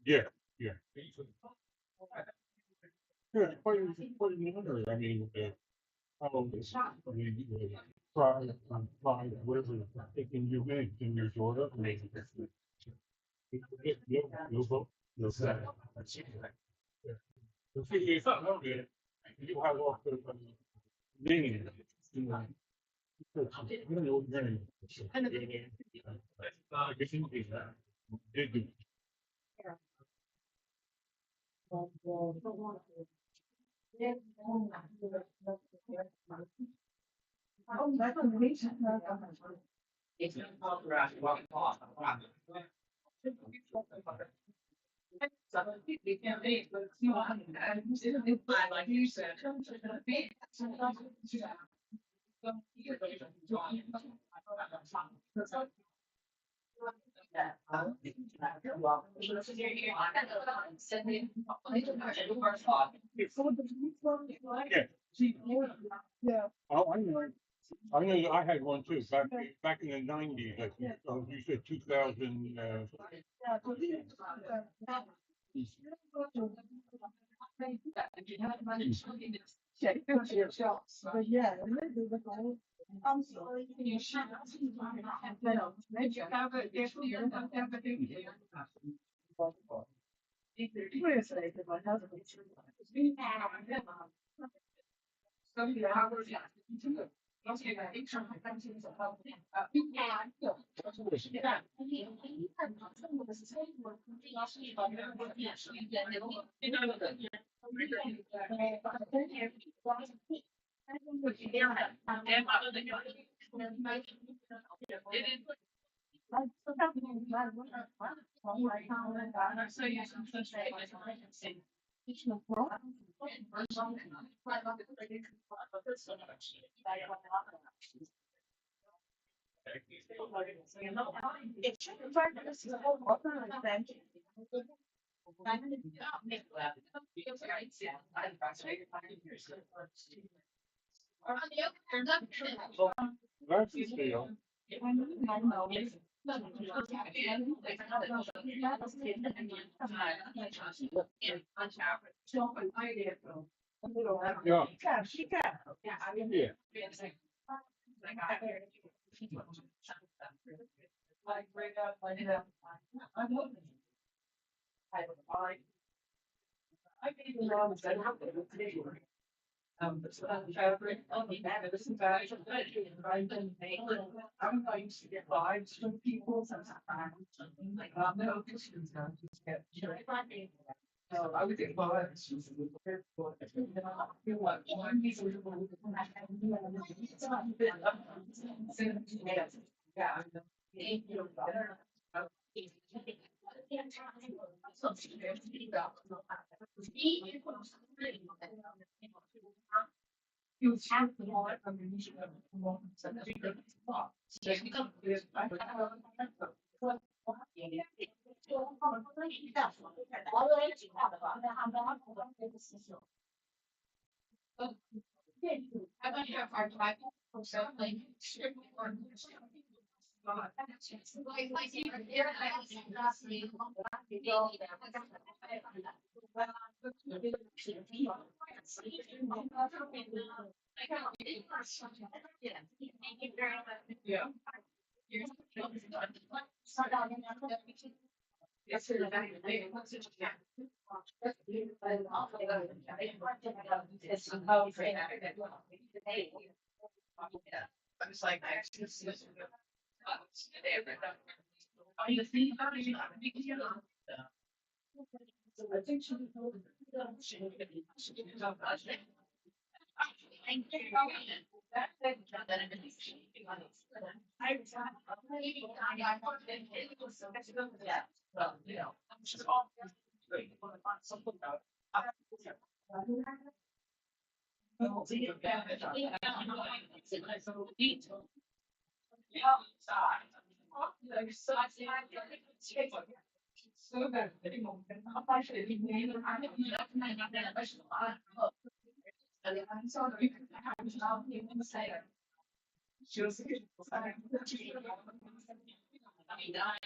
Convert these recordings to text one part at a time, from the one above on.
Yeah, yeah. Yeah, quite an honor. I mean, how this, I mean, pride, whatever thinking you make in your daughter. I mean, you'll vote. You'll say. Yeah. The thing is, you have all the meaning. You know, because you don't know what you're gonna do. I guess you did that. Did do. Yeah. Oh, I know. I know. I had one too. Back in the '90s. I think. Oh, you said 2000. That's the deal. Yeah. Yeah.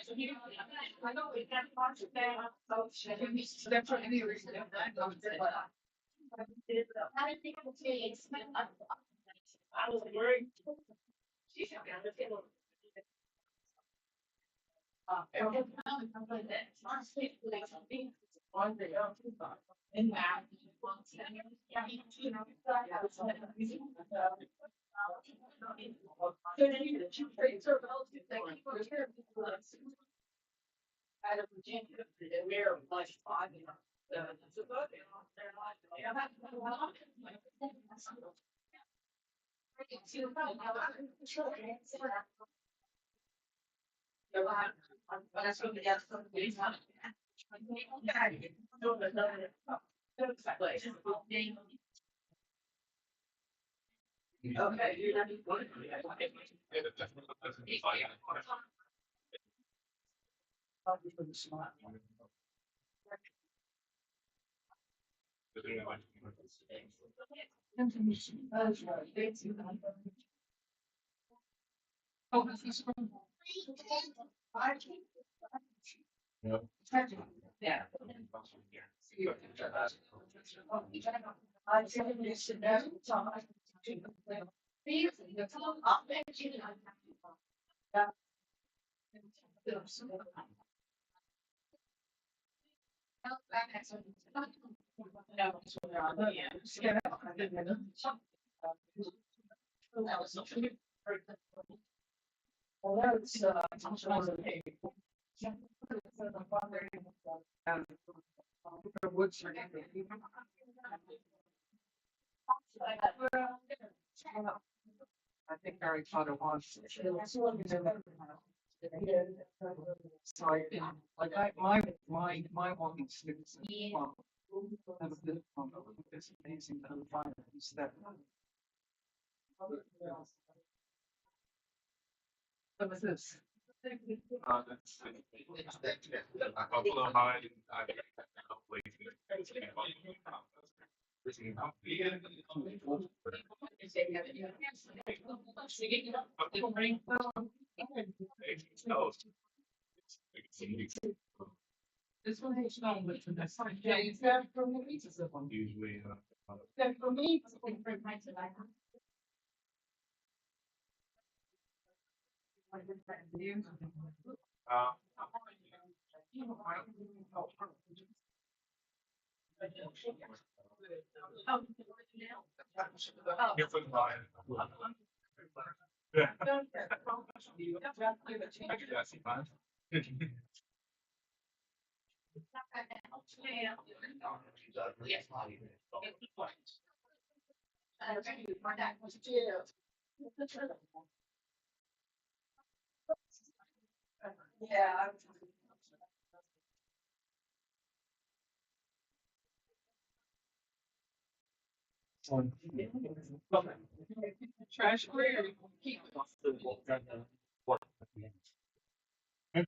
Thank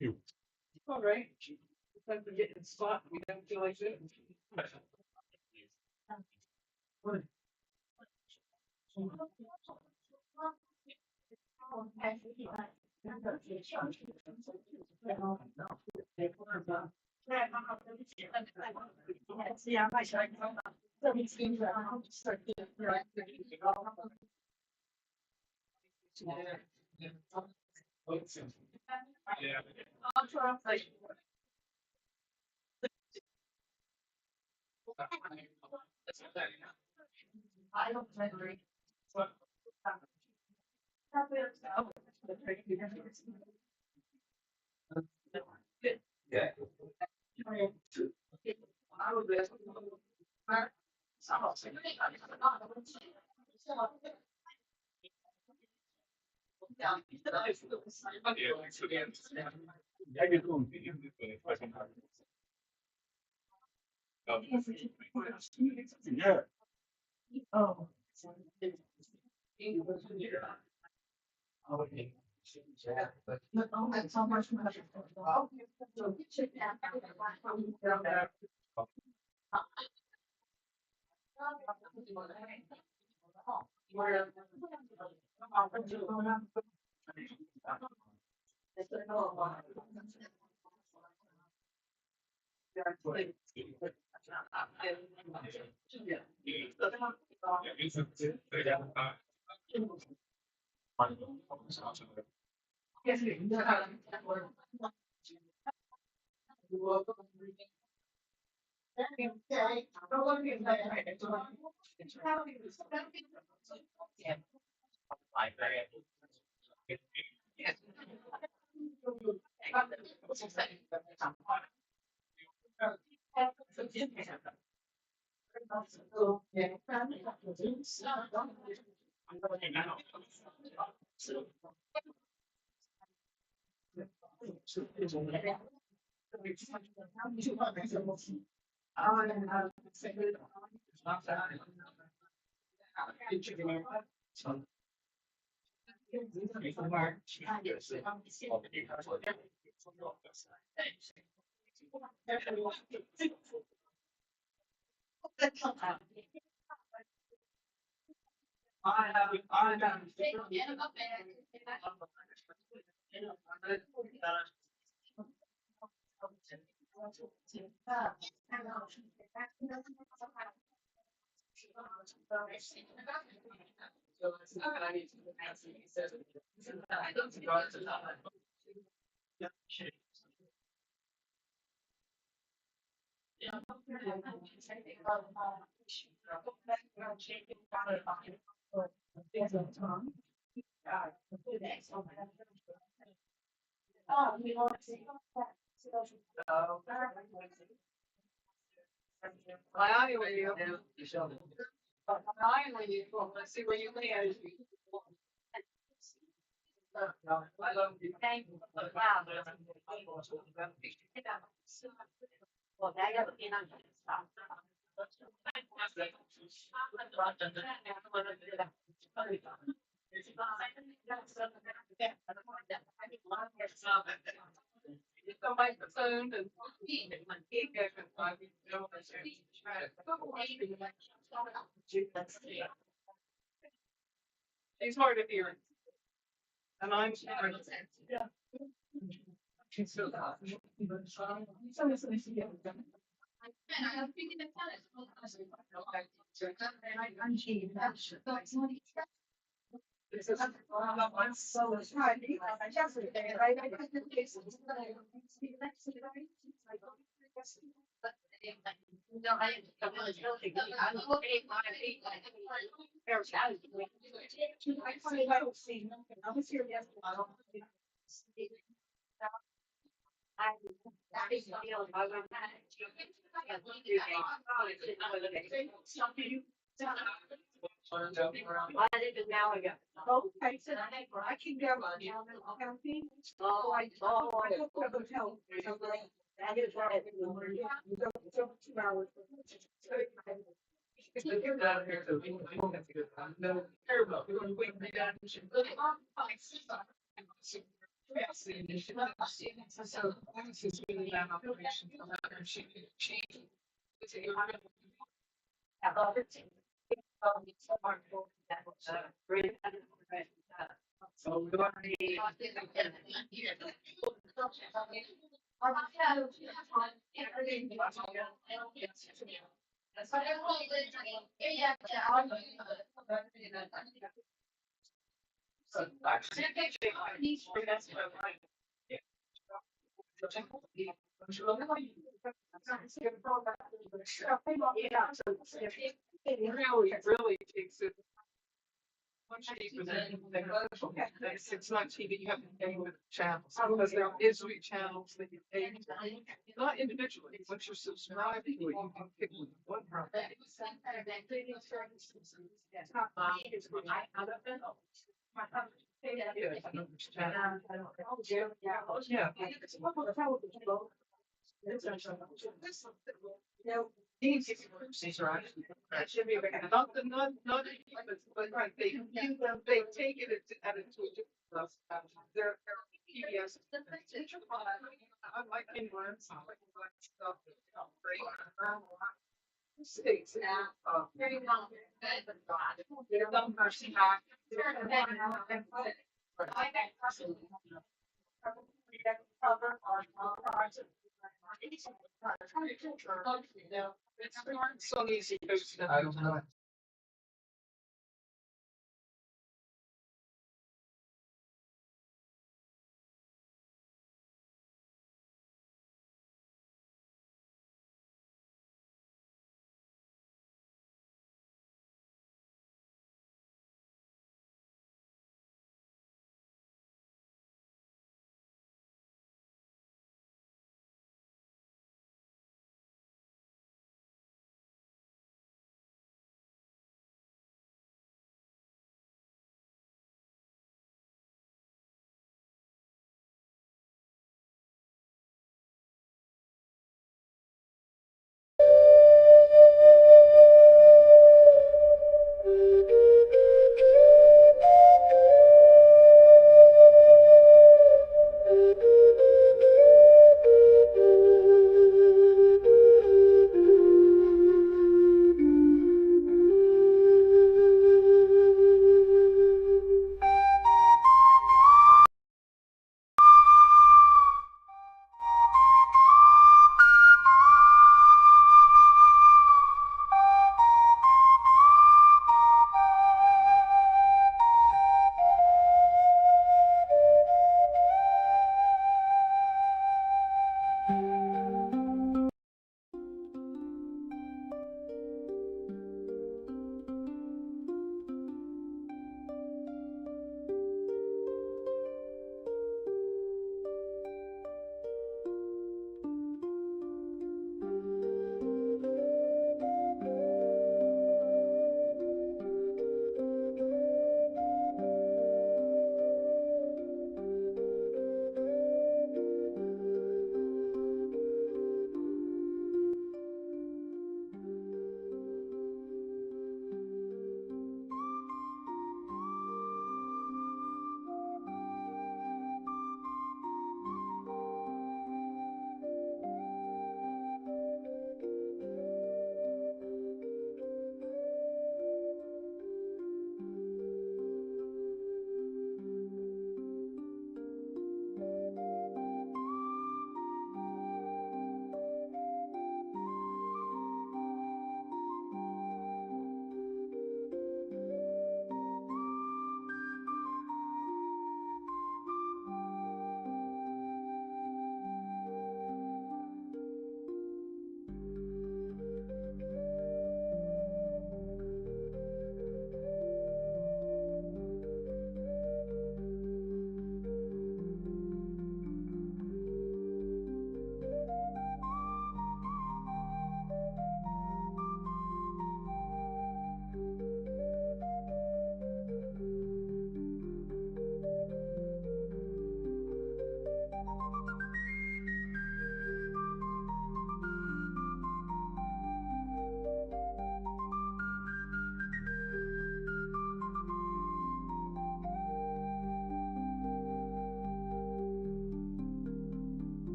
you. Yeah.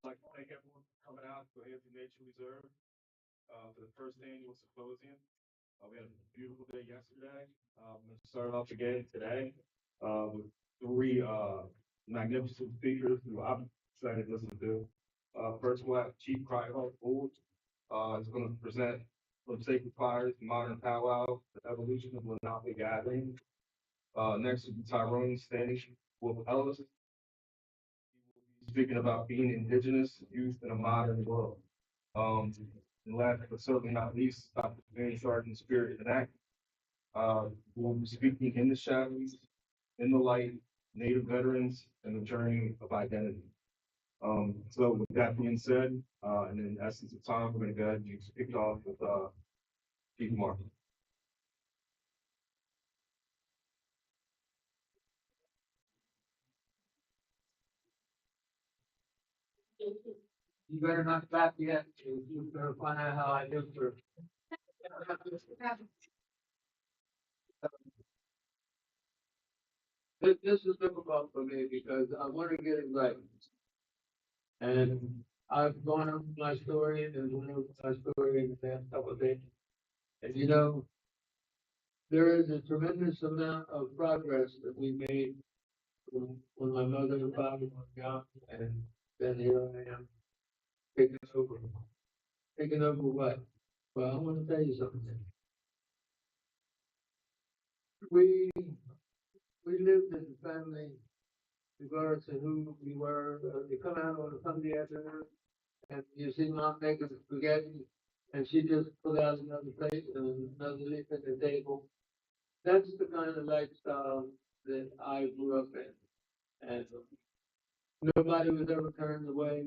I'd like to thank everyone for coming out to Cohanzick Nature Reserve for the first annual symposium. We had a beautiful day yesterday. We're going to start off again today with three magnificent speakers who I'm excited to listen to. First, we'll have Chief Cryho Fools. Is going to present from Sacred Fires, Modern Powwow, the evolution of Lenape gathering. Next will be Tyrone standing with Ellis. Speaking about being indigenous youth in a modern world. And last but certainly not least, Dr. Van Sergeant Spirit and Act. Will be speaking in the shadows, in the light, Native veterans, and the journey of identity. So with that being said, and in essence of time, we're going to go ahead and kick it off with Chief Mark. You better not clap yet. You better find out how I do for. This is difficult for me because I want to get it right. And I've gone over my story and went over my story in the past couple of days. And you know, there is a tremendous amount of progress that we made when my mother and father were young, and then here I am taking over. Taking over what? Well, I want to tell you something. We we lived as a family, regardless of who we were. You come out on a Sunday afternoon, and you see mom making spaghetti, and she just pulled out another plate and another leaf at the table. That's the kind of lifestyle that I grew up in, and nobody was ever turned away.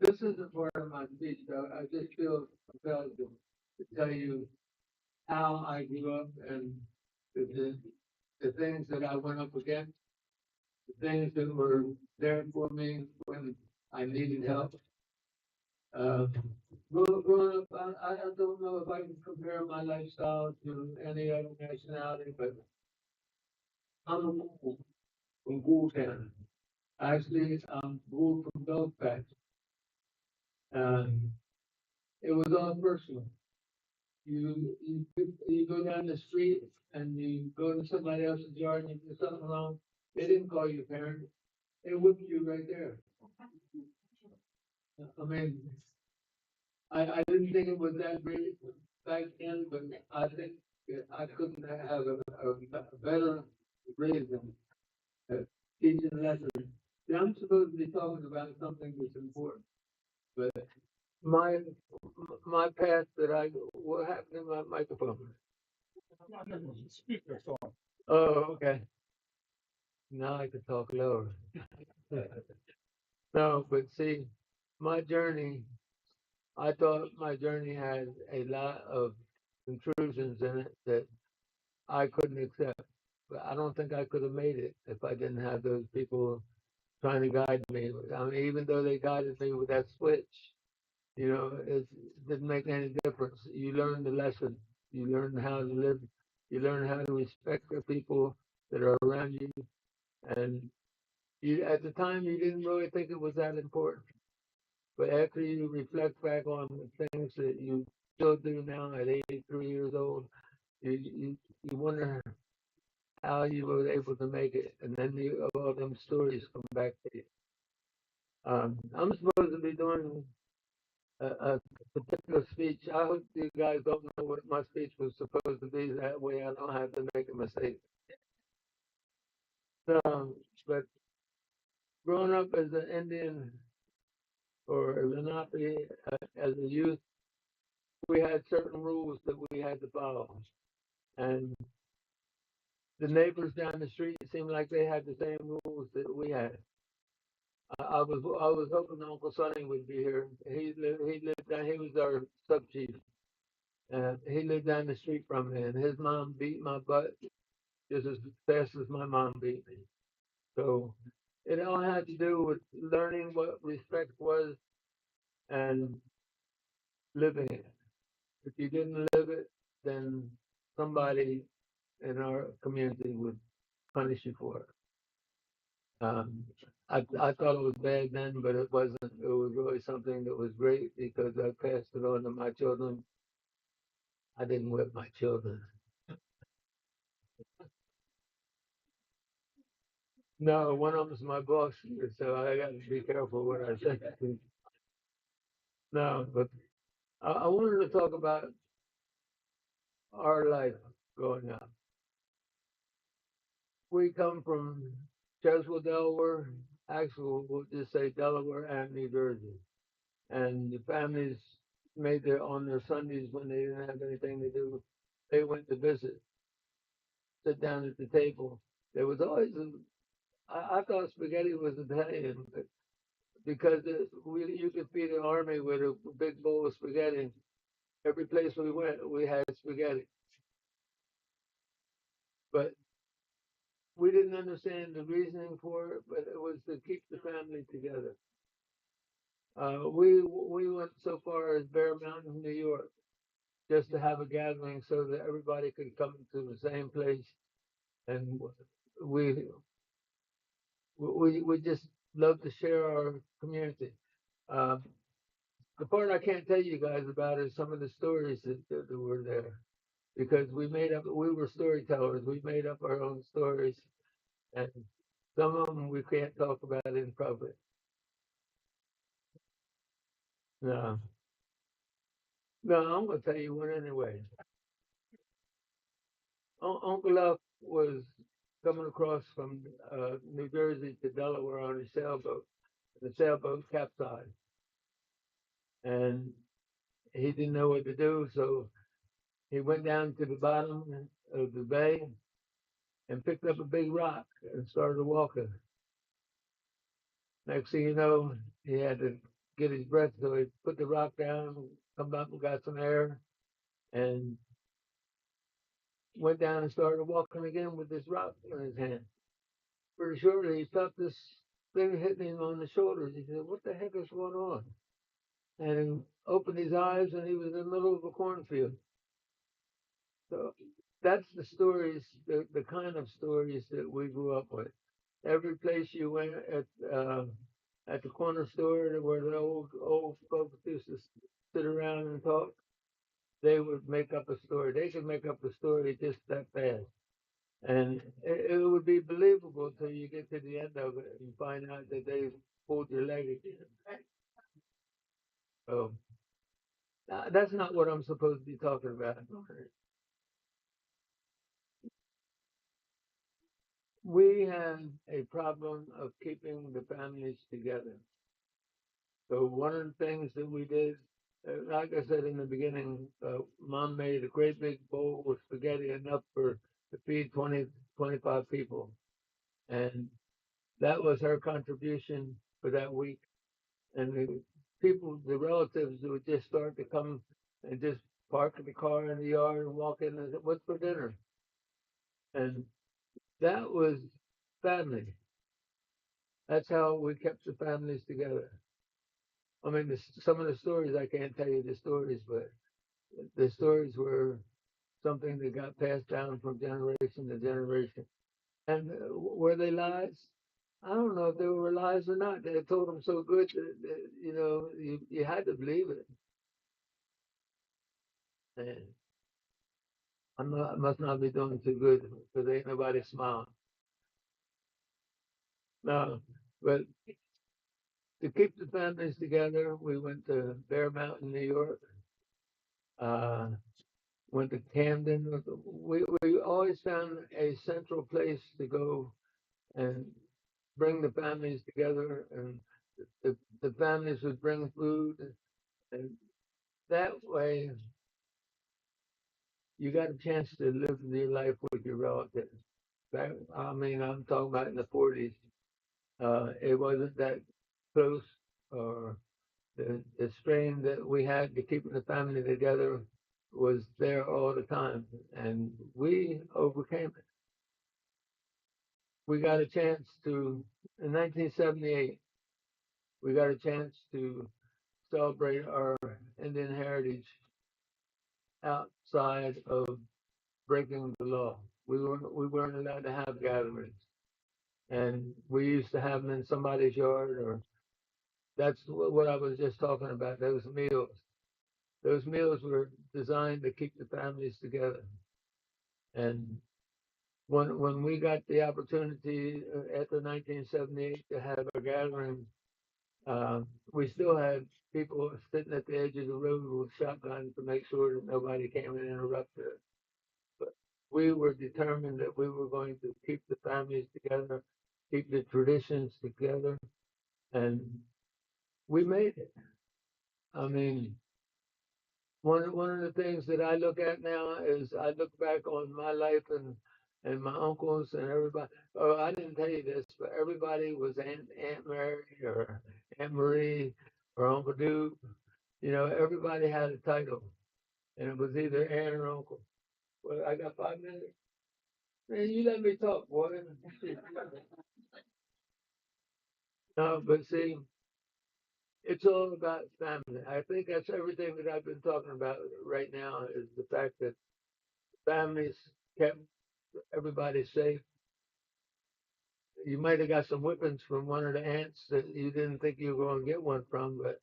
This isn't part of my speech, though. I just feel compelled to tell you how I grew up and the, the, the things that I went up against, the things that were there for me when I needed help. Uh, growing up, I don't know if I can compare my lifestyle to any other nationality, but I'm a Bull from Bulltown. Actually, I'm Bull from Dog Patch. Um, it was all personal. You go down the street and you go to somebody else's yard and you do something wrong. They didn't call your parents. They whipped you right there. I mean, I didn't think it was that great back then, but I think that I couldn't have a better reason teaching lessons. See, I'm supposed to be talking about something that's important, but my my past that what happened to my microphone? Speaker song. Oh, okay. Now I can talk lower. No, but see, my journey, I thought my journey had a lot of intrusions in it that I couldn't accept. But I don't think I could have made it if I didn't have those people trying to guide me. I mean, even though they guided me with that switch, it didn't make any difference. You learn the lesson. You learn how to live. You learn how to respect the people that are around you. And at the time, you didn't really think it was that important. But after you reflect back on the things that you still do now at 83 years old, you wonder how you were able to make it. And then all them stories come back to you. I'm supposed to be doing a particular speech. I hope you guys don't know what my speech was supposed to be. That way I don't have to make a mistake. But growing up as an Indian or a Lenape as a youth, we had certain rules that we had to follow. And the neighbors down the street seemed like they had the same rules that we had. I was hoping Uncle Sonny would be here. He lived down, he was our sub chief. He lived down the street from me, and his mom beat my butt just as fast as my mom beat me. So it all had to do with learning what respect was and living it. If you didn't live it, then somebody in our community would punish you for it. I thought it was bad then, but it wasn't. It was really something that was great because I passed it on to my children. I didn't whip my children. No, one of them's my boss, so I got to be careful what I say. No, but I wanted to talk about our life growing up. We come from Cheswell, Delaware. Actually, we'll just say Delaware and New Jersey. And the families made their on their Sundays when they didn't have anything to do. They went to visit, sit down at the table. There was always I thought spaghetti was Italian, but because you could feed an army with a big bowl of spaghetti. Every place we went, we had spaghetti, but we didn't understand the reasoning for it. But it was to keep the family together. We went so far as Bear Mountain, New York, just to have a gathering so that everybody could come to the same place, and we we just love to share our community. Um, the part I can't tell you guys about is some of the stories that were there because we were storytellers. We made up our own stories, and some of them we can't talk about in public. No, no, I'm gonna tell you one anyway. Uncle Luck was coming across from New Jersey to Delaware on a sailboat. The sailboat capsized, and he didn't know what to do, so he went down to the bottom of the bay and picked up a big rock and started walking. Next thing you know, he had to get his breath, so he put the rock down, come up and got some air, and went down and started walking again with this rock in his hand. Pretty shortly, he felt this thing hitting him on the shoulders. He said, "What the heck is going on?" And he opened his eyes, and he was in the middle of a cornfield. So that's the stories, the kind of stories that we grew up with. Every place you went at the corner store where the old folks used to sit around and talk, they would make up a story. They could make up a story just that fast. And it would be believable till you get to the end of it and find out that they pulled your leg again. So that's not what I'm supposed to be talking about. We have a problem of keeping the families together. So one of the things that we did, like I said in the beginning, Mom made a great big bowl with spaghetti enough to feed 25 people, and that was her contribution for that week. And the relatives would just start to come and just park the car in the yard and walk in and say, "What's for dinner?" And that was family. That's how we kept the families together. I mean, some of the stories I can't tell you the stories, but the stories were something that got passed down from generation to generation. And were they lies? I don't know if they were lies or not. They told them so good that you had to believe it. And I must not be doing too good because ain't nobody smiling. No, but to keep the families together, we went to Bear Mountain, New York. Uh, went to Camden. We always found a central place to go and bring the families together, and the families would bring food, and that way you got a chance to live your life with your relatives. I mean, I'm talking about in the 40s. It wasn't that close, or the strain that we had to keeping the family together was there all the time, and we overcame it. We got a chance to, in 1978, we got a chance to celebrate our Indian heritage outside of breaking the law. We weren't allowed to have gatherings, and we used to have them in somebody's yard, or that's what I was just talking about. Those meals. Those meals were designed to keep the families together. And when we got the opportunity after 1978 to have a gathering, we still had people sitting at the edge of the road with shotguns to make sure that nobody came and interrupted us. But we were determined that we were going to keep the families together, keep the traditions together, and we made it. I mean, one of the things that I look at now is I look back on my life and my uncles and everybody. Oh, I didn't tell you this, but everybody was Aunt Mary or Aunt Marie or Uncle Duke. You know, everybody had a title, and it was either aunt or uncle. Well, I got 5 minutes. Man, you let me talk, boy. No, but see, it's all about family. I think that's everything that I've been talking about right now is the fact that families kept everybody safe. You might have got some whippings from one of the aunts that you didn't think you were going to get one from, but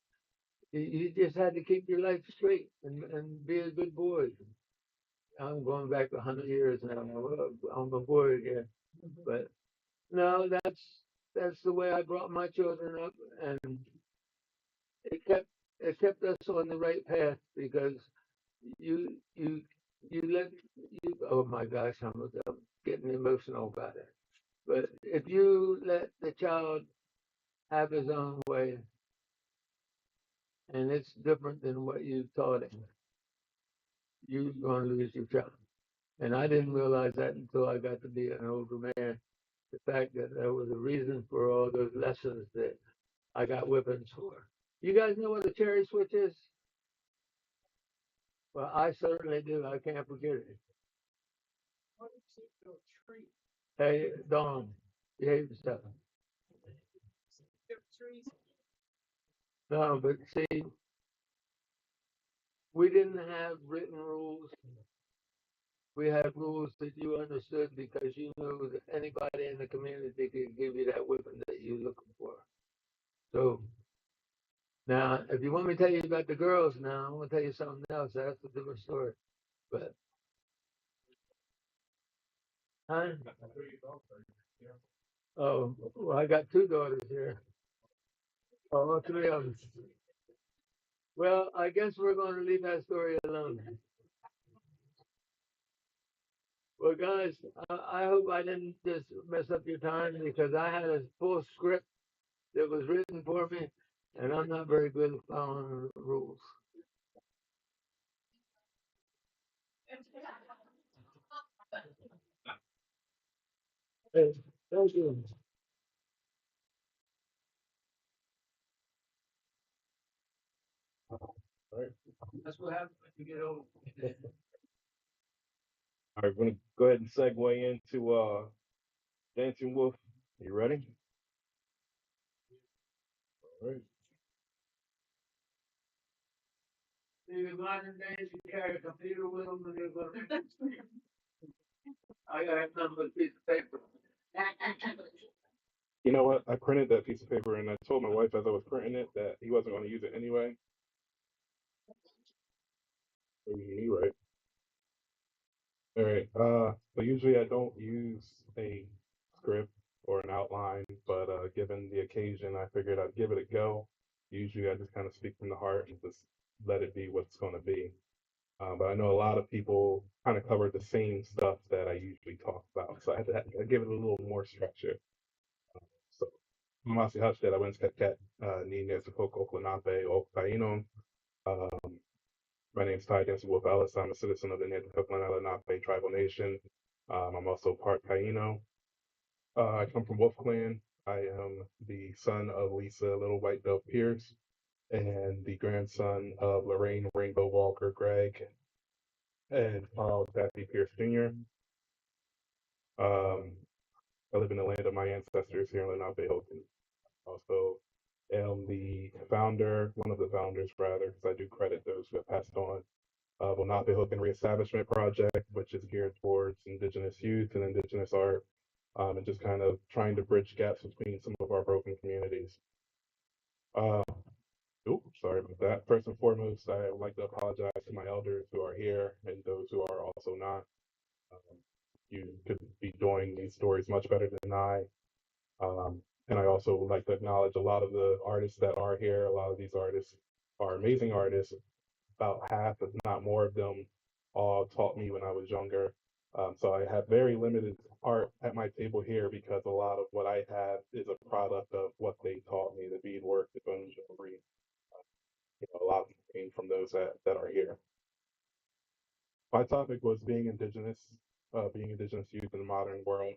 you just had to keep your life straight and be a good boy. I'm going back 100 years now. I'm a boy again, but no, that's the way I brought my children up, and it kept it kept us on the right path because you you you let you. Oh my gosh, I'm getting emotional about it. But if you let the child have his own way, and it's different than what you taught him, you're going to lose your child. And I didn't realize that until I got to be an older man. The fact that there was a reason for all those lessons that I got whippings for. You guys know what a cherry switch is? Well, I certainly do. I can't forget it. Hey, Dawn, behave yourself. No, but see, we didn't have written rules. We had rules that you understood because you knew that anybody in the community could give you that whipping that you're looking for. So now, if you want me to tell you about the girls now, I'm going to tell you something else. That's a different story. But, huh? Oh, well, I got two daughters here. Oh, all three of them. Well, I guess we're going to leave that story alone. Well, guys, I hope I didn't just mess up your time because I had a full script that was written for me, and I'm not very good at following the rules. Hey, thank you. All right. That's what happens when you get old. All right, we're gonna go ahead and segue into Dancing Wolf. You ready? All right. See, in modern days, you carry a computer with them, and you're going to. I got to have nothing but a piece of paper. You know what? I printed that piece of paper and I told my wife as I was printing it that he wasn't going to use it anyway. It was me, right? All right. But usually I don't use a script or an outline, but given the occasion, I figured I'd give it a go. Usually I just kind of speak from the heart and just let it be what it's going to be. But I know a lot of people kind of cover the same stuff that I usually talk about, so I give it a little more structure. So, Masi Hashtet, I went to Kat Nina Coco Lenape or Kaino, My name's Ty Denson Wolf Ellis. I'm a citizen of the Cohanzick Lenape Tribal Nation. I'm also part Taino. I come from Wolf Clan. I am the son of Lisa Little White Dove Pierce and the grandson of Lorraine Rainbow Walker Gregg and Carl Kathy Pierce Jr. Um, I live in the land of my ancestors here in Lenape Hogan. Also am the founder, one of the founders rather, because I do credit those who have passed on, of Lenape Hogan Reestablishment Project, which is geared towards Indigenous youth and Indigenous art, and just kind of trying to bridge gaps between some of our broken communities. Uh, Sorry about that. First and foremost, I would like to apologize to my elders who are here and those who are also not. Um, you could be doing these stories much better than I. And I also would like to acknowledge a lot of the artists that are here. A lot of these artists are amazing artists. About half, if not more of them, all taught me when I was younger. So I have very limited art at my table here because a lot of what I have is a product of what they taught me, the beadwork, the bone jewelry. A lot of them came from those that are here. My topic was being Indigenous youth in the modern world.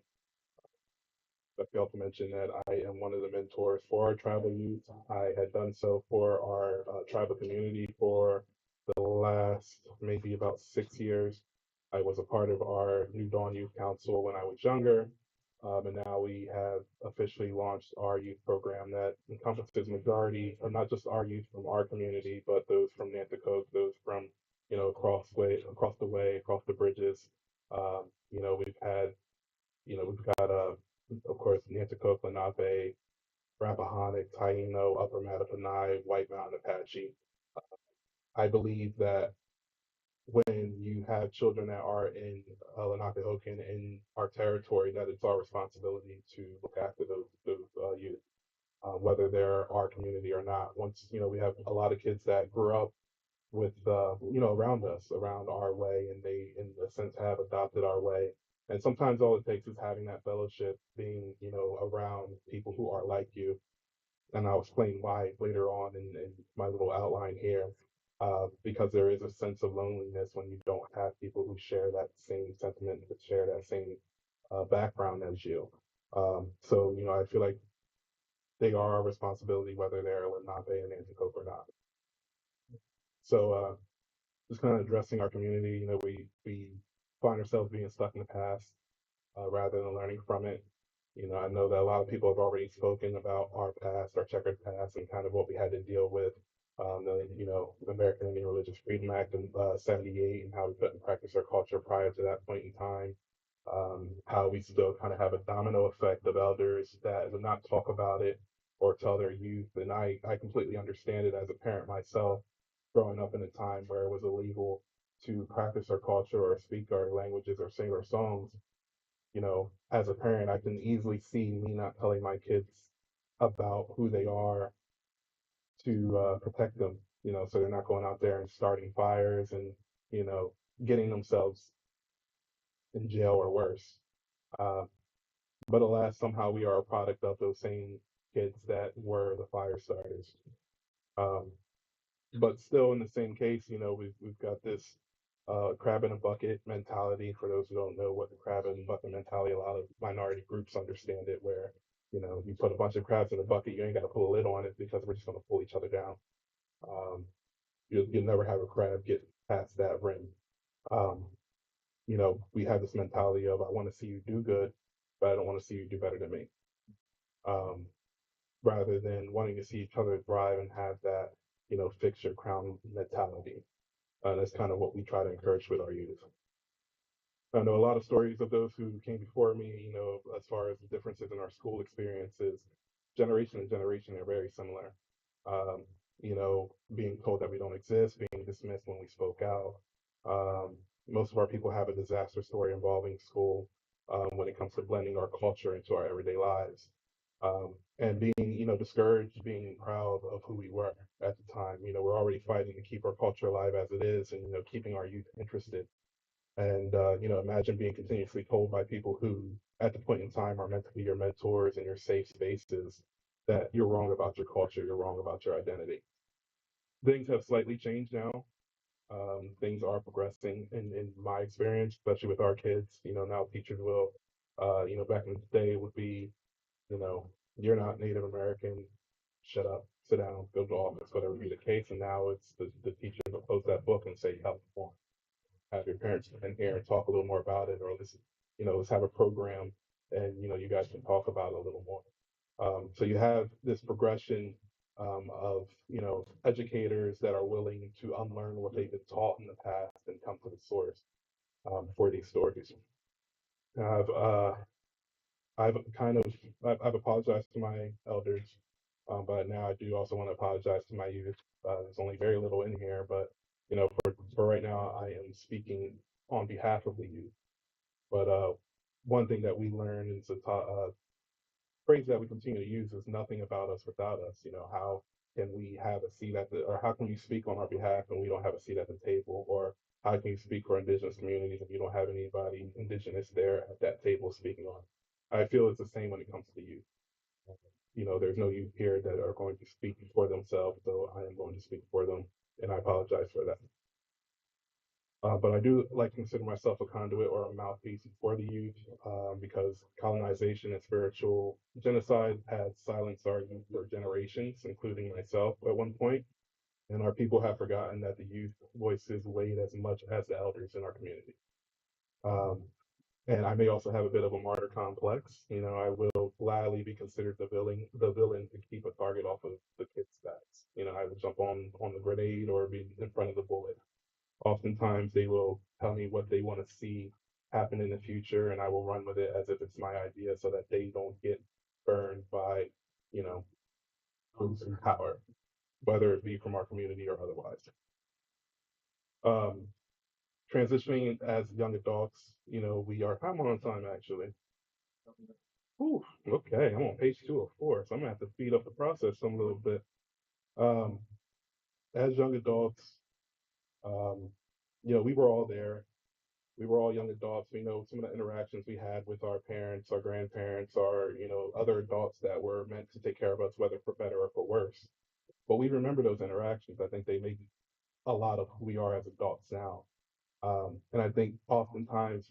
I failed to mention that I am one of the mentors for our tribal youth. I had done so for our tribal community for the last maybe about 6 years. I was a part of our New Dawn Youth Council when I was younger. And now we have officially launched our youth program that encompasses majority of not just our youth from our community, but those from Nanticoke, those from, across the way, across the bridges. We've had we've got, of course, Nanticoke, Lenape, Rappahannock, Taino, Upper Mattaponi, White Mountain Apache. I believe that when you have children that are in Lenapehoking in our territory, that it's our responsibility to look after those youth, whether they're our community or not. Once we have a lot of kids that grew up with around us, around our way, and they in a sense have adopted our way. And sometimes all it takes is having that fellowship, being around people who are like you. And I'll explain why later on in my little outline here. Because there is a sense of loneliness when you don't have people who share that same sentiment, that share that same background as you. So I feel like they are our responsibility, whether they're Lenape and Nanticoke or not. So just kind of addressing our community. We find ourselves being stuck in the past rather than learning from it. I know that a lot of people have already spoken about our past, our checkered past, and kind of what we had to deal with. The American Indian Religious Freedom Act in '78, and how we put in practice our culture prior to that point in time. How we still kind of have a domino effect of elders that would not talk about it or tell their youth. And I completely understand it as a parent myself, growing up in a time where it was illegal to practice our culture or speak our languages or sing our songs. As a parent, I can easily see me not telling my kids about who they are to protect them, so they're not going out there and starting fires and, you know, getting themselves in jail or worse. Uh, but alas, somehow we are a product of those same kids that were the fire starters. Um, but still, in the same case, we've got this crab in a bucket mentality. For those who don't know what the crab in a bucket mentality, a lot of minority groups understand it, where you put a bunch of crabs in a bucket, you ain't got to put a lid on it because we're just going to pull each other down. Um, you'll never have a crab get past that rim. Um, we have this mentality of I want to see you do good, but I don't want to see you do better than me. Um, Rather than wanting to see each other thrive and have that, fix your crown mentality. That's kind of what we try to encourage with our youth. I know a lot of stories of those who came before me, as far as the differences in our school experiences, generation to generation are very similar. Um, being told that we don't exist, being dismissed when we spoke out. Most of our people have a disaster story involving school when it comes to blending our culture into our everyday lives. And being, discouraged, being proud of who we were at the time. We're already fighting to keep our culture alive as it is and, keeping our youth interested. And, imagine being continuously told by people who, at the point in time, are meant to be your mentors and your safe spaces that you're wrong about your culture, you're wrong about your identity. Things have slightly changed now. things are progressing in my experience, especially with our kids. Now teachers will, back in the day would be, you're not Native American, shut up, sit down, go to the office, whatever be the case. And now it's the teacher will post that book and say, help form. Have your parents come in here and talk a little more about it, or let's have a program and you guys can talk about it a little more. So you have this progression of educators that are willing to unlearn what they've been taught in the past and come to the source for these stories. I've I've kind of I've apologized to my elders, but now I do also want to apologize to my youth. There's only very little in here, but for right now, I am speaking on behalf of the youth. But one thing that we learned is a phrase that we continue to use is nothing about us without us. How can we have a seat or how can you speak on our behalf when we don't have a seat at the table? Or how can you speak for indigenous communities if you don't have anybody indigenous there at that table speaking on? I feel it's the same when it comes to youth. There's no youth here that are going to speak for themselves, so I am going to speak for them, and I apologize for that. But I do like to consider myself a conduit or a mouthpiece for the youth because colonization and spiritual genocide has silenced our youth for generations, including myself at one point. And our people have forgotten that the youth voices weighed as much as the elders in our community. And I may also have a bit of a martyr complex. I will gladly be considered the villain to keep a target off of the kids' backs. I will jump on the grenade or be in front of the bullet. Oftentimes they will tell me what they want to see happen in the future, and I will run with it as if it's my idea so that they don't get burned by, losing power, whether it be from our community or otherwise. Um, Transitioning as young adults, I'm on time actually. Whew, okay, I'm on page 204, so I'm gonna have to speed up the process some little bit. Um, as young adults, um, we were all there. We were all young adults. We know some of the interactions we had with our parents, our grandparents, our, other adults that were meant to take care of us, whether for better or for worse. But we remember those interactions. I think they make a lot of who we are as adults now. And I think oftentimes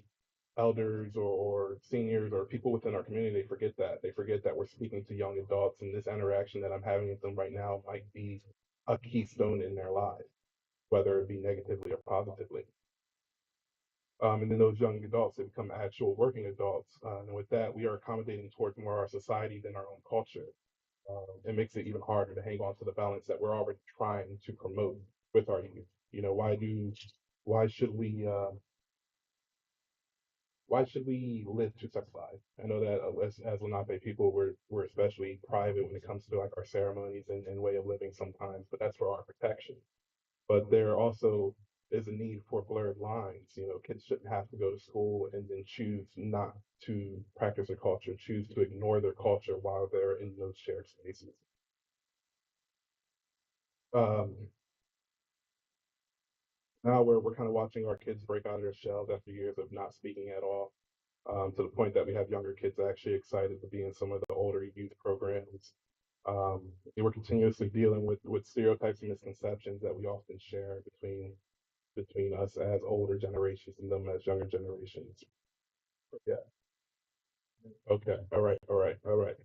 elders or seniors or people within our community, they forget that. They forget that we're speaking to young adults, and this interaction that I'm having with them right now might be a keystone in their lives, whether it be negatively or positively. And then those young adults, they become actual working adults. And with that, we are accommodating towards more our society than our own culture. It makes it even harder to hang on to the balance that we're already trying to promote with our youth. Why should we, why should we live to survive? I know that as Lenape people, we're especially private when it comes to like our ceremonies and way of living sometimes, but that's for our protection. But there also is a need for blurred lines. Kids shouldn't have to go to school and then choose not to practice their culture, choose to ignore their culture while they're in those shared spaces. Um, Now we're kind of watching our kids break out of their shells after years of not speaking at all, to the point that we have younger kids actually excited to be in some of the older youth programs. And we're continuously dealing with stereotypes and misconceptions that we often share between us as older generations and them as younger generations. Yeah. Okay. All right. All right. All right.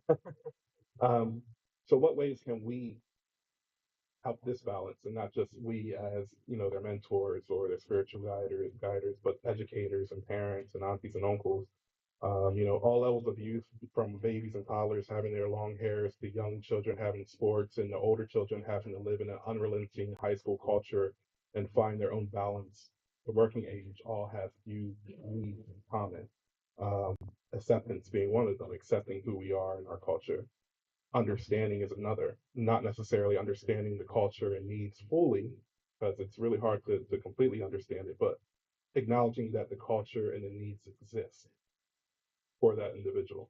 So what ways can we help this balance, and not just we as their mentors or their spiritual guiders, but educators and parents and aunties and uncles, all levels of youth, from babies and toddlers having their long hairs to young children having sports and the older children having to live in an unrelenting high school culture and find their own balance. The working age all have few needs in common. Um, Acceptance being one of them, accepting who we are and our culture. Understanding is another, not necessarily understanding the culture and needs fully, because it's really hard to completely understand it, but acknowledging that the culture and the needs exist for that individual.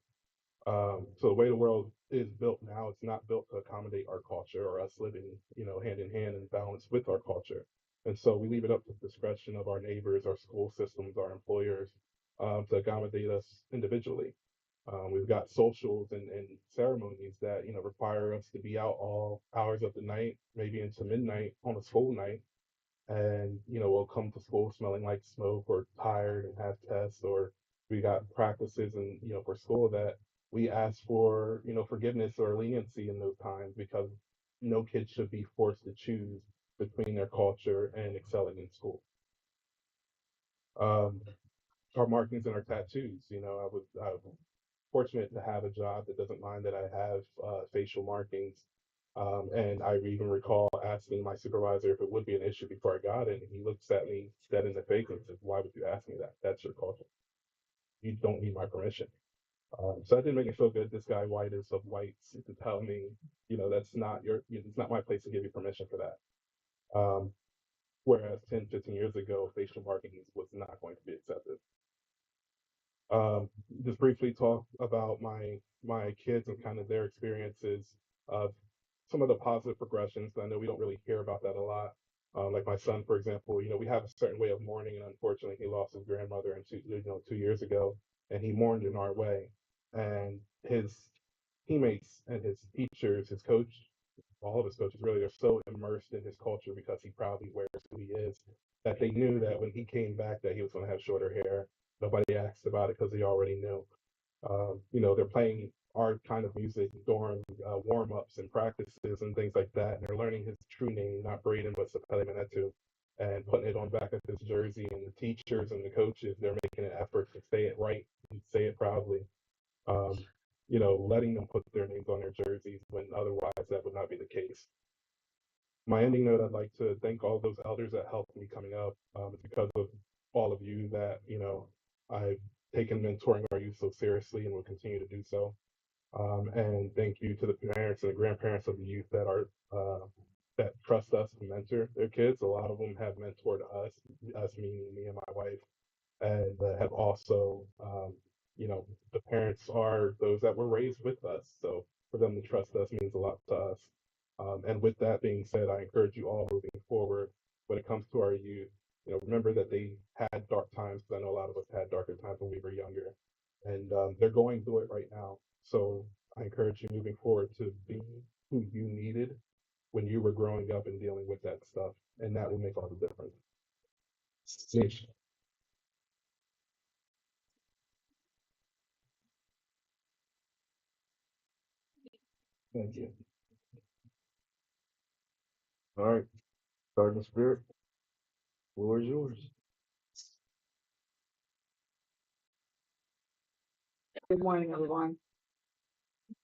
So the way the world is built now, it's not built to accommodate our culture or us living, hand in hand and balance with our culture. And so we leave it up to the discretion of our neighbors, our school systems, our employers, to accommodate us individually. We've got socials and ceremonies that require us to be out all hours of the night, maybe into midnight on a school night, and we'll come to school smelling like smoke or tired and have tests, or we got practices and for school that we ask for forgiveness or leniency in those times, because no kid should be forced to choose between their culture and excelling in school. um, our markings and our tattoos. I was fortunate to have a job that doesn't mind that I have facial markings. And I even recall asking my supervisor if it would be an issue before I got it. And he looks at me dead in the face and says, "Why would you ask me that? That's your culture. You don't need my permission." So that didn't make me feel good. This guy, white is of whites, to tell me, that's not it's not my place to give you permission for that. Whereas 10, 15 years ago, facial markings was not going to be accepted. Just briefly talk about my kids and kind of their experiences of some of the positive progressions. I know we don't really hear about that a lot. Like my son, for example, we have a certain way of mourning, and unfortunately, he lost his grandmother and 2 years ago, and he mourned in our way. And his teammates and his teachers, his coach, all of his coaches really are so immersed in his culture because he proudly wears who he is, that they knew that when he came back that he was going to have shorter hair. Nobody asked about it because they already knew. They're playing our kind of music during warm-ups and practices and things like that, and they're learning his true name, not Braden, but Sapele Manetu, and putting it on back of his jersey. And the teachers and the coaches, they're making an effort to say it right and say it proudly. Um, letting them put their names on their jerseys when otherwise that would not be the case. My ending note, I'd like to thank all those elders that helped me coming up. It's because of all of you that, I've taken mentoring our youth so seriously and will continue to do so. And thank you to the parents and the grandparents of the youth that trust us to mentor their kids. A lot of them have mentored us meaning me and my wife, and have also, the parents are those that were raised with us. So for them to trust us means a lot to us. And with that being said, I encourage you all moving forward when it comes to our youth. Remember that they had dark times, because I know a lot of us had darker times when we were younger, and they're going through it right now. So I encourage you moving forward to be who you needed when you were growing up and dealing with that stuff, and that will make all the difference. Niche. Thank you. All right, Garden Spirit, floor is yours. Good morning, everyone.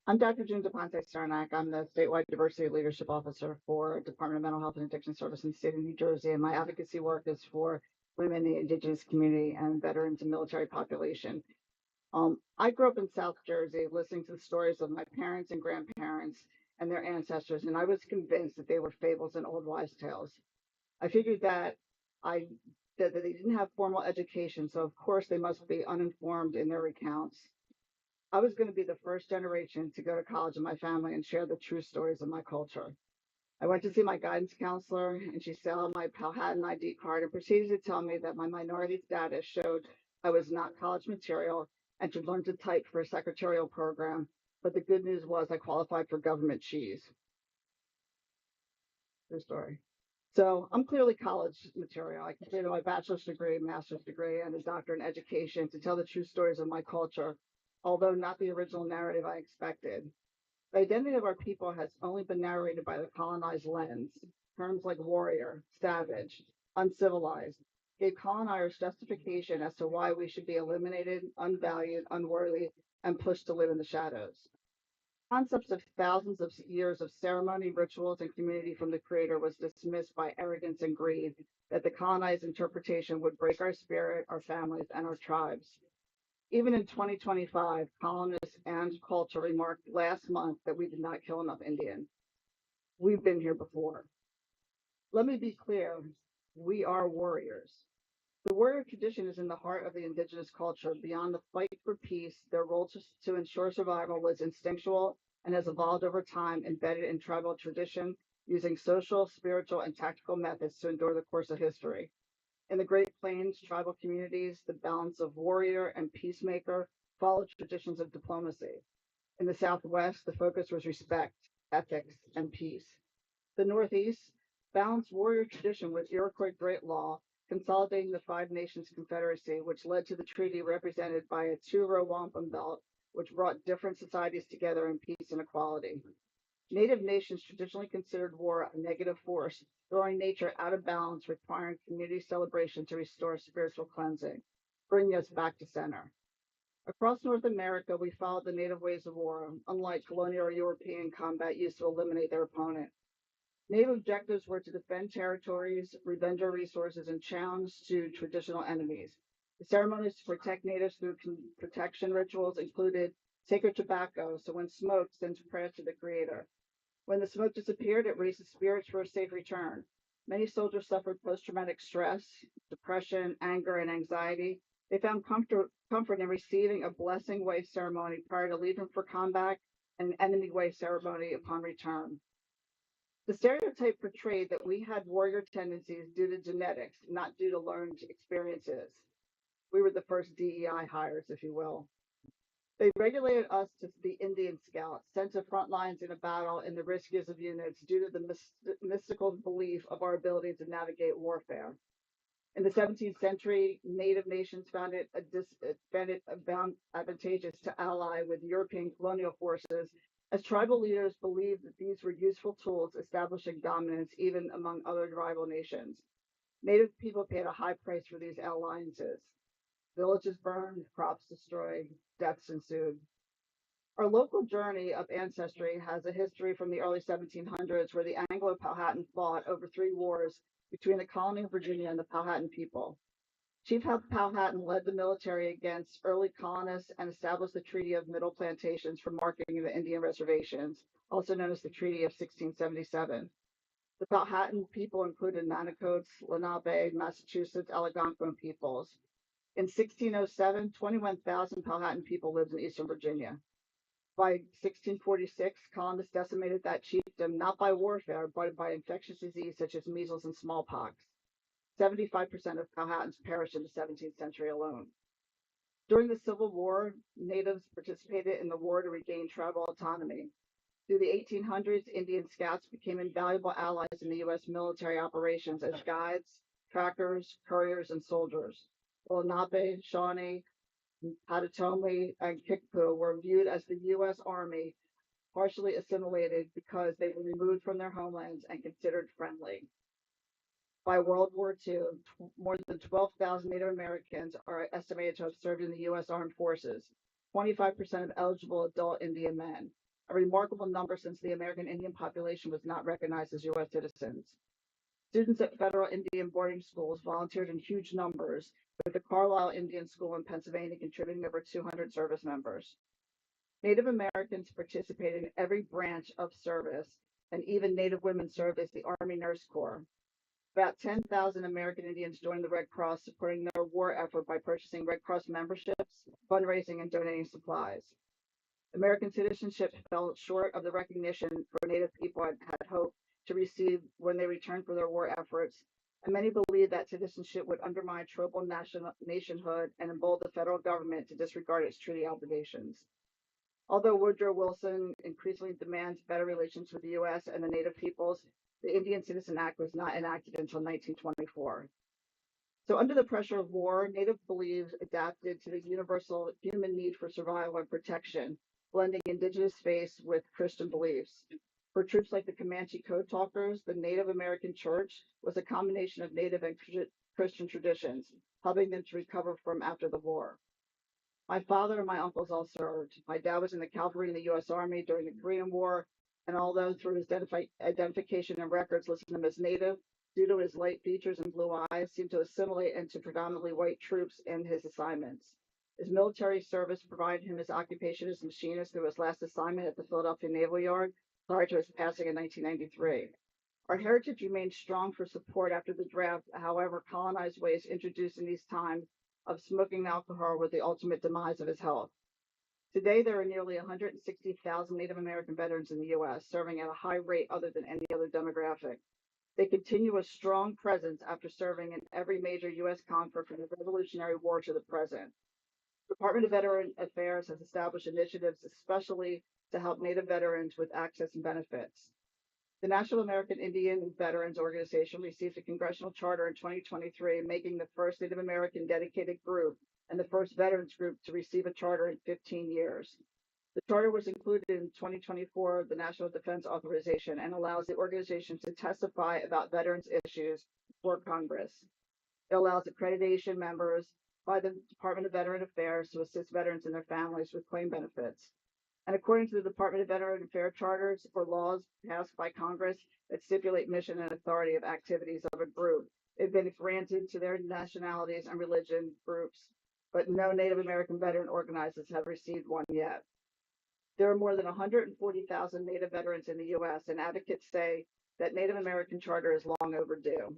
I'm Dr. June DePonte Sarnak. I'm the statewide diversity leadership officer for Department of Mental Health and Addiction Service in the state of New Jersey, and my advocacy work is for women in the Indigenous community and veterans and military population. I grew up in South Jersey, listening to the stories of my parents and grandparents and their ancestors, and I was convinced that they were fables and old wives' tales. I figured I that they didn't have formal education, so of course they must be uninformed in their recounts. I was going to be the first generation to go to college in my family and share the true stories of my culture. I went to see my guidance counselor, and she saw my Powhatan ID card and proceeded to tell me that my minority status showed I was not college material and should learn to type for a secretarial program. But the good news was I qualified for government cheese. True story. So I'm clearly college material. I completed my bachelor's degree, master's degree, and a doctorate in education to tell the true stories of my culture, although not the original narrative I expected. The identity of our people has only been narrated by the colonized lens. Terms like warrior, savage, uncivilized gave colonizers justification as to why we should be eliminated, unvalued, unworthy, and pushed to live in the shadows. Concepts of thousands of years of ceremony, rituals, and community from the Creator was dismissed by arrogance and greed that the colonized interpretation would break our spirit, our families, and our tribes. Even in 2025, colonists and culture remarked last month that we did not kill enough Indians. We've been here before. Let me be clear, we are warriors. The warrior tradition is in the heart of the indigenous culture. Beyond the fight for peace, their role to ensure survival was instinctual and has evolved over time, embedded in tribal tradition, using social, spiritual, and tactical methods to endure the course of history. In the Great Plains tribal communities, the balance of warrior and peacemaker followed traditions of diplomacy. In the Southwest, the focus was respect, ethics, and peace. The Northeast, balanced warrior tradition with Iroquois great law, consolidating the Five Nations Confederacy, which led to the treaty represented by a two-row wampum belt, which brought different societies together in peace and equality. Native nations traditionally considered war a negative force, throwing nature out of balance, requiring community celebration to restore spiritual cleansing, bringing us back to center. Across North America, we followed the native ways of war, unlike colonial or European combat used to eliminate their opponent. Native objectives were to defend territories, revenge our resources, and challenge to traditional enemies. The ceremonies to protect natives through protection rituals included sacred tobacco, so when smoked, sends prayers to the Creator. When the smoke disappeared, it raised the spirits for a safe return. Many soldiers suffered post-traumatic stress, depression, anger, and anxiety. They found comfort in receiving a blessing wave ceremony prior to leaving for combat and an enemy wave ceremony upon return. The stereotype portrayed that we had warrior tendencies due to genetics, not due to learned experiences. We were the first DEI hires, if you will. They regulated us to the Indian Scout, sent to front lines in a battle in the riskiest of units due to the mystical belief of our ability to navigate warfare. In the 17th century, Native nations found it advantageous to ally with European colonial forces, as tribal leaders believed that these were useful tools establishing dominance even among other rival nations. Native people paid a high price for these alliances. Villages burned, crops destroyed, deaths ensued. Our local journey of ancestry has a history from the early 1700s where the Anglo-Powhatan fought over three wars between the colony of Virginia and the Powhatan people. Chief Powhatan led the military against early colonists and established the Treaty of Middle Plantations for marking the Indian reservations, also known as the Treaty of 1677. The Powhatan people included Nanticoke, Lenape, Massachusetts, Algonquin peoples. In 1607, 21,000 Powhatan people lived in eastern Virginia. By 1646, colonists decimated that chiefdom not by warfare, but by infectious disease such as measles and smallpox. 75% of Powhatans perished in the 17th century alone. During the Civil War, natives participated in the war to regain tribal autonomy. Through the 1800s, Indian Scouts became invaluable allies in the U.S. military operations as guides, trackers, couriers, and soldiers. The Lenape, Shawnee, Potawatomi, and Kickapoo were viewed as the U.S. Army, partially assimilated because they were removed from their homelands and considered friendly. By World War II, more than 12,000 Native Americans are estimated to have served in the U.S. Armed Forces, 25% of eligible adult Indian men, a remarkable number since the American Indian population was not recognized as U.S. citizens. Students at federal Indian boarding schools volunteered in huge numbers, with the Carlisle Indian School in Pennsylvania contributing over 200 service members. Native Americans participated in every branch of service, and even Native women served as the Army Nurse Corps. About 10,000 American Indians joined the Red Cross, supporting their war effort by purchasing Red Cross memberships, fundraising, and donating supplies. American citizenship fell short of the recognition for Native people had hoped to receive when they returned for their war efforts, and many believed that citizenship would undermine tribal nationhood and embolden the federal government to disregard its treaty obligations. Although Woodrow Wilson increasingly demands better relations with the U.S. and the Native peoples, the Indian Citizen Act was not enacted until 1924. So under the pressure of war, Native beliefs adapted to the universal human need for survival and protection, blending indigenous faiths with Christian beliefs. For troops like the Comanche Code Talkers, the Native American Church was a combination of Native and Christian traditions, helping them to recover from after the war. My father and my uncles all served. My dad was in the cavalry in the U.S. Army during the Korean War, and although through his identification and records listed him as Native, due to his light features and blue eyes, seemed to assimilate into predominantly white troops in his assignments. His military service provided him his occupation as machinist through his last assignment at the Philadelphia Naval Yard prior to his passing in 1993. Our heritage remained strong for support after the draft. However, colonized ways introduced in these times of smoking alcohol were the ultimate demise of his health. Today, there are nearly 160,000 Native American veterans in the U.S., serving at a high rate other than any other demographic. They continue a strong presence after serving in every major U.S. conflict from the Revolutionary War to the present. The Department of Veteran Affairs has established initiatives especially to help Native veterans with access and benefits. The National American Indian Veterans Organization received a congressional charter in 2023, making the first Native American dedicated group and the first veterans group to receive a charter in 15 years. The charter was included in 2024, the National Defense Authorization, and allows the organization to testify about veterans issues before Congress. It allows accreditation members by the Department of Veteran Affairs to assist veterans and their families with claim benefits. And according to the Department of Veteran Affairs charters or laws passed by Congress that stipulate mission and authority of activities of a group, they've been granted to their nationalities and religion groups, but no Native American veteran organizers have received one yet. There are more than 140,000 Native veterans in the U.S., and advocates say that Native American charter is long overdue.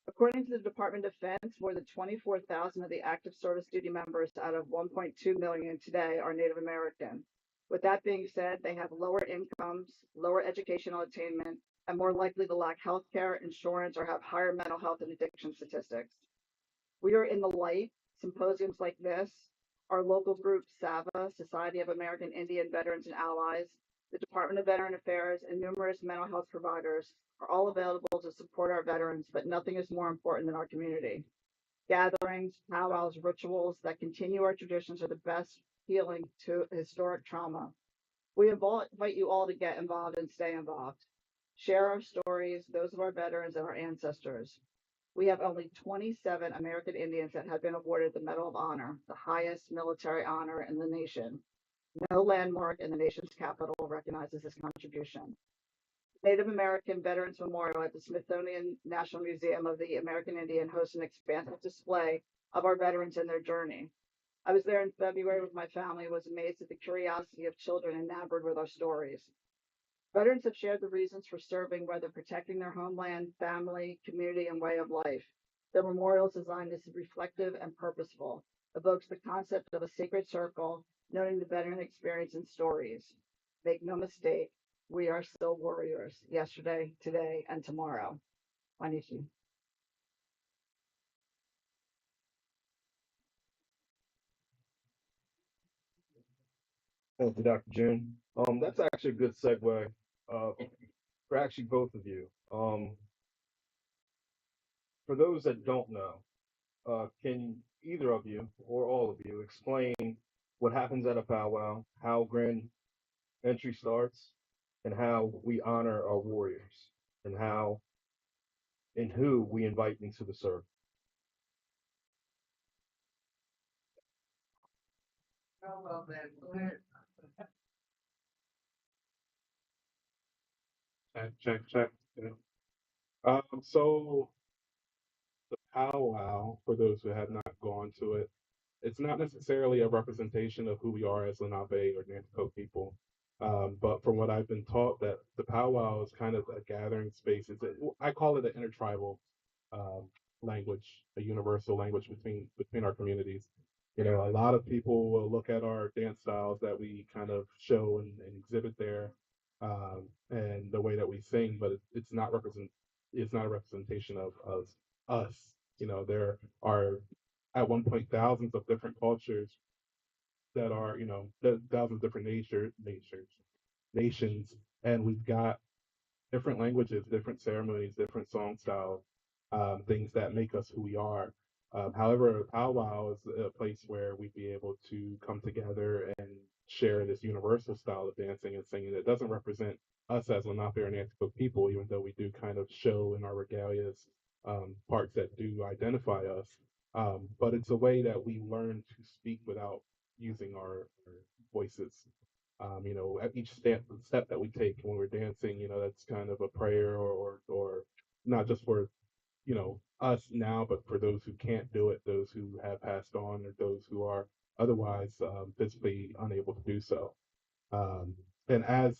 According to the Department of Defense, more than 24,000 of the active service duty members out of 1.2 million today are Native American. With that being said, they have lower incomes, lower educational attainment, and more likely to lack health care, insurance, or have higher mental health and addiction statistics. We are in the light. Symposiums like this, our local group, SAVA, Society of American Indian Veterans and Allies, the Department of Veteran Affairs, and numerous mental health providers are all available to support our veterans, but nothing is more important than our community. Gatherings, powwows, rituals that continue our traditions are the best healing to historic trauma. We invite you all to get involved and stay involved. Share our stories, those of our veterans and our ancestors. We have only 27 American Indians that have been awarded the Medal of Honor, the highest military honor in the nation. No landmark in the nation's capital recognizes this contribution. Native American Veterans Memorial at the Smithsonian National Museum of the American Indian hosts an expansive display of our veterans and their journey. I was there in February with my family and was amazed at the curiosity of children enamored with our stories. Veterans have shared the reasons for serving, whether protecting their homeland, family, community, and way of life. The memorial is designed as reflective and purposeful, evokes the concept of a sacred circle, noting the veteran experience and stories. Make no mistake, we are still warriors, yesterday, today, and tomorrow. Wanishi. Thank you, Dr. June. That's actually a good segue for actually both of you. For those that don't know, can either of you or all of you explain what happens at a powwow, how grand entry starts, and how we honor our warriors, and how and who we invite into the circle? Oh, well, then, go ahead. Check. Yeah. So the powwow, for those who have not gone to it, it's not necessarily a representation of who we are as Lenape or Nanticoke people. But from what I've been taught, that the powwow is kind of a gathering space. I call it an intertribal um, language, a universal language between our communities. You know, a lot of people will look at our dance styles that we kind of show and exhibit there, and the way that we sing, but it's not a representation of us. You know, there are at one point thousands of different cultures that are, you know, thousands of different nations, and we've got different languages, different ceremonies, different song styles, things that make us who we are. However, a powwow is a place where we'd be able to come together and share this universal style of dancing and singing that doesn't represent us as Lenape or Nanticoke people, even though we do kind of show in our regalias parts that do identify us. But it's a way that we learn to speak without using our voices. You know, at each step that we take when we're dancing, you know, that's kind of a prayer or not just for, you know, us now, but for those who can't do it, those who have passed on, or those who are otherwise physically unable to do so. And as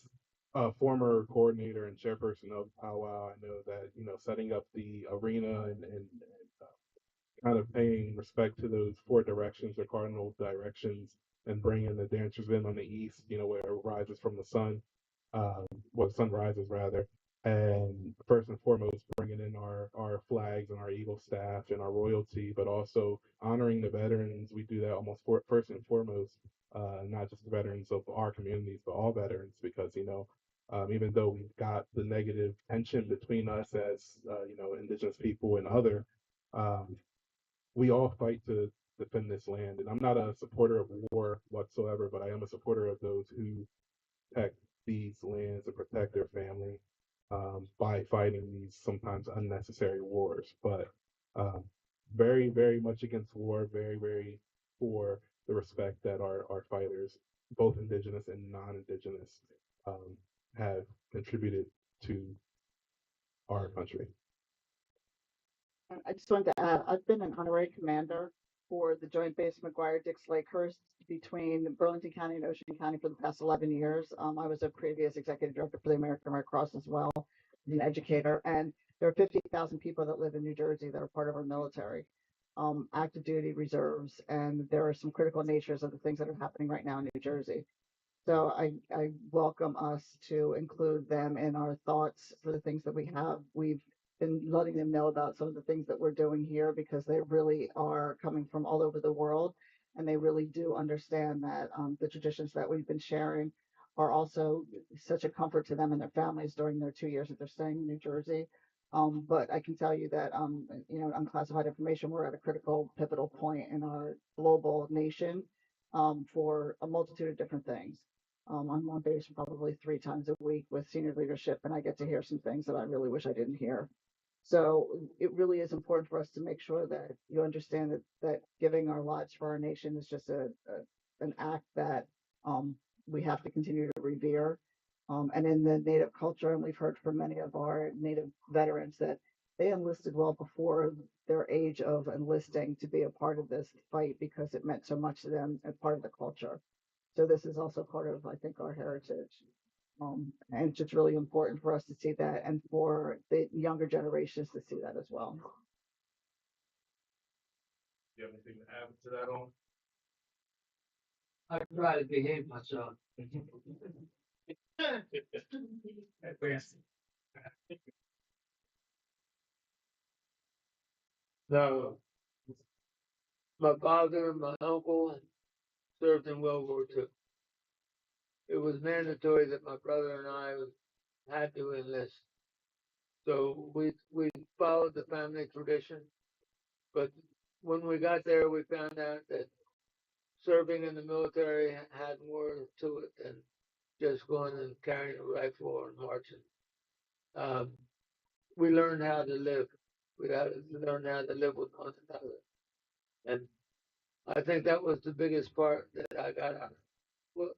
a former coordinator and chairperson of powwow, I know that, you know, setting up the arena and kind of paying respect to those four directions or cardinal directions, and bringing the dancers in on the east, you know, where it rises from the sun, well, the sun rises rather, and first and foremost bringing in our flags and our eagle staff and our royalty, but also honoring the veterans. We do that first and foremost, not just the veterans of our communities, but all veterans, because, you know, Even though we've got the negative tension between us as indigenous people and other, um, we all fight to defend this land. And I'm not a supporter of war whatsoever, but I am a supporter of those who protect these lands and protect their family by fighting these sometimes unnecessary wars. But um, very, very much against war, very, very for the respect that our fighters, both indigenous and non-indigenous, um, have contributed to our country. I just wanted to add, I've been an honorary commander for the Joint Base McGuire-Dix Lakehurst between Burlington County and Ocean County for the past 11 years. I was a previous executive director for the American Red Cross as well, an educator, and there are 50,000 people that live in New Jersey that are part of our military, active duty reserves, and there are some critical natures of the things that are happening right now in New Jersey. So I welcome us to include them in our thoughts for the things that we have. We've been letting them know about some of the things that we're doing here because they really are coming from all over the world, and they really do understand that the traditions that we've been sharing are also such a comfort to them and their families during their 2 years that they're staying in New Jersey. But I can tell you that, unclassified information, we're at a critical, pivotal point in our global nation for a multitude of different things. I'm on base probably 3 times a week with senior leadership, and I get to hear some things that I really wish I didn't hear. So it really is important for us to make sure that you understand that giving our lives for our nation is just an act that we have to continue to revere. And in the Native culture, and we've heard from many of our Native veterans that they enlisted well before their age of enlisting to be a part of this fight because it meant so much to them and part of the culture. So this is also part of, I think, our heritage. And it's just really important for us to see that and for the younger generations to see that as well. Do you have anything to add to that on? I try to behave myself. No, my father and my uncle served in World War II. It was mandatory that my brother and I had to enlist. So we followed the family tradition. But when we got there, we found out that serving in the military had more to it than just going and carrying a rifle and marching. Um, we learned how to live. We had to learn how to live with one another. And I think that was the biggest part that I got out of it. Well,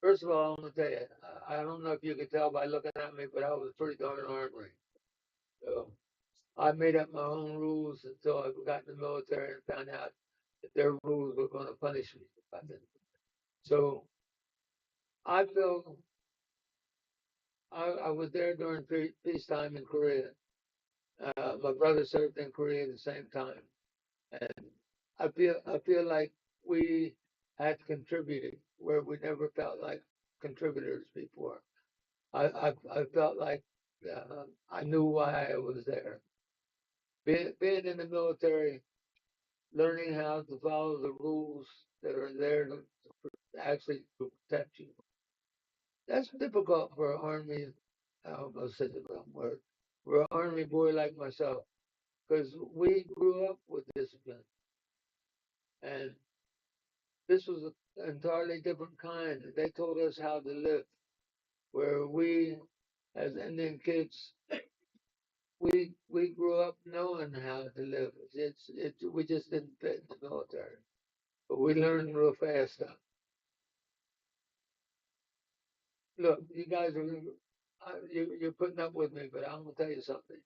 first of all, I'm going to tell you, I don't know if you can tell by looking at me, but I was pretty darn ornery. So I made up my own rules until I got in the military and found out that their rules were going to punish me if I didn't. So I feel I was there during peacetime in Korea. My brother served in Korea at the same time, and I feel like we had contributed where we never felt like contributors before. I felt like I knew why I was there. Being in the military, learning how to follow the rules that are there to actually to protect you. That's difficult for an army. I almost said the wrong word. For an army boy like myself, because we grew up with discipline, and this was an entirely different kind. They told us how to live, where we, as Indian kids, we grew up knowing how to live. We just didn't fit in the military, but we learned real fast. Look, you guys are you're putting up with me, but I'm gonna tell you something.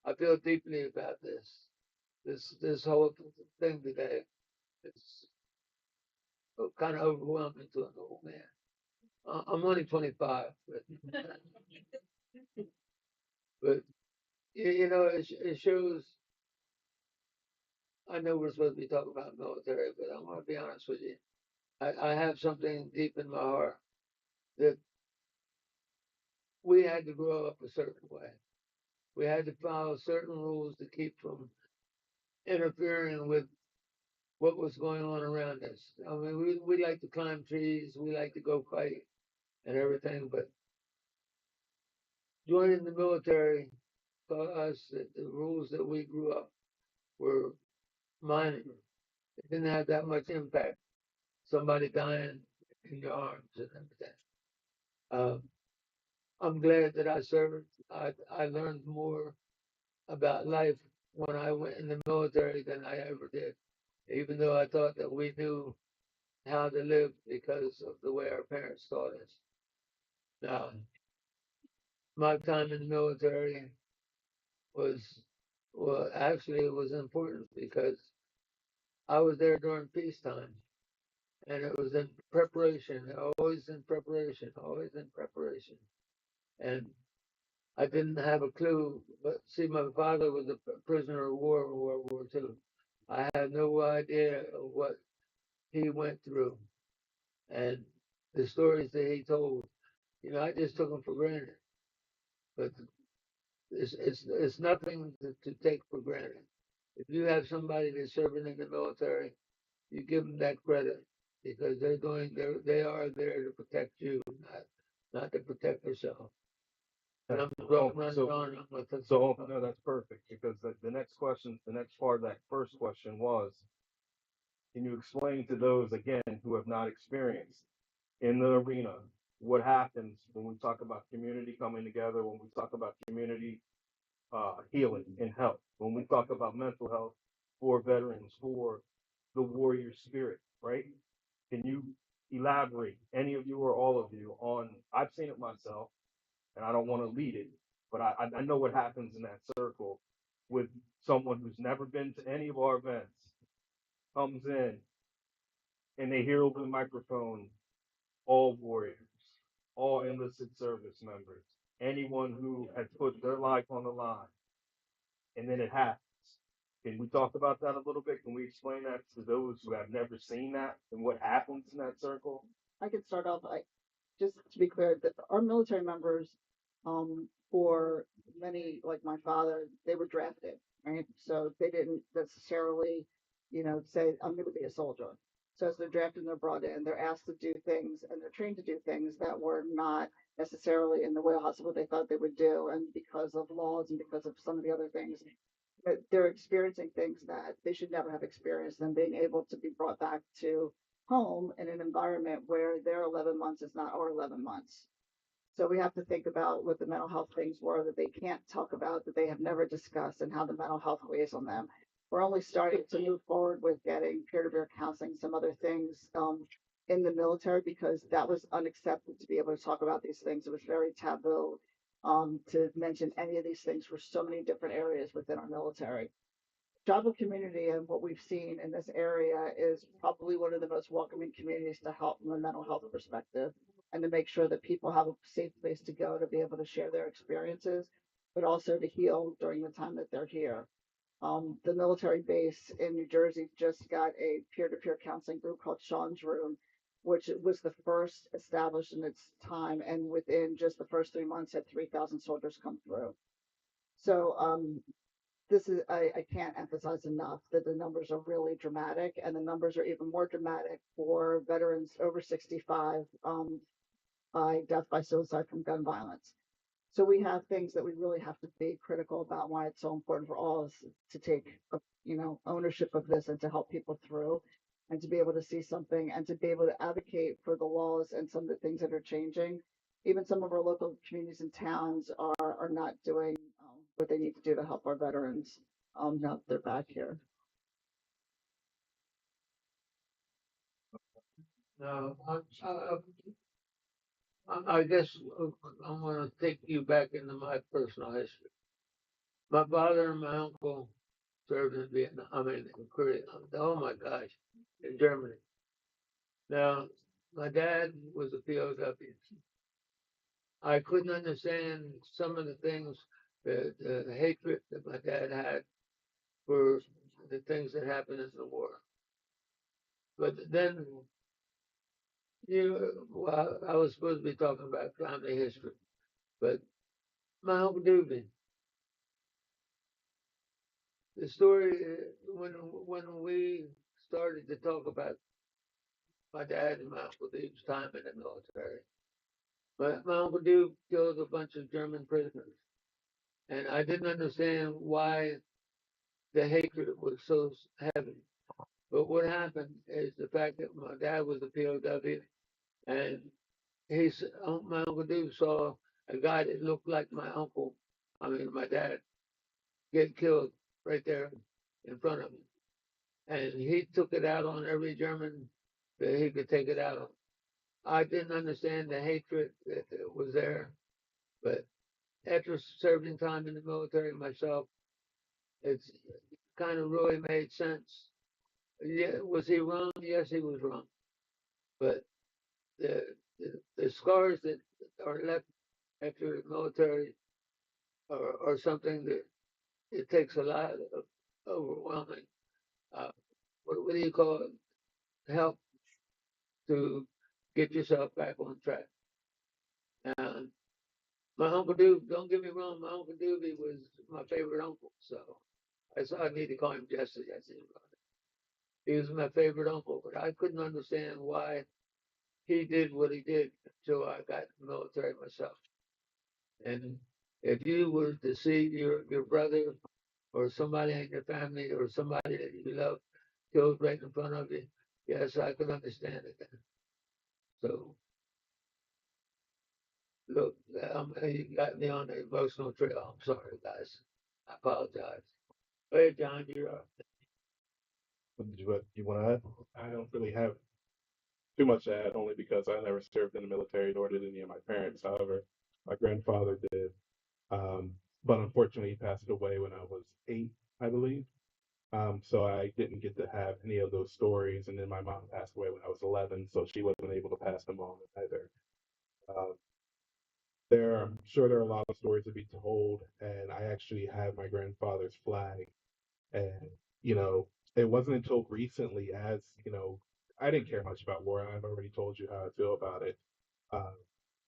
I feel deeply about this whole thing today. It's kind of overwhelming to an old man. I'm only 25, but it shows. I know we're supposed to be talking about military, but I'm gonna be honest with you. I have something deep in my heart that we had to grow up a certain way. We had to follow certain rules to keep from interfering with what was going on around us. I mean, we like to climb trees, we like to go fight and everything, but joining the military taught us that the rules that we grew up were minor. It didn't have that much impact. Somebody dying in your arms and everything. Um, I'm glad that I served. I learned more about life when I went in the military than I ever did, even though I thought that we knew how to live because of the way our parents taught us. Now, my time in the military was, well, actually, it was important because I was there during peacetime and it was in preparation, always in preparation, always in preparation. And I didn't have a clue, but see, my father was a prisoner of war in World War II. I had no idea of what he went through and the stories that he told. I just took them for granted. But it's nothing to take for granted. If you have somebody that's serving in the military, you give them that credit because they are there to protect you, not to protect yourself. And I'm running on. I'm gonna take So, no, that's perfect because the next question, the next part of that first question was, can you explain to those again who have not experienced in the arena what happens when we talk about community coming together, when we talk about community healing and health, when we talk about mental health for veterans, for the warrior spirit, right? Can you elaborate, any of you or all of you, on? I've seen it myself, and I don't want to lead it, but I know what happens in that circle with someone who's never been to any of our events, comes in and they hear over the microphone, all warriors, all enlisted service members, anyone who has put their life on the line, and then it happens. Can we talk about that a little bit? Can we explain that to those who have never seen that and what happens in that circle? I could start off just to be clear that our military members, for many, like my father, they were drafted, right? So they didn't necessarily, say, I'm going to be a soldier. So as they're drafted and they're brought in, they're asked to do things and they're trained to do things that were not necessarily in the wheelhouse of what they thought they would do. And because of laws and because of some of the other things, they're experiencing things that they should never have experienced, and being able to be brought back to home in an environment where their 11 months is not our 11 months. So we have to think about what the mental health things were that they can't talk about, that they have never discussed, and how the mental health weighs on them. We're only starting to move forward with getting peer-to-peer counseling, some other things in the military, because that was unaccepted to be able to talk about these things. It was very taboo to mention any of these things for so many different areas within our military. Tribal community and what we've seen in this area is probably one of the most welcoming communities to help from a mental health perspective, and to make sure that people have a safe place to go to be able to share their experiences, but also to heal during the time that they're here. The military base in New Jersey just got a peer-to-peer counseling group called Sean's Room, which was the first established in its time, and within just the first 3 months had 3,000 soldiers come through. So this is I can't emphasize enough that the numbers are really dramatic, and the numbers are even more dramatic for veterans over 65 by death by suicide from gun violence. So we have things that we really have to be critical about, why it's so important for all of us to take ownership of this and to help people through, and to be able to see something and to be able to advocate for the laws and some of the things that are changing. Even some of our local communities and towns are not doing what they need to do to help our veterans now that they're back here. Now, I guess I'm going to take you back into my personal history. My father and my uncle served in Vietnam. I mean, in Korea. Oh my gosh, in Germany. Now, my dad was a POW. I couldn't understand some of the things, the hatred that my dad had for the things that happened in the war. But then, well, I was supposed to be talking about family history, but my Uncle Dewey, the story, when we started to talk about my dad and my Uncle Dee's time in the military, My Uncle Duke killed a bunch of German prisoners. And I didn't understand why the hatred was so heavy. But what happened is the fact that my dad was a POW, and my Uncle Duke saw a guy that looked like my uncle, I mean, my dad, get killed right there in front of him. And he took it out on every German that he could take it out on. I didn't understand the hatred that was there, but after serving time in the military myself, it's kind of really made sense. Yeah, was he wrong? Yes, he was wrong. But the the scars that are left after the military are something that it takes a lot of overwhelming, uh, what do you call it, help to get yourself back on track. And my Uncle Doobie, don't get me wrong, my Uncle Doobie was my favorite uncle. So I need to call him Jesse. I think he was my favorite uncle, but I couldn't understand why he did what he did until I got in the military myself. And if you were to see your brother or somebody in your family or somebody that you love killed right in front of you, yes, I could understand it then. So look, you got me on the emotional trail. I'm sorry, guys. I apologize. Go ahead, John. You're up. What you want to add? I don't really have too much to add, only because I never served in the military, nor did any of my parents. However, my grandfather did. Um, but unfortunately, he passed away when I was 8, I believe. So I didn't get to have any of those stories. And then my mom passed away when I was 11, so she wasn't able to pass them on either. Uh, I'm sure there are a lot of stories to be told, and I actually have my grandfather's flag. And, you know, it wasn't until recently, as, I didn't care much about war. I've already told you how I feel about it. Uh,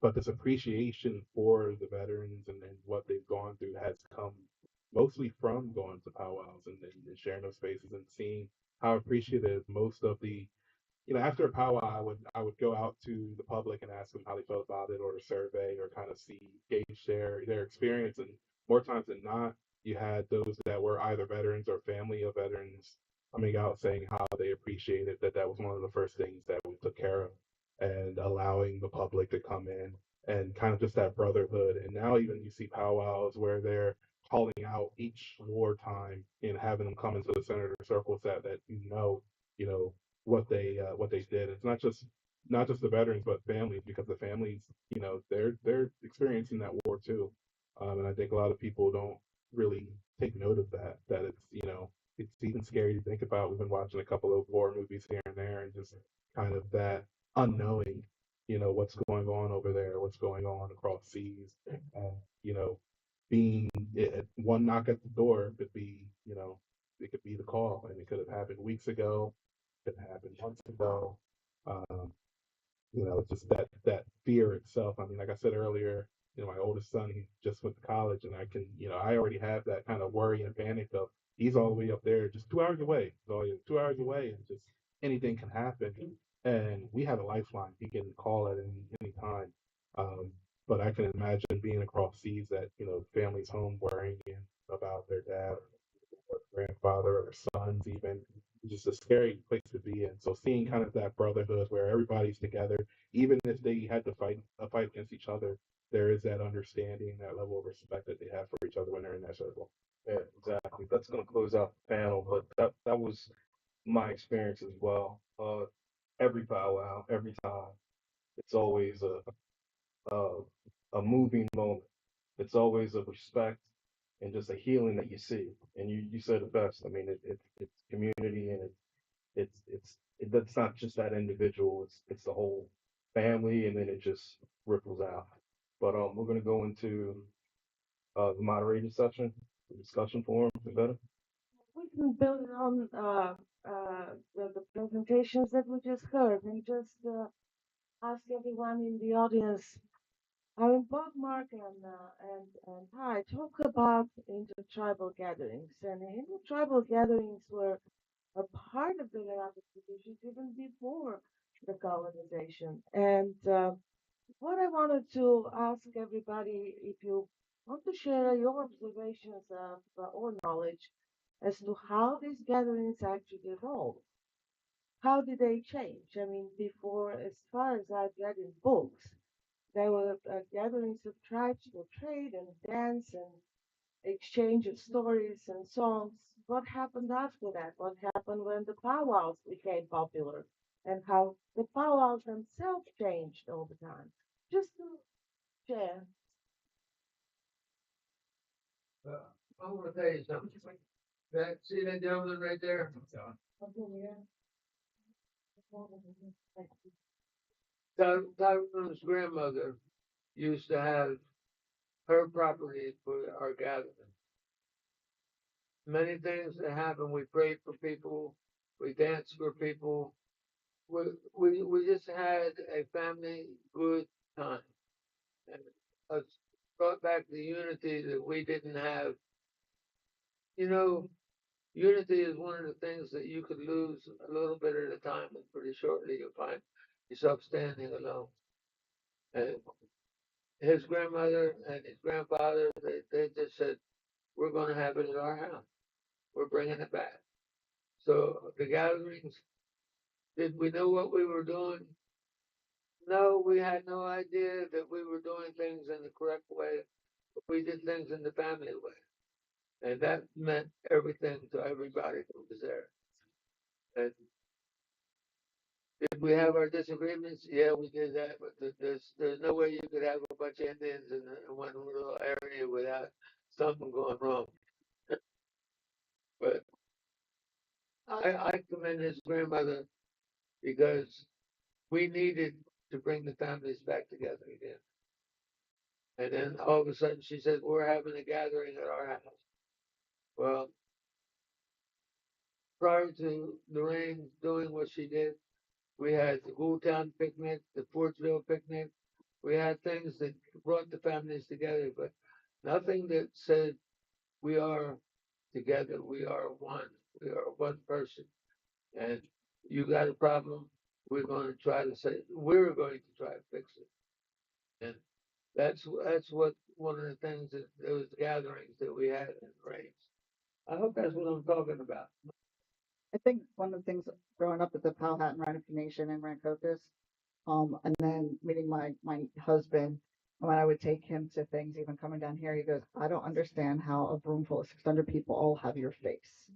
but this appreciation for the veterans and what they've gone through has come mostly from going to powwows and sharing those spaces and seeing how appreciative most of the after a powwow, I would go out to the public and ask them how they felt about it, or a survey, or kind of gauge their experience. And more times than not, you had those that were either veterans or family of veterans coming out saying how they appreciated that was one of the first things that we took care of, and allowing the public to come in and kind of just that brotherhood. And now even you see powwows where they're calling out each wartime and having them come into the center of the circles that you know what they did. It's not just the veterans, but families, because the families, they're experiencing that war too. And I think a lot of people don't really take note of that it's even scary to think about. We've been watching a couple of war movies here and there, and just kind of that unknowing, what's going on over there, what's going on across seas. You know, being one knock at the door could be, it could be the call, and it could have happened weeks ago, could have happened months ago. Um, just that fear itself. I mean, like I said earlier, my oldest son, he just went to college, and I already have that kind of worry and panic of he's all the way up there, just 2 hours away. So 2 hours away, and just anything can happen. And we have a lifeline; he can call at any time. Um, but I can imagine being across seas that families home worrying about their dad or grandfather or sons even. Just a scary place to be in. So seeing kind of that brotherhood where everybody's together, even if they had to fight a fight against each other, there is that understanding, that level of respect that they have for each other when they're in that circle. Yeah, exactly. That's going to close out the panel, but that was my experience as well. Every powwow, every time, it's always a a moving moment. It's always a respect and just a healing that you see. And you said it best. I mean, it's community, and that's not just that individual. It's the whole family, and then it just ripples out. But we're gonna go into the moderated section, the discussion forum. Is it better? We can build on the presentations that we just heard and just ask everyone in the audience. I mean, both Mark and Ty talk about intertribal gatherings, and intertribal gatherings were a part of the Lenape traditions even before the colonization. And What I wanted to ask everybody, if you want to share your observations of or knowledge as to how these gatherings actually evolved. How did they change? I mean, before, as far as I've read in books, there were gatherings of tribes for trade and dance and exchange of stories and songs. What happened after that? What happened when the powwows became popular? And how the powwows themselves changed over time? Just to share. I want to tell you something. See that gentleman right there? Tyrone's grandmother used to have her property for our gathering. Many things that happen. We prayed for people. We danced for people. We just had a family good time. And us brought back the unity that we didn't have. You know, unity is one of the things that you could lose a little bit at a time, and pretty shortly you'll find yourself standing alone. And his grandmother and his grandfather, they just said, we're going to have it at our house. We're bringing it back. So the gatherings, did we know what we were doing? No, we had no idea that we were doing things in the correct way. But we did things in the family way. And that meant everything to everybody who was there. And did we have our disagreements? Yeah, we did that. But there's no way you could have a bunch of Indians in one little area without something going wrong. But I commend his grandmother because we needed to bring the families back together again. And then all of a sudden she said, we're having a gathering at our house. Well, prior to Lorraine doing what she did, we had the Town picnic, the Fortsville picnic. We had things that brought the families together, but nothing that said we are together, we are one, we are one person. And you got a problem, we're going to try to fix it. And that's what one of the things that those gatherings that we had in Range. I hope that's what I'm talking about. I think one of the things growing up with the Powhatan Rhinoki Nation in Rancocas, and then meeting my husband, when I would take him to things, even coming down here, he goes, I don't understand how a room full of 600 people all have your face.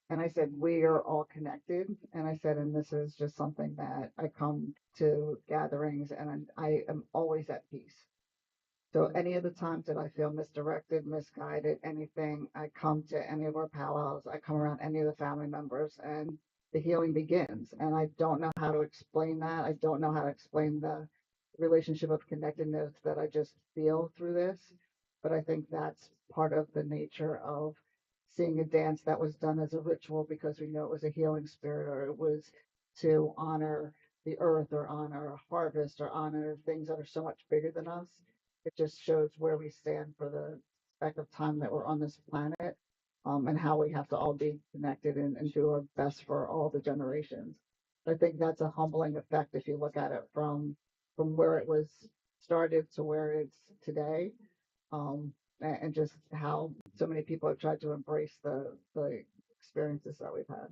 And I said, we are all connected. And I said, and this is just something that I come to gatherings and I am always at peace. So any of the times that I feel misdirected, misguided, anything, I come to any of our powwows, I come around any of the family members and the healing begins. And I don't know how to explain that. I don't know how to explain the relationship of connectedness that I just feel through this. But I think that's part of the nature of seeing a dance that was done as a ritual because we know it was a healing spirit or it was to honor the earth or honor a harvest or honor things that are so much bigger than us. It just shows where we stand for the speck of time that we're on this planet, and how we have to all be connected and do our best for all the generations. I think that's a humbling effect if you look at it from where it was started to where it's today, and just how so many people have tried to embrace the experiences that we've had.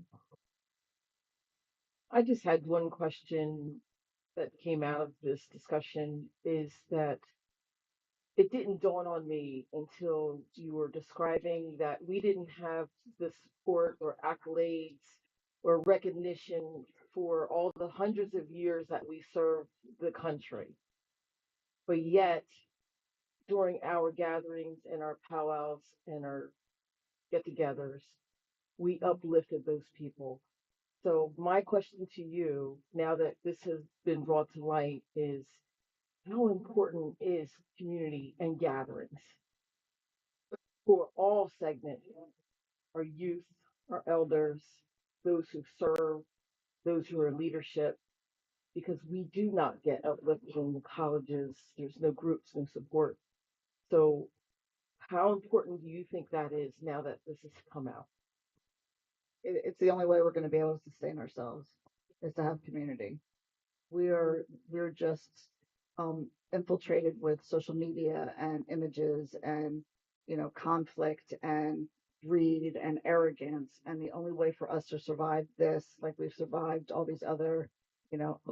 I just had one question that came out of this discussion is that it didn't dawn on me until you were describing that we didn't have the support or accolades or recognition for all the hundreds of years that we served the country. But yet, during our gatherings and our powwows and our get togethers, we uplifted those people. So, my question to you, now that this has been brought to light, is how important is community and gatherings for all segments, our youth, our elders, those who serve, those who are in leadership, because we do not get uplifted in the colleges. There's no groups, no support. So, how important do you think that is now that this has come out? It's the only way we're going to be able to sustain ourselves is to have community. We're just infiltrated with social media and images and, conflict and greed and arrogance. And the only way for us to survive this, like we've survived all these other,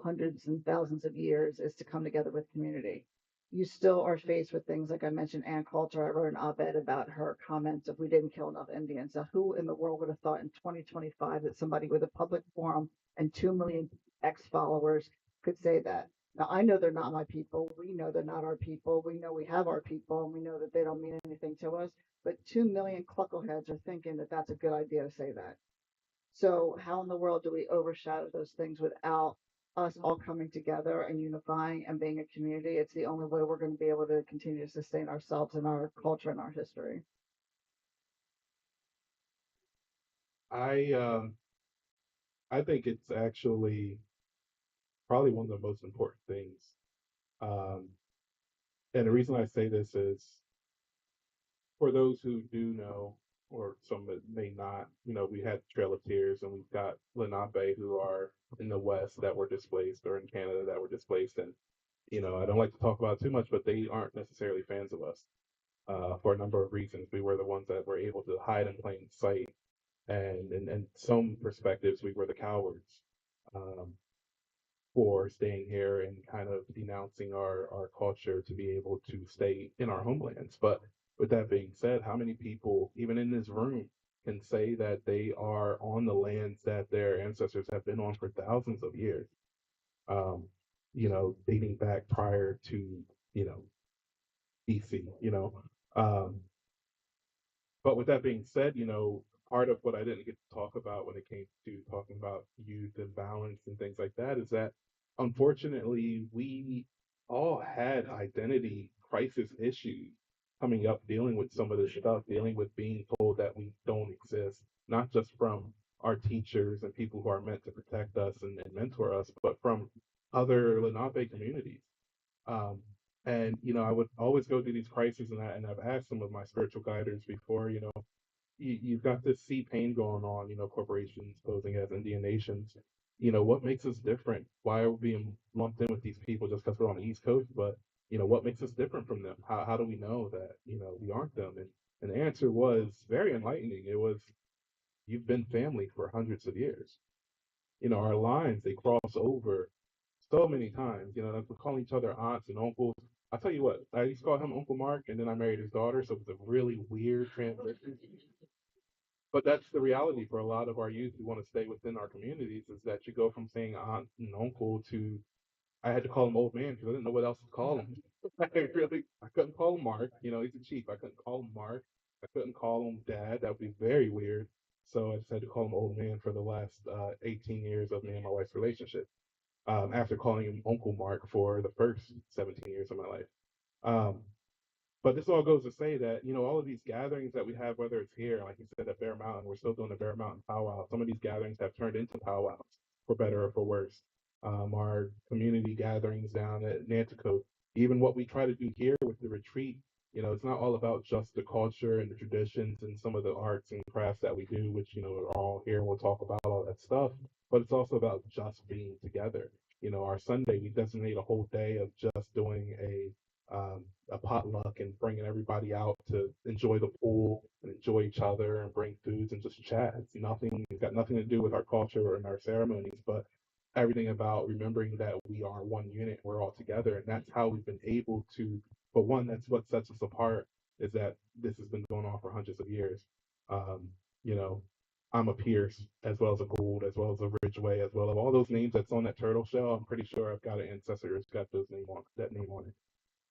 hundreds and thousands of years, is to come together with community. You still are faced with things like I mentioned, Ann Coulter. I wrote an op-ed about her comments of we didn't kill enough Indians. Now, who in the world would have thought in 2025 that somebody with a public forum and 2 million X followers could say that? Now, I know they're not my people. We know they're not our people. We know we have our people, and we know that they don't mean anything to us. But 2 million cluckleheads are thinking that that's a good idea to say that. So, how in the world do we overshadow those things without us all coming together and unifying and being a community? It's the only way we're going to be able to continue to sustain ourselves and our culture and our history. I think it's actually probably one of the most important things. Um, and the reason I say this is for those who do know, or some that may not, we had Trail of Tears and we've got Lenape who are in the West that were displaced or in Canada that were displaced. And, I don't like to talk about it too much, but they aren't necessarily fans of us for a number of reasons. We were the ones that were able to hide in plain sight. And in some perspectives, we were the cowards. Um, for staying here and kind of denouncing our culture to be able to stay in our homelands. But with that being said, how many people, even in this room, can say that they are on the lands that their ancestors have been on for thousands of years? Um, dating back prior to, BC, Um, but with that being said, part of what I didn't get to talk about when it came to talking about youth and balance and things like that is that unfortunately we all had identity crisis issues coming up, dealing with some of this stuff, dealing with being told that we don't exist, not just from our teachers and people who are meant to protect us and mentor us, but from other Lenape communities. Um, and I would always go through these crises, and I've asked some of my spiritual guiders before, you've got this sea pain going on, corporations posing as Indian nations. What makes us different? Why are we being lumped in with these people just because we're on the East Coast? But, what makes us different from them? How do we know that, we aren't them? And the answer was very enlightening. It was, you've been family for hundreds of years. Our lines, they cross over so many times, like we're calling each other aunts and uncles. I tell you what, I used to call him Uncle Mark, and then I married his daughter, so it was a really weird transition. But that's the reality for a lot of our youth who want to stay within our communities is that you go from saying aunt and uncle to I had to call him old man because I didn't know what else to call him. I couldn't call him Mark. He's a chief. I couldn't call him Mark. I couldn't call him Dad. That would be very weird. So I just had to call him old man for the last 18 years of me and my wife's relationship. After calling him Uncle Mark for the first 17 years of my life. Um, but this all goes to say that, all of these gatherings that we have, whether it's here, like you said, at Bear Mountain, we're still doing the Bear Mountain powwow. Some of these gatherings have turned into powwows, for better or for worse. Our community gatherings down at Nanticoke, even what we try to do here with the retreat, it's not all about just the culture and the traditions and some of the arts and crafts that we do, which, are all here. We'll talk about all that stuff, but it's also about just being together. Our Sunday, we designate a whole day of just doing a potluck and bringing everybody out to enjoy the pool and enjoy each other and bring foods and just chat. It's got nothing to do with our culture and our ceremonies, but everything about remembering that we are one unit, we're all together. And that's how we've been able to, but one, that's what sets us apart is that this has been going on for hundreds of years. Um, you know, I'm a Pierce as well as a Gould, as well as a Ridgeway, as well as all those names that's on that turtle shell. I'm pretty sure I've got an ancestor that's got that name on it.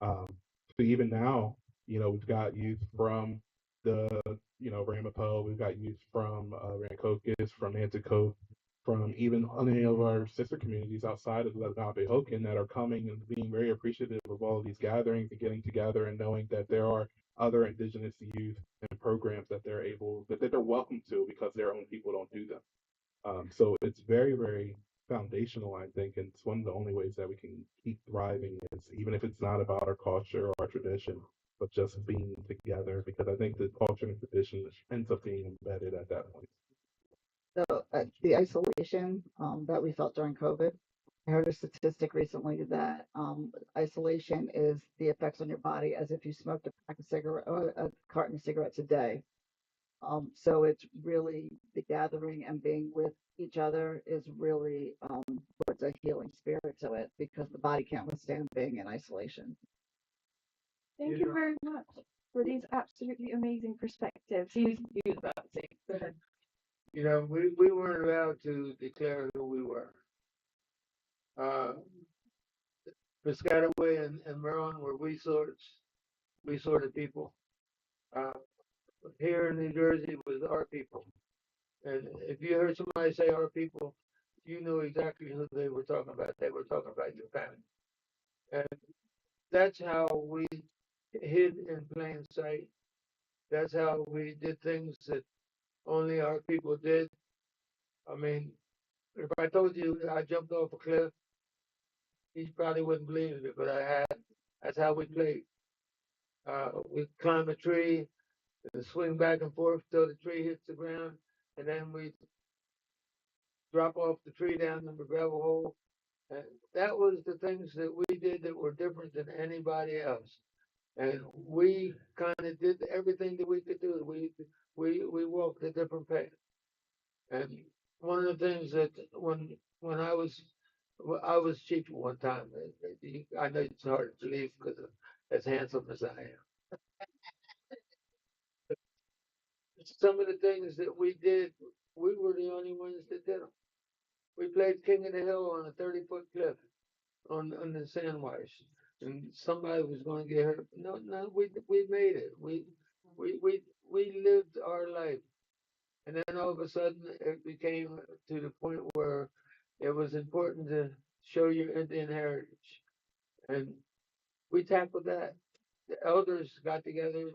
Um, so even now, we've got youth from the, Ramapo, we've got youth from Rancocas, from Nanticoke, from even any of our sister communities outside of Lenape that are coming and being very appreciative of all of these gatherings and getting together and knowing that there are other Indigenous youth and programs that they're welcome to because their own people don't do them. So it's very, very foundational, I think, and it's one of the only ways that we can keep thriving is even if it's not about our culture or our tradition, but just being together, because I think the culture and tradition ends up being embedded at that point. So the isolation that we felt during COVID, I heard a statistic recently that isolation is the effects on your body as if you smoked a pack of cigarette or a carton of cigarettes a day. So it's really the gathering and being with each other is really what's a healing spirit to it because the body can't withstand being in isolation. Thank you very much for these absolutely amazing perspectives. He was about to say, go ahead. You know, we weren't allowed to declare who we were. Uh, Piscataway and Maryland were we sorted people. Uh, Here in New Jersey was our people. And if you heard somebody say our people, you knew exactly who they were talking about. They were talking about your family. And that's how we hid in plain sight. That's how we did things that only our people did. I mean, if I told you I jumped off a cliff, you probably wouldn't believe it, but I had. That's how we played. We climb a tree and swing back and forth till the tree hits the ground, and then we drop off the tree down in the gravel hole. And that was the things that we did that were different than anybody else. And we kind of did everything that we could do. We walked a different path. And one of the things that I was chief at one time. I know it's hard to believe because of as handsome as I am. Some of the things that we did, we were the only ones that did them. We played King of the Hill on a 30-foot cliff on the sandwires, and somebody was going to get hurt. No, no, we made it. We lived our life, and then all of a sudden it became to the point where it was important to show your Indian heritage, and we tackled that. The elders got together.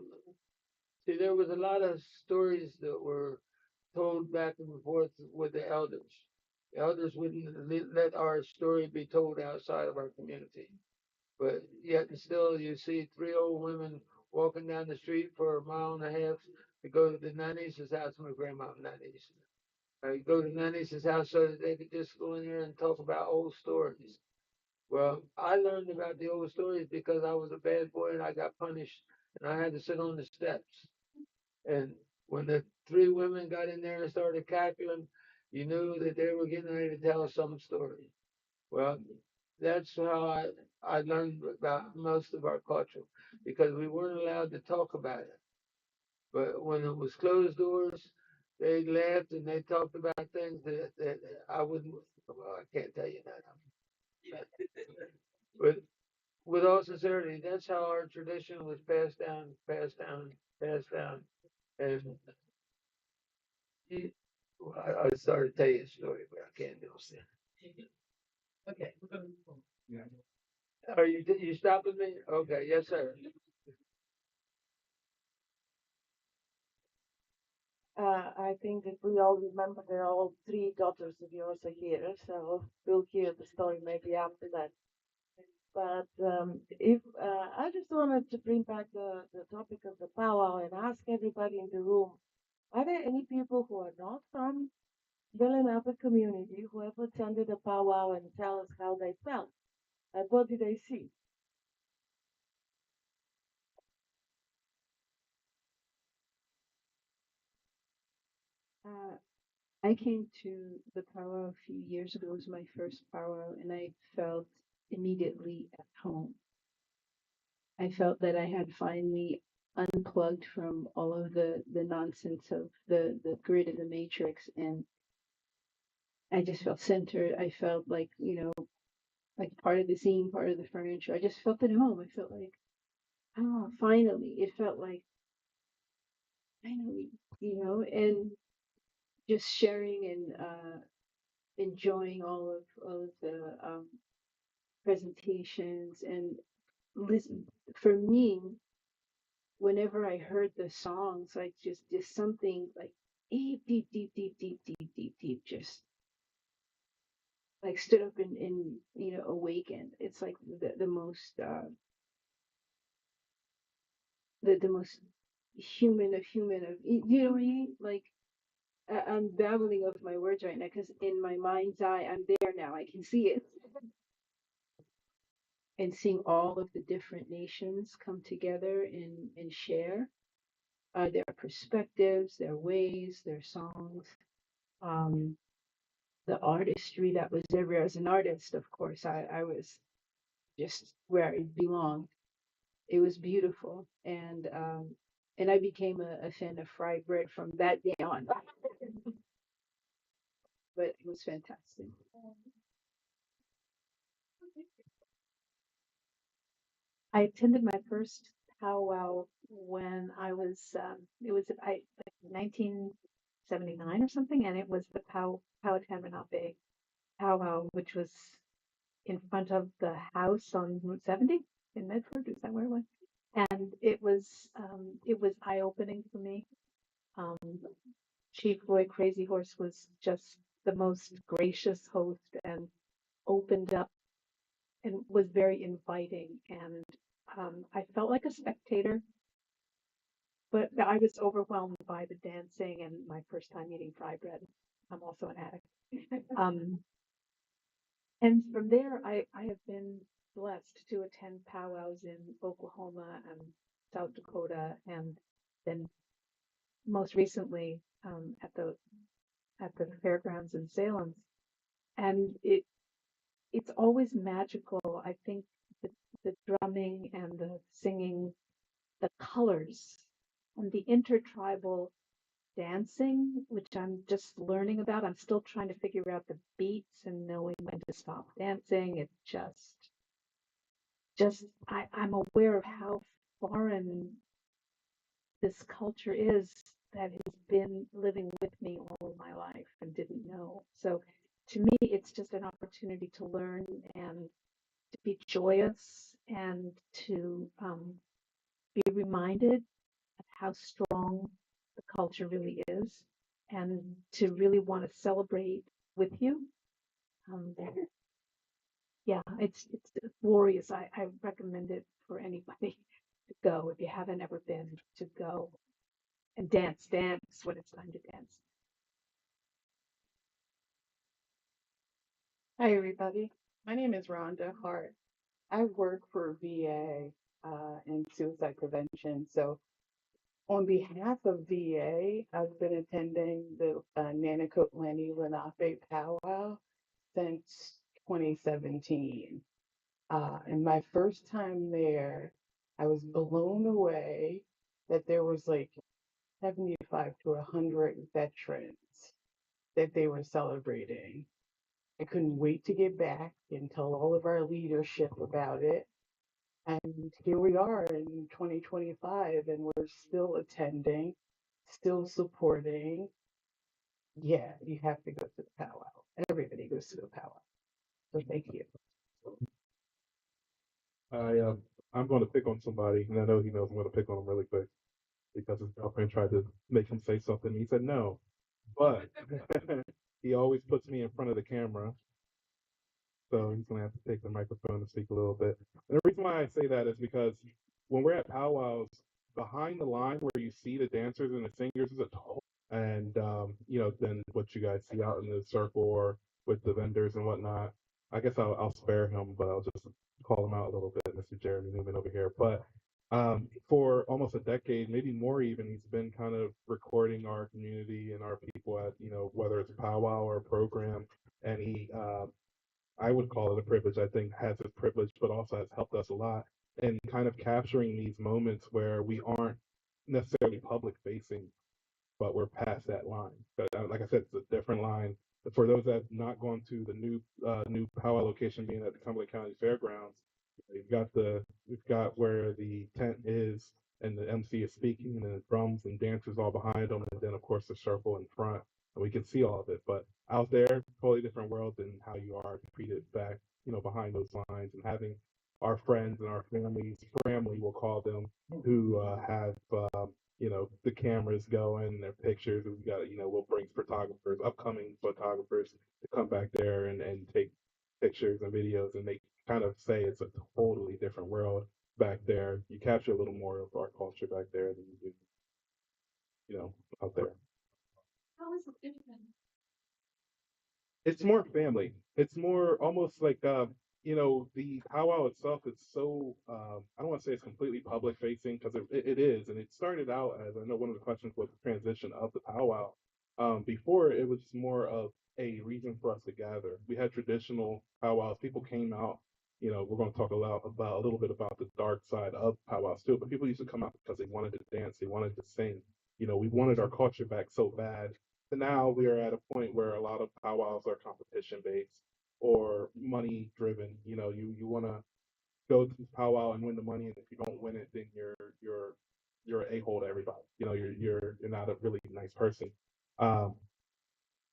See, there was a lot of stories that were told back and forth with the elders. The elders wouldn't let our story be told outside of our community. But yet and still, you see three old women walking down the street for a mile and a half to go to the nanny's house, my grandma nanny's. Go to nanny's house so that they could just go in there and talk about old stories. Well, I learned about the old stories because I was a bad boy and I got punished and I had to sit on the steps. And when the three women got in there and started cackling, you knew that they were getting ready to tell some story. Well, that's how I learned about most of our culture because we weren't allowed to talk about it. But when it was closed doors, they laughed and they talked about things that I wouldn't, well, I can't tell you that. But with all sincerity, that's how our tradition was passed down, passed down, passed down. And you, I started to tell you a story, but I can't do it. Okay. Are you stopping me? Okay, yes, sir. I think that we all remember that all three daughters of yours are here, so we'll hear the story maybe after that. But if I just wanted to bring back the topic of the powwow and ask everybody in the room, are there any people who are not from the Lenape community who have attended a powwow and tell us how they felt? Like what did they see? Uh, I came to the powwow a few years ago. It was my first powwow, and I felt immediately at home. I felt that I had finally unplugged from all of the nonsense of the grid and the matrix, and I just felt centered. I felt like, like part of the scene, part of the furniture. I just felt at home. I felt like, oh, finally. It felt like finally, and just sharing and enjoying all of the presentations and listen. For me, whenever I heard the songs, like just something like deep, deep, deep, deep, deep, deep, deep, deep, just like stood up and awakened. It's like the most the most human of human of you know what I mean? Like I'm babbling of my words right now because in my mind's eye, I'm there now. I can see it. and seeing all of the different nations come together and share their perspectives, their ways, their songs, um, the artistry that was everywhere. As an artist, of course, I was just where I belonged. It was beautiful, and I became a fan of fried bread from that day on. But it was fantastic. I attended my first powwow when I was it was like 1979 or something, and it was the Powhatan Lenape powwow, which was in front of the house on Route 70 in Medford. Is that where it was? And it was eye opening for me. Um, Chief Roy Crazy Horse was just the most gracious host and opened up and was very inviting. And I felt like a spectator, but I was overwhelmed by the dancing and my first time eating fry bread. I'm also an addict. And from there, I have been blessed to attend powwows in Oklahoma and South Dakota, and then most recently at the fairgrounds in Salem. And it's always magical. I think the drumming and the singing, the colors, and the intertribal dancing, which I'm just learning about. I'm still trying to figure out the beats and knowing when to stop dancing. It just I'm aware of how foreign this culture is that has been living with me all of my life and didn't know. So to me, it's just an opportunity to learn and to be joyous and to be reminded of how strong the culture really is and to really want to celebrate with you. Um, yeah, it's glorious. I recommend it for anybody to go if you haven't ever been, to go and dance when it's time to dance. Hi, everybody. My name is Rhonda Hart. I work for VA in suicide prevention. So, on behalf of VA, I've been attending the Nanticoke Lenni Lenape powwow since 2017. And my first time there, I was blown away that there was like 75 to 100 veterans that they were celebrating. I couldn't wait to get back and tell all of our leadership about it. And here we are in 2025, and we're still attending, still supporting. Yeah, you have to go to the powwow. Everybody goes to the powwow. So thank you. I'm going to pick on somebody, and I know he knows I'm going to pick on him really quick because his girlfriend tried to make him say something. He said no, but he always puts me in front of the camera, so he's going to have to take the microphone and speak a little bit. And the reason why I say that is because when we're at powwows, behind the line where you see the dancers and the singers is a total, and then what you guys see out in the circle or with the vendors and whatnot. I guess I'll spare him, but I'll just call him out a little bit, Mr. Jeremy Newman over here. But for almost a decade, maybe more even, he's been kind of recording our community and our people at, whether it's powwow or a program. And I would call it a privilege. I think has its privilege, but also has helped us a lot in kind of capturing these moments where we aren't necessarily public facing, but we're past that line. But like I said, it's a different line. For those that have not gone to the new powwow location being at the Cumberland County Fairgrounds, we've got where the tent is and the MC is speaking and the drums and dancers all behind them, and then of course the circle in front. And we can see all of it. But out there, totally different world than how you are treated back, behind those lines, and having our friends and our family, we'll call them, who have the cameras going, their pictures. We've got, we'll bring photographers, upcoming photographers to come back there and take pictures and videos, and they kind of say it's a totally different world back there. You capture a little more of our culture back there than you do, out there. How is it different? It's more family. It's more almost like the powwow itself is so, I don't want to say it's completely public facing because it is. And it started out as, I know one of the questions was the transition of the powwow. Before it was more of a reason for us to gather. We had traditional powwows. People came out, we're going to talk a little bit about the dark side of powwows too, but people used to come out because they wanted to dance, they wanted to sing. We wanted our culture back so bad. And now we are at a point where a lot of powwows are competition based or money driven. You want to go to this powwow and win the money, and if you don't win it, then you're an a-hole to everybody. You're not a really nice person. Um,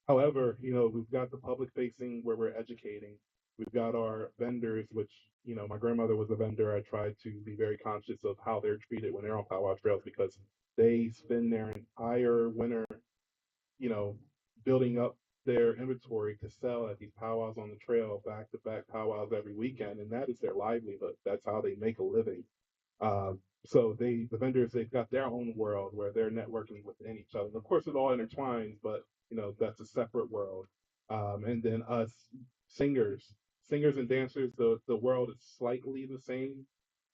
However, we've got the public facing where we're educating. We've got our vendors, which, my grandmother was a vendor. I try to be very conscious of how they're treated when they're on powwow trails because they spend their entire winter, you know, building up their inventory to sell at these powwows on the trail, back to back powwows every weekend. And that is their livelihood. That's how they make a living. So the vendors, they've got their own world where they're networking within each other. And of course, it all intertwines, but that's a separate world. And then us singers and dancers, the world is slightly the same,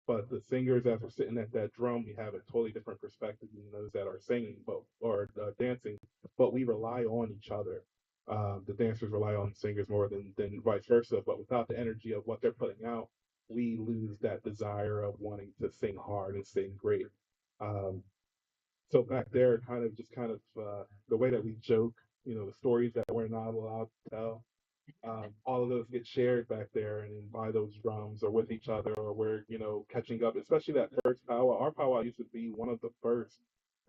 but the singers, as we're sitting at that drum, we have a totally different perspective than those that are singing, but or dancing. But we rely on each other. The dancers rely on the singers more than vice versa. But without the energy of what they're putting out, we lose that desire of wanting to sing hard and sing great. Um, so back there, the way that we joke, the stories that we're not allowed to tell, all of those get shared back there and by those drums or with each other, or we're, catching up, especially that first powwow. Our powwow used to be one of the first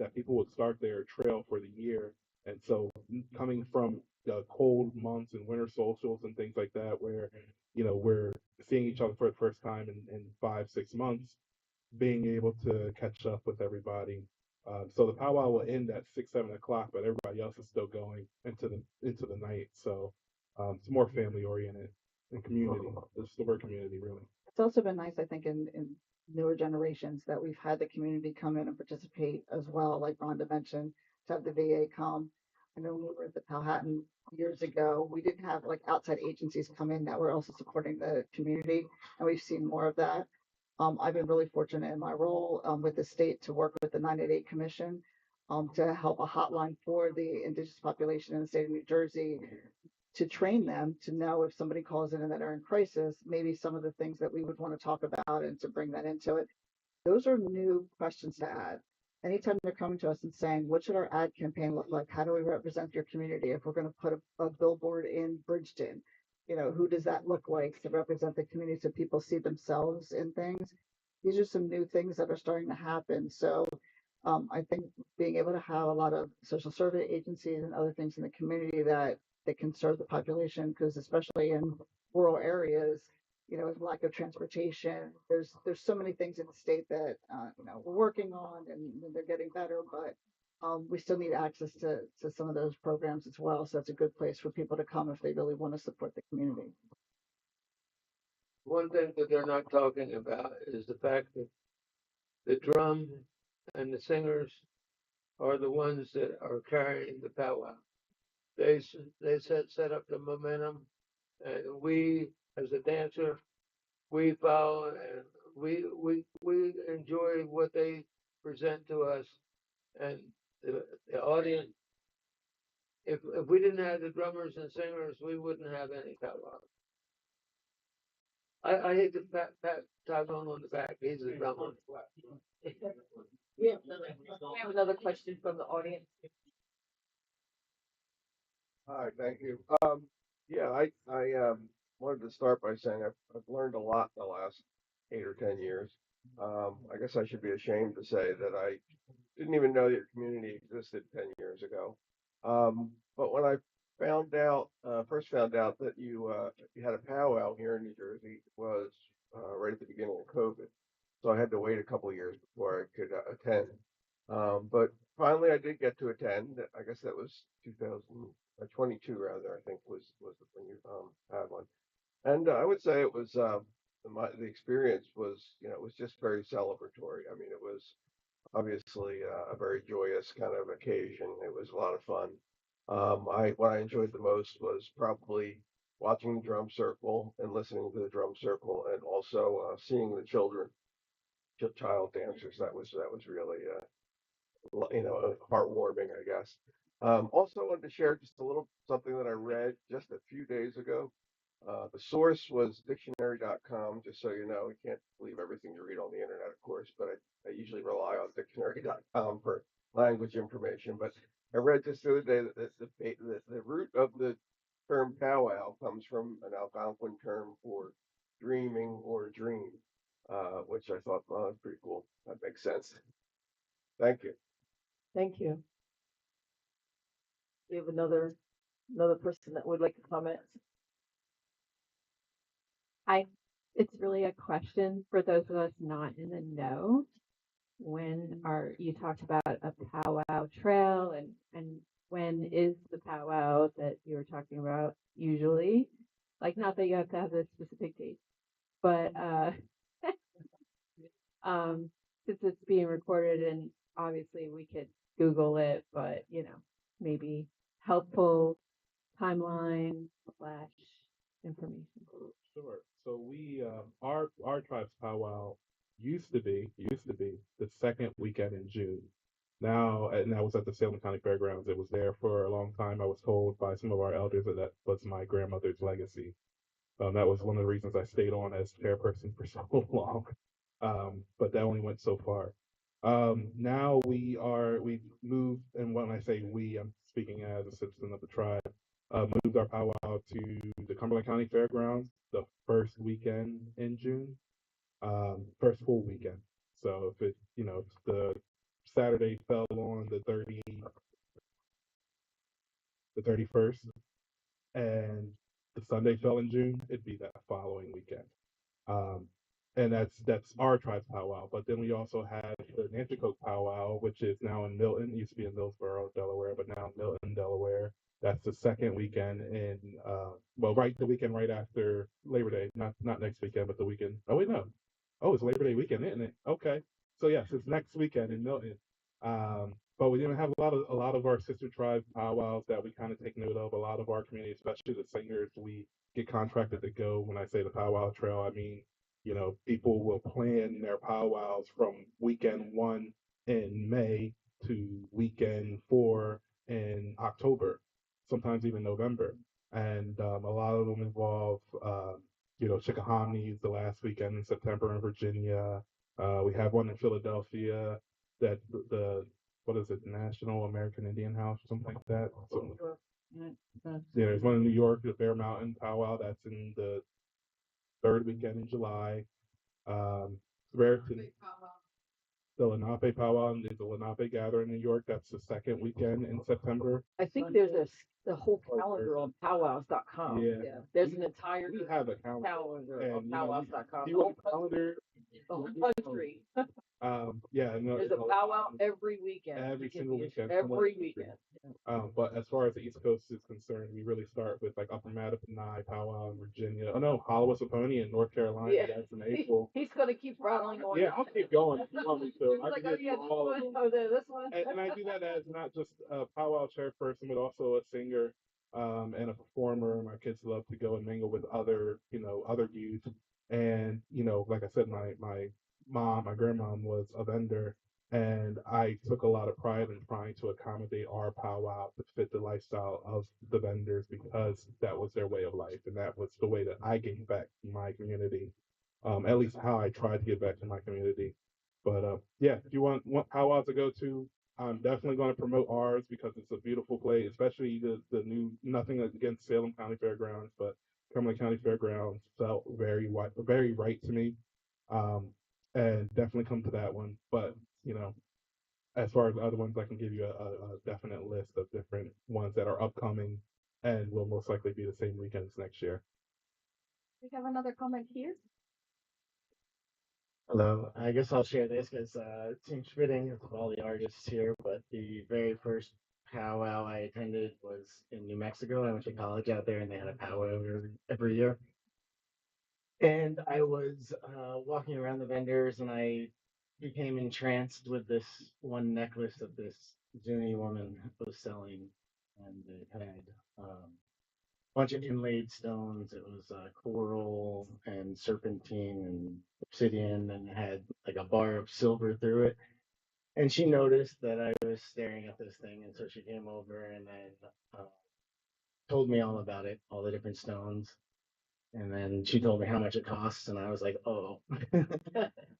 that people would start their trail for the year. And so coming from the cold months and winter socials and things like that, where, we're seeing each other for the first time in 5, 6 months, being able to catch up with everybody. So the powwow will end at 6, 7 o'clock, but everybody else is still going into the night. So it's more family oriented and community. It's the word community, really. It's also been nice, I think, in newer generations that we've had the community come in and participate as well, like Rhonda mentioned, to have the VA come. I know when we were at the Powhatan years ago, we didn't have like outside agencies come in that were also supporting the community, and we've seen more of that. I've been really fortunate in my role with the state to work with the 988 Commission to help a hotline for the indigenous population in the state of New Jersey to train them to know if somebody calls in and that are in crisis, maybe some of the things that we would want to talk about and to bring that into it. Those are new questions to add. Anytime they're coming to us and saying, what should our ad campaign look like? How do we represent your community? If we're going to put a billboard in Bridgeton, who does that look like to represent the community so people see themselves in things? These are some new things that are starting to happen. So I think being able to have a lot of social service agencies and other things in the community that can serve the population, because especially in rural areas, with lack of transportation, there's so many things in the state that we're working on and they're getting better, but we still need access to some of those programs as well. So that's a good place for people to come if they really want to support the community. One thing that they're not talking about is the fact that the drum and the singers are the ones that are carrying the powwow. They set up the momentum, and we, as a dancer, we follow and we enjoy what they present to us, and the audience. If we didn't have the drummers and singers, we wouldn't have any powwow. I hate to pat Tyrone on the back. He's the drummer. We have another question from the audience. Hi, thank you. Yeah, I wanted to start by saying I've learned a lot in the last 8 or 10 years. I guess I should be ashamed to say that I didn't even know your community existed 10 years ago. But when I first found out that you had a powwow here in New Jersey, it was right at the beginning of COVID. So I had to wait a couple of years before I could attend. But finally, I did get to attend. I guess that was 2022, rather. I think was when you had one. And I would say it was the experience was it was just very celebratory. I mean, it was obviously a very joyous kind of occasion. It was a lot of fun. What I enjoyed the most was probably watching the drum circle and listening to the drum circle, and also seeing the children, child dancers. That was really heartwarming, I guess. Also wanted to share just a little something that I read just a few days ago. The source was dictionary.com, just so you know. You can't believe everything you read on the internet, of course, but I usually rely on dictionary.com for language information. But I read just the other day that the root of the term powwow comes from an Algonquin term for dreaming or dream, which I thought, well, that's pretty cool. That makes sense. Thank you. Thank you. We have another person that would like to comment. It's really a question for those of us not in the know. You talked about a powwow trail and when is the powwow that you were talking about usually? Like, not that you have to have a specific date, but since it's being recorded and obviously we could Google it, but maybe helpful timeline / information. Sure. So our tribe's powwow used to be the second weekend in June. Now, and that was at the Salem County Fairgrounds. It was there for a long time. I was told by some of our elders that that was my grandmother's legacy. That was one of the reasons I stayed on as chairperson for so long. But that only went so far. Now we've moved, and when I say we, I'm speaking as a citizen of the tribe. Moved our powwow to the Cumberland County Fairgrounds the first weekend in June, first full weekend. So if the Saturday fell on the 31st, and the Sunday fell in June, it'd be that following weekend. Um, and that's our tribe's powwow. But then we also have the Nanticoke powwow, which is now in Milton. It used to be in Millsboro, Delaware, but now in Milton, Delaware. That's the second weekend in the weekend right after Labor Day, not next weekend, but the weekend. Oh wait, no. Oh, it's Labor Day weekend, isn't it? Okay. So yes, it's next weekend in Milton. But we didn't have a lot of our sister tribe powwows that we kind of take note of. A lot of our community, especially the singers, we get contracted to go. When I say the powwow trail, I mean, people will plan their powwows from weekend one in May to weekend four in October, sometimes even November. And a lot of them involve, Chickahominies the last weekend in September in Virginia. We have one in Philadelphia that the what is it, National American Indian House or something like that. So, yeah, there's one in New York, the Bear Mountain Powwow, that's in the third weekend in July. Raritan, the Lenape Powwow, and the Lenape Gathering in New York, that's the second weekend in September. I think there's the whole calendar on powwows.com. Yeah. There's an entire We have a calendar. calendar on And powwows.com. do you want a calendar? The whole country. Yeah, no, There's a powwow every weekend. every single weekend. Every weekend. But as far as the East Coast is concerned, we really start with like Upper Mattaponi Powwow in Virginia. Oh no, Hollow-Osaponie in North Carolina. Yeah. That's in April. He's gonna keep rattling on. Yeah, I'll keep going if you want me to. I Like, can oh get yeah, through all of them. this one. And I do that as not just a powwow chairperson, but also a singer, and a performer. My kids love to go and mingle with other youth. And like I said, my grandmom was a vendor, and I took a lot of pride in trying to accommodate our powwow to fit the lifestyle of the vendors, because that was their way of life, and that was the way that I gave back to my community. At least how I tried to give back to my community. But yeah, if you want powwow to go to, I'm definitely going to promote ours because it's a beautiful place, especially the new. Nothing against Salem County Fairgrounds, but Cumberland County Fairgrounds felt very right to me, um, and definitely come to that one. But as far as the other ones, I can give you a definite list of different ones that are upcoming and will most likely be the same weekends next year. We have another comment here. Hello, I guess I'll share this because it seems fitting with all the artists here, but the very first powwow I attended was in New Mexico. I went to college out there and they had a powwow every year. And I was walking around the vendors and I became entranced with this one necklace that this Zuni woman was selling. And it had bunch of inlaid stones. It was coral and serpentine and obsidian, and it had like a bar of silver through it. And she noticed that I was staring at this thing, and so she came over and then uh, told me all about it, all the different stones. And then she told me how much it costs, and I was like, oh.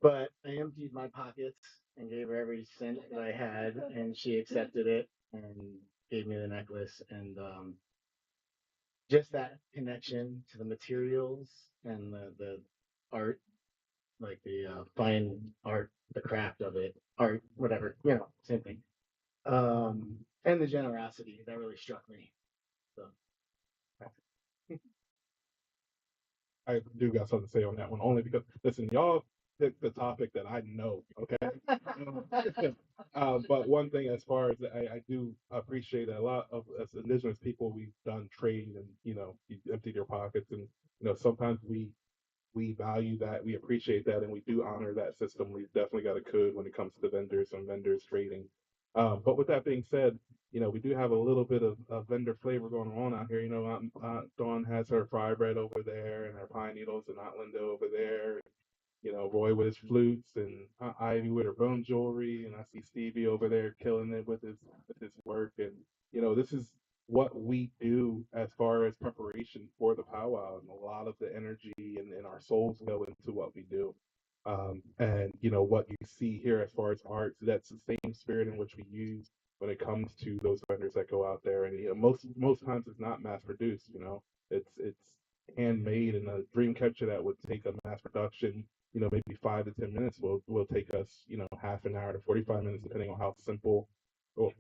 But I emptied my pockets and gave her every cent that I had, and she accepted it and gave me the necklace. And just that connection to the materials and the art, like the fine art, the craft of it, art, whatever, same thing. And the generosity that really struck me. So I do got something to say on that one, only because listen, y'all picked the topic that I know. Okay. But one thing, as far as I do appreciate that a lot of as indigenous people, we've done trade, and you emptied your pockets, and sometimes we value that, we appreciate that, and we do honor that system. We've definitely got a code when it comes to vendors and vendors trading. But with that being said, we do have a little bit of vendor flavor going on out here. Dawn has her fry bread over there and her pine needles, and Aunt Linda over there. Roy with his flutes, and Ivy with her bone jewelry, and I see Stevie over there killing it with his work. And this is what we do as far as preparation for the powwow, and a lot of the energy and our souls go into what we do. And what you see here as far as art, that's the same spirit in which we use when it comes to those vendors that go out there. And most times it's not mass produced. It's handmade, and a dream catcher that would take a mass production, maybe 5 to 10 minutes will take us, half an hour to 45 minutes, depending on how simple. Well,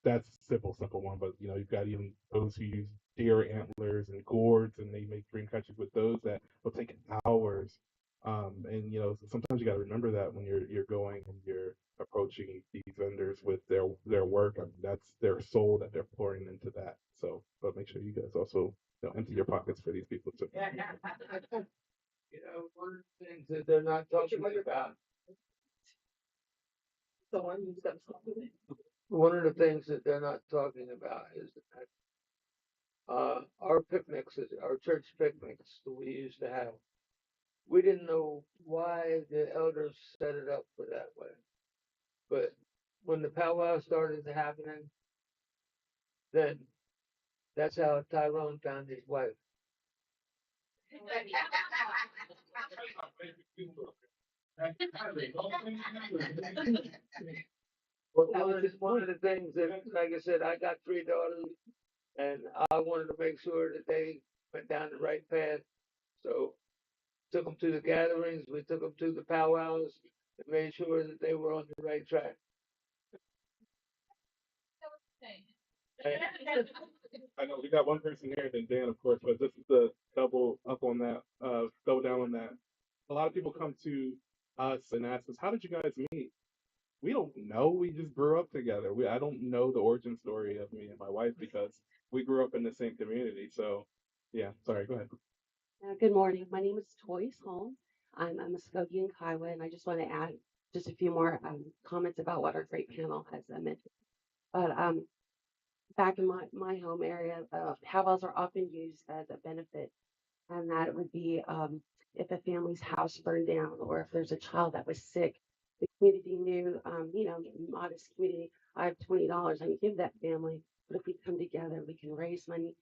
that's simple one, but you've got even those who use deer antlers and gourds, and they make dream catchers with those that will take hours. And sometimes you got to remember that when you're going and you're approaching these vendors with their work. I mean, that's their soul that they're pouring into that. So, but make sure you guys also empty your pockets for these people too. One of the things that they're not talking about. One of the things that they're not talking about is that our picnics, our church picnics that we used to have, we didn't know why the elders set it up for that way. But when the powwow started happening, then that's how Tyrone found his wife. But one of the things that, like I said, I got 3 daughters, and I wanted to make sure that they went down the right path. So took them to the gatherings, we took them to the powwows, and made sure that they were on the right track. I know we got one person here, then Dan, of course, but this is the double up on that, double down on that. A lot of people come to us and ask us, "How did you guys meet?" We don't know. We just grew up together. I don't know the origin story of me and my wife because we grew up in the same community. So, yeah. Sorry. Go ahead. Good morning. My name is Toyce Holmes. I'm a Muskogee and Kiowa, and I just want to add just a few more comments about what our great panel has mentioned. But back in my home area, powwows are often used as a benefit, and that would be if a family's house burned down or if there's a child that was sick. The community knew, modest community, I have $20, I can give that family, but if we come together, we can raise money,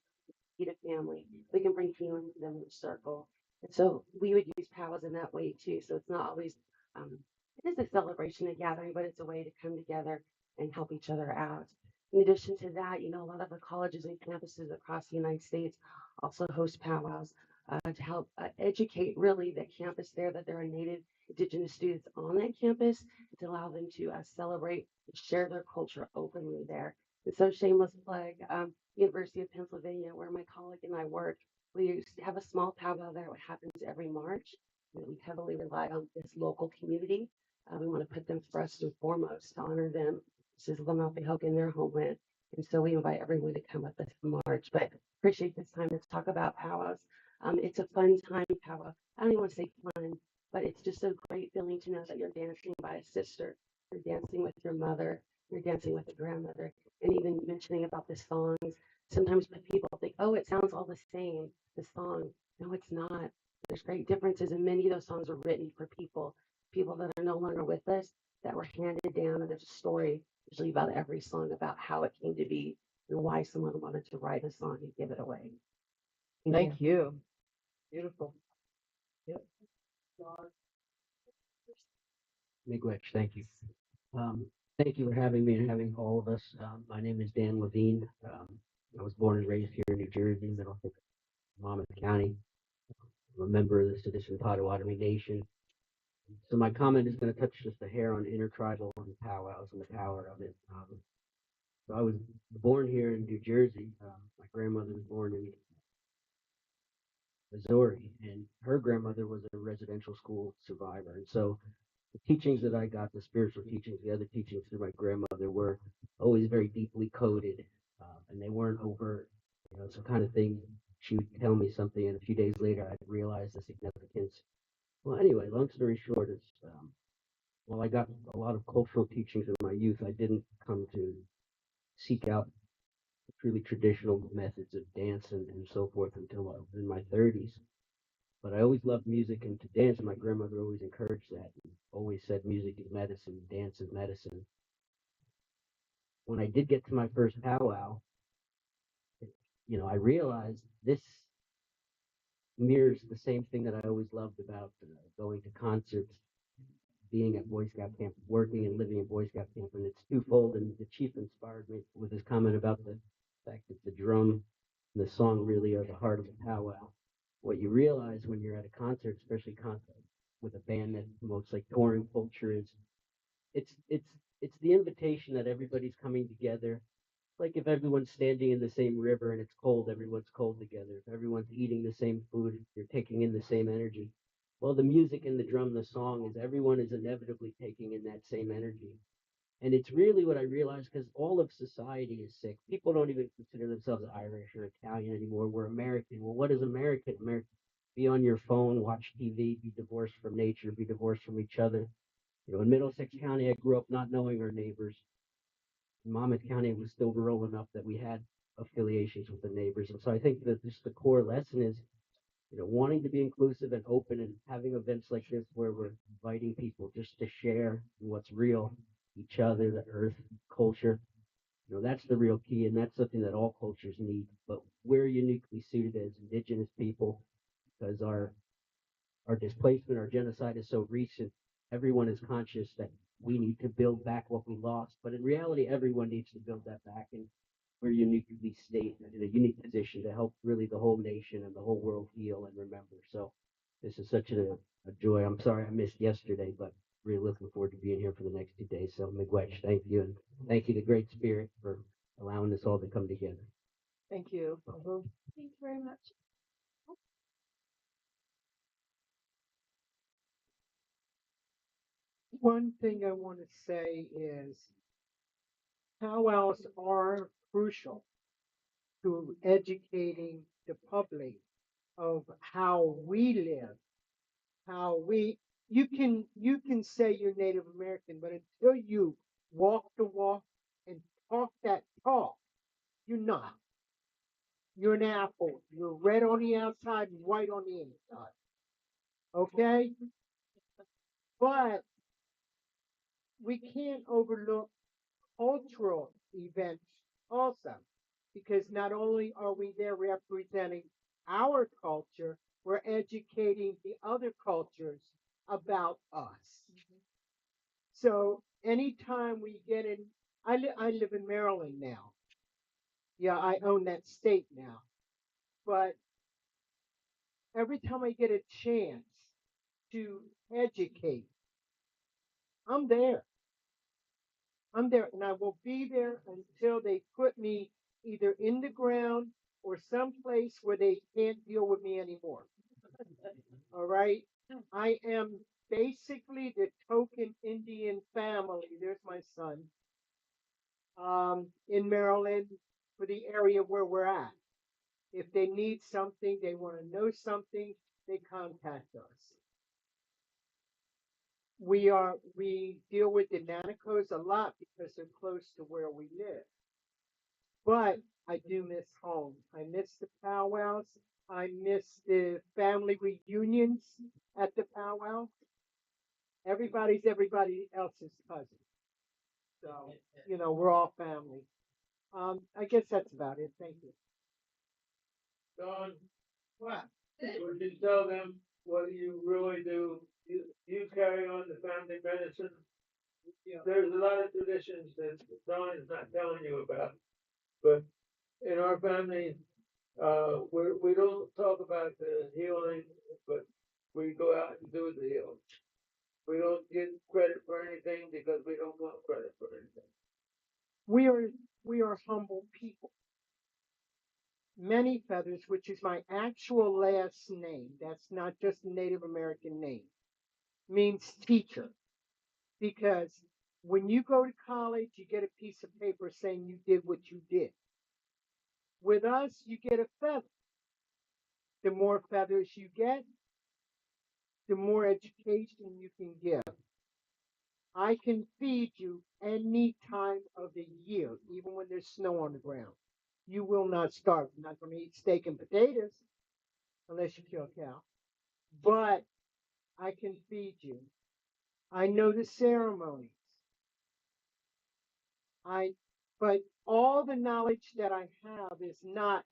feed a family, we can bring healing to them in a circle. And so we would use powwows in that way too. So it's not always, um, it is a celebration, a gathering, but it's a way to come together and help each other out. In addition to that, a lot of the colleges and campuses across the United States also host powwows to help educate really the campus there that there are Native Indigenous students on that campus to allow them to celebrate and share their culture openly there. And so shameless plug, University of Pennsylvania, where my colleague and I work, we used to have a small powwow there. It happens every March. We heavily rely on this local community. We want to put them first and foremost to honor them. This is Lenape in their homeland. And so we invite everyone to come with us in March. But appreciate this time to talk about powwows. It's a fun time, powwow. I don't even want to say fun, but it's just a great feeling to know that you're dancing by a sister. You're dancing with your mother. You're dancing with a grandmother. And even mentioning about the songs, sometimes people think, oh, it sounds all the same, the song. No, it's not. There's great differences, and many of those songs were written for people that are no longer with us, that were handed down. And there's a story usually about every song about how it came to be and why someone wanted to write a song and give it away. Thank you. Beautiful. Yep. Miigwech, thank you. Um, Thank you for having me and having all of us. My name is Dan Levine. I was born and raised here in New Jersey, Middlesex, Monmouth County. I'm a member of the Sedition Potawatomi Nation. So my comment is going to touch just a hair on intertribal and powwows and the power of it. So I was born here in New Jersey. My grandmother was born in Missouri, and her grandmother was a residential school survivor. And so the teachings that I got, the spiritual teachings, the other teachings through my grandmother were always very deeply coded, and they weren't overt. You know, it's the kind of thing she would tell me something, and a few days later I'd realize the significance. Well, anyway, long story short is, while I got a lot of cultural teachings in my youth, I didn't come to seek out truly traditional methods of dance and so forth until I was in my 30s. But I always loved music and to dance, and my grandmother always encouraged that. And always said music is medicine, dance is medicine. When I did get to my first powwow, I realized this mirrors the same thing that I always loved about going to concerts, being at Boy Scout camp, working and living at Boy Scout camp, and it's twofold. And the chief inspired me with his comment about the fact that the drum and the song really are the heart of the powwow. What you realize when you're at a concert, especially with a band that promotes like touring culture, is it's the invitation that everybody's coming together. Like if everyone's standing in the same river and it's cold, everyone's cold together. If everyone's eating the same food, you're taking in the same energy. Well, the music and the drum, the song is everyone is inevitably taking in that same energy. And it's really what I realized because all of society is sick. People don't even consider themselves Irish or Italian anymore. We're American. Well, what is American? American, be on your phone, watch TV, be divorced from nature, be divorced from each other. In Middlesex County, I grew up not knowing our neighbors. In Monmouth County, it was still rural enough that we had affiliations with the neighbors. And so I think that just the core lesson is, wanting to be inclusive and open and having events like this where we're inviting people just to share what's real, each other, the earth, culture. That's the real key, and that's something that all cultures need. But we're uniquely suited as Indigenous people because our displacement, our genocide is so recent. Everyone is conscious that we need to build back what we lost. But in reality, everyone needs to build that back. And we're uniquely stated in a unique position to help really the whole nation and the whole world heal and remember. So this is such a joy. I'm sorry I missed yesterday, but really looking forward to being here for the next 2 days. So Miigwech, thank you. And thank you to Great Spirit for allowing us all to come together. Thank you. Thank you very much. One thing I want to say is powwows are crucial to educating the public of how we live, how we you can say you're Native American, but until you walk the walk and talk that talk, you're not. You're an apple. You're red on the outside and white on the inside. Okay? But we can't overlook cultural events also, because not only are we there representing our culture, we're educating the other cultures about us. So anytime we get in, I live in Maryland now. Yeah, I own that state now. But every time I get a chance to educate, I'm there. I'm there, and I will be there until they put me either in the ground or someplace where they can't deal with me anymore. All right? I am basically the token Indian family. There's my son. In Maryland for the area where we're at. If they need something, they want to know something, they contact us. We deal with the Nanacos a lot because they're close to where we live. But I do miss home. I miss the powwows. I miss the family reunions at the powwow. Everybody's everybody else's cousin. So, we're all family. I guess that's about it. Thank you. Don, what? Would you tell them what you really do? You carry on the family medicine. There's a lot of traditions that Don is not telling you about, but in our family, we don't talk about the healing, but we go out and do the healing. We don't get credit for anything because we don't want credit for anything. We are humble people. Many Feathers, which is my actual last name, that's not just a Native American name, means teacher. Because when you go to college, you get a piece of paper saying you did what you did. With us, you get a feather. The more feathers you get, the more education you can give. I can feed you any time of the year, even when there's snow on the ground. You will not starve. You're not going to eat steak and potatoes unless you kill a cow. But I can feed you. I know the ceremonies. But all the knowledge that I have is not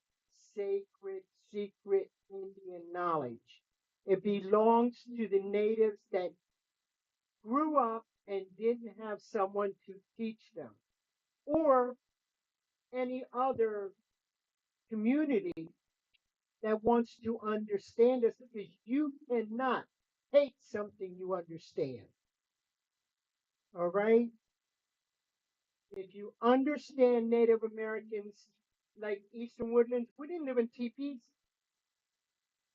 sacred, secret Indian knowledge. It belongs to the natives that grew up and didn't have someone to teach them, or any other community that wants to understand us, because you cannot hate something you understand. All right? If you understand Native Americans, like Eastern Woodlands, we didn't live in teepees.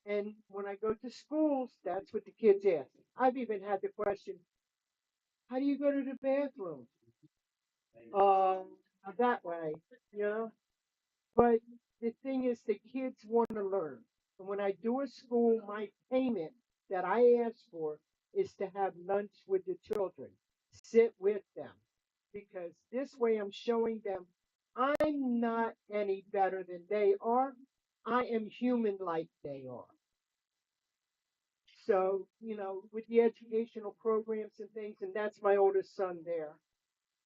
And when I go to schools, that's what the kids ask. I've even had the question, how do you go to the bathroom? That way, you know? But the thing is, the kids want to learn. And when I do a school, my payment that I ask for is to have lunch with the children, sit with them, because this way I'm showing them I'm not any better than they are. I am human like they are. So, with the educational programs and things, and that's my oldest son there.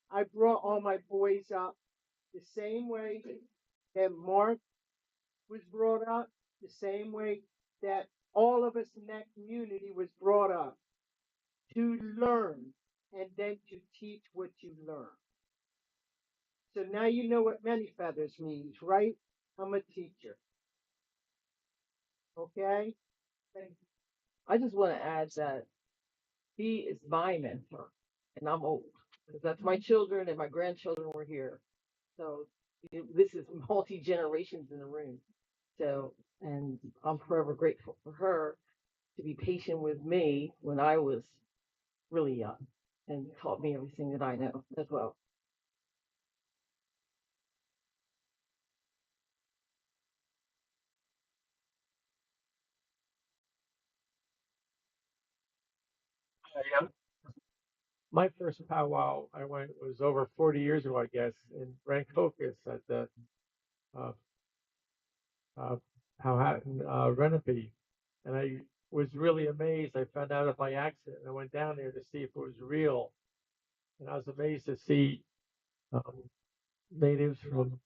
I brought all my boys up the same way that Mark was brought up, the same way that all of us in that community was brought up, to learn and then to teach what you learn. So now you know what many feathers means, right? I'm a teacher. Okay? Thank you. I just want to add that he is my mentor, and I'm old because that's my children and my grandchildren were here. So this is multi generations in the room. So, and I'm forever grateful for her to be patient with me when I was really young and taught me everything that I know as well. Yeah. My first powwow I went was over 40 years ago, I guess, in Rancocas at the uh, Powhatan Lenape, and I was really amazed. I found out of my accident, and I went down there to see if it was real, and I was amazed to see um, natives from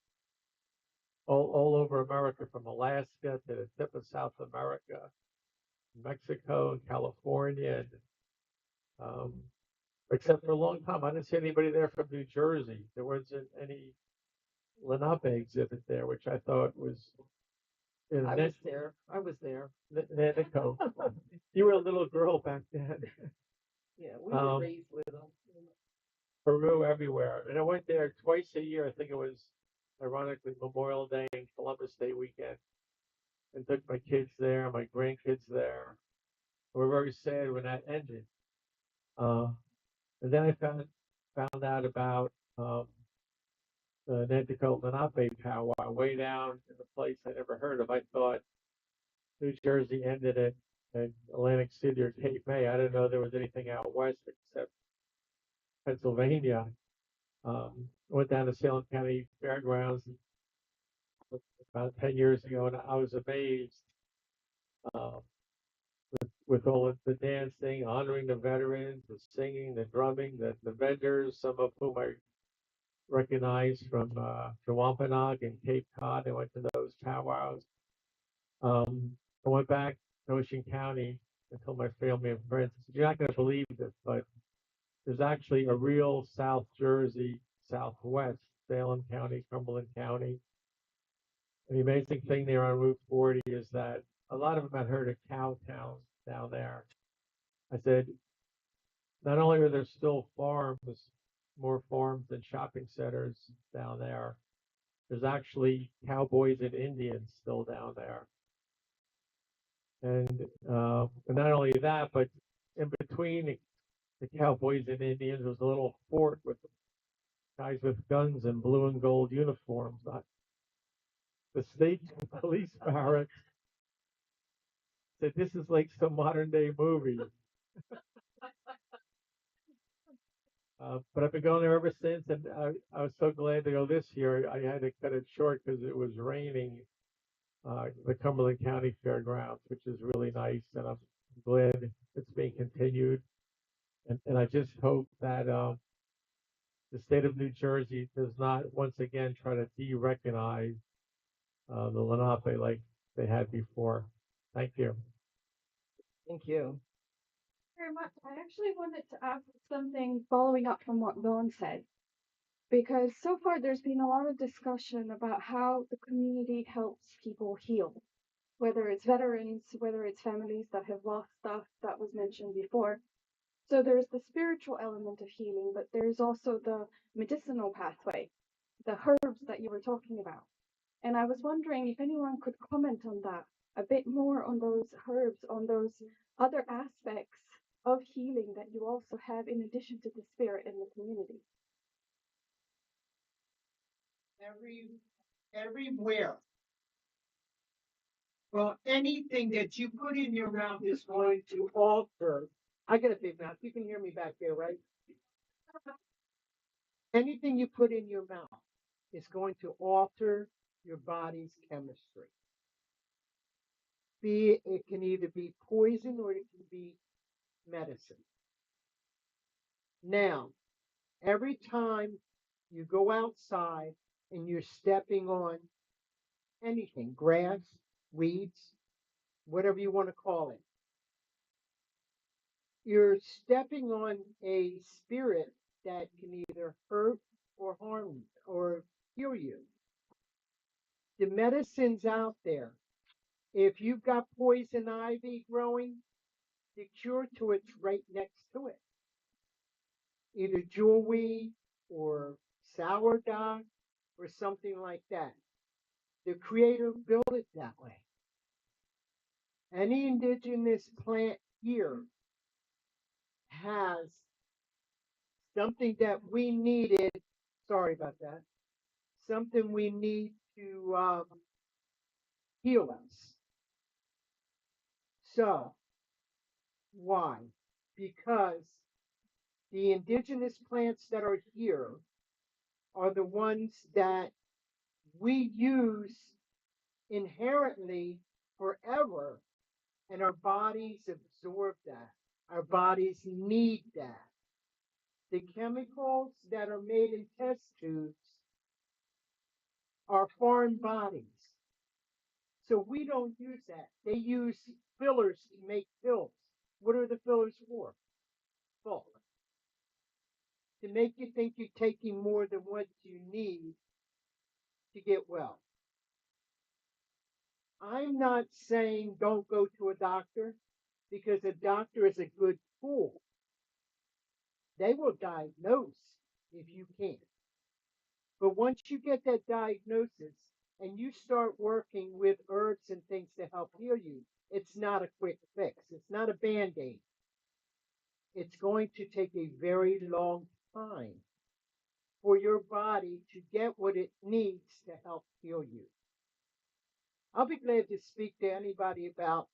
all over America, from Alaska to the tip of South America, Mexico and California, and, except for a long time, I didn't see anybody there from New Jersey. There wasn't any Lenape exhibit there, which I thought was I was there. I was there. Natico. You were a little girl back then. Yeah, we were raised with them. Peru everywhere. And I went there twice a year. I think it was, ironically, Memorial Day and Columbus Day weekend. And took my kids there, my grandkids there. We were very sad when that ended. And then I found out about the Nanticoke Lenape powwow way down in a place I never heard of. I thought New Jersey ended it in Atlantic City or Cape May. I didn't know there was anything out west except Pennsylvania. Went down to Salem County Fairgrounds and about 10 years ago, and I was amazed uh, with all of the dancing, honoring the veterans, the singing, the drumming, the vendors, some of whom I recognize from the Wampanoag and Cape Cod. I went to those powwows. I went back to Ocean County and told my family and friends, I said, you're not going to believe this, but there's actually a real South Jersey, Southwest, Salem County, Cumberland County. And the amazing thing there on Route 40 is that a lot of them had heard of cow towns down there. I said, not only are there still farms, more farms than shopping centers down there, there's actually cowboys and Indians still down there. And not only that, but in between the cowboys and Indians was a little fort with guys with guns and blue and gold uniforms. The state police barracks said this is like some modern day movie. But I've been going there ever since, and I was so glad to go this year. I had to cut it short because it was raining. The Cumberland County Fairgrounds, which is really nice, and I'm glad it's being continued. And I just hope that the state of New Jersey does not once again try to de-recognize the Lenape like they had before. Thank you. Thank you. Very much. I actually wanted to ask something following up from what Dawn said, because so far there's been a lot of discussion about how the community helps people heal, whether it's veterans, whether it's families that have lost stuff that was mentioned before. So there's the spiritual element of healing, but there's also the medicinal pathway, the herbs that you were talking about. And I was wondering if anyone could comment on that a bit more, on those herbs, on those other aspects of healing that you also have in addition to the spirit in the community. Everywhere. Well, anything that you put in your mouth is going to alter. I got a big mouth. You can hear me back there, right? Anything you put in your mouth is going to alter your body's chemistry. It can either be poison or it can be medicine. Now, every time you go outside and you're stepping on anything, grass, weeds, whatever you want to call it, you're stepping on a spirit that can either hurt or harm you or heal you. The medicines out there, if you've got poison ivy growing, the cure to it's right next to it. Either jewelweed or sourdough or something like that. The Creator built it that way. Any indigenous plant here has something that we needed. Sorry about that. Something we need to heal us. So, why? Because the indigenous plants that are here are the ones that we use inherently forever, and our bodies absorb that. Our bodies need that. The chemicals that are made in test tubes are foreign bodies. So we don't use that. They use fillers to make pills. What are the fillers for? Bulk. To make you think you're taking more than what you need to get well. I'm not saying don't go to a doctor, because a doctor is a good tool. They will diagnose if you can't. But once you get that diagnosis and you start working with herbs and things to help heal you, it's not a quick fix. It's not a band-aid. It's going to take a very long time for your body to get what it needs to help heal you. I'll be glad to speak to anybody about,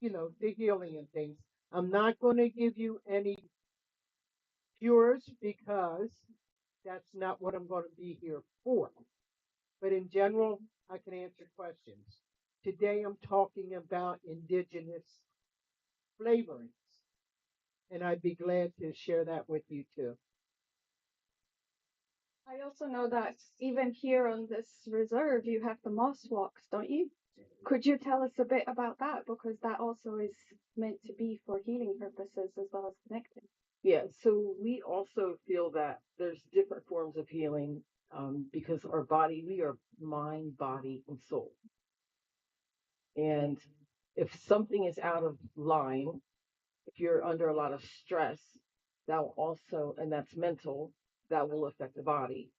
the healing and things. I'm not going to give you any cures because that's not what I'm going to be here for. but in general, I can answer questions. Today, I'm talking about indigenous flavorings, and I'd be glad to share that with you too. I also know that even here on this reserve, you have the moss walks, don't you? Could you tell us a bit about that? Because that also is meant to be for healing purposes as well as connecting. Yeah, so we also feel that there's different forms of healing because our body, we are mind, body, and soul. And if something is out of line, if you're under a lot of stress, that will also, and that's mental, that will affect the body.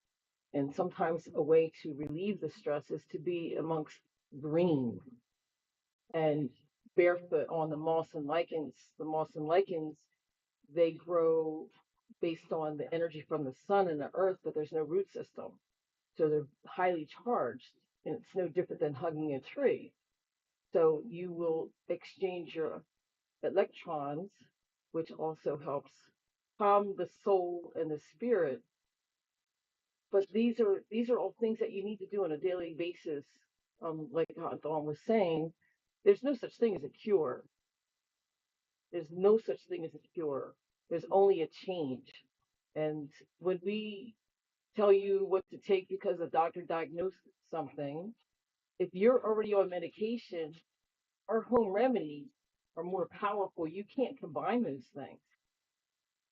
And sometimes a way to relieve the stress is to be amongst green and barefoot on the moss and lichens. The moss and lichens, they grow based on the energy from the sun and the earth, but there's no root system. So they're highly charged, and it's no different than hugging a tree. So you will exchange your electrons, which also helps calm the soul and the spirit. But these are all things that you need to do on a daily basis. Like Dawn was saying, there's no such thing as a cure. There's no such thing as a cure. There's only a change. And when we tell you what to take because a doctor diagnosed something, if you're already on medication, our home remedies are more powerful. You can't combine those things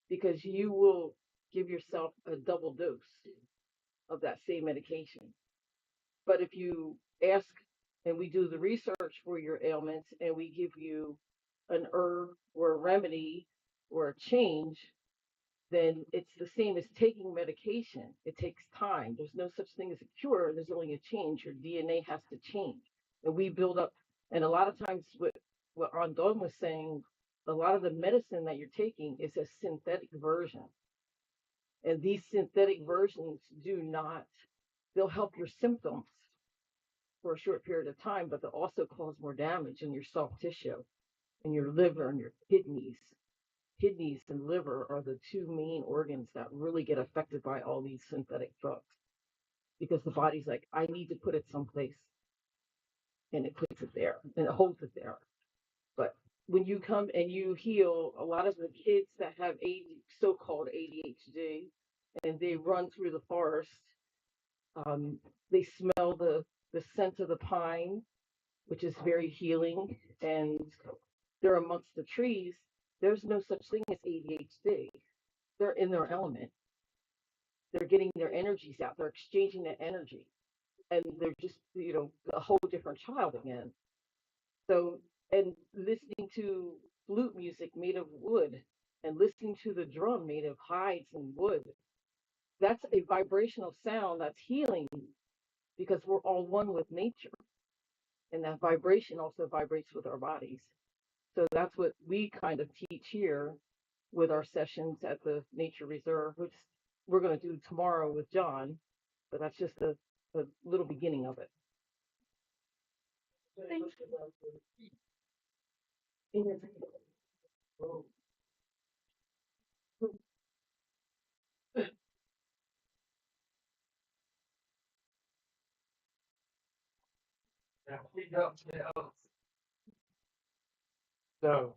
because you will give yourself a double dose of that same medication. But if you ask and we do the research for your ailments and we give you an herb or a remedy or a change, then it's the same as taking medication. It takes time. There's no such thing as a cure. There's only a change. Your DNA has to change. And we build up, and a lot of times what Rondon was saying, a lot of the medicine that you're taking is a synthetic version. And these synthetic versions do not, they'll help your symptoms for a short period of time, but they'll also cause more damage in your soft tissue, in your liver and your kidneys. Kidneys and liver are the two main organs that really get affected by all these synthetic drugs because the body's like, I need to put it someplace, and it puts it there and it holds it there. But when you come and you heal, a lot of the kids that have so-called ADHD and they run through the forest, they smell the scent of the pine, which is very healing, and they're amongst the trees. There's no such thing as ADHD. They're in their element. They're getting their energies out. They're exchanging that energy, and they're just a whole different child again. So, and listening to flute music made of wood, and listening to the drum made of hides and wood. That's a vibrational sound that's healing because we're all one with nature, and that vibration also vibrates with our bodies. So that's what we kind of teach here with our sessions at the Nature Reserve, which we're going to do tomorrow with John, but that's just a little beginning of it. Thank So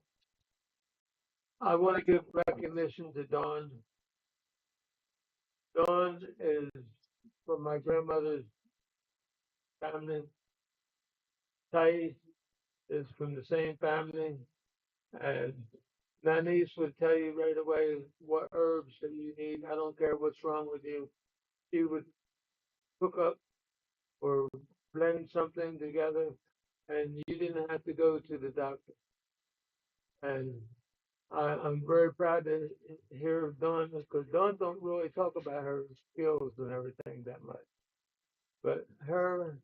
I want to give recognition to Dawn. Dawn is from my grandmother's family. Thais is from the same family. And Nanice would tell you right away what herbs that you need. I don't care what's wrong with you. She would cook up or blend something together, and you didn't have to go to the doctor. And I'm very proud to hear Dawn because Dawn don't really talk about her skills and everything that much. But her,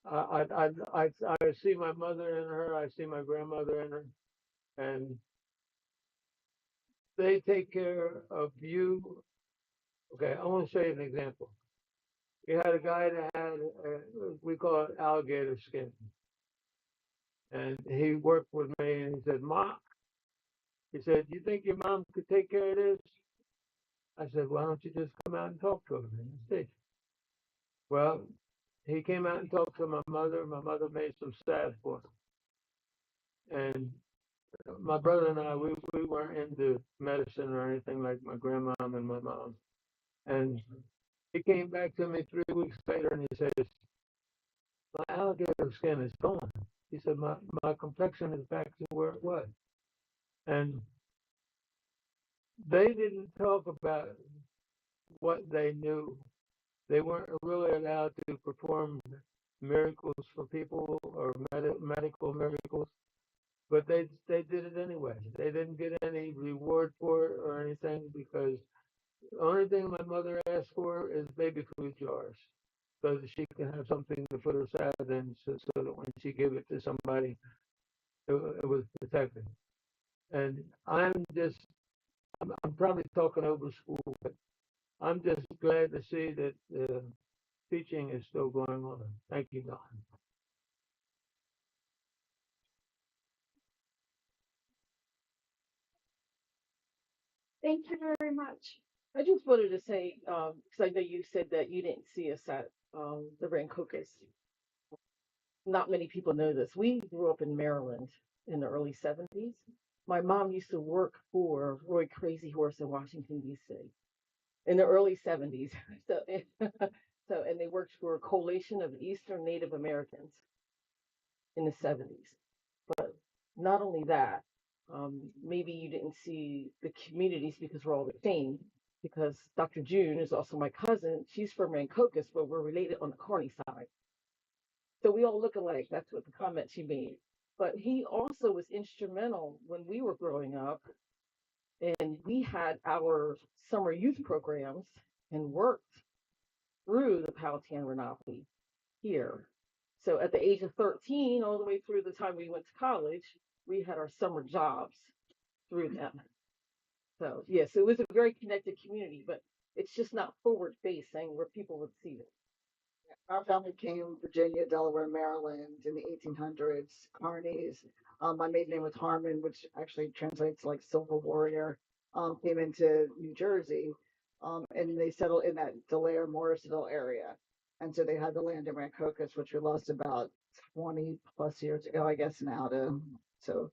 I see my mother in her. I see my grandmother in her, and they take care of you. Okay, I want to show you an example. We had a guy that had, we call it alligator skin. And he worked with me and he said, Mom, he said, you think your mom could take care of this? I said, why don't you just come out and talk to her and see? Well, he came out and talked to my mother. My mother made some salve for him. And my brother and I, we weren't into medicine or anything like my grandmom and my mom. And he came back to me 3 weeks later and he says, my alligator skin is gone. He said, my complexion is back to where it was. And they didn't talk about what they knew. They weren't really allowed to perform miracles for people or medical miracles, but they did it anyway. They didn't get any reward for it or anything because the only thing my mother asked for is baby food jars so that she can have something to put her salad in so that when she gave it to somebody, it was protected. And I'm probably talking over school, but I'm just glad to see that teaching is still going on. Thank you, Don. Thank you very much. I just wanted to say, because I know you said that you didn't see us at the Rancocas. Not many people know this. We grew up in Maryland in the early 70s. My mom used to work for Roy Crazy Horse in Washington, D.C. in the early 70s. So, and they worked for a coalition of Eastern Native Americans in the 70s. But not only that, maybe you didn't see the communities because we're all the same. Because Dr. June is also my cousin. She's from Rancocas, but we're related on the Carney side. So we all look alike. That's what the comment she made. But he also was instrumental when we were growing up, and we had our summer youth programs and worked through the Powhatan Lenape here. So at the age of 13, all the way through the time we went to college, we had our summer jobs through them. So yes, it was a very connected community, but it's just not forward facing where people would see it. Our family came from Virginia, Delaware, Maryland in the 1800s, Carneys. My maiden name was Harmon, which actually translates like Silver Warrior. Came into New Jersey, and they settled in that Delaire, Morrisville area. And so they had the land in Rancocas, which we lost about 20 plus years ago, I guess now so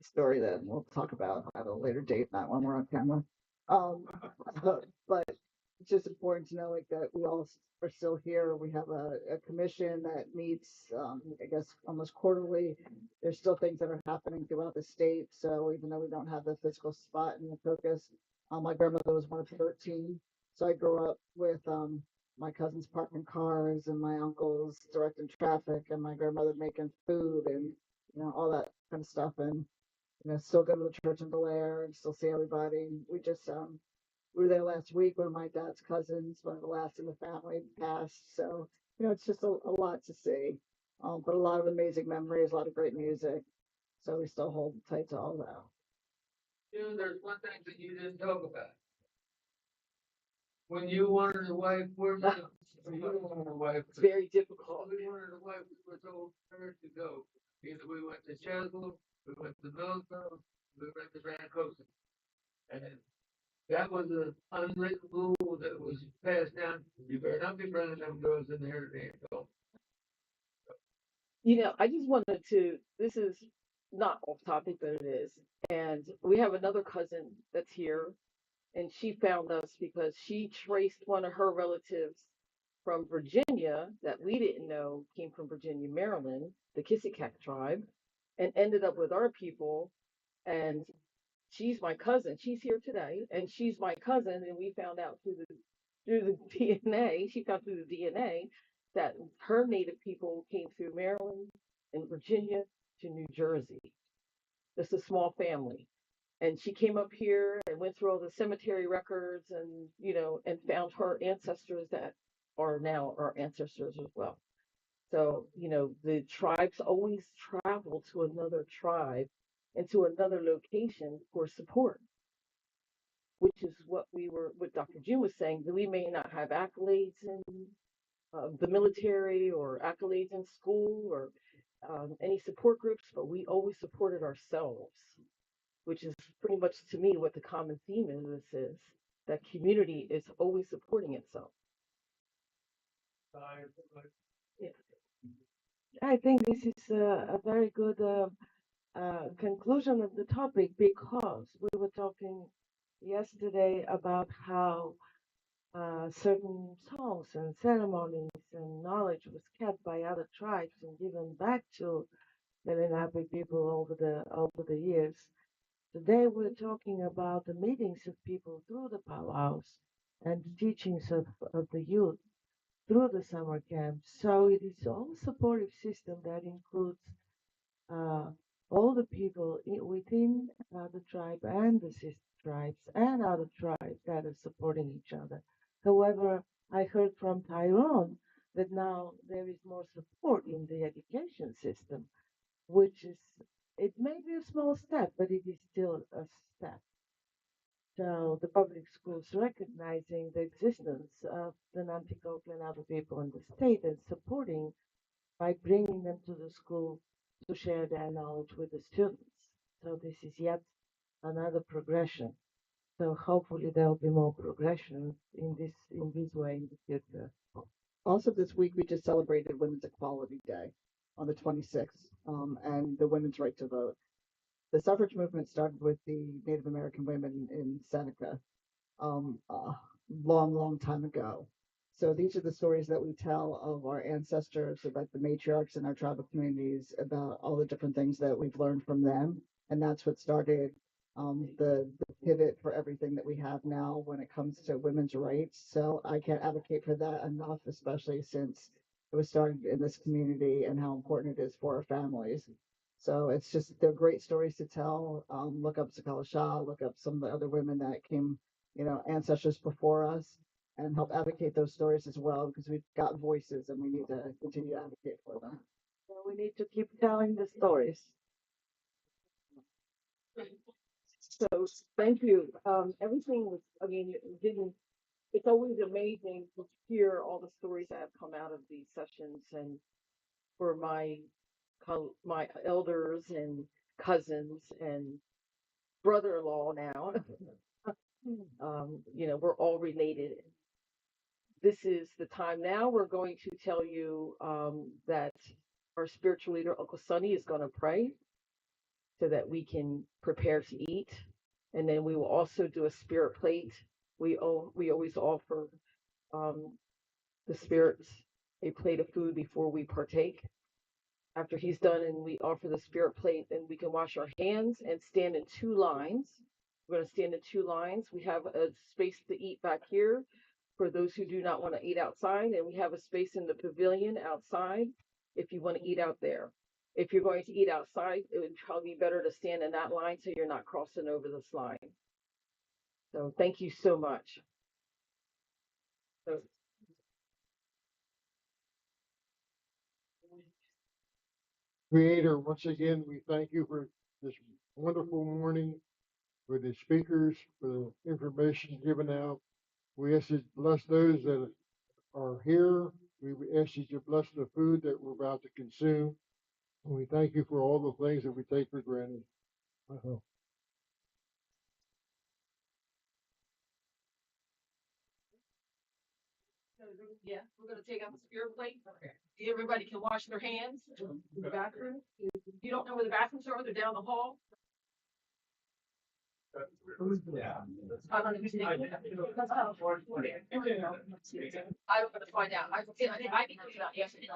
story that we'll talk about at a later date, not when we're on camera. Um, but it's just important to know like that we all are still here. We have a commission that meets, I guess, almost quarterly. There's still things that are happening throughout the state. So even though we don't have the physical spot in the focus, my grandmother was one of 13. So I grew up with my cousins parking cars and my uncles directing traffic and my grandmother making food and all that kind of stuff. And still go to the church in Belair and still see everybody. We just we were there last week when my dad's cousins, one of the last in the family, passed. So it's just a lot to see, but a lot of amazing memories, a lot of great music. So we still hold tight to all that. There's one thing that you didn't talk about. When you wanted a wife, where did you wanted a wife? It's very difficult. We wanted a wife, we were told where to go. Either we went to Cheslow, we went to Millsboro, we went to Rancosa. And that was an unwritten rule that was passed down. You better not be bringing them girls in here to go. I just wanted to, this is not off topic, but it is. And we have another cousin that's here, and she found us because she traced one of her relatives from Virginia that we didn't know came from Virginia, Maryland, the Kissicak tribe, and ended up with our people. And she's my cousin. She's here today, and she's my cousin. And we found out through the DNA. She found through the DNA that her native people came through Maryland and Virginia to New Jersey. Just a small family. And she came up here and went through all the cemetery records and and found her ancestors that are now our ancestors as well. So the tribes always travel to another tribe and to another location for support, which is what Dr. June was saying, that we may not have accolades in the military or accolades in school or any support groups, but we always supported ourselves, which is pretty much to me what the common theme in this is, that community is always supporting itself. I think this is a very good conclusion of the topic because we were talking yesterday about how certain songs and ceremonies and knowledge was kept by other tribes and given back to the Lenape people over the years. Today we're talking about the meetings of people through the powwows and the teachings of the youth through the summer camps. So it is all a supportive system that includes uh, all the people within the tribe and the sister tribes and other tribes that are supporting each other. However, I heard from Tyrone that now there is more support in the education system, which is, it may be a small step, but it is still a step. So the public schools recognizing the existence of the Nanticoke and other people in the state and supporting by bringing them to the school to share their knowledge with the students. So this is yet another progression. So hopefully there will be more progression in this way in the future. Also, this week we just celebrated Women's Equality Day on the 26th, and the women's right to vote. The suffrage movement started with the Native American women in Seneca, a long, long time ago. So these are the stories that we tell of our ancestors, about the matriarchs in our tribal communities, about all the different things that we've learned from them. And that's what started the pivot for everything that we have now when it comes to women's rights. So I can't advocate for that enough, especially since it was started in this community and how important it is for our families. So it's just, they're great stories to tell. Look up Sakala Shah, look up some of the other women that came, ancestors before us, and help advocate those stories as well, because we've got voices and we need to continue to advocate for them. So we need to keep telling the stories. So thank you. Everything was, I mean, it didn't, it's always amazing to hear all the stories that have come out of these sessions and for my elders and cousins and brother-in-law now. We're all related. This is the time now. We're going to tell you that our spiritual leader, Uncle Sonny, is going to pray so that we can prepare to eat. And then we will also do a spirit plate. We always offer the spirits a plate of food before we partake. After he's done and we offer the spirit plate, then we can wash our hands and stand in two lines. We're going to stand in two lines. We have a space to eat back here for those who do not want to eat outside, and we have a space in the pavilion outside if you want to eat out there. If you're going to eat outside, it would probably be better to stand in that line so you're not crossing over this line. So thank you so much. So, Creator, once again, we thank you for this wonderful morning, for the speakers, for the information given out. We ask you to bless those that are here. We ask you to bless the food that we're about to consume. And we thank you for all the things that we take for granted. Yeah, we're gonna take out the spirit plate. Everybody can wash their hands in the bathroom. If you don't know where the bathrooms are, they're down the hall. Yeah. I don't understand. I'm gonna find out. I think it's about yesterday.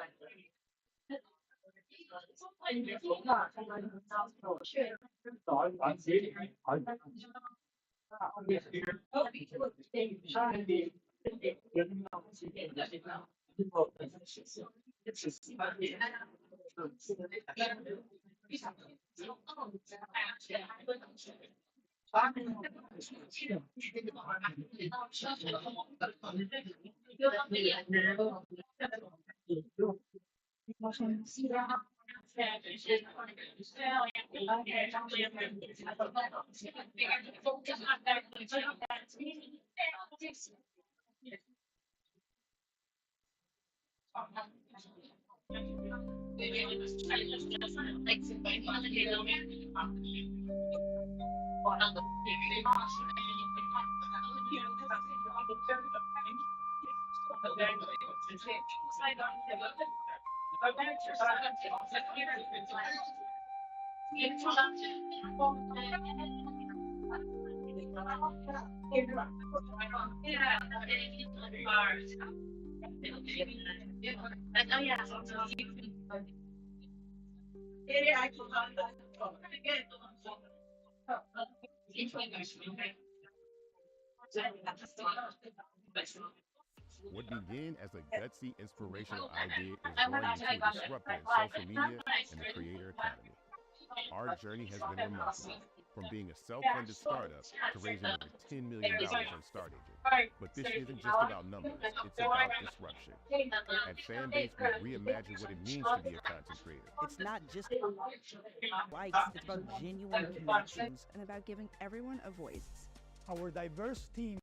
What began as a gutsy, inspirational idea is growing into a disruptor in social media and the creator economy. Our journey has been remarkable, from being a self-funded startup to raising over $10 million on StartAgent. But this isn't just about numbers, it's about disruption. At Fanbase, we've reimagined what it means to be a content creator. It's not just likes, it's about genuine connections and about giving everyone a voice. Our diverse team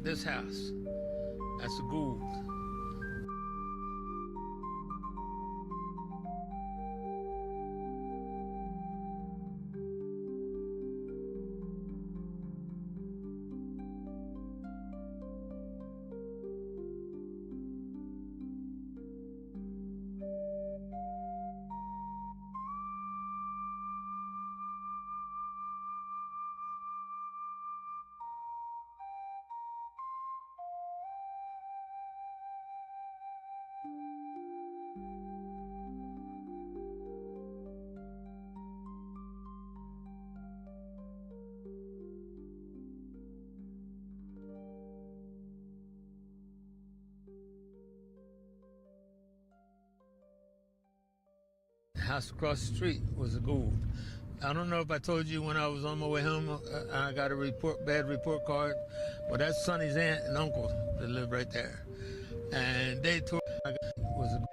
This house, that's a Gould. The house across the street was a Gould. I don't know if I told you when I was on my way home, I got a bad report card. Well, that's Sonny's aunt and uncle that live right there. And they told me was a Gould.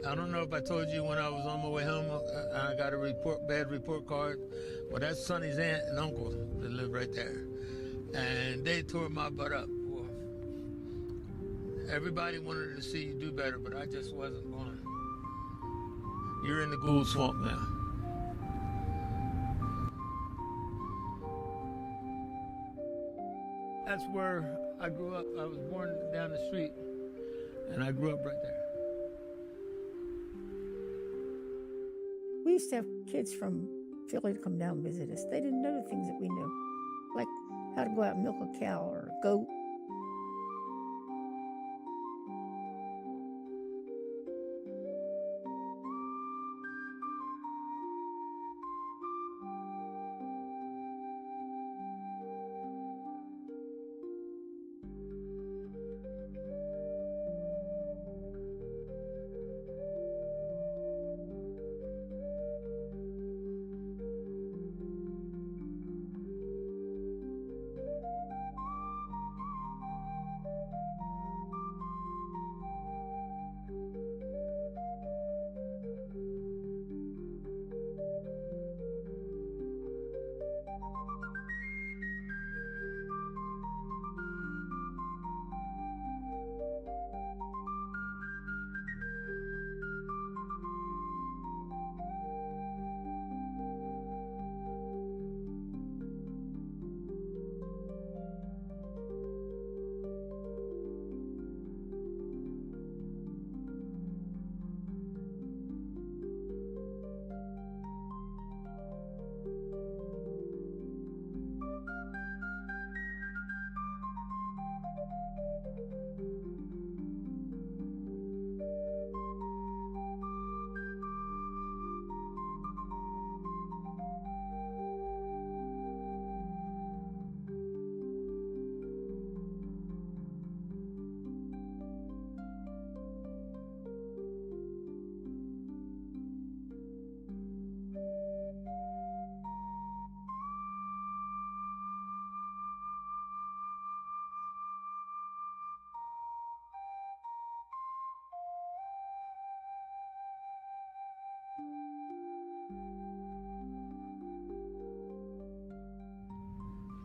I don't know if I told you when I was on my way home, I got a bad report card. Well, that's Sonny's aunt and uncle that live right there. And they tore my butt up. Well, everybody wanted to see you do better, but I just wasn't going. You're in the Gould swamp now. That's where I grew up. I was born down the street, and I grew up right there. We used to have kids from Philly to come down and visit us. They didn't know the things that we knew, like how to go out and milk a cow or a goat.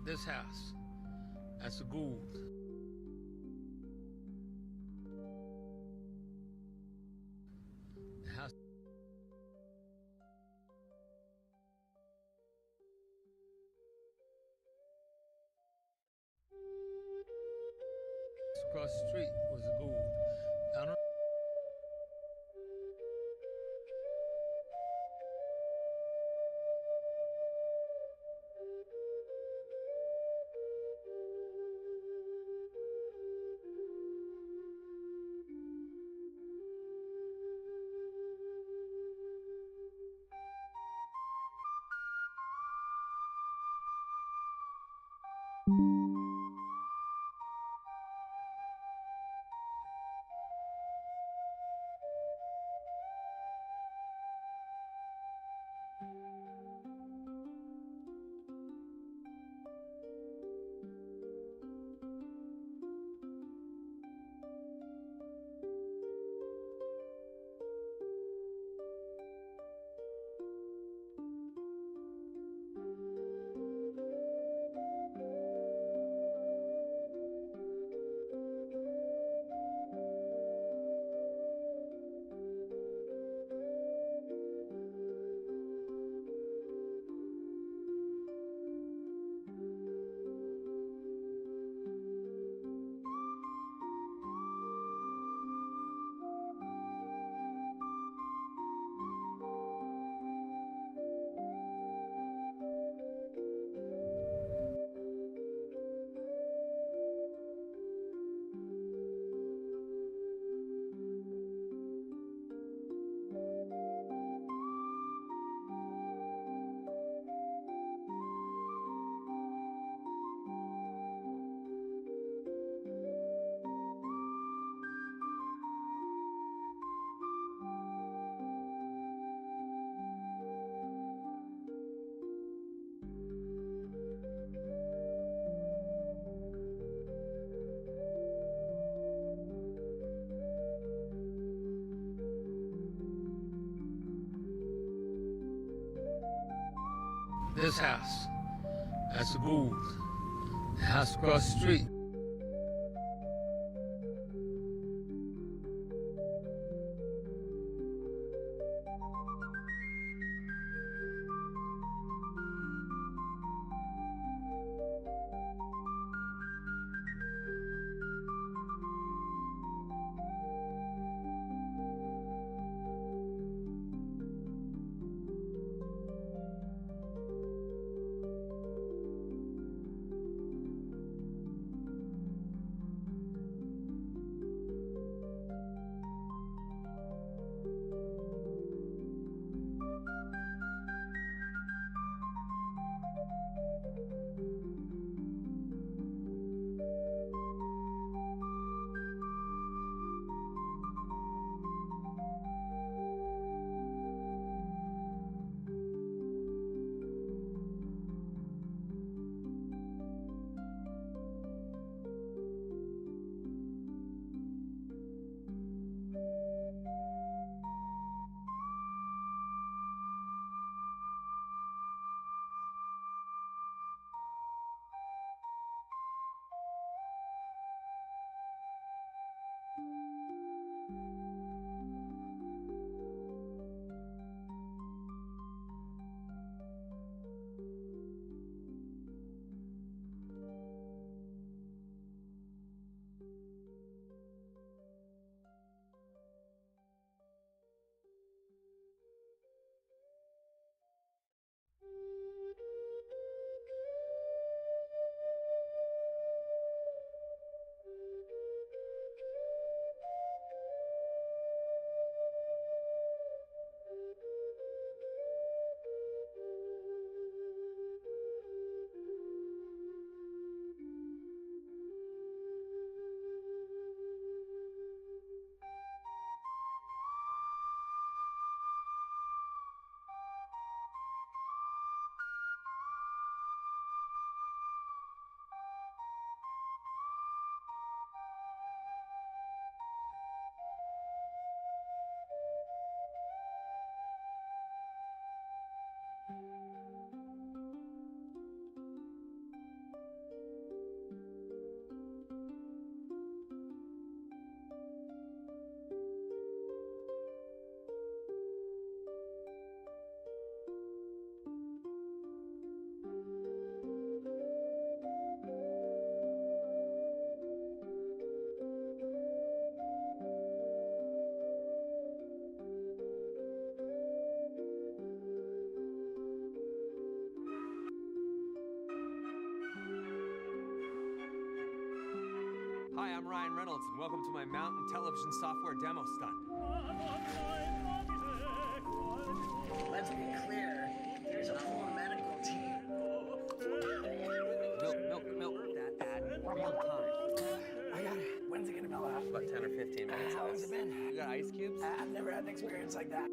This house, that's a Gould. The house across the street was a Gould. this house. That's the Gould. The house across the street. Hi, I'm Ryan Reynolds, and welcome to my mountain television software demo stunt. Let's be clear, there's a full medical team. Milk, that real time. I got it. When's it gonna be out? About 10 or 15 minutes. How long's it been? You got ice cubes? I've never had an experience like that.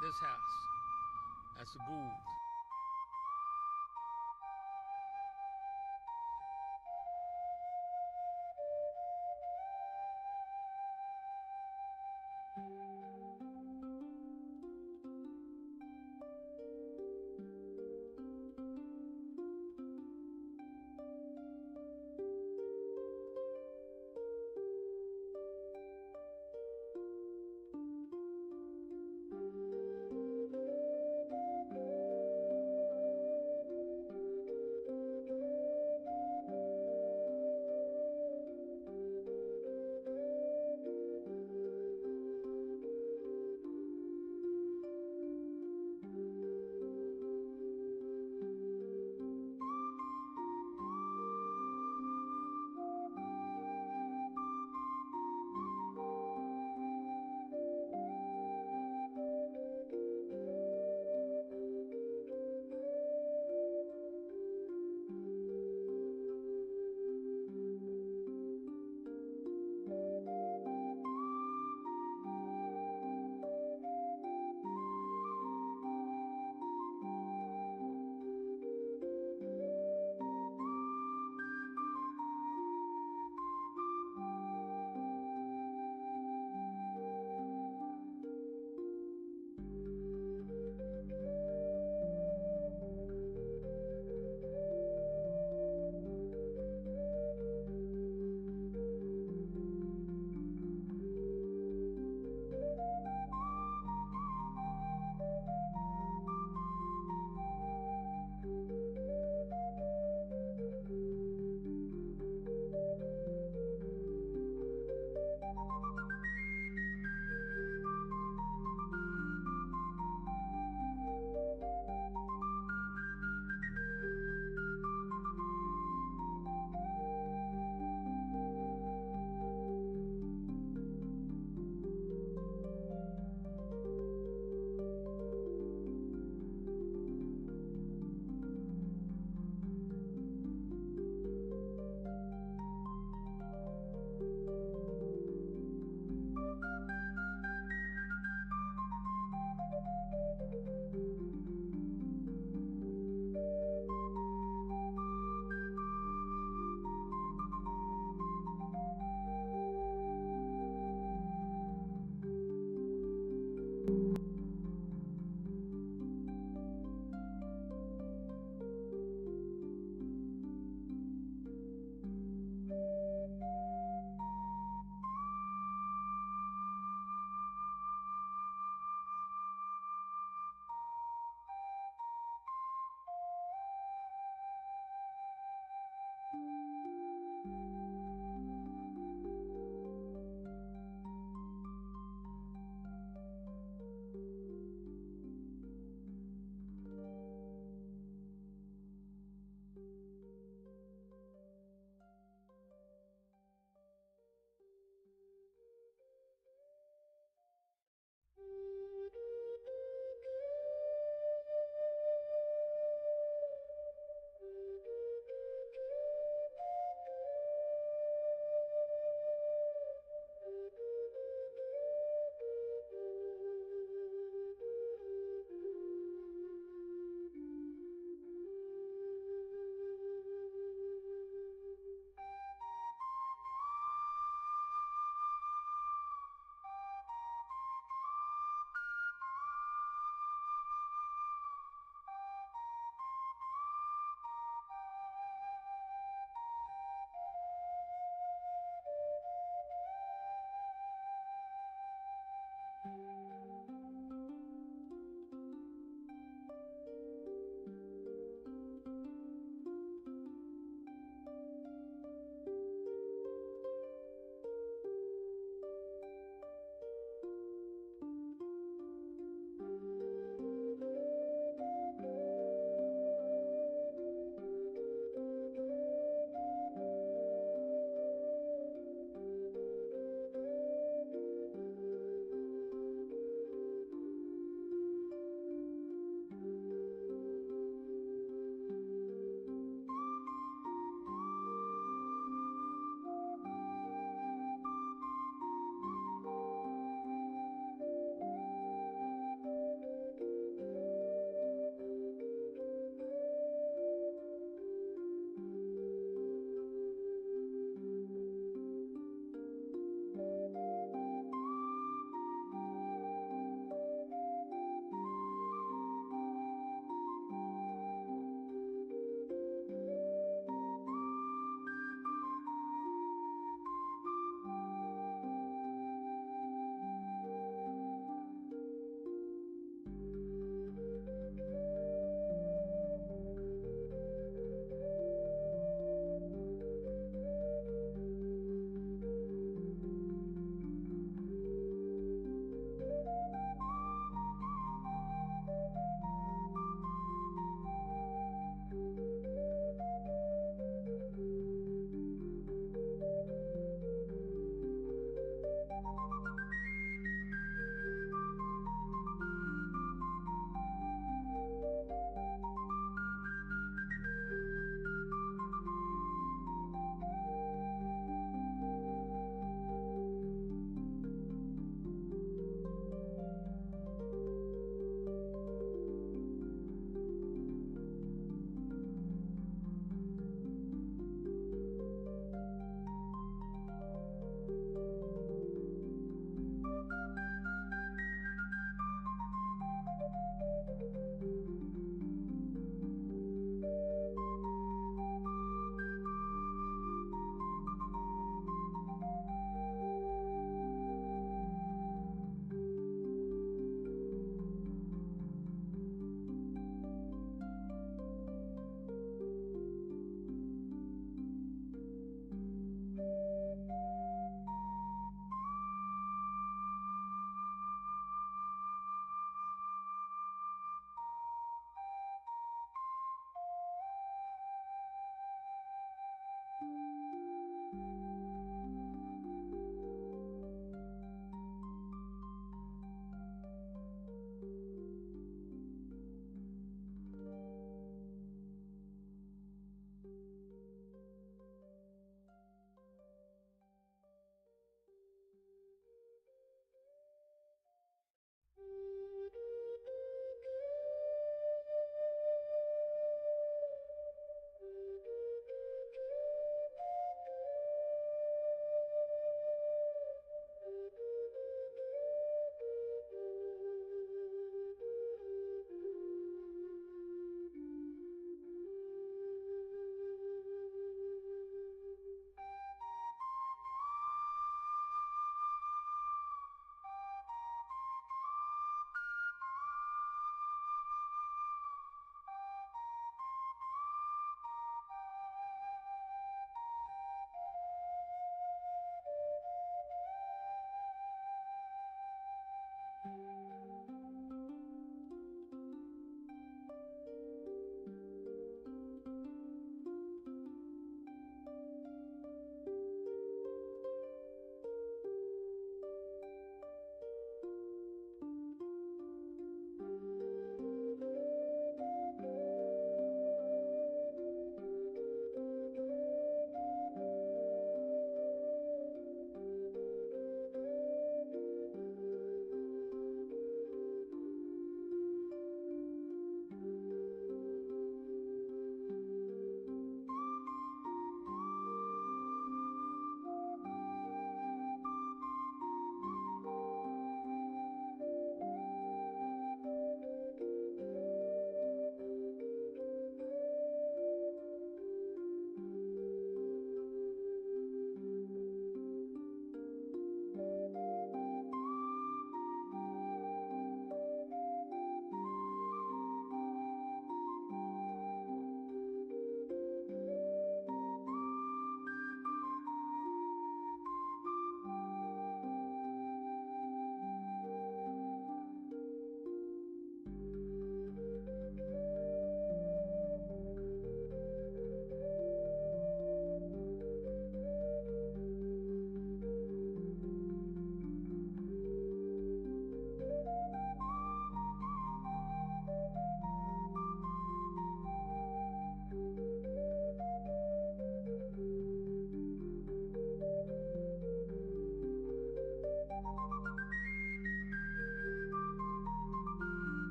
this house. That's a Gould.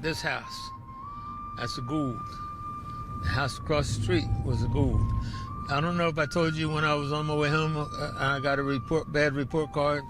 this house. That's a Gould. The house across the street was a Gould. I don't know if I told you when I was on my way home, I got a bad report card.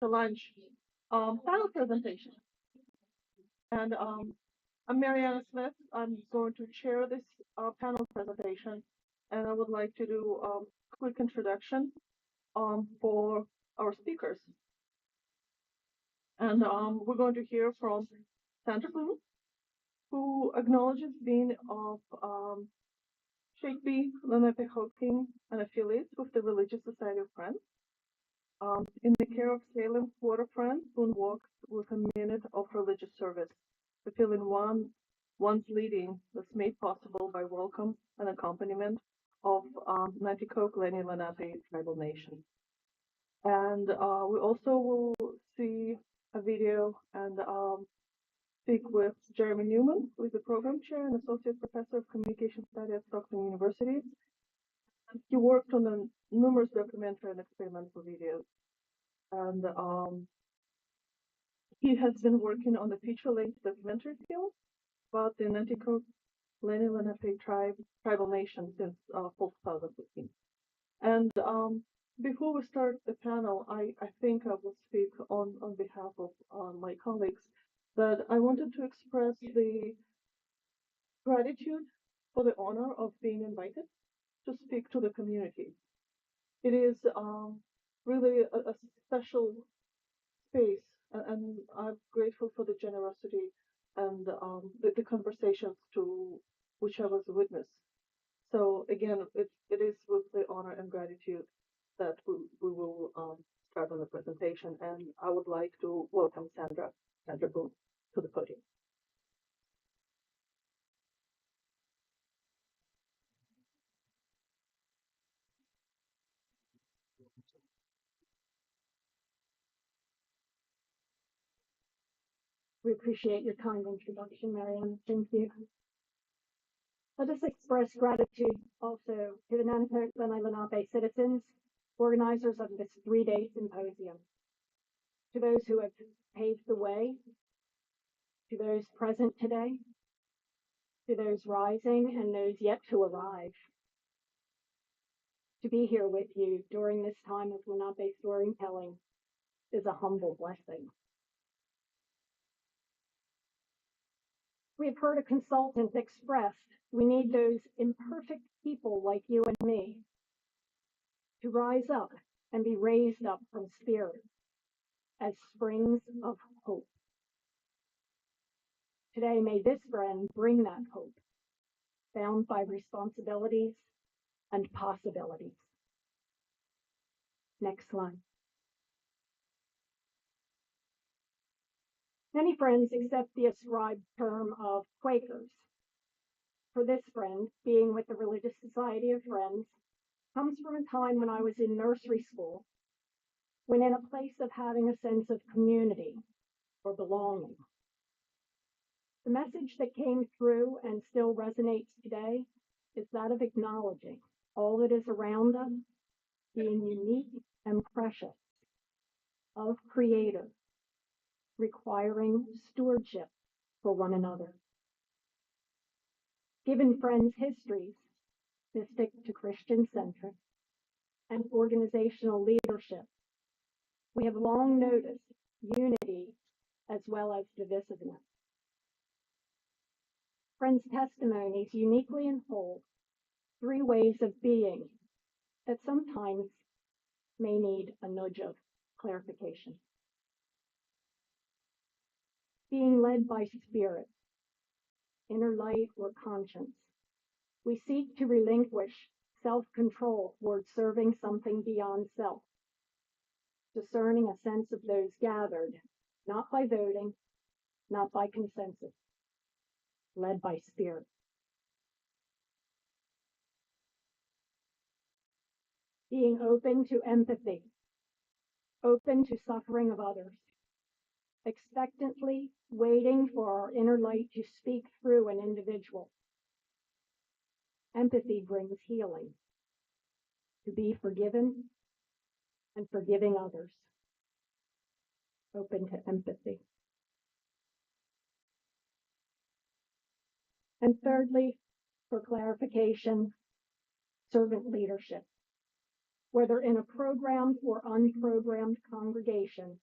the lunch panel presentation. And I'm Mariana Smith. I'm going to chair this panel presentation, and I would like to do a quick introduction for our speakers. And we're going to hear from Sandra Bloom, who acknowledges being of Shakespeare, Lenape Hawking, and affiliates with the Religious Society of Friends. In the care of Salem Waterfront, Boone walks with a minute of religious service, fulfilling one's leading that's made possible by welcome and accompaniment of Nanticoke Lenni Lenape tribal nation. And we also will see a video and speak with Jeremy Newman, who is the program chair and associate professor of communication study at Stockton University. He worked on numerous documentary and experimental videos. And he has been working on the feature-length documentary film about the Nanticoke Lenni Lenape tribal nation since fall 2015. And before we start the panel, I think I will speak on behalf of my colleagues that I wanted to express the gratitude for the honor of being invited to speak to the community. It is really a special space, and I'm grateful for the generosity and the conversations to which I was a witness. So again, it is with the honor and gratitude that we will start on the presentation, and I would like to welcome Sandra Boone to the podium. We appreciate your kind introduction, Marianne. Thank you. Let us express gratitude also to the Nanticoke Lenni Lenape citizens, organizers of this 3-day symposium, to those who have paved the way, to those present today, to those rising and those yet to arrive. To be here with you during this time of Lenape storytelling is a humble blessing. We've heard a consultant express we need those imperfect people like you and me to rise up and be raised up from spirit as springs of hope. Today, may this friend bring that hope, bound by responsibilities and possibilities. Next slide. Many friends accept the ascribed term of Quakers. For this friend, being with the Religious Society of Friends comes from a time when I was in nursery school, when in a place of having a sense of community or belonging. The message that came through and still resonates today is that of acknowledging all that is around us being unique and precious, of Creator, requiring stewardship for one another. Given friends' histories, mystic to Christian-centric, and organizational leadership, we have long noticed unity as well as divisiveness. Friends' testimonies uniquely unfold 3 ways of being that sometimes may need a nudge of clarification. Being led by spirit, inner light or conscience, we seek to relinquish self-control towards serving something beyond self, discerning a sense of those gathered, not by voting, not by consensus, led by spirit. Being open to empathy, open to suffering of others, expectantly waiting for our inner light to speak through an individual. Empathy brings healing, to be forgiven and forgiving others. Open to empathy. And thirdly, for clarification, servant leadership. Whether in a programmed or unprogrammed congregation,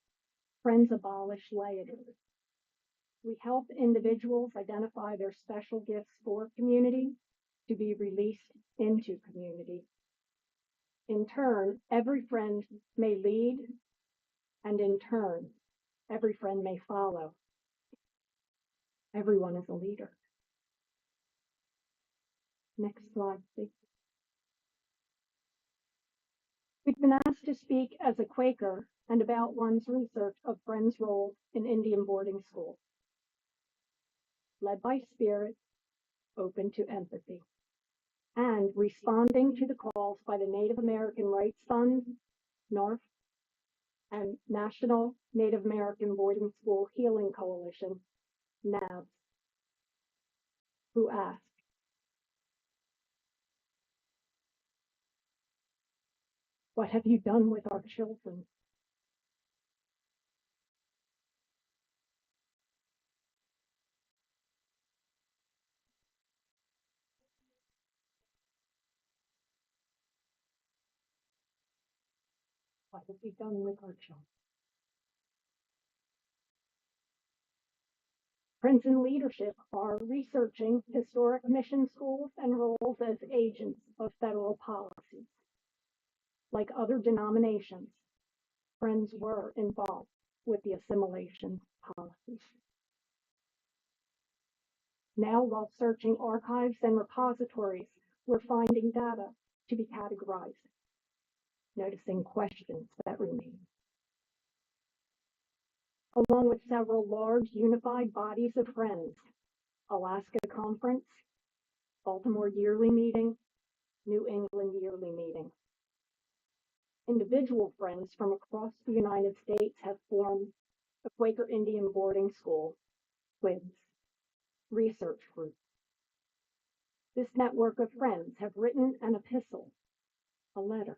Friends abolish laity. We help individuals identify their special gifts for community to be released into community. In turn, every friend may lead, and in turn, every friend may follow. Everyone is a leader. Next slide, please. We've been asked to speak as a Quaker and about one's research of Friends' role in Indian boarding schools. Led by spirit, open to empathy, and responding to the calls by the Native American Rights Fund, NARF, and National Native American Boarding School Healing Coalition, NABS, who ask, what have you done with our children? What have you done with our children? Friends in leadership are researching historic mission schools and roles as agents of federal policies. Like other denominations, Friends were involved with the assimilation policies. Now, while searching archives and repositories, we're finding data to be categorized, noticing questions that remain. Along with several large unified bodies of Friends, Alaska Conference, Baltimore Yearly Meeting, New England Yearly Meeting. Individual Friends from across the United States have formed a Quaker Indian boarding school with research group. This network of friends have written an epistle, a letter,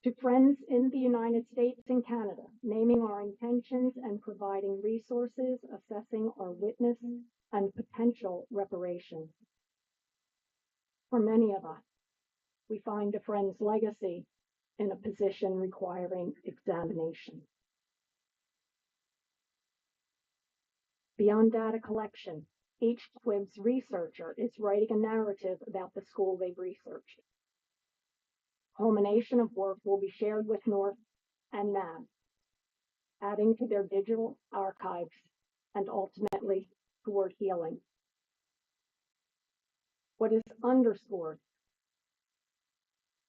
to friends in the United States and Canada, naming our intentions and providing resources, assessing our witness and potential reparations. For many of us, we find a friend's legacy in a position requiring examination. Beyond data collection, each QUIB's researcher is writing a narrative about the school they've researched. Culmination of work will be shared with North and NAB, adding to their digital archives and ultimately toward healing. What is underscored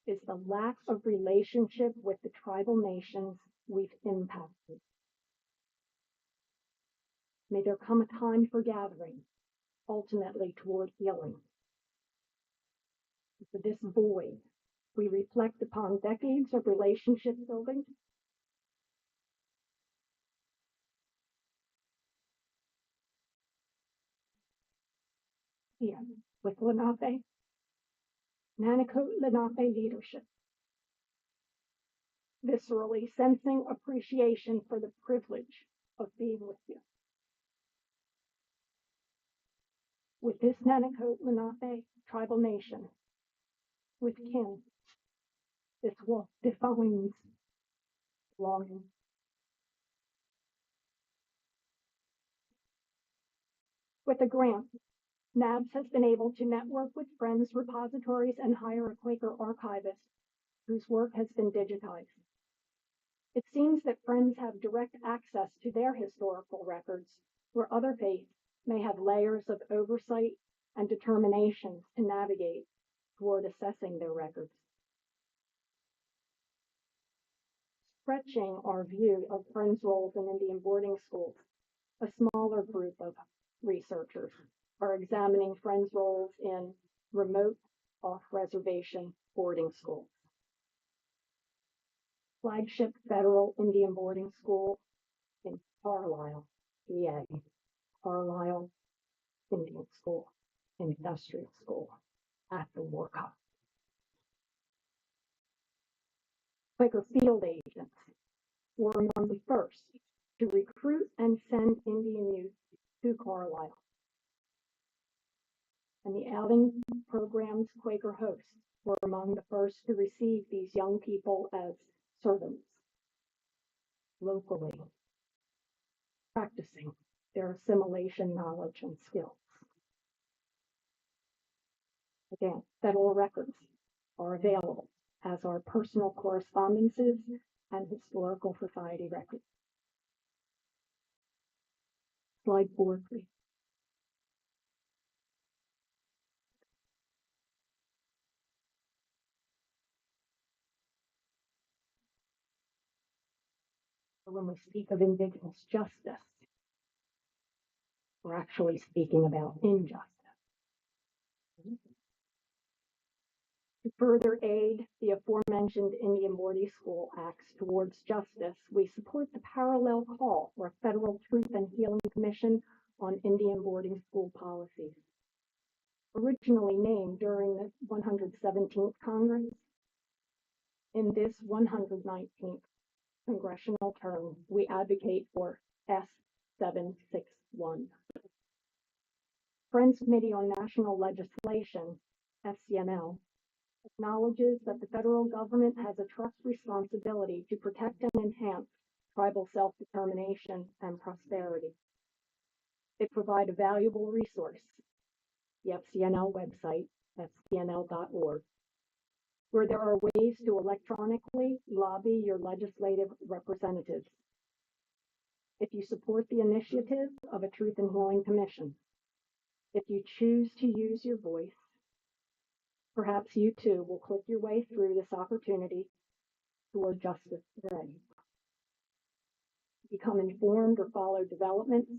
is the lack of relationship with the tribal nations we've impacted. May there come a time for gathering, ultimately toward healing. For this void, we reflect upon decades of relationship building, here with Lenape, Cohanzick Lenape leadership, viscerally sensing appreciation for the privilege of being with you. With this Cohanzick Lenape tribal nation, with kin, this wolf defines longing. With a grant, NABS has been able to network with Friends repositories and hire a Quaker archivist whose work has been digitized. It seems that Friends have direct access to their historical records, where other faiths may have layers of oversight and determination to navigate toward assessing their records. Stretching our view of Friends' roles in Indian boarding schools, a smaller group of researchers are examining Friends' roles in remote, off-reservation boarding schools. Flagship federal Indian boarding school in Carlisle, PA, Carlisle Indian School, Industrial School, at the War Cup. Quaker field agents were among the first to recruit and send Indian youth to Carlisle. And the outing program's Quaker hosts were among the first to receive these young people as servants locally practicing their assimilation knowledge and skills. Again, federal records are available, as are personal correspondences and historical society records. Slide 4, please. When we speak of Indigenous justice, we're actually speaking about injustice. To further aid the aforementioned Indian boarding school acts towards justice, we support the parallel call for a federal Truth and Healing Commission on Indian boarding school policies. Originally named during the 117th Congress, in this 119th congressional term, we advocate for S761. Friends Committee on National Legislation, FCNL, acknowledges that the federal government has a trust responsibility to protect and enhance tribal self-determination and prosperity. They provide a valuable resource, the FCNL website, fcnl.org, where there are ways to electronically lobby your legislative representatives. If you support the initiative of a Truth and Healing Commission, if you choose to use your voice, perhaps you too will click your way through this opportunity toward justice today. To become informed or follow developments,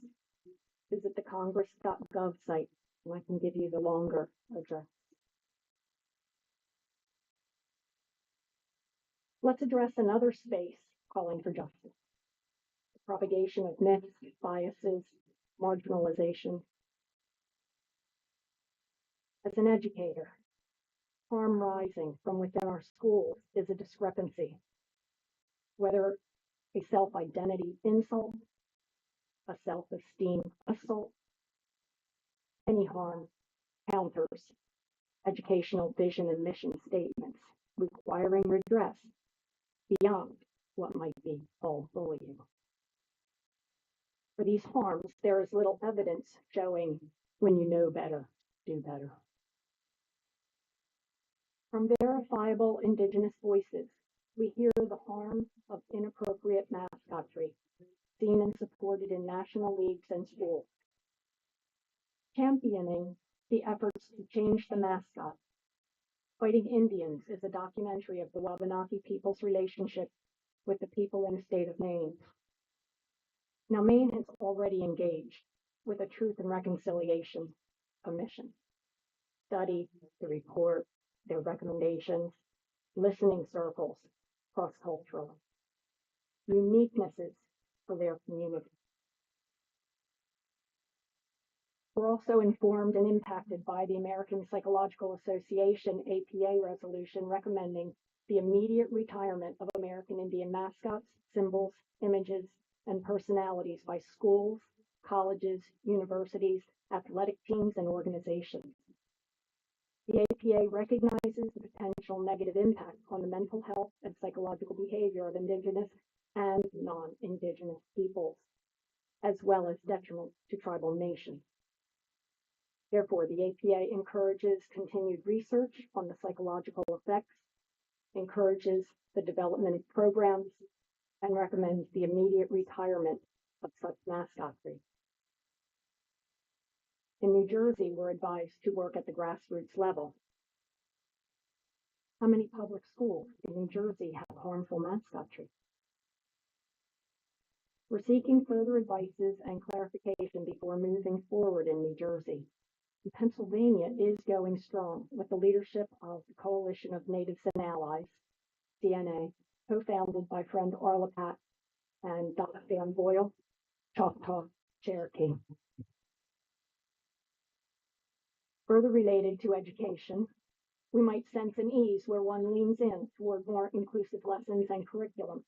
visit the congress.gov site, and I can give you the longer address. Let's address another space calling for justice: the propagation of myths, biases, marginalization. As an educator, harm rising from within our schools is a discrepancy, whether a self-identity insult, a self-esteem assault, any harm counters educational vision and mission statements requiring redress beyond what might be all bullying. For these harms, there is little evidence showing when you know better, do better. From verifiable Indigenous voices, we hear the harm of inappropriate mascotry, seen and supported in national leagues and schools. Championing the efforts to change the mascot. Fighting Indians is a documentary of the Wabanaki people's relationship with the people in the state of Maine. Now, Maine has already engaged with a Truth and Reconciliation Commission. Study the report, their recommendations, listening circles, cross-cultural, uniquenesses for their community. We're also informed and impacted by the American Psychological Association APA resolution recommending the immediate retirement of American Indian mascots, symbols, images, and personalities by schools, colleges, universities, athletic teams, and organizations. The APA recognizes the potential negative impact on the mental health and psychological behavior of Indigenous and non-Indigenous peoples, as well as detriment to tribal nations. Therefore, the APA encourages continued research on the psychological effects, encourages the development of programs, and recommends the immediate retirement of such mascotry. In New Jersey, we're advised to work at the grassroots level. How many public schools in New Jersey have harmful mascotry? We're seeking further advices and clarification before moving forward in New Jersey. Pennsylvania is going strong with the leadership of the Coalition of Natives and Allies, CNA, co-founded by friend Arla Pat and Dr. Dan Boyle, Choctaw Cherokee. Further related to education, we might sense an ease where one leans in toward more inclusive lessons and curriculum.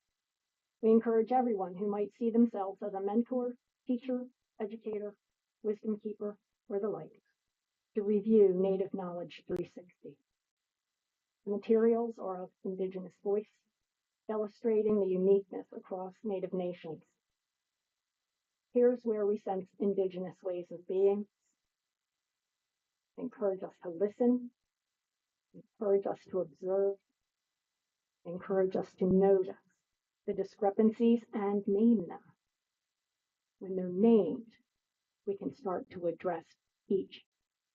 We encourage everyone who might see themselves as a mentor, teacher, educator, wisdom keeper, or the like, to review Native Knowledge 360. The materials are of Indigenous voice, illustrating the uniqueness across Native nations. Here's where we sense Indigenous ways of being, encourage us to listen, encourage us to observe, encourage us to notice the discrepancies and name them. When they're named, we can start to address each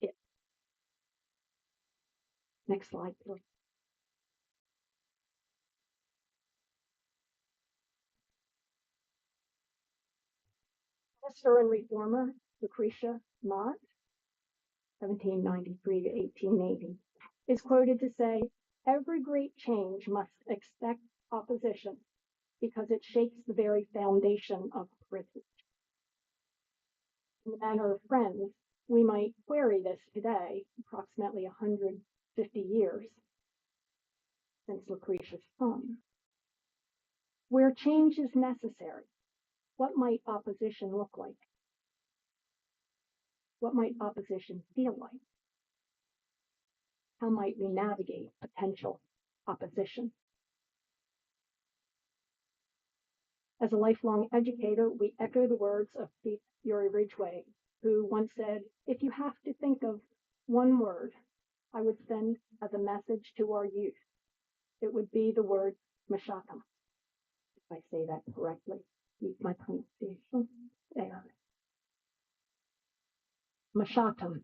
it. Next slide, please. Minister and reformer Lucretia Mott, 1793 to 1880, is quoted to say, "Every great change must expect opposition because it shakes the very foundation of privilege." In the manner of Friends, we might query this today, approximately 150 years since Lucretia's time. Where change is necessary, what might opposition look like? What might opposition feel like? How might we navigate potential opposition? As a lifelong educator, we echo the words of Thief Uri Ridgway, who once said, "If you have to think of one word I would send as a message to our youth, it would be the word mashatam." If I say that correctly, use my pronunciation there. Mashatam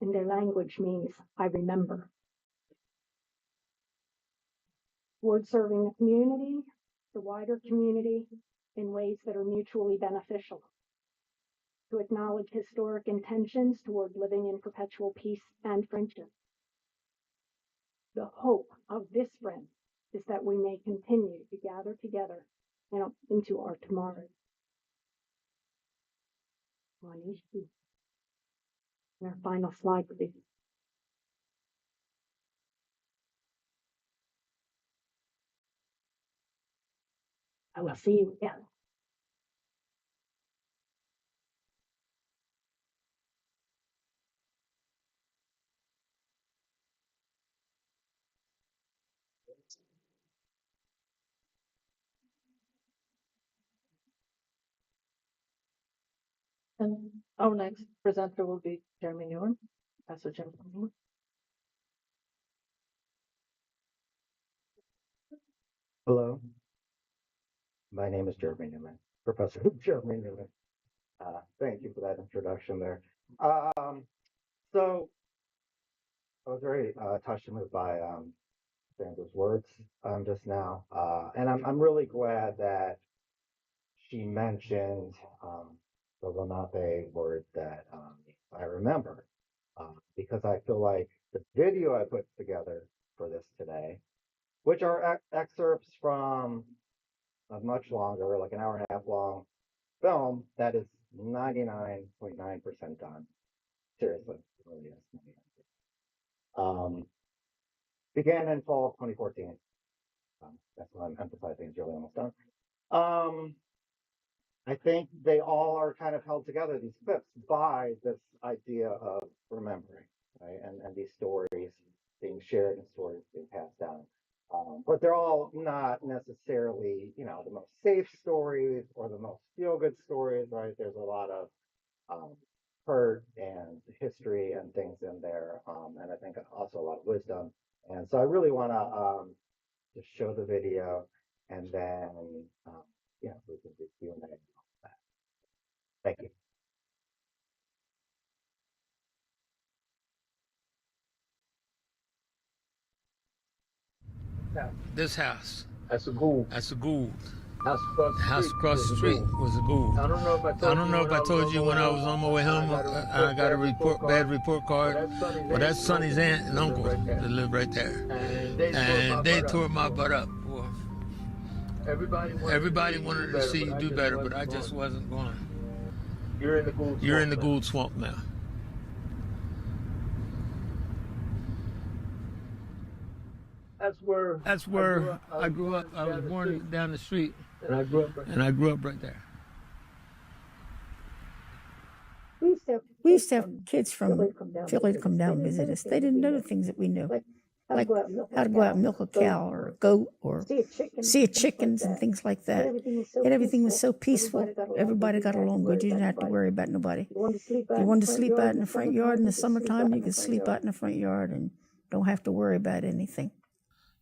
in their language means I remember. Toward serving the community, the wider community, in ways that are mutually beneficial. To acknowledge historic intentions toward living in perpetual peace and friendship. The hope of this friend is that we may continue to gather together into our tomorrow. And our final slide, please. I will see you again. And our next presenter will be Jeremy Newman, Pastor Jim. Hello, my name is Jeremy Newman, Professor Jeremy Newman. Thank you for that introduction there. So I was very touched and moved by Sandra's words just now, and I'm really glad that she mentioned the Lenape word that I remember, because I feel like the video I put together for this today, which are excerpts from a much longer, like an hour and a half long film that is 99.9% done. Seriously, it really is. Began in fall of 2014. That's what I'm emphasizing, is really almost done. I think they all are kind of held together, these clips, by this idea of remembering, right? And these stories being shared and stories being passed down. But they're all not necessarily, the most safe stories or the most feel-good stories, right? There's a lot of hurt and history and things in there, and I think also a lot of wisdom. And so I really want to just show the video, and then we can do Q&A and all that. Thank you. This house. That's a Gould. That's a Gould. The house across the street was a Gould. I don't know if I told you when I was on my way home, I got a bad report card. Well, that's Sonny's aunt and uncle that lived right there. And they tore my butt up. Well, everybody wanted to see you do better, but I just wasn't going. You're in the Gould swamp. You're in the Gould swamp now. That's where I grew up. I was born down the street. And I grew up right there. We used to have kids from Philly to come down and visit us. They didn't know the things that we knew, like how to go out and milk a cow or a goat or see a chickens and things like that. And everything was so peaceful. Everybody got along good. You didn't have to worry about nobody. You wanted to sleep out in the front yard in the summertime, you could sleep out in the front yard and don't have to worry about anything.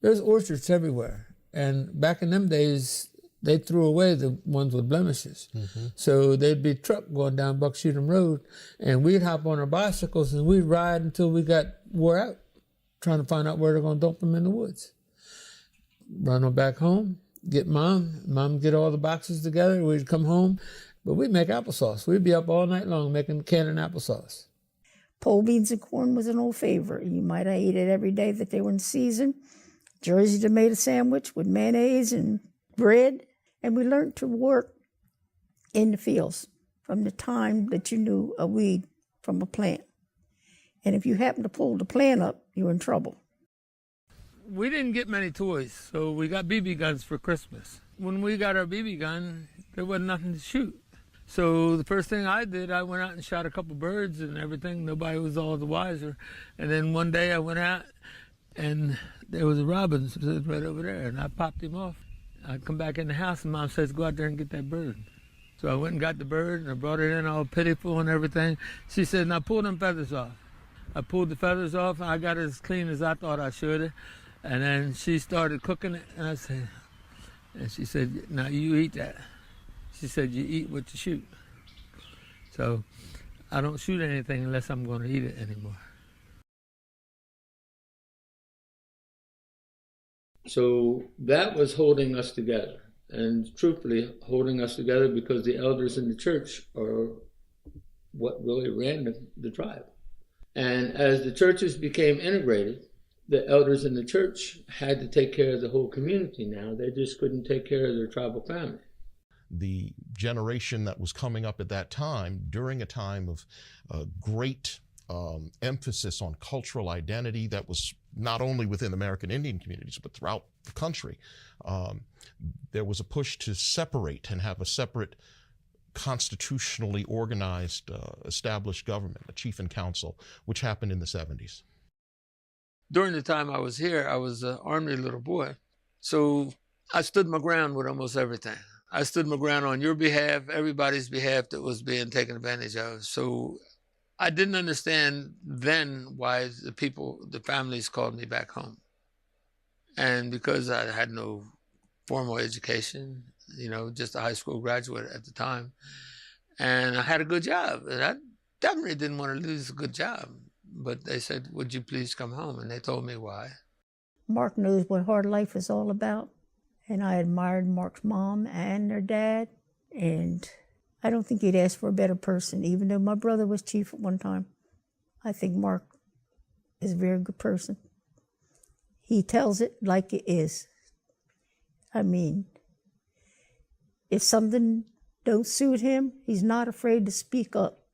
There's orchards everywhere. And back in them days, they threw away the ones with blemishes. So there'd be a truck going down Buckshootum Road, and we'd hop on our bicycles and we'd ride until we got wore out, trying to find out where they're going to dump them in the woods. Run them back home, get mom get all the boxes together, we'd come home, but we'd make applesauce. We'd be up all night long making canning applesauce. Pole beans and corn was an old favorite. You might have ate it every day that they were in season. Jersey tomato sandwich with mayonnaise and bread. And we learned to work in the fields from the time that you knew a weed from a plant. And if you happened to pull the plant up, you were in trouble. We didn't get many toys, so we got BB guns for Christmas. When we got our BB gun, there wasn't nothing to shoot. So the first thing I did, I went out and shot a couple birds and everything. Nobody was all the wiser. And then one day I went out and there was a robin sitting right over there, and I popped him off. I come back in the house and Mom says, go out there and get that bird. So I went and got the bird and I brought it in all pitiful and everything. She said, now pull them feathers off. I pulled the feathers off and I got it as clean as I thought I should. And then she started cooking it and I said, and she said, now you eat that. She said, you eat what you shoot. So I don't shoot anything unless I'm going to eat it anymore. So that was holding us together, and truthfully holding us together, because the elders in the church are what really ran the tribe. And as the churches became integrated, the elders in the church had to take care of the whole community now. They just couldn't take care of their tribal family. The generation that was coming up at that time, during a time of great emphasis on cultural identity that was not only within American Indian communities, but throughout the country, there was a push to separate and have a separate constitutionally organized, established government, a chief and council, which happened in the 70s. During the time I was here, I was an ornery little boy. So I stood my ground with almost everything. I stood my ground on your behalf, everybody's behalf that was being taken advantage of. So I didn't understand then why the families called me back home. And because I had no formal education, just a high school graduate at the time, and I had a good job, and I definitely didn't want to lose a good job. But they said, would you please come home? And they told me why. Mark knows what hard life is all about. And I admired Mark's mom and their dad. And I don't think he'd ask for a better person, even though my brother was chief at one time. I think Mark is a very good person. He tells it like it is. I mean, if something don't suit him, he's not afraid to speak up.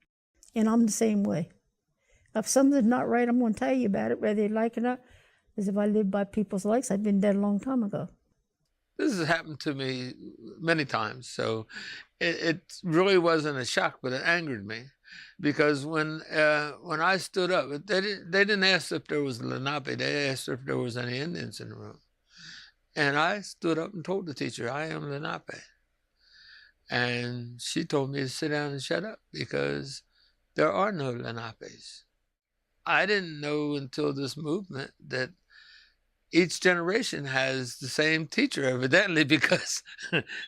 And I'm the same way. If something's not right, I'm going to tell you about it, whether you like it or not. Because if I lived by people's likes, I'd been dead a long time ago. This has happened to me many times, so it really wasn't a shock, but it angered me, because when I stood up, they didn't ask if there was Lenape. They asked if there was any Indians in the room, and I stood up and told the teacher, I am Lenape, and she told me to sit down and shut up because there are no Lenapes. I didn't know until this movement that each generation has the same teacher, evidently, because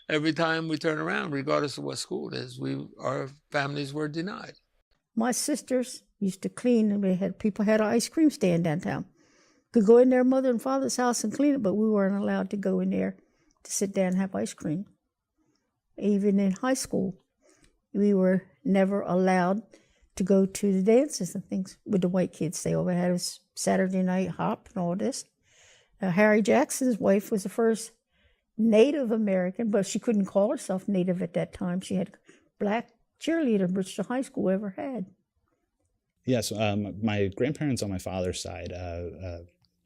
every time we turn around, regardless of what school it is, our families were denied. My sisters used to clean, and people had an ice cream stand downtown. Could go in their mother and father's house and clean it, but we weren't allowed to go in there to sit down and have ice cream. Even in high school, we were never allowed to go to the dances and things with the white kids. They always had a Saturday night hop and all this. Harry Jackson's wife was the first Native American, but she couldn't call herself Native at that time. She had black cheerleader Bristol High School ever had. Yes, my grandparents on my father's side,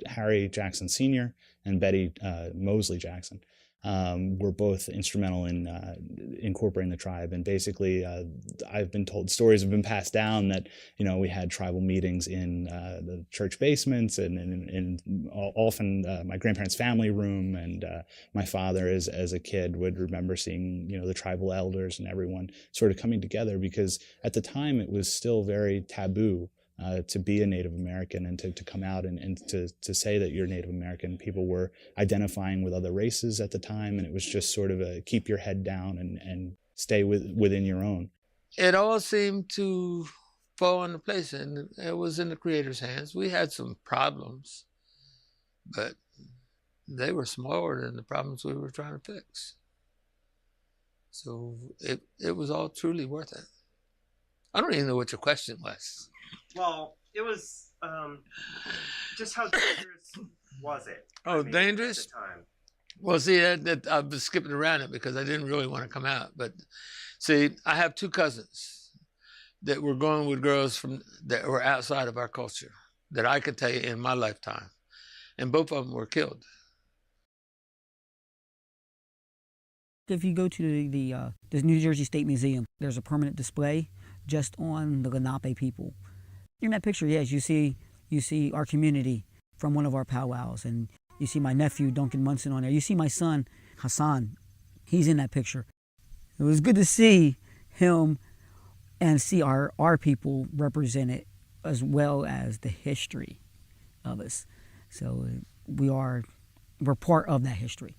Harry Jackson Sr. and Betty Mosley Jackson, were both instrumental in incorporating the tribe. And basically, I've been told, stories have been passed down that, we had tribal meetings in the church basements and often my grandparents' family room. And my father, as a kid, would remember seeing, the tribal elders and everyone sort of coming together, because at the time it was still very taboo to be a Native American and to come out and to say that you're Native American. People were identifying with other races at the time, and it was just sort of a keep your head down and stay within your own. It all seemed to fall into place, and it was in the Creator's hands. We had some problems, but they were smaller than the problems we were trying to fix. So it was all truly worth it. I don't even know what your question was. Well, it was just how dangerous was it? Oh, dangerous? At the time. Well, see, I was skipping around it because I didn't really want to come out. But see, I have two cousins that were going with girls that were outside of our culture that I could tell you in my lifetime, and both of them were killed. If you go to the New Jersey State Museum, there's a permanent display just on the Lenape people. In that picture, yes, you see our community from one of our powwows, and you see my nephew Duncan Munson on there. You see my son Hassan, he's in that picture. It was good to see him and see our people represented, as well as the history of us. So we're part of that history.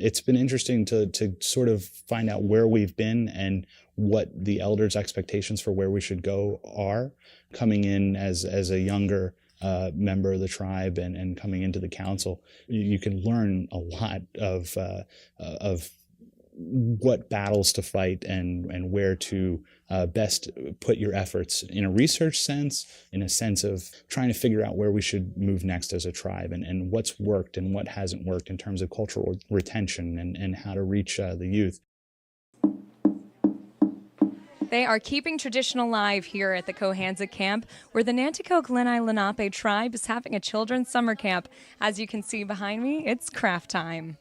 It's been interesting to sort of find out where we've been and what the elders' expectations for where we should go are, coming in as a younger member of the tribe and coming into the council. You can learn a lot of what battles to fight and where to best put your efforts in a research sense, in a sense of trying to figure out where we should move next as a tribe and what's worked and what hasn't worked in terms of cultural retention and how to reach the youth. They are keeping tradition alive here at the Cohanzick camp, where the Nanticoke Lenape Lenape tribe is having a children's summer camp. As you can see behind me, it's craft time.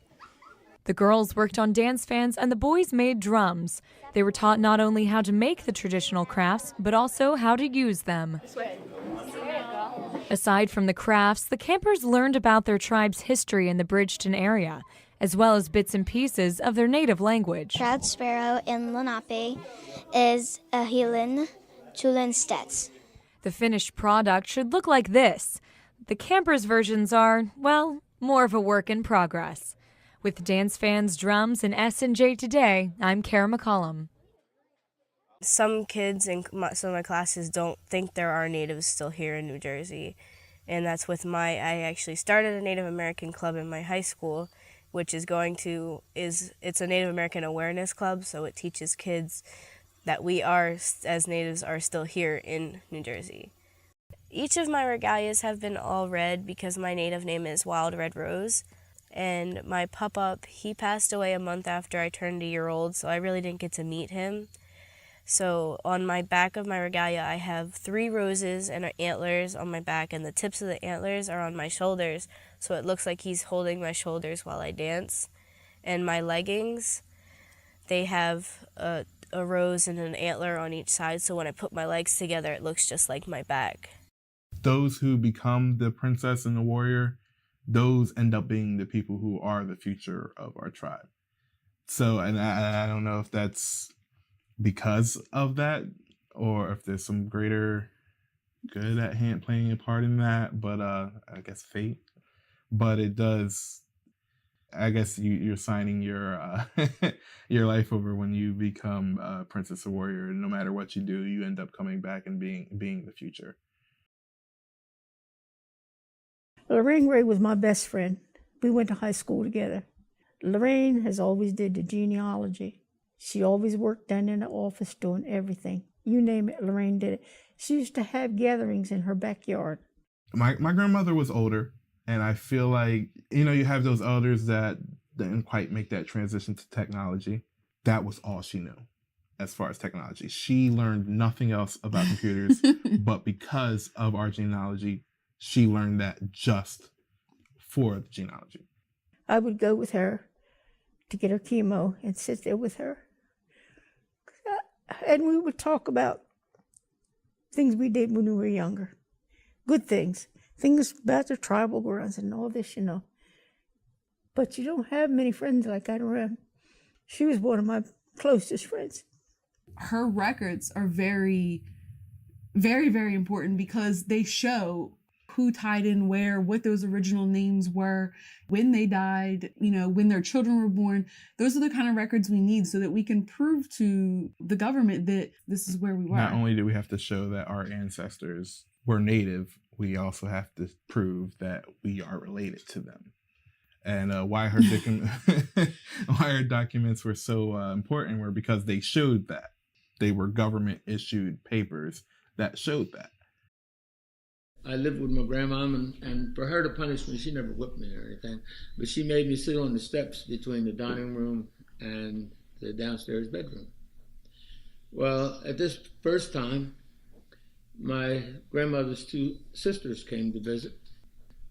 The girls worked on dance fans and the boys made drums. They were taught not only how to make the traditional crafts, but also how to use them. Aside from the crafts, the campers learned about their tribe's history in the Bridgeton area, as well as bits and pieces of their native language. Proud sparrow in Lenape is a Ahilan Chulinstets. The finished product should look like this. The campers' versions are, well, more of a work in progress. With Dance Fans, Drums, and S&J Today, I'm Kara McCollum. Some kids in some of my classes don't think there are natives still here in New Jersey. And that's with I actually started a Native American club in my high school, which it's a Native American awareness club, so it teaches kids that we are, as natives, are still here in New Jersey. Each of my regalias have been all red because my native name is Wild Red Rose. And my pup-up, he passed away a month after I turned a year old, so I really didn't get to meet him. So on my back of my regalia, I have 3 roses and antlers on my back, and the tips of the antlers are on my shoulders, so it looks like he's holding my shoulders while I dance. And my leggings, they have a rose and an antler on each side, so when I put my legs together, it looks just like my back. Those who become the princess and the warrior, those end up being the people who are the future of our tribe. So, and I don't know if that's because of that or if there's some greater good at hand playing a part in that, but I guess fate. But it does, I guess you're signing your your life over when you become a princess or warrior. No matter what you do, you end up coming back and being the future. Lorraine Ray was my best friend. We went to high school together. Lorraine has always did the genealogy. She always worked down in the office doing everything. You name it, Lorraine did it. She used to have gatherings in her backyard. My grandmother was older, and I feel like, you have those elders that didn't quite make that transition to technology. That was all she knew as far as technology. She learned nothing else about computers, but because of our genealogy, she learned that just for the genealogy. I would go with her to get her chemo and sit there with her. And we would talk about things we did when we were younger. Good things. Things about the tribal grounds and all this, But you don't have many friends like that around. She was one of my closest friends. Her records are very, very, very important because they show who tied in where, what those original names were, when they died, when their children were born. Those are the kind of records we need so that we can prove to the government that this is where we were. Not only do we have to show that our ancestors were native, we also have to prove that we are related to them. And why her documents were so important were because they showed that. They were government issued papers that showed that. I lived with my grandmom, and for her to punish me, she never whipped me or anything, but she made me sit on the steps between the dining room and the downstairs bedroom. Well, at this first time, my grandmother's two sisters came to visit,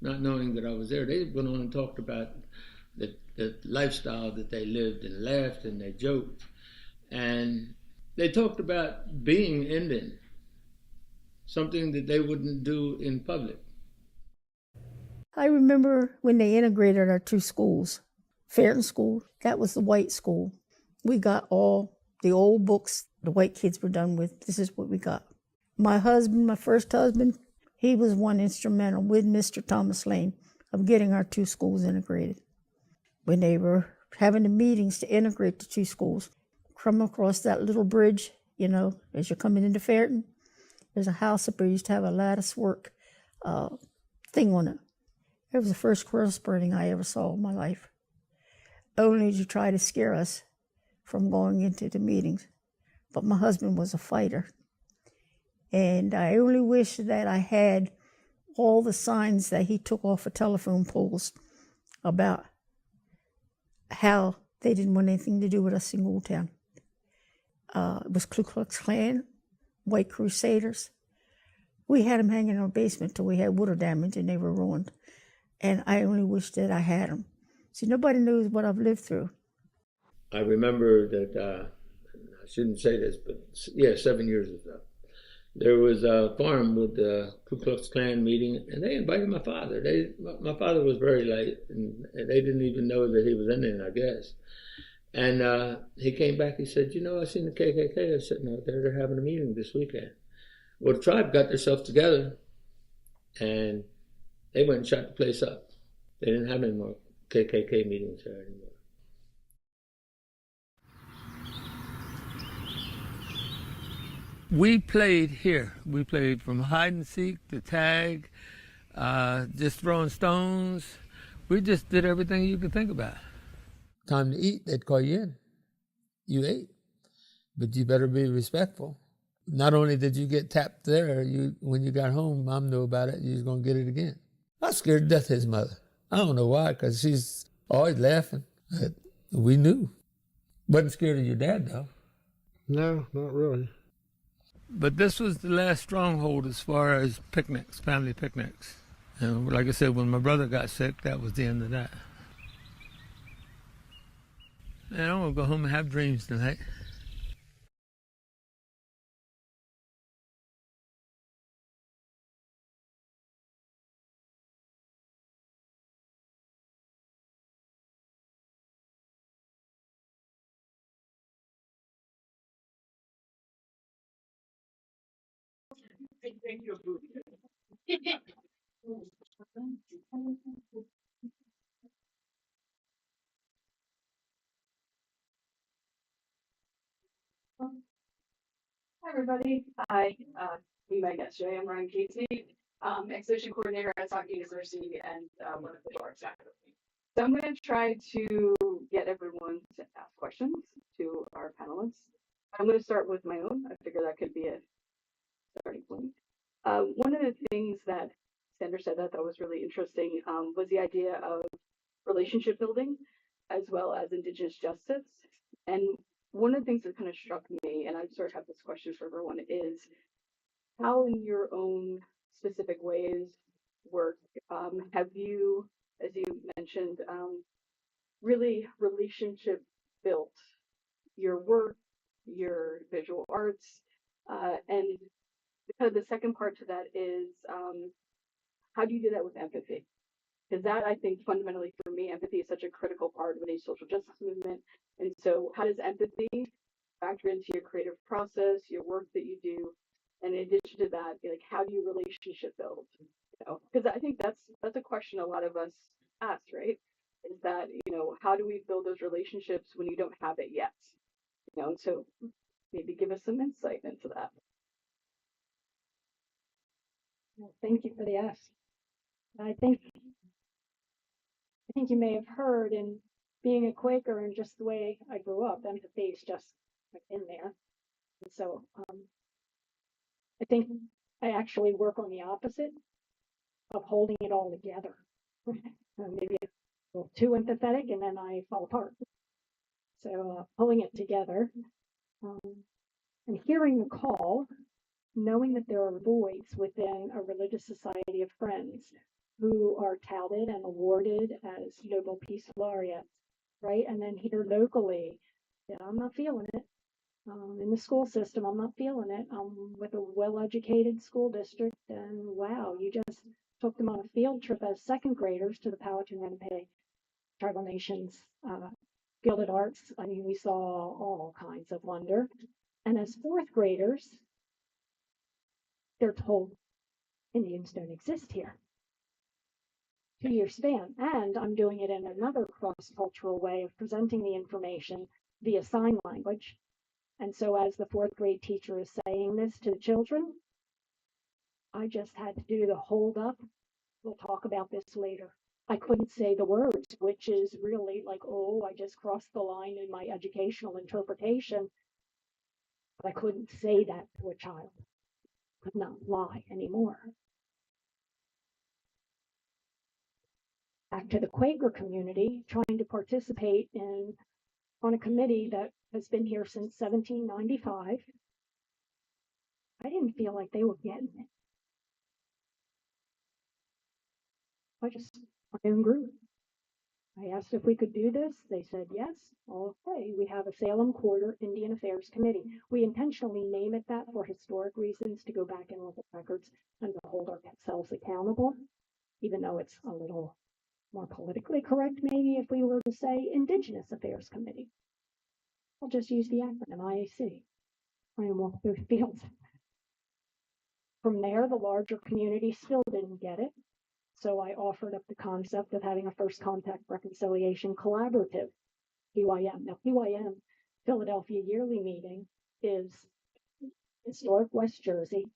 not knowing that I was there. They went on and talked about the lifestyle that they lived and laughed and they joked. And they talked about being Indian, something that they wouldn't do in public. I remember when they integrated our two schools. Fairton School, that was the white school. We got all the old books the white kids were done with. This is what we got. My husband, my first husband, he was one instrumental with Mr. Thomas Lane of getting our two schools integrated. When they were having the meetings to integrate the two schools, come across that little bridge, as you're coming into Fairton, there's a house up there used to have a lattice work thing on it. It was the first cross burning I ever saw in my life, only to try to scare us from going into the meetings. But my husband was a fighter. And I only wish that I had all the signs that he took off of telephone poles about how they didn't want anything to do with us in Old Town. It was Ku Klux Klan, White Crusaders. We had them hanging in our basement till we had water damage and they were ruined. And I only wish that I had them. See, nobody knows what I've lived through. I remember that, I shouldn't say this, but 7 years ago, there was a farm with the Ku Klux Klan meeting, and they invited my father. My father was very late, and they didn't even know that he was Indian, I guess. And he came back, he said, I seen the KKK sitting out there, they're having a meeting this weekend. Well, the tribe got themselves together, and they went and shut the place up. They didn't have any more KKK meetings there anymore. We played here. We played from hide and seek to tag, just throwing stones. We just did everything you could think about. Time to eat, they'd call you in. You ate, but you better be respectful. Not only did you get tapped there, when you got home, Mom knew about it, you was going to get it again. I was scared to death of his mother. I don't know why, because she's always laughing. But we knew. Wasn't scared of your dad, though. No, not really. But this was the last stronghold as far as picnics, family picnics. And like I said, when my brother got sick, that was the end of that. Man, I'm going to go home and have dreams tonight. Hi, everybody. You might guess, I'm Ryan Casey, Exhibition Coordinator at Sauk University and one of the arts faculty. So I'm going to try to get everyone to ask questions to our panelists. I'm going to start with my own. I figure that could be a starting point. One of the things that Sandra said that I thought was really interesting was the idea of relationship building as well as Indigenous justice. And one of the things that kind of struck me, and I sort of have this question for everyone, is how in your own specific ways work have you, as you mentioned, really relationship built. Your work, your visual arts, and kind of the second part to that is how do you do that with empathy? Because that, I think, fundamentally for me, empathy is such a critical part of any social justice movement. And so, how does empathy factor into your creative process, your work that you do? And in addition to that, like, how do you relationship build? You know, because I think that's a question a lot of us ask, right? Is that, you know, how do we build those relationships when you don't have it yet? You know, and so maybe give us some insight into that. Well, thank you for the ask. I think you may have heard in being a Quaker and just the way I grew up, empathy is just like in there. And so I think I actually work on the opposite of holding it all together. Maybe a little too empathetic and then I fall apart. So pulling it together and hearing the call, knowing that there are voids within a religious society of friends who are touted and awarded as Nobel Peace Laureates, right? And then here locally, yeah, I'm not feeling it. In the school system, I'm not feeling it. I'm with a well-educated school district, and wow, you just took them on a field trip as second graders to the Powhatan Lenape Tribal Nations Gilded Arts. I mean, we saw all kinds of wonder. And as fourth graders, they're told Indians don't exist here. 2-year span. And I'm doing it in another cross-cultural way of presenting the information via sign language. And so as the fourth grade teacher is saying this to the children, I just had to do the hold up. We'll talk about this later. I couldn't say the words, which is really like, oh, I just crossed the line in my educational interpretation. But I couldn't say that to a child. Could not lie anymore. Back to the Quaker community, trying to participate on a committee that has been here since 1795. I didn't feel like they were getting it. My own group. I asked if we could do this. They said yes. Okay, we have a Salem Quarter Indian Affairs Committee. We intentionally name it that for historic reasons, to go back and look at records and to hold ourselves accountable, even though it's a little more politically correct, maybe, if we were to say Indigenous Affairs Committee. I'll just use the acronym IAC. I am walking through the fields. From there, the larger community still didn't get it. So I offered up the concept of having a First Contact Reconciliation Collaborative, PYM. Now, PYM, Philadelphia Yearly Meeting, is historic West Jersey,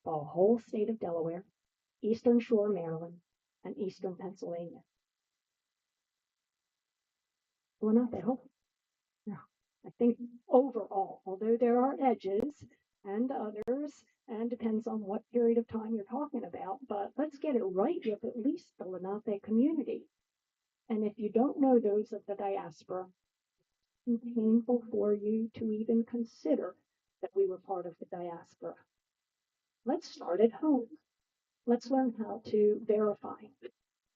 the whole state of Delaware, Eastern Shore, Maryland, and Eastern Pennsylvania. Lenape, I think overall, although there are edges and others, and depends on what period of time you're talking about, but let's get it right with at least the Lenape community. And if you don't know those of the diaspora, it's painful for you to even consider that we were part of the diaspora. Let's start at home. Let's learn how to verify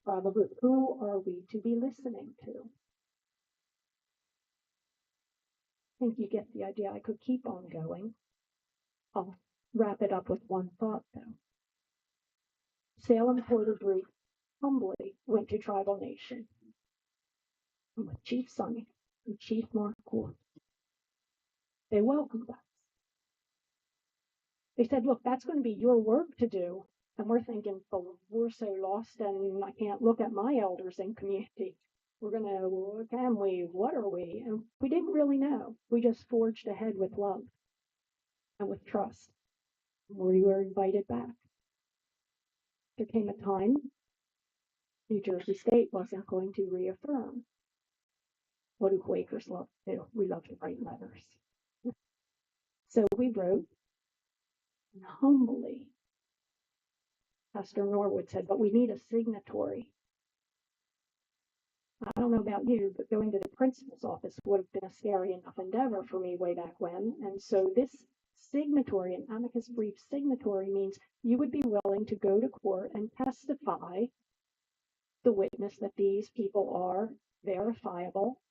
probably who are we to be listening to. I think you get the idea. I could keep on going. I'll wrap it up with one thought, though. Salem Quarter Group humbly went to Tribal Nation with Chief Sonny and Chief Mark Court. They welcomed us. They said, look, that's going to be your work to do. And we're thinking, but we're so lost and I can't look at my elders in community. We're going to, what can we? What are we? And we didn't really know. We just forged ahead with love and with trust. We were invited back. There came a time New Jersey State wasn't going to reaffirm. What do Quakers love to do? We love to write letters. So we wrote, and humbly, Pastor Norwood said, but we need a signatory. I don't know about you, but going to the principal's office would have been a scary enough endeavor for me way back when. And so this signatory, an amicus brief signatory, means you would be willing to go to court and testify the witness that these people are verifiable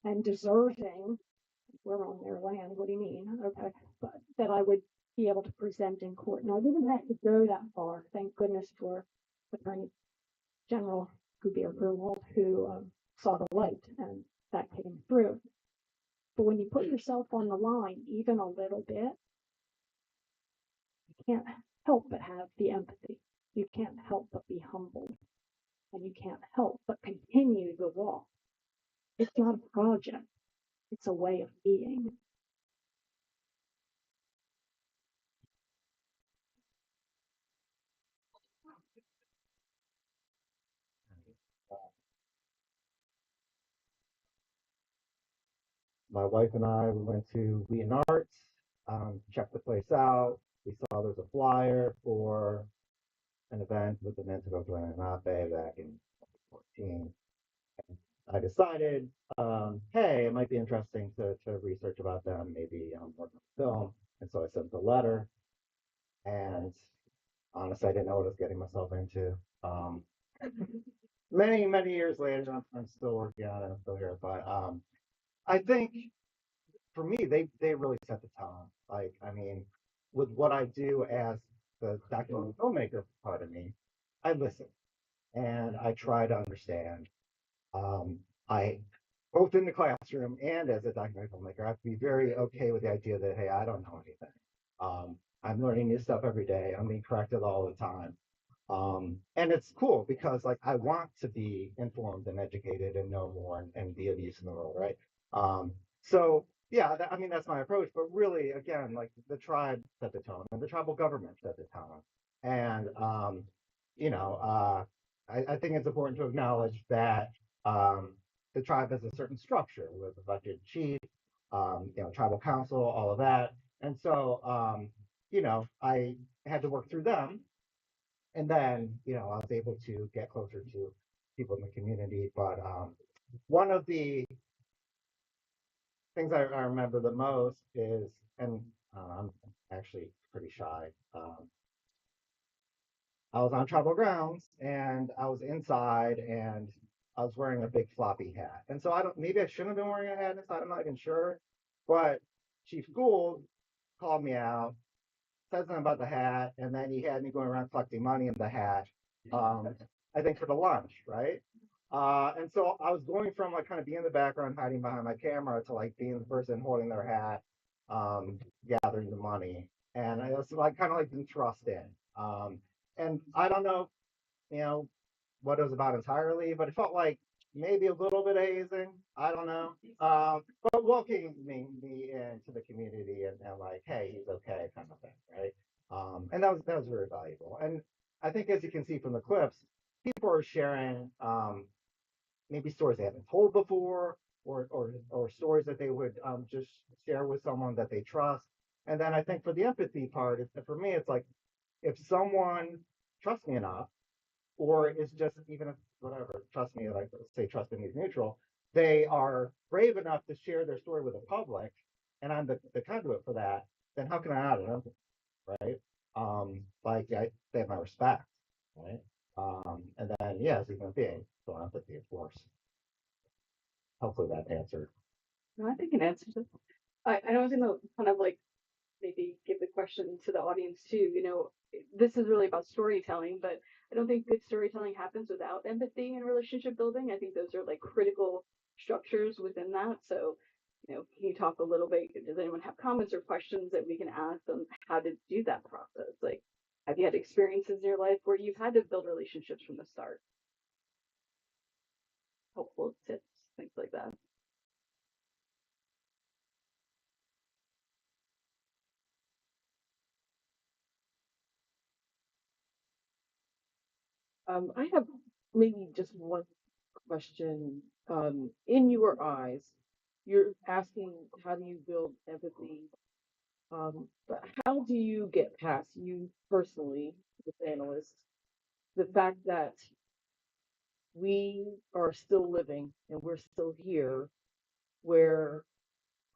and deserving. We're on their land. What do you mean? Okay. But that I would be able to present in court. And I didn't have to go that far. Thank goodness for Attorney General Gubier Grunwald, who saw the light and that came through. But when you put yourself on the line, even a little bit, you can't help but have the empathy. You can't help but be humbled. And you can't help but continue the walk. It's not a project. It's a way of being. My wife and I, we went to Wheaton Arts, checked the place out. We saw there's a flyer for an event with the Nanticoke Lenape back in 2014. And I decided, hey, it might be interesting to research about them, maybe work on film. And so I sent the letter. And honestly, I didn't know what I was getting myself into. Many years later, I'm still working on it. I'm still here, but I think for me, they really set the tone. Like, I mean, with what I do as the documentary filmmaker part of me, I listen and I try to understand. I both in the classroom and as a documentary filmmaker, I have to be very okay with the idea that hey, I don't know anything. I'm learning new stuff every day. I'm being corrected all the time. And it's cool because like I want to be informed and educated and know more and be of use in the world, right? So yeah, I mean that's my approach. But really, again, like the tribe set the tone, and the tribal government set the tone. And you know, I think it's important to acknowledge that the tribe has a certain structure with elected chief, tribal council, all of that. And so, I had to work through them and then I was able to get closer to people in the community. But one of the things I remember the most is, and I'm actually pretty shy. I was on tribal grounds and I was inside and I was wearing a big floppy hat. And so maybe I shouldn't have been wearing a hat inside. I'm not even sure. But Chief Gould called me out, said something about the hat, and then he had me going around collecting money in the hat. I think for the lunch, right? And so I was going from like kind of being in the background, hiding behind my camera, to like being the person holding their hat, gathering the money, and I was like kind of like being thrust in. And I don't know, what it was about entirely, but it felt like maybe a little bit of hazing. I don't know. But welcoming me into the community and like, hey, he's okay, kind of thing, right? And that was very valuable. And I think as you can see from the clips, people are sharing maybe stories they haven't told before, or stories that they would just share with someone that they trust. And then I think for the empathy part, for me, it's like if someone trusts me enough, or is just even if whatever, trust me, like say trust me is neutral, they are brave enough to share their story with the public, and I'm the conduit for that, then how can I not have empathy, right? They have my respect, right? And then yeah, as a human being, so empathy, of course. Hopefully that answered. No, I think it answers it. I was gonna kind of like maybe give the question to the audience too. This is really about storytelling, but I don't think good storytelling happens without empathy and relationship building. I think those are like critical structures within that. So, can you talk a little bit? Does anyone have comments or questions that we can ask on how to do that process? Like, have you had experiences in your life where you've had to build relationships from the start? Helpful tips, things like that. I have maybe just one question. In your eyes, you're asking how do you build empathy, but how do you get past you personally, as analysts, the fact that we are still living and we're still here where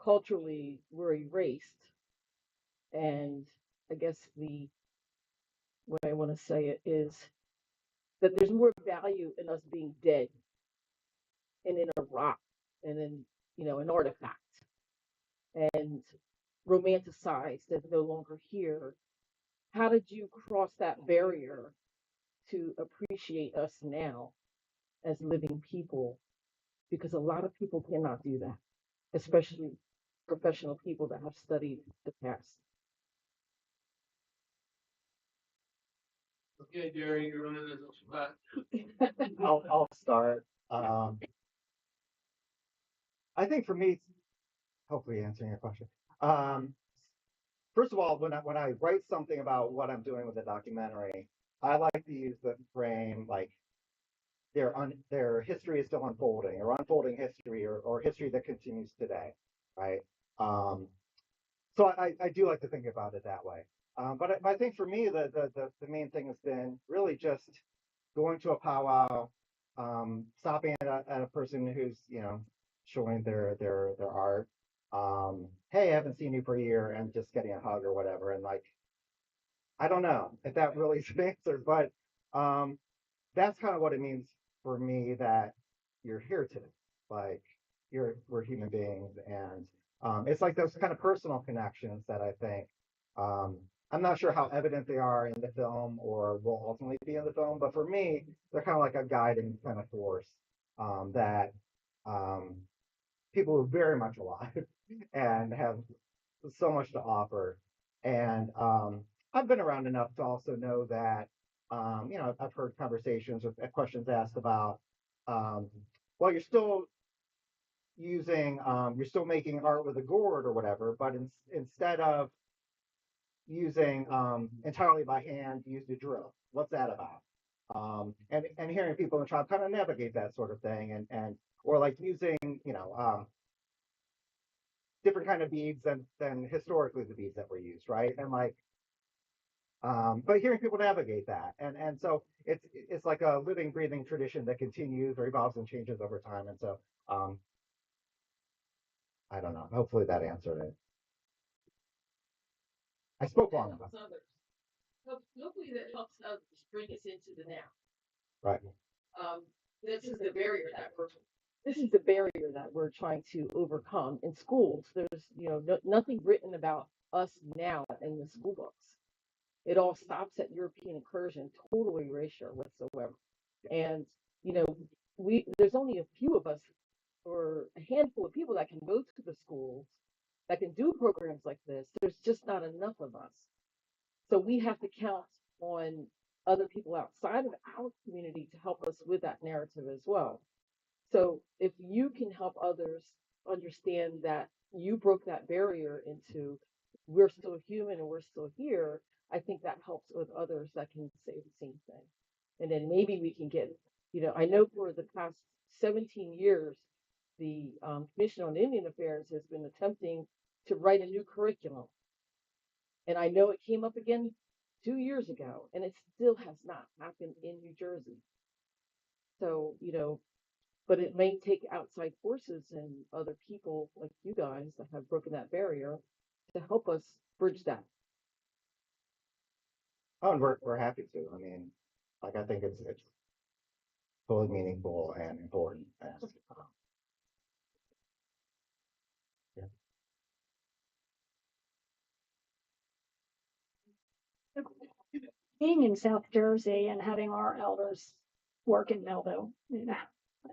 culturally we're erased, and I guess the way I want to say it is that there's more value in us being dead and in a rock and in, an artifact and romanticized as no longer here. How did you cross that barrier to appreciate us now as living people? Because a lot of people cannot do that, especially professional people that have studied the past. Okay, Jerry, you're running this spot. I'll start. I think for me, hopefully answering your question. First of all, when I write something about what I'm doing with the documentary, I like to use the frame like their history is still unfolding, or unfolding history, or history that continues today, right? So I do like to think about it that way. But I think for me, the main thing has been really just going to a powwow, stopping at a person who's showing their art. Hey, I haven't seen you for a year, and just getting a hug or whatever. And like, I don't know if that really is an answer, but that's kind of what it means for me, that you're here today. Like, we're human beings, and it's like those kind of personal connections that I think, I'm not sure how evident they are in the film or will ultimately be in the film, but for me, they're kind of like a guiding kind of force, that people who are very much alive and have so much to offer. And I've been around enough to also know that, I've heard conversations or questions asked about, well, you're still making art with a gourd or whatever, but instead of using entirely by hand, you used a drill. What's that about? And hearing people in the tribe kind of navigate that sort of thing, and or like using, different kind of beads than historically the beads that were used, right? And like, but hearing people navigate that, and so it's like a living, breathing tradition that continues or evolves and changes over time. And so, I don't know. Hopefully that answered it. I spoke long enough. Hopefully that helps others bring us into the now. Right. This is the barrier that we're trying to overcome in schools. There's nothing written about us now in the school books. It all stops at European incursion, total erasure whatsoever. And there's only a few of us, or a handful of people, that can go to the schools, that can do programs like this. There's just not enough of us. So we have to count on other people outside of our community to help us with that narrative as well. So if you can help others understand that you broke that barrier into, we're still human and we're still here, I think that helps with others that can say the same thing. And then maybe we can get, I know for the past 17 years, the Commission on Indian Affairs has been attempting to write a new curriculum. And I know it came up again 2 years ago, and it still has not happened in New Jersey. So, but it may take outside forces and other people like you guys that have broken that barrier to help us bridge that. Oh, and we're happy to. I mean, like, I think it's totally meaningful and important. And, yeah. Being in South Jersey and having our elders work in Melville,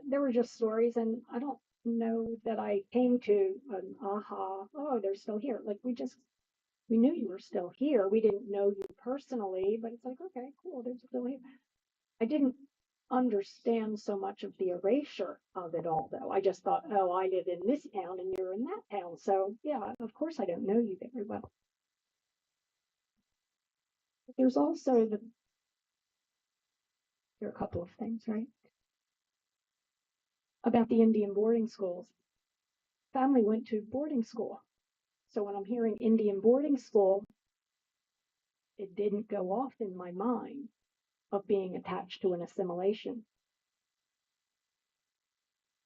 there were just stories, and I don't know that I came to an aha, oh, they're still here. Like, we knew you were still here. We didn't know you personally, but it's like, okay, cool, they're still here. I didn't understand so much of the erasure of it all, though. I just thought, oh, I live in this town and you're in that town. So yeah, of course I don't know you very well. But there's also there are a couple of things, right? About the Indian boarding schools. Family went to boarding school. So when I'm hearing Indian boarding school, it didn't go off in my mind of being attached to an assimilation.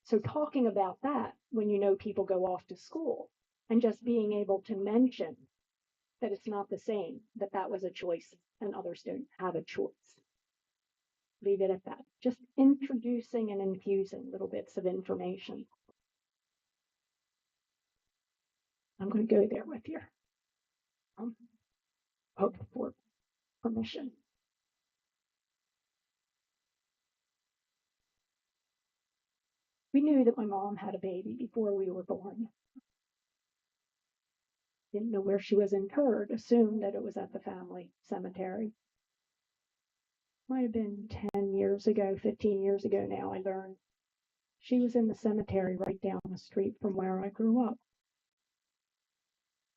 So talking about that when people go off to school, and just being able to mention that it's not the same, that was a choice and others don't have a choice. leave it at that. Just introducing and infusing little bits of information. I'm going to go there with you. Hope for permission. We knew that my mom had a baby before we were born. Didn't know where she was interred, assumed that it was at the family cemetery. Might have been 10 years ago, 15 years ago now, I learned. She was in the cemetery right down the street from where I grew up.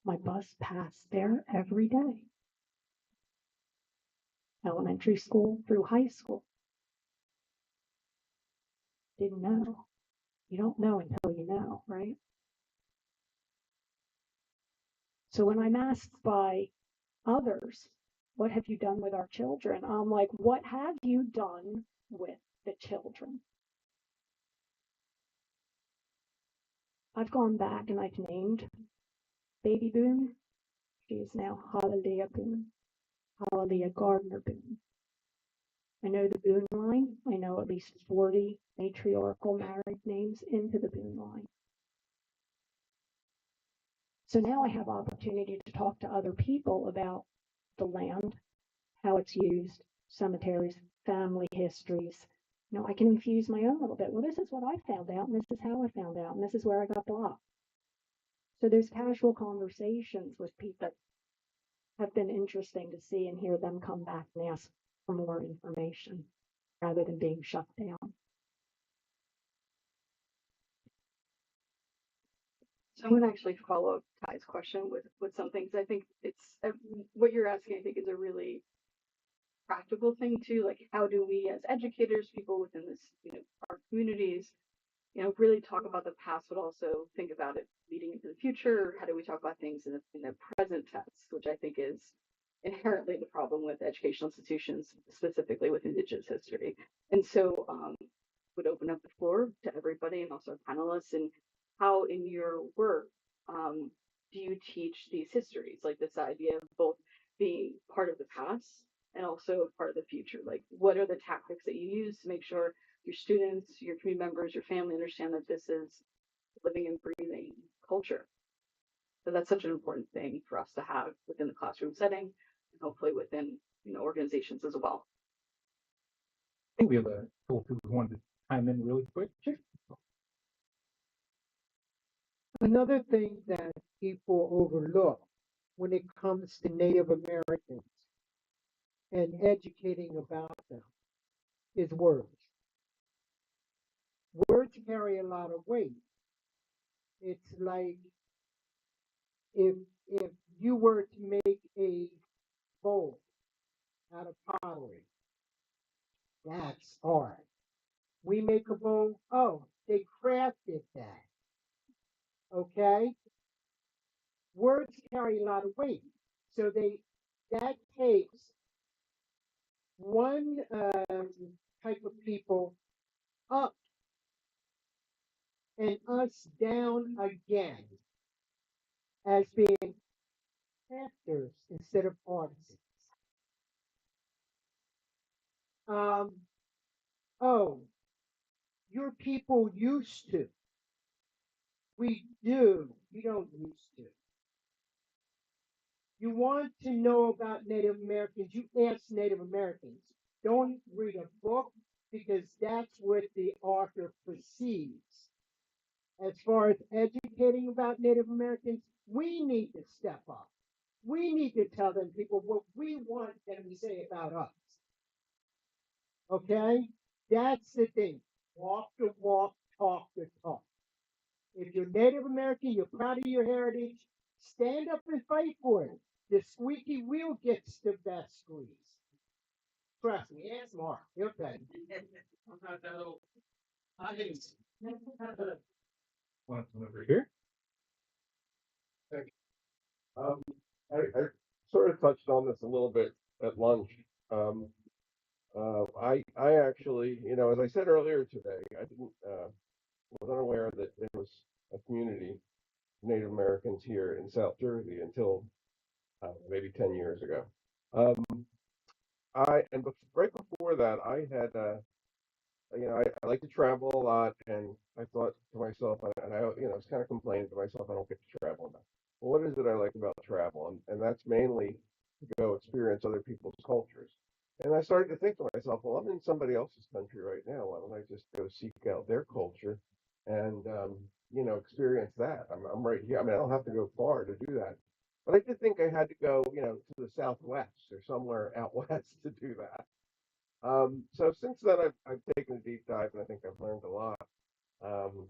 My bus passed there every day. Elementary school through high school. Didn't know. You don't know until you know, right? So when I'm asked by others, what have you done with our children? I'm like, what have you done with the children? I've gone back and I've named Baby Boone. She is now Hallelujah Boone. Hallelujah Gardner Boone. I know the Boone line. I know at least 40 matriarchal married names into the Boone line. So now I have opportunity to talk to other people about the land, how it's used, cemeteries, family histories. You know, I can infuse my own a little bit. Well, this is what I found out, and this is how I found out, and this is where I got blocked. So those casual conversations with people have been interesting to see and hear them come back and ask for more information rather than being shut down. So I'm going to actually follow up Ty's question with some things. I think it's what you're asking, I think, is a really practical thing too. Like, how do we as educators, people within this, our communities, really talk about the past, but also think about it leading into the future? How do we talk about things in the present tense, which I think is inherently the problem with educational institutions, specifically with Indigenous history. And so would open up the floor to everybody and also panelists, and how in your work do you teach these histories, like this idea of both being part of the past and also part of the future? Like, what are the tactics that you use to make sure your students, your community members, your family understand that this is living and breathing culture? So that's such an important thing for us to have within the classroom setting, and hopefully within organizations as well. I think we have a couple people who wanted to chime in really quick. Sure. Another thing that people overlook when it comes to Native Americans and educating about them is words. Words carry a lot of weight. It's like if you were to make a bowl out of pottery, that's hard. We make a bowl, oh, they crafted that. Okay? Words carry a lot of weight. So that takes one type of people up and us down again as being crafters instead of artisans. Oh, your people used to. We do. You don't used to. You want to know about Native Americans, you ask Native Americans. Don't read a book, because that's what the author perceives. As far as educating about Native Americans, we need to step up. We need to tell them people what we want them to say about us. Okay? That's the thing. Walk the walk, talk the talk. If you're Native American, you're proud of your heritage, stand up and fight for it. The squeaky wheel gets the best squeeze. Trust me, ask Mark. He'll tell you. I'm not that old. I hate one over here. I sort of touched on this a little bit at lunch. I actually, as I said earlier today, I didn't was unaware that there was a community of Native Americans here in South Jersey until maybe 10 years ago. Right before before that, I had, I like to travel a lot, and I thought to myself, and I was kind of complaining to myself, I don't get to travel enough. Well, what is it I like about travel? And that's mainly to go experience other people's cultures. And I started to think to myself, well, I'm in somebody else's country right now. Why don't I just go seek out their culture and, experience that? I'm right here. I mean, I don't have to go far to do that. But I did think I had to go, to the Southwest or somewhere out west to do that. So since then, I've taken a deep dive, and I think I've learned a lot. Um,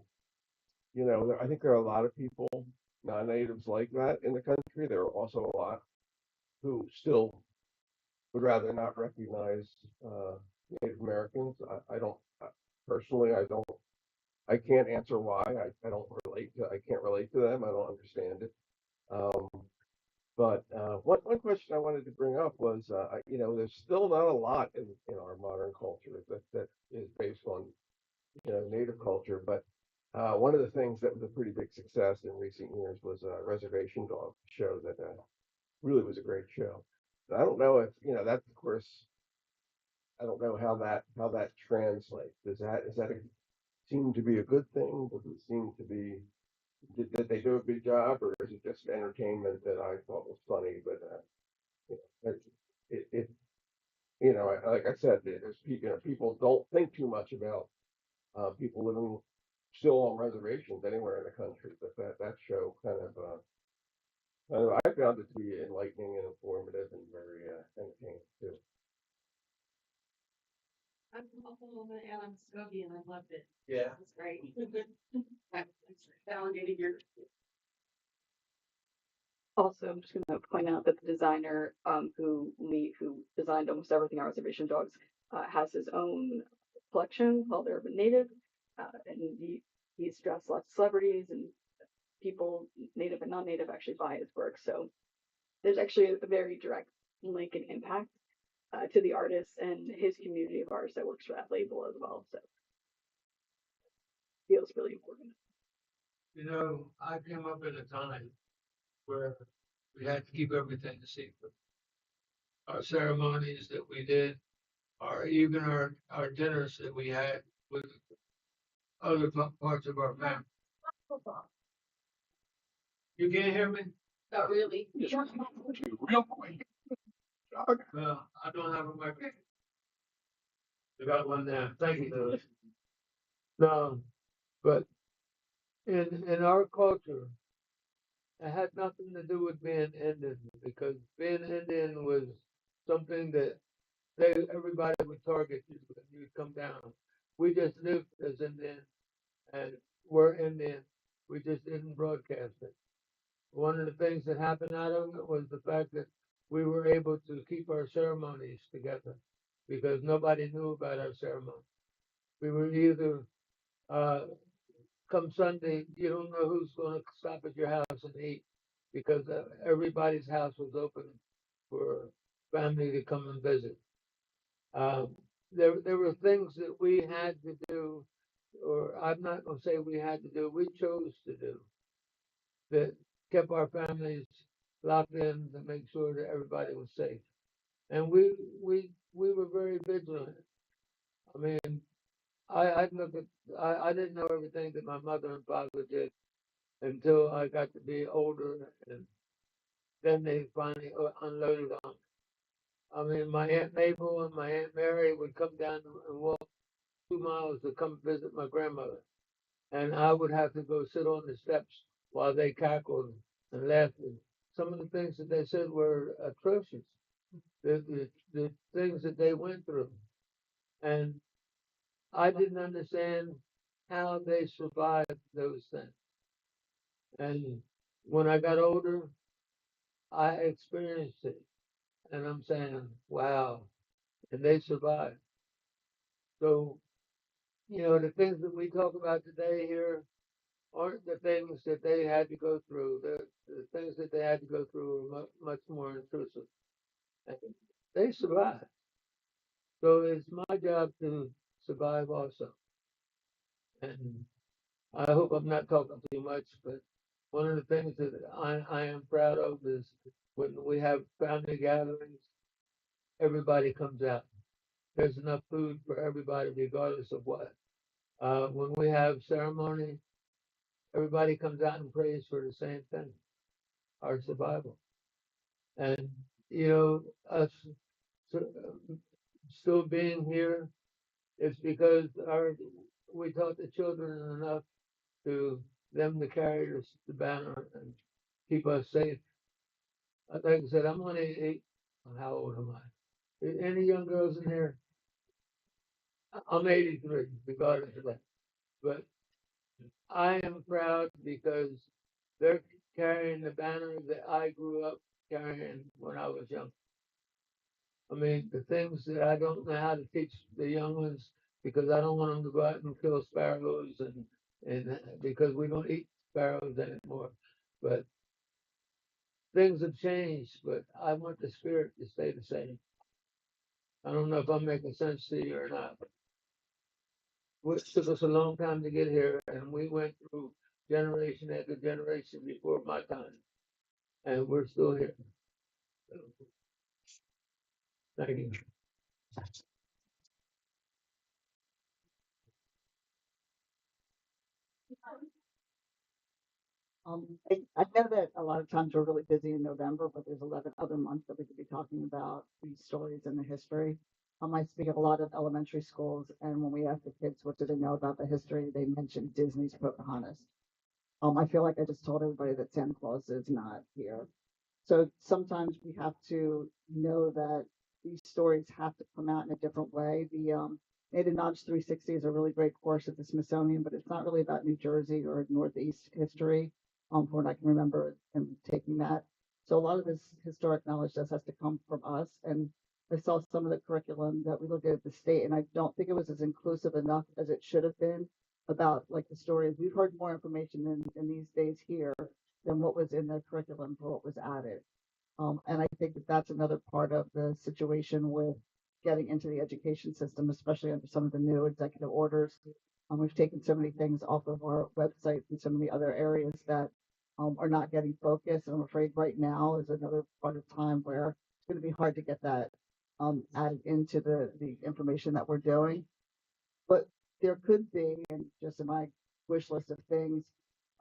I think there are a lot of people, non-natives like that in the country. There are also a lot who still would rather not recognize Native Americans. I don't personally. I can't answer why. I don't relate to. I can't relate to them. I don't understand it. Um, but one question I wanted to bring up was, there's still not a lot in our modern culture that is based on native culture. But one of the things that was a pretty big success in recent years was a Reservation Dog show that really was a great show. I don't know if that's of course I don't know how that translates. Is that seem to be a good thing? Does it seem to be did they do a good job, or is it just entertainment that I thought was funny? But it like I said, people don't think too much about people living still on reservations anywhere in the country. But that show I don't know, I found it to be enlightening and informative and very entertaining too. I'm Oklahoma and I'm Skokie and I loved it. Yeah. It's great. Thanks for validating your. Also, I'm just going to point out that the designer who designed almost everything on Reservation Dogs has his own collection called Urban Native, and he's dressed lots of celebrities and people, native and non-native, actually buy his work. So there's actually a very direct link and impact to the artist and his community of artists that works for that label as well. So it feels really important. I came up at a time where we had to keep everything a secret. Our ceremonies that we did, or even our dinners that we had with other parts of our family. You can't hear me? Not really. Real quick. Well, I don't have a microphone. I got one now. Thank you, Lewis. No, but in our culture, it had nothing to do with being Indian, because being Indian was something that everybody would target you and you'd come down. We just lived as Indian and were Indian. We just didn't broadcast it. One of the things that happened out of it was the fact that we were able to keep our ceremonies together because nobody knew about our ceremony. We were either come Sunday, you don't know who's going to stop at your house and eat because everybody's house was open for family to come and visit. Um, there were things that we had to do, or I'm not going to say we had to do, we chose to do, that kept our families locked in to make sure that everybody was safe. And we were very vigilant. I mean, I look at I didn't know everything that my mother and father did until I got to be older, and then they finally unloaded on me. I mean, my Aunt Mabel and my Aunt Mary would come down and walk 2 miles to come visit my grandmother, and I would have to go sit on the steps while they cackled and laughed. And some of the things that they said were atrocious. The things that they went through, and I didn't understand how they survived those things. And when I got older, I experienced it, and I'm saying, wow, and they survived. So, the things that we talk about today here aren't the things that they had to go through. The things that they had to go through were much more intrusive. And they survived. So it's my job to survive also. And I hope I'm not talking too much, but one of the things that I am proud of is when we have family gatherings, everybody comes out. there's enough food for everybody, regardless of what. When we have ceremony, everybody comes out and prays for the same thing, our survival. And, you know, us so- still being here is because we taught the children enough to them to carry the banner and keep us safe. Like I said, I'm only 8. How old am I? Any young girls in here? I'm 83, regardless of that. But I am proud because they're carrying the banner that I grew up carrying when I was young. I mean, the things that I don't know how to teach the young ones because I don't want them to go out and kill sparrows and because we don't eat sparrows anymore. But things have changed, but I want the spirit to stay the same. I don't know if I'm making sense to you or not. It took us a long time to get here, and we went through generation after generation before my time, and we're still here. Thank you. I know that a lot of times we're really busy in November, but there's 11 other months that we could be talking about these stories and the history. I speak at a lot of elementary schools, and when we ask the kids what do they know about the history, they mention Disney's Pocahontas. I feel like I just told everybody that Santa Claus is not here. So sometimes we have to know that these stories have to come out in a different way. The Native Knowledge 360 is a really great course at the Smithsonian, but it's not really about New Jersey or Northeast history. From what I can remember and taking that. So a lot of this historic knowledge just has to come from us. And I saw some of the curriculum that we looked at the state, and I don't think it was as inclusive enough as it should have been about like the stories. We've heard more information in these days here than what was in the curriculum for what was added. And I think that that's another part of the situation with getting into the education system, especially under some of the new executive orders. We've taken so many things off of our website and so many other areas that are not getting focused. And I'm afraid right now is another part of time where it's going to be hard to get that added into the information that we're doing. But there could be, and just in my wish list of things,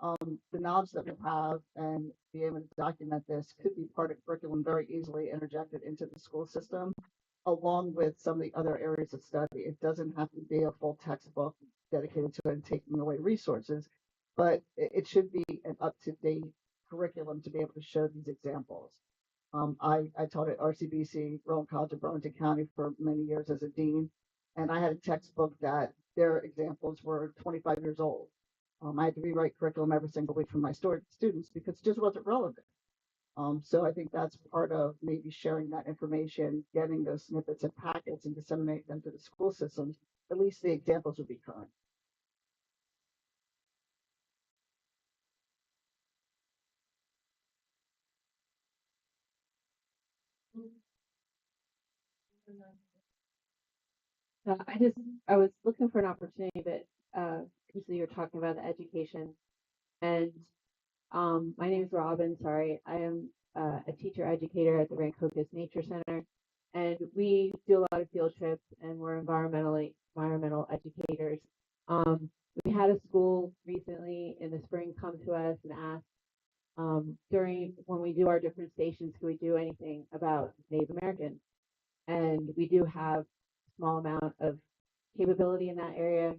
the knowledge that we have and be able to document this could be part of curriculum very easily interjected into the school system, along with some of the other areas of study. It doesn't have to be a full textbook dedicated to it and taking away resources, but it should be an up-to-date curriculum to be able to show these examples. I taught at RCBC, Rowan College of Burlington County, for many years as a dean, and I had a textbook that their examples were 25 years old. I had to rewrite curriculum every single week for my students because it just wasn't relevant. So I think that's part of maybe sharing that information, getting those snippets and packets and disseminate them to the school systems. At least the examples would be current. I was looking for an opportunity, but because you're talking about the education, and my name is Robin. Sorry, I am a teacher educator at the Rancocas Nature Center, and we do a lot of field trips, and we're environmental educators. We had a school recently in the spring come to us and ask during when we do our different stations, can we do anything about Native Americans? And we do have a small amount of capability in that area.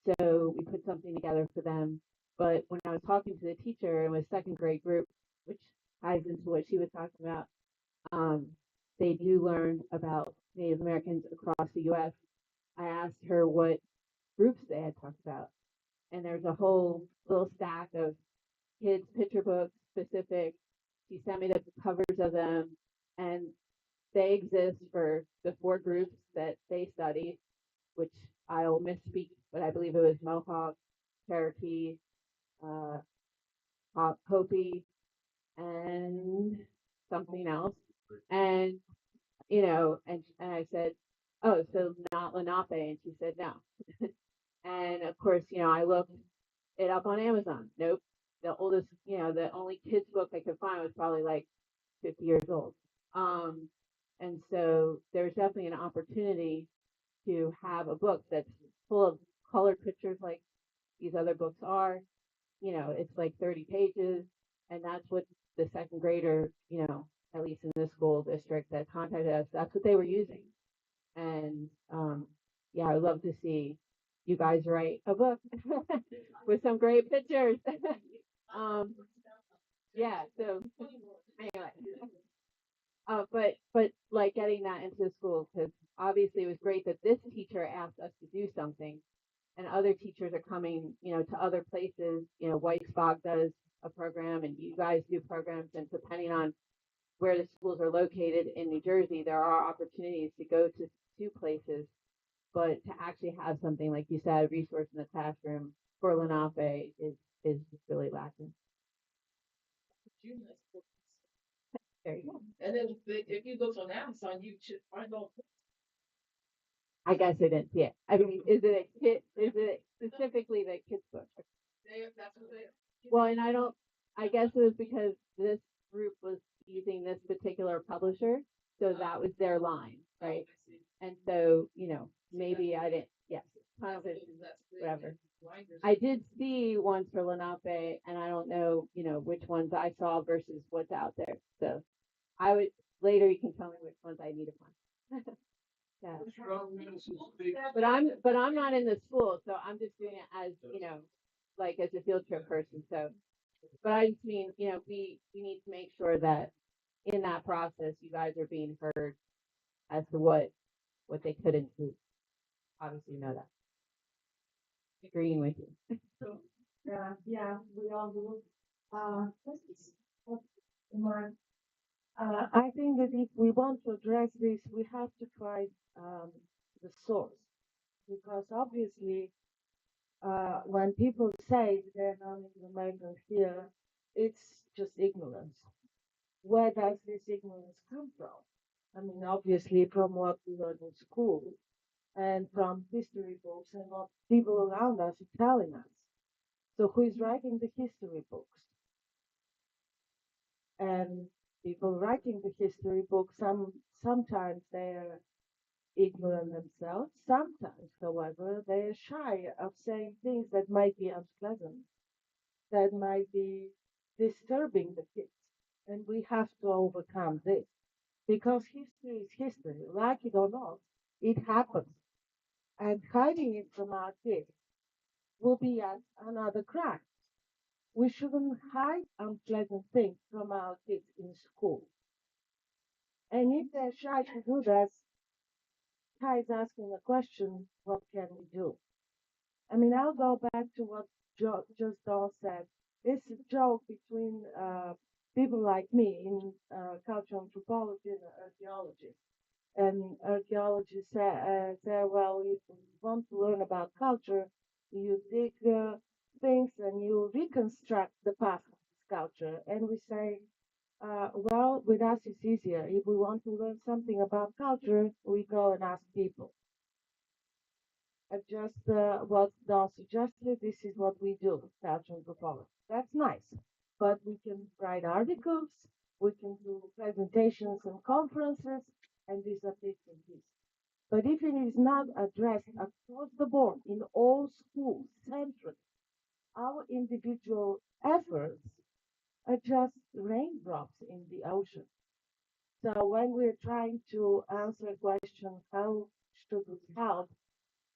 So we put something together for them. But when I was talking to the teacher, it was second grade group, which ties into what she was talking about. They do learn about Native Americans across the U.S. I asked her what groups they had talked about, and there's a whole little stack of kids' picture books specific. She sent me the covers of them, and they exist for the 4 groups that they studied, which I'll misspeak, but I believe it was Mohawk, Cherokee, Hopi, and something else. And, and I said, oh, so not Lenape. And she said, no. And of course, I looked it up on Amazon. Nope. The oldest, the only kids book I could find was probably like 50 years old. And so there's definitely an opportunity to have a book that's full of colored pictures like these other books are. It's like 30 pages, and that's what the second grader, at least in this school district that contacted us, that's what they were using. And yeah, I would love to see you guys write a book with some great pictures. Yeah, so anyway. But like getting that into the schools, because obviously it was great that this teacher asked us to do something, and other teachers are coming, to other places. White Spog does a program, and you guys do programs, and depending on where the schools are located in New Jersey, there are opportunities to go to two places, but to actually have something like you said, resource in the classroom for Lenape is really lacking. There you go. And then if you look on Amazon, you should find all. I guess I didn't see it. I mean, is it a kid? Is it specifically the kids book? That's what they. Well, and I guess it was because this group was using this particular publisher, so that was their line, right? And so, maybe I didn't. Yes, kind of whatever. I did see ones for Lenape, and I don't know, which ones I saw versus what's out there. So I would later you can tell me which ones I need to find. Yeah. But I'm not in the school, so I'm just doing it as, like as a field trip person. So, but I just mean, we need to make sure that in that process, you guys are being heard as to what they could include. Obviously, you know that. Agreeing with you. Yeah, we all do. I think that if we want to address this, we have to find the source, because obviously, when people say they're not in the migrant here, it's just ignorance. Where does this ignorance come from? I mean, obviously, from what we learn in school and from history books and what people around us are telling us. So, who is writing the history books? And people writing the history books, sometimes they're ignorant themselves. Sometimes, however, they're shy of saying things that might be unpleasant, that might be disturbing the kids. And we have to overcome this, because history is history, like it or not, it happens. And hiding it from our kids will be another crime. We shouldn't hide unpleasant things from our kids in school. And if they're shy to do that, Kai is asking a question, what can we do? I mean, I'll go back to what just Dawn said. It's a joke between people like me in cultural anthropology and archaeology. And archaeologists say, well, if you want to learn about culture, you dig things and you reconstruct the past of this culture. And we say, well, with us it's easier. If we want to learn something about culture, we go and ask people. Just what Don suggested, this is what we do, cultural anthropology. That's nice, but we can write articles, we can do presentations and conferences, and these are bits and pieces. But if it is not addressed across the board in all schools, centrally, our individual efforts are just raindrops in the ocean. So when we're trying to answer a question, how should we help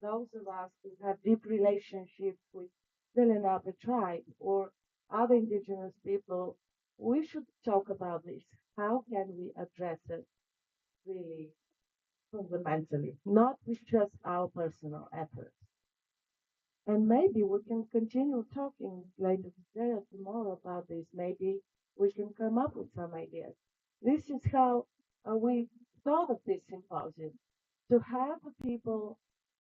those of us who have deep relationships with the Lenape tribe or other indigenous people, we should talk about this. How can we address it really fundamentally, not with just our personal efforts? And maybe we can continue talking later today or tomorrow about this. Maybe we can come up with some ideas. This is how we thought of this symposium, to have the people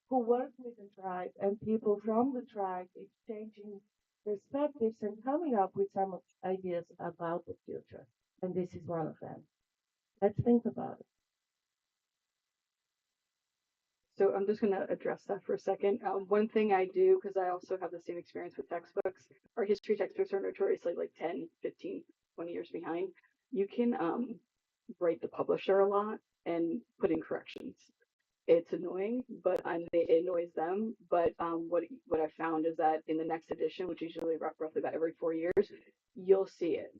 who work with the tribe and people from the tribe exchanging perspectives and coming up with some ideas about the future. And this is one of them. Let's think about it. So I'm just going to address that for a second. One thing I do, because I also have the same experience with textbooks, our history textbooks are notoriously like 10, 15, 20 years behind. You can write the publisher a lot and put in corrections. it's annoying, but it annoys them. But what I found is that in the next edition, which is usually roughly about every 4 years, you'll see it.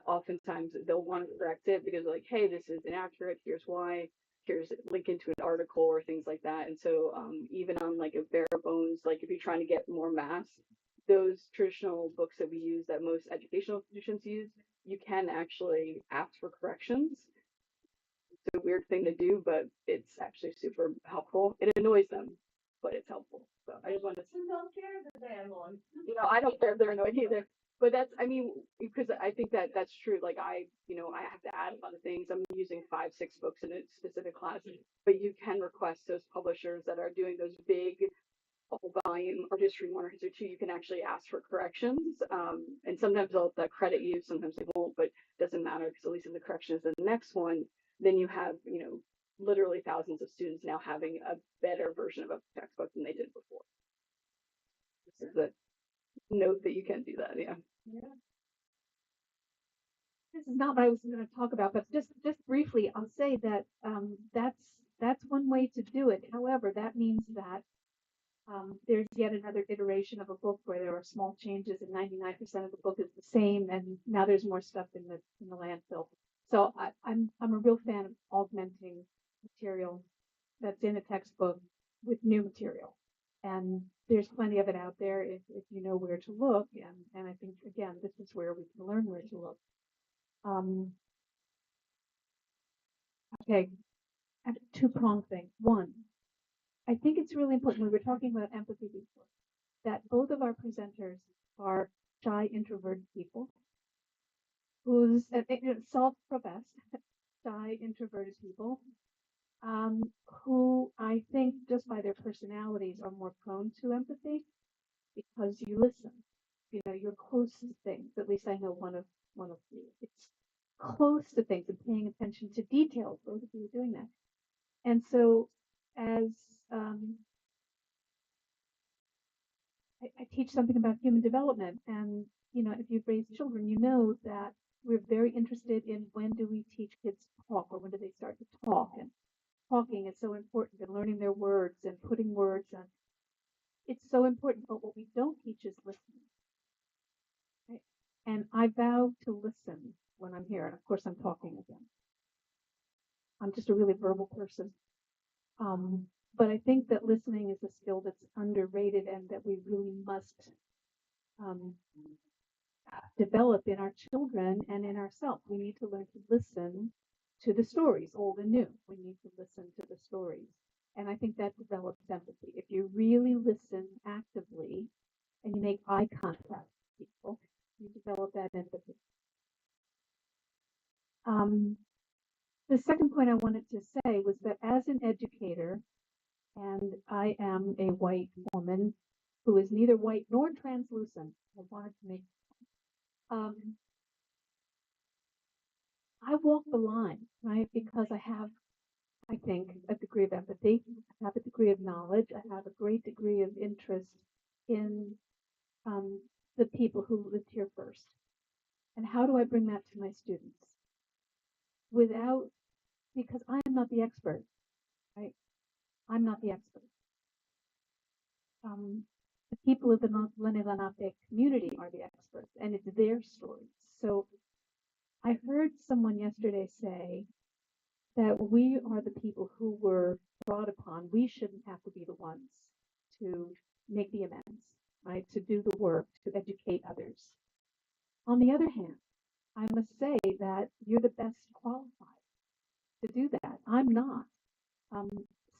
Oftentimes they'll want to correct it because they're like, hey, this is inaccurate. Here's why. Here's a link into an article or things like that. And so even on like a bare bones, like if you're trying to get more mass, those traditional books that we use that most educational institutions use, you can actually ask for corrections. It's a weird thing to do, but it's actually super helpful. It annoys them, but it's helpful. So I just wanted to. You don't care that they're annoyed. I don't care if they're annoyed either. But that's, I mean, because I think that that's true. Like I have to add a lot of things. I'm using 5, 6 books in a specific class, but you can request those publishers that are doing those big whole volume or history 1 or history 2, you can actually ask for corrections. And sometimes they'll credit you, sometimes they won't, but it doesn't matter because at least if the correction is the next one, then you have, literally thousands of students now having a better version of a textbook than they did before. This is a note that you can do that, yeah. This is not what I was going to talk about, but just briefly, I'll say that that's one way to do it. However, that means that there's yet another iteration of a book where there are small changes and 99% of the book is the same, and now there's more stuff in the landfill. So I'm a real fan of augmenting material that's in a textbook with new material, and there's plenty of it out there if you know where to look. And I think again, this is where we can learn where to look. Okay, a two-pronged thing. One, I think it's really important when we're talking about empathy before that both of our presenters are shy, introverted people who's self-professed shy, introverted people who I think just by their personalities are more prone to empathy because you listen. You're close to things. At least I know one of you. It's close to things and paying attention to details. Both of you are doing that. And so as I teach something about human development, and if you've raised children, you know that we're very interested in when do we teach kids to talk, or when do they start to talk, and talking is so important, and learning their words and putting words on. It's so important, but what we don't teach is listening. Right? And I vow to listen when I'm here, and of course I'm talking again. I'm just a really verbal person. But I think that listening is a skill that's underrated and that we really must develop in our children and in ourselves. We need to learn to listen to the stories, old and new. We need to listen to the stories. And I think that develops empathy. If you really listen actively and you make eye contact with people, you develop that empathy. The second point I wanted to say was that as an educator, and I am a white woman who is neither white nor translucent, I wanted to make I walk the line, right? Because I have, I think, a degree of empathy, I have a degree of knowledge, I have a great degree of interest in the people who lived here first. And how do I bring that to my students? Because I am not the expert, right? I'm not the expert. The people of the Lenape Lenape community are the experts, and it's their stories. So I heard someone yesterday say that we are the people who were brought upon. We shouldn't have to be the ones to make the amends, right? To do the work, to educate others. On the other hand, I must say that you're the best qualified to do that. I'm not.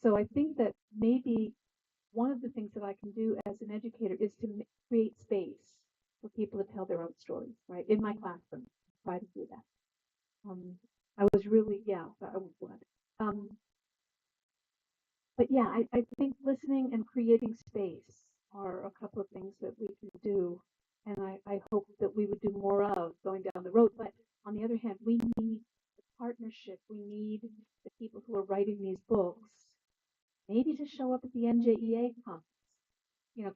So I think that maybe one of the things that I can do as an educator is to create space for people to tell their own stories, right? In my classroom, try to do that. I was really, I would. But yeah, I think listening and creating space are a couple of things that we can do. And I hope that we would do more of going down the road. But on the other hand, we need the partnership. We need the people who are writing these books, maybe to show up at the NJEA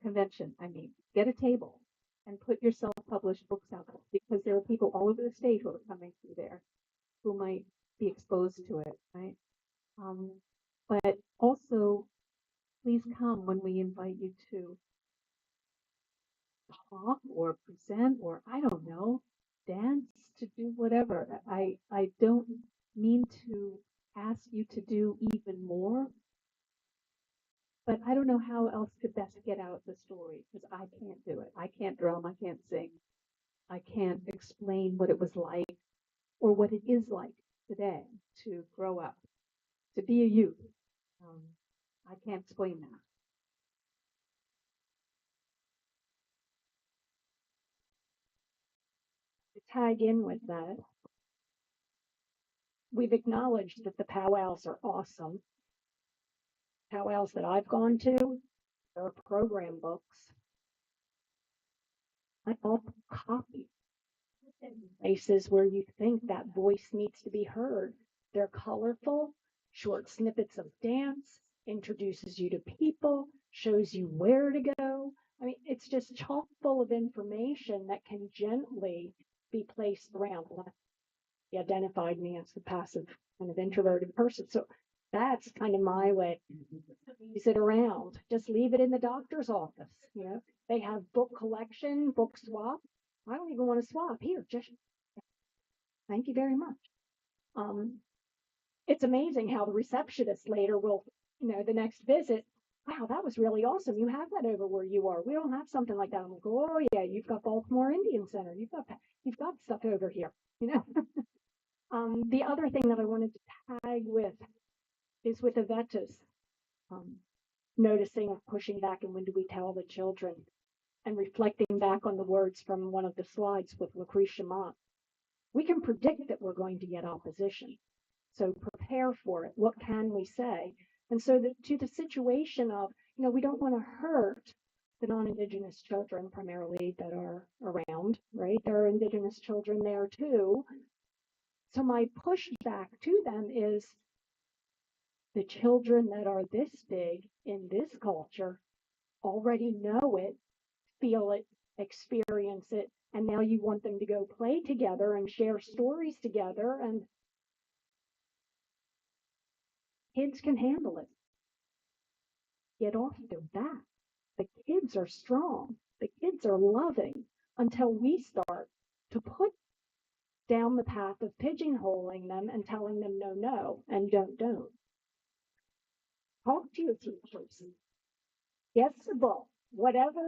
convention. I mean, get a table and put your self-published books out there, because there are people all over the state who are coming through there who might be exposed to it, right? but also please come when we invite you to talk or present or I don't know, dance, to do whatever. I don't mean to ask you to do even more, but I don't know how else to best get out the story because I can't do it. I can't drum, I can't sing, I can't explain what it was like or what it is like today to grow up, to be a youth. Um, I can't explain that. To tag in with that, we've acknowledged that the powwows are awesome. Powwows that I've gone to, there are program books. I bought copies in places where you think that voice needs to be heard. They're colorful, short snippets of dance, introduces you to people, shows you where to go. I mean, it's just chock full of information that can gently be placed around. He identified me as the passive kind of introverted person. So that's kind of my way. Use it around. Just leave it in the doctor's office. You know, they have book collection, book swap. I don't even want to swap. Here, just thank you very much. It's amazing how the receptionist later will, the next visit, wow, that was really awesome. You have that over where you are. We don't have something like that. I'm like, oh yeah, you've got Baltimore Indian Center. You've got stuff over here. The other thing that I wanted to tag with is with Avetus, noticing of pushing back and when do we tell the children, and reflecting back on the words from one of the slides with Lucretia Mott. We can predict that we're going to get opposition. So prepare for it. What can we say? And so to the situation of, we don't want to hurt the non-Indigenous children primarily that are around, right? There are Indigenous children there too. So my pushback to them is the children that are this big in this culture already know it, feel it, experience it, and now you want them to go play together and share stories together, and kids can handle it. Get off their back. The kids are strong. The kids are loving until we start to put down the path of pigeonholing them and telling them no, and don't. Talk to your teachers. Get the book, whatever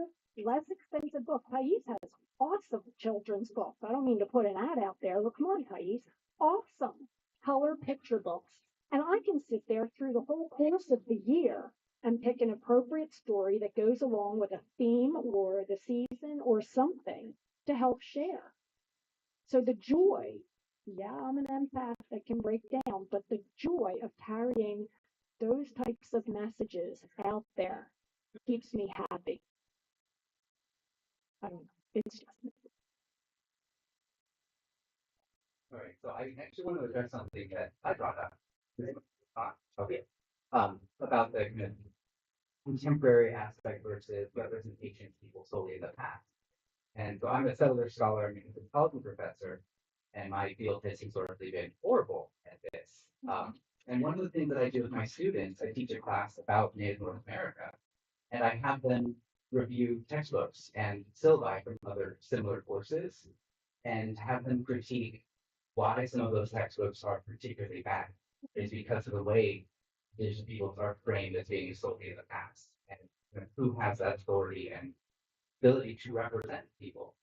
less expensive book. Thais has awesome children's books. I don't mean to put an ad out there, but come on, Thais. Awesome color picture books. And I can sit there through the whole course of the year and pick an appropriate story that goes along with a theme or the season or something to help share. So the joy, yeah, I'm an empath that can break down, but the joy of carrying those types of messages out there keeps me happy. I don't know. It's just All right, so I actually want to address something that I brought up. Okay. About the kind of contemporary aspect versus representation of people solely in the past. And so I'm a settler scholar and anthropology professor, and my field has historically been horrible at this. And one of the things that I do with my students, I teach a class about Native North America, and I have them review textbooks and syllabi from other similar courses and have them critique why some of those textbooks are particularly bad. Is because of the way Indigenous peoples are framed as being solely in the past, and who has that authority and ability to represent people.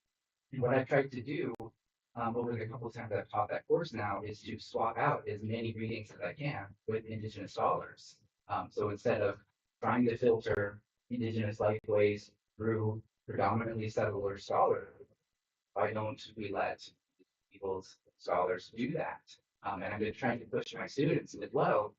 And what I've tried to do over the couple of times I've taught that course now is to swap out as many readings as I can with Indigenous scholars. So instead of trying to filter Indigenous lifeways through predominantly settler scholars, why don't we let people's scholars do that? And I've been trying to push my students as well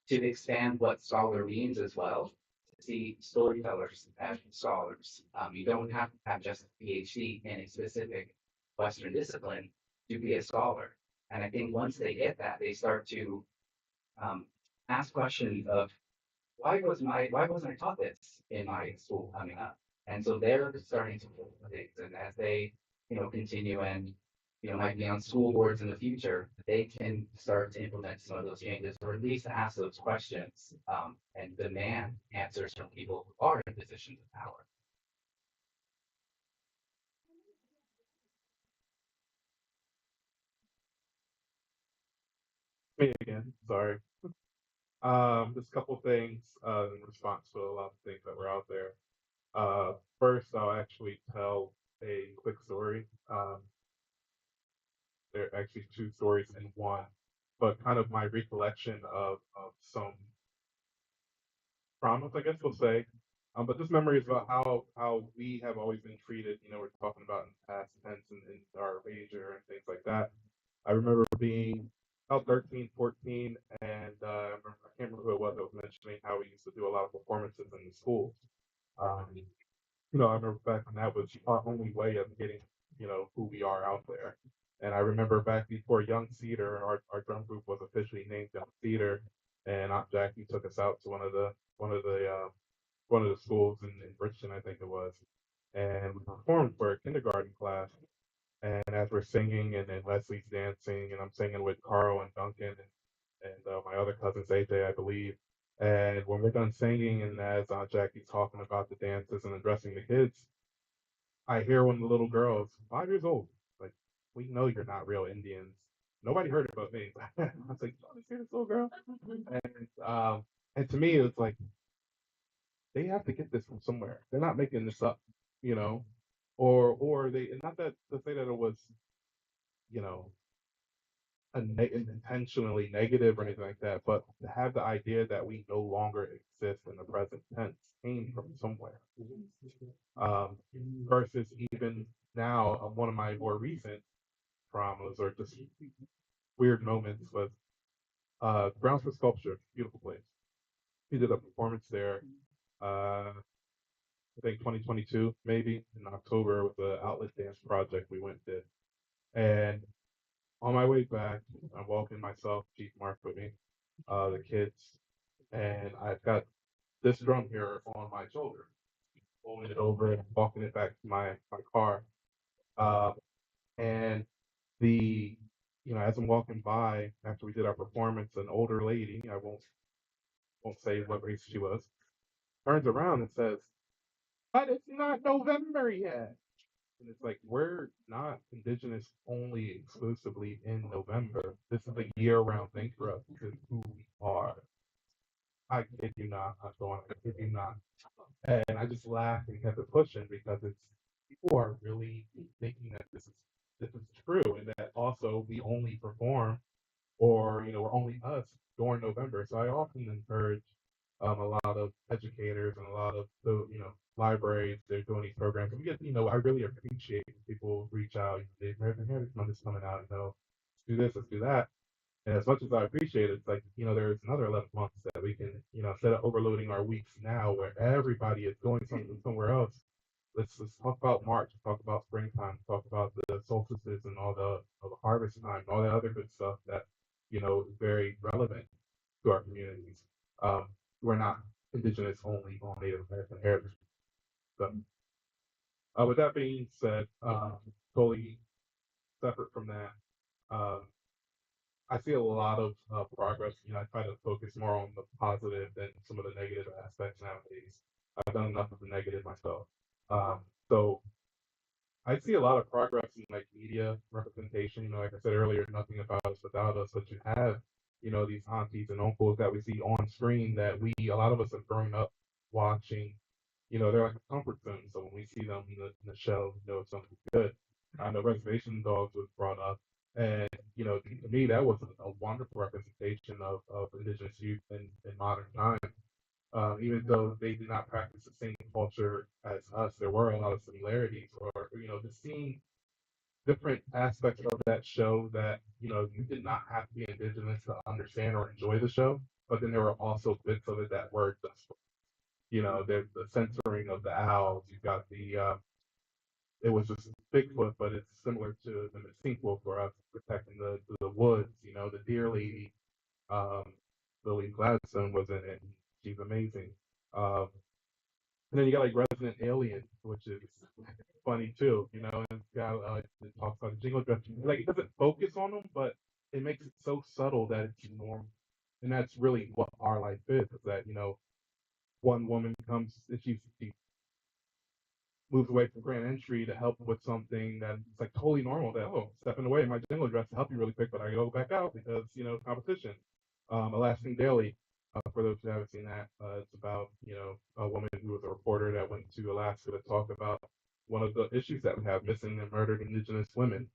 to expand what scholar means as well, to see storytellers as scholars. You don't have to have just a PhD in a specific Western discipline to be a scholar. And I think once they get that, they start to ask questions of why wasn't I taught this in my school coming up? And so they're starting to look at things, and as they continue and might be on school boards in the future, they can start to implement some of those changes, or at least ask those questions, and demand answers from people who are in positions of power. Me again, sorry. Just a couple things in response to a lot of things that were out there. First, I'll actually tell a quick story. There are actually two stories in one, but kind of my recollection of some traumas, I guess we'll say. But this memory is about how we have always been treated. We're talking about in past tense and in our major and things like that. I remember being about 13, 14, and I can't remember who it was that was mentioning how we used to do a lot of performances in the schools. I remember back when that was our only way of getting, who we are out there. And I remember back before Young Cedar, our drum group was officially named Young Cedar, and Aunt Jackie took us out to one of the schools in Richmond, I think it was, and we performed for a kindergarten class. And as we're singing, and then Leslie's dancing, and I'm singing with Carl and Duncan and my other cousins, AJ, I believe. And when we're done singing, and as Aunt Jackie's talking about the dances and addressing the kids, I hear one of the little girls, 5 years old, like, "We know you're not real Indians. Nobody heard it but me." I was like, "Oh, you see this little girl?" And to me, it's like they have to get this from somewhere. They're not making this up, you know, or they, not that to say that it was, you know, intentionally negative or anything like that, but to have the idea that we no longer exist in the present tense came from somewhere. Um, Versus even now, one of my more recent traumas or just weird moments was Grounds for Sculpture, beautiful place. We did a performance there, I think 2022, maybe in October, with the Outlet Dance Project we went did. And on my way back, I'm walking myself, Chief Mark with me, the kids, and I've got this drum here on my shoulder, holding it over and walking it back to my car. Uh, and as I'm walking by after we did our performance, an older lady, I won't say what race she was, turns around and says, "But it's not November yet." And it's like, we're not Indigenous only exclusively in November. This is a year-round thing for us because who we are. I kid you not. I'm going, I kid you not. And I just laughed and kept it pushing because it's people are really thinking that this is true, and that also we only perform, or we're only us during November. So I often encourage a lot of educators and a lot of the libraries. They're doing these programs. We get I really appreciate when people reach out. They American Heritage Month is coming out. Let's do this, let's do that. And as much as I appreciate it, it's like, there's another 11 months that we can, instead of overloading our weeks now where everybody is going something somewhere else, let's talk about March, talk about springtime, talk about the solstices and all the harvest time, and all that other good stuff that, is very relevant to our communities. Um, we're not Indigenous only on Native American heritage. So, with that being said, totally separate from that, um, I see a lot of progress. I try to focus more on the positive than some of the negative aspects nowadays. I've done enough of the negative myself. So I see a lot of progress in like media representation. Like I said earlier, nothing about us without us. But you have, these aunties and uncles that we see on screen that a lot of us have grown up watching. They're like a comfort zone. So when we see them in the show, it's something good. I know Reservation Dogs was brought up, and to me that was a wonderful representation of Indigenous youth in modern times. Even though they did not practice the same culture as us, there were a lot of similarities, or just seeing different aspects of that show that you did not have to be Indigenous to understand or enjoy the show, but then there were also bits of it that were just, there's the censoring of the owls. You got it was just Bigfoot, but it's similar to the Missing Wolf for us protecting the woods. The deer lady, um, Lily Gladstone was in it. She's amazing. Um, And then you got like Resident Alien, which is funny too, you know, and it's got it talks about the jingle dress. Like it doesn't focus on them, but it makes it so subtle that it's normal. And that's really what our life is that, you know, one woman comes and she moves away from grand entry to help with something that's like totally normal that, oh, stepping away in my jingle dress to help you really quick, but I go back out because, you know, competition. Alaskan Daily, for those who haven't seen that, it's about, you know, a woman who was a reporter that went to Alaska to talk about one of the issues that we have, missing and murdered Indigenous women,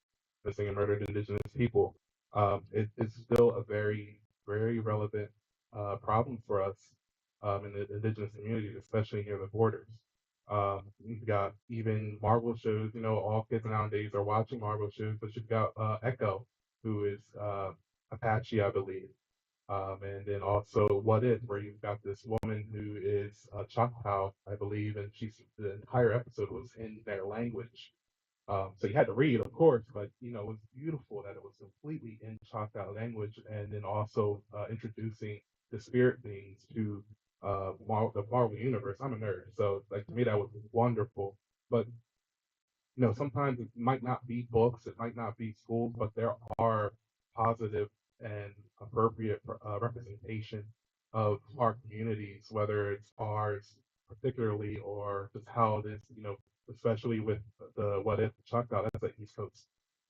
missing and murdered Indigenous people. It's still a very, very relevant problem for us in the Indigenous communities, especially near the borders. You've got even Marvel shows, you know, all kids nowadays are watching Marvel shows, but you've got Echo, who is Apache, I believe. And then also What If, where you've got this woman who is Choctaw, I believe, and the entire episode was in their language. So you had to read, of course, but you know, it was beautiful that it was completely in Choctaw language, and then also introducing the spirit beings to the Marvel universe. I'm a nerd, so like to me that was wonderful. But you know, sometimes it might not be books, it might not be schools, but there are positive and appropriate representation of our communities, whether it's ours particularly or just how it is, you know, especially with the What If Choctaw, that's the East Coast.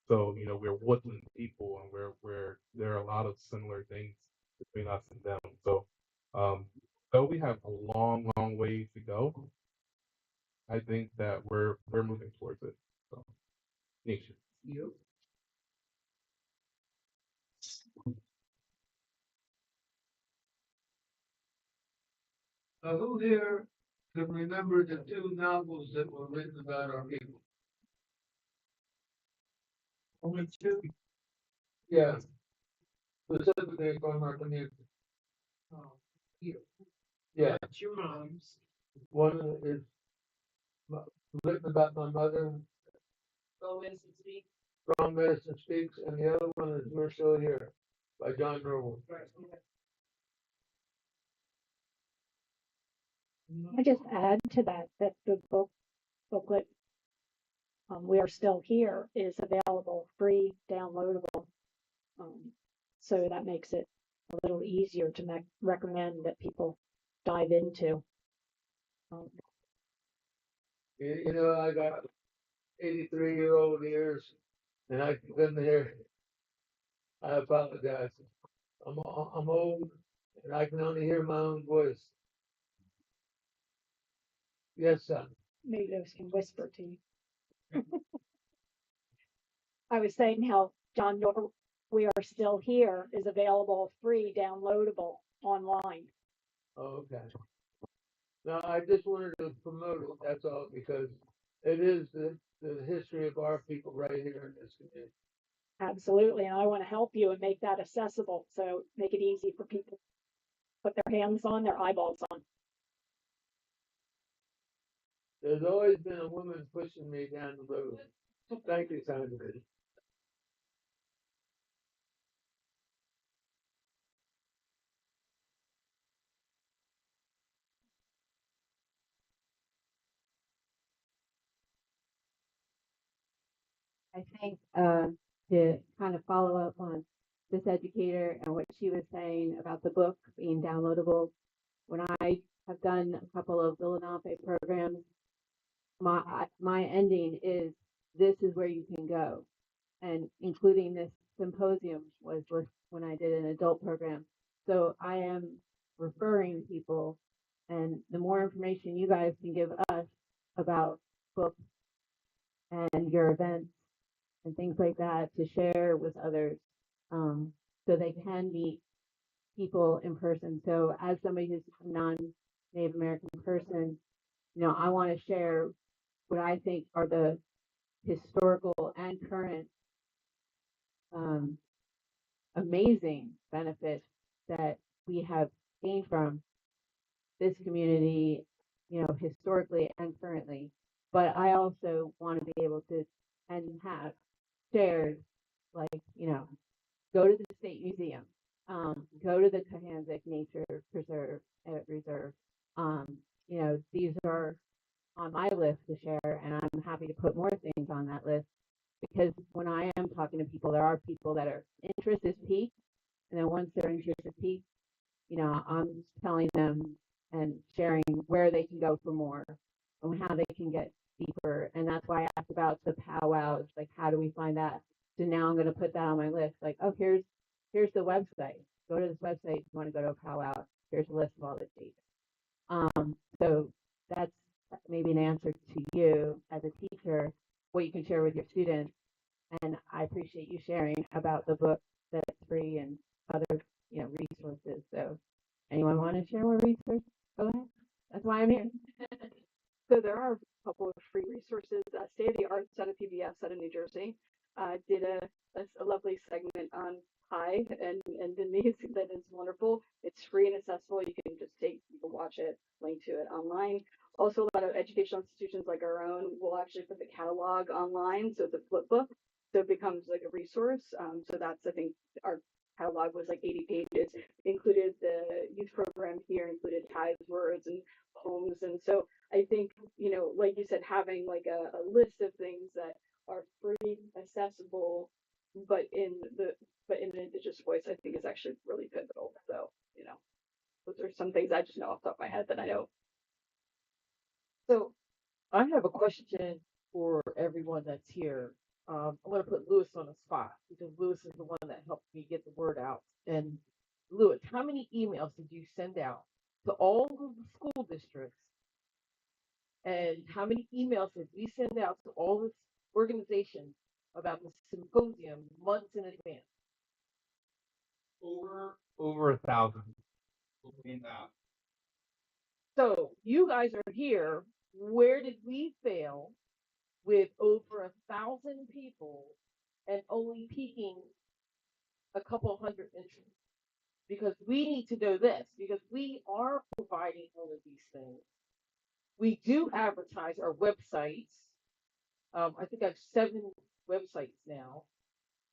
So, you know, we're woodland people and we're there are a lot of similar things between us and them. So though we have a long, long ways to go, I think that we're moving towards it. So, Nisha. You. Who here can remember the two novels that were written about our people? Only two. Yeah, specifically from our community. Oh, here. Yeah. That's your mom's. One is written about my mother. Strong Medicine Speaks. Strong Medicine Speaks, and the other one is We're Still Here by John Norwood. Right. I just add to that the booklet, We Are Still Here, is available free, downloadable. So that makes it a little easier to recommend that people dive into. You know, I got 83-year-old ears, and I couldn't hear. I apologize. I'm old, and I can only hear my own voice. Yes, son. Maybe those can whisper to you. I was saying how John Doerr, We Are Still Here, is available free, downloadable online. Oh, okay. No, I just wanted to promote it, that's all, because it is the history of our people right here in this community. Absolutely, and I want to help you and make that accessible, so make it easy for people to put their hands on, their eyeballs on. There's always been a woman pushing me down the road. Thank you, Sandra. I think to kind of follow up on this educator and what she was saying about the book being downloadable, when I have done a couple of the Lenape programs, my ending is this is where you can go, and including this symposium was when I did an adult program. So I am referring people, and the more information you guys can give us about books and your events and things like that to share with others, so they can meet people in person. So as somebody who's a non-Native American person, you know, I want to share what I think are the historical and current amazing benefits that we have gained from this community, you know, historically and currently. But I also want to be able to and have shared, like, you know, go to the state museum, go to the Cohanzick Nature Reserve, these are on my list to share, and I'm happy to put more things on that list because when I am talking to people, there are people that are interest is peaked, and then once their interest is peaked, I'm telling them and sharing where they can go for more and how they can get deeper. And that's why I asked about the powwows, like how do we find that? So now I'm going to put that on my list. Like, oh, here's the website. Go to this website if you want to go to a powwow. Here's a list of all the dates. So that's maybe an answer to you as a teacher, what you can share with your students. And I appreciate you sharing about the book that's free and other, resources. So anyone want to share more resources? Go ahead. That's why I'm here. So there are a couple of free resources. State of the Arts out of PBS out of New Jersey did a lovely segment on Pi and Denise that is wonderful. It's free and accessible. You can watch it, link to it online. Also, a lot of educational institutions like our own will actually put the catalog online, so it's a flip book, so it becomes like a resource. So that's, I think, our catalog was like 80 pages, included the youth program here, included tithes, words, and poems, and so I think, like you said, having like a list of things that are free, accessible, but in an indigenous voice, I think is actually really pivotal. So, those are some things I just know off the top of my head that I know. So I have a question for everyone that's here. I'm going to put Lewis on the spot because Lewis is the one that helped me get the word out. And Lewis, how many emails did you send out to all of the school districts? And how many emails did we send out to all this organizations about the symposium months in advance? Over 1,000. So you guys are here. Where did we fail with over 1,000 people and only peaking a couple hundred interests? Because we need to know this, because we are providing all of these things. We do advertise our websites. I think I have 7 websites now.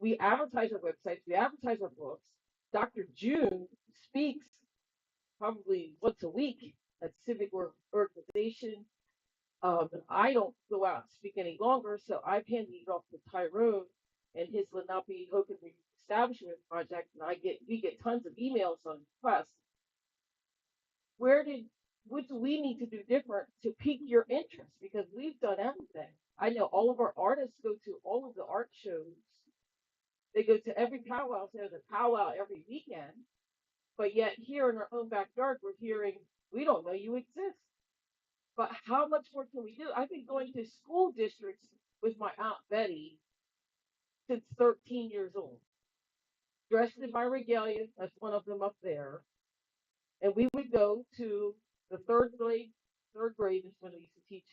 We advertise our websites, we advertise our books. Dr. June speaks probably once a week at civic organization. I don't go out and speak any longer, so I've handed it off to Tyrone and his Lenape Hogan Establishment Project, and we get tons of emails on requests. What do we need to do different to pique your interest? Because we've done everything. I know all of our artists go to all of the art shows. They go to every powwow. There's a powwow every weekend. But yet here in our own backyard, we're hearing, we don't know you exist. But how much more can we do? I've been going to school districts with my Aunt Betty since 13 years old. Dressed in my regalia, that's one of them up there. And we would go to the third grade is when I used to teach,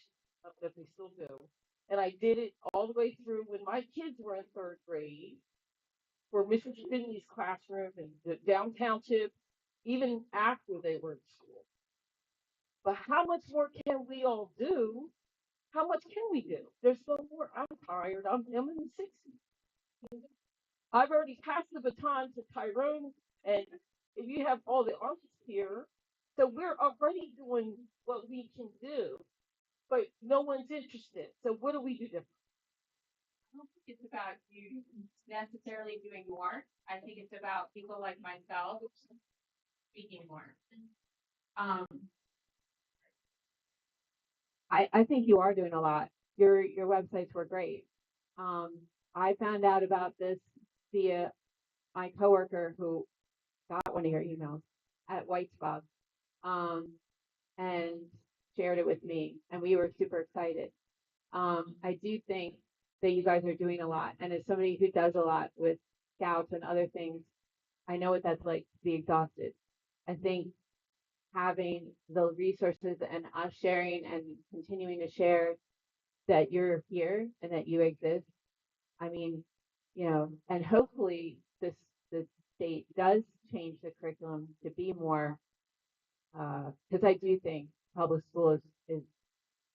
that they still do. And I did it all the way through when my kids were in third grade for Mrs. Finley's classroom and the downtown tip, even after they were in school. But how much more can we all do? How much can we do? There's no more. I'm tired. I'm in the 60s. I've already passed the baton to Tyrone, and if you have all the artists here, so we're already doing what we can do, but no one's interested. So what do we do different? I don't think it's about you necessarily doing more. I think it's about people like myself speaking more. I think you are doing a lot. Your websites were great. I found out about this via my coworker who got one of your emails at White Spot, and shared it with me, and we were super excited. I do think that you guys are doing a lot, and as somebody who does a lot with scouts and other things, I know what that's like to be exhausted. I think having the resources and us sharing and continuing to share that you're here and that you exist. I mean, and hopefully the state does change the curriculum to be more, because I do think public school is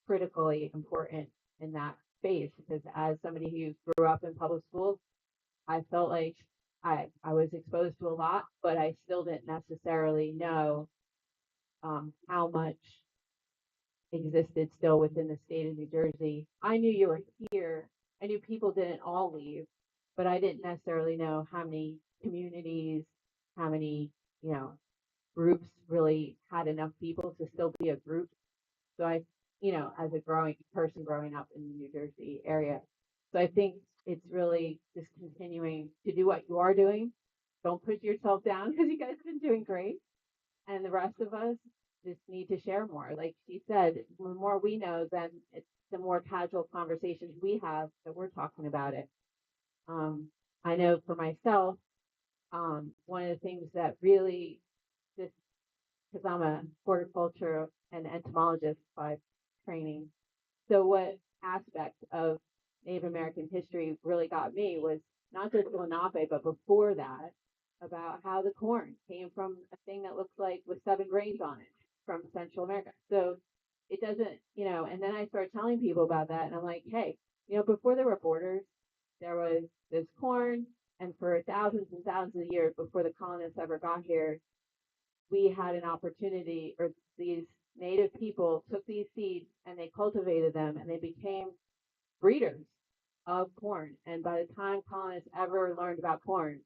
critically important in that space. Because as somebody who grew up in public schools, I felt like I was exposed to a lot, but I still didn't necessarily know how much existed still within the state of New Jersey. I knew you were here. I knew people didn't all leave, but I didn't necessarily know how many communities, how many, you know, groups really had enough people to still be a group. So I, you know, as a growing person growing up in the New Jersey area. So I think it's really just continuing to do what you are doing. Don't put yourself down because you guys have been doing great. And the rest of us just need to share more. Like she said, the more we know, then it's the more casual conversations we have that we're talking about it. I know for myself, one of the things that really just because I'm a horticulture and entomologist by training. So what aspect of Native American history really got me was not just Lenape, but before that, about how the corn came from a thing that looks like with 7 grains on it from Central America. So it doesn't, you know, and then I started telling people about that and I'm like, hey, you know, before there were borders, there was this corn, and for thousands and thousands of years before the colonists ever got here, we had an opportunity, or these native people took these seeds and they cultivated them and they became breeders of corn. And by the time colonists ever learned about corn,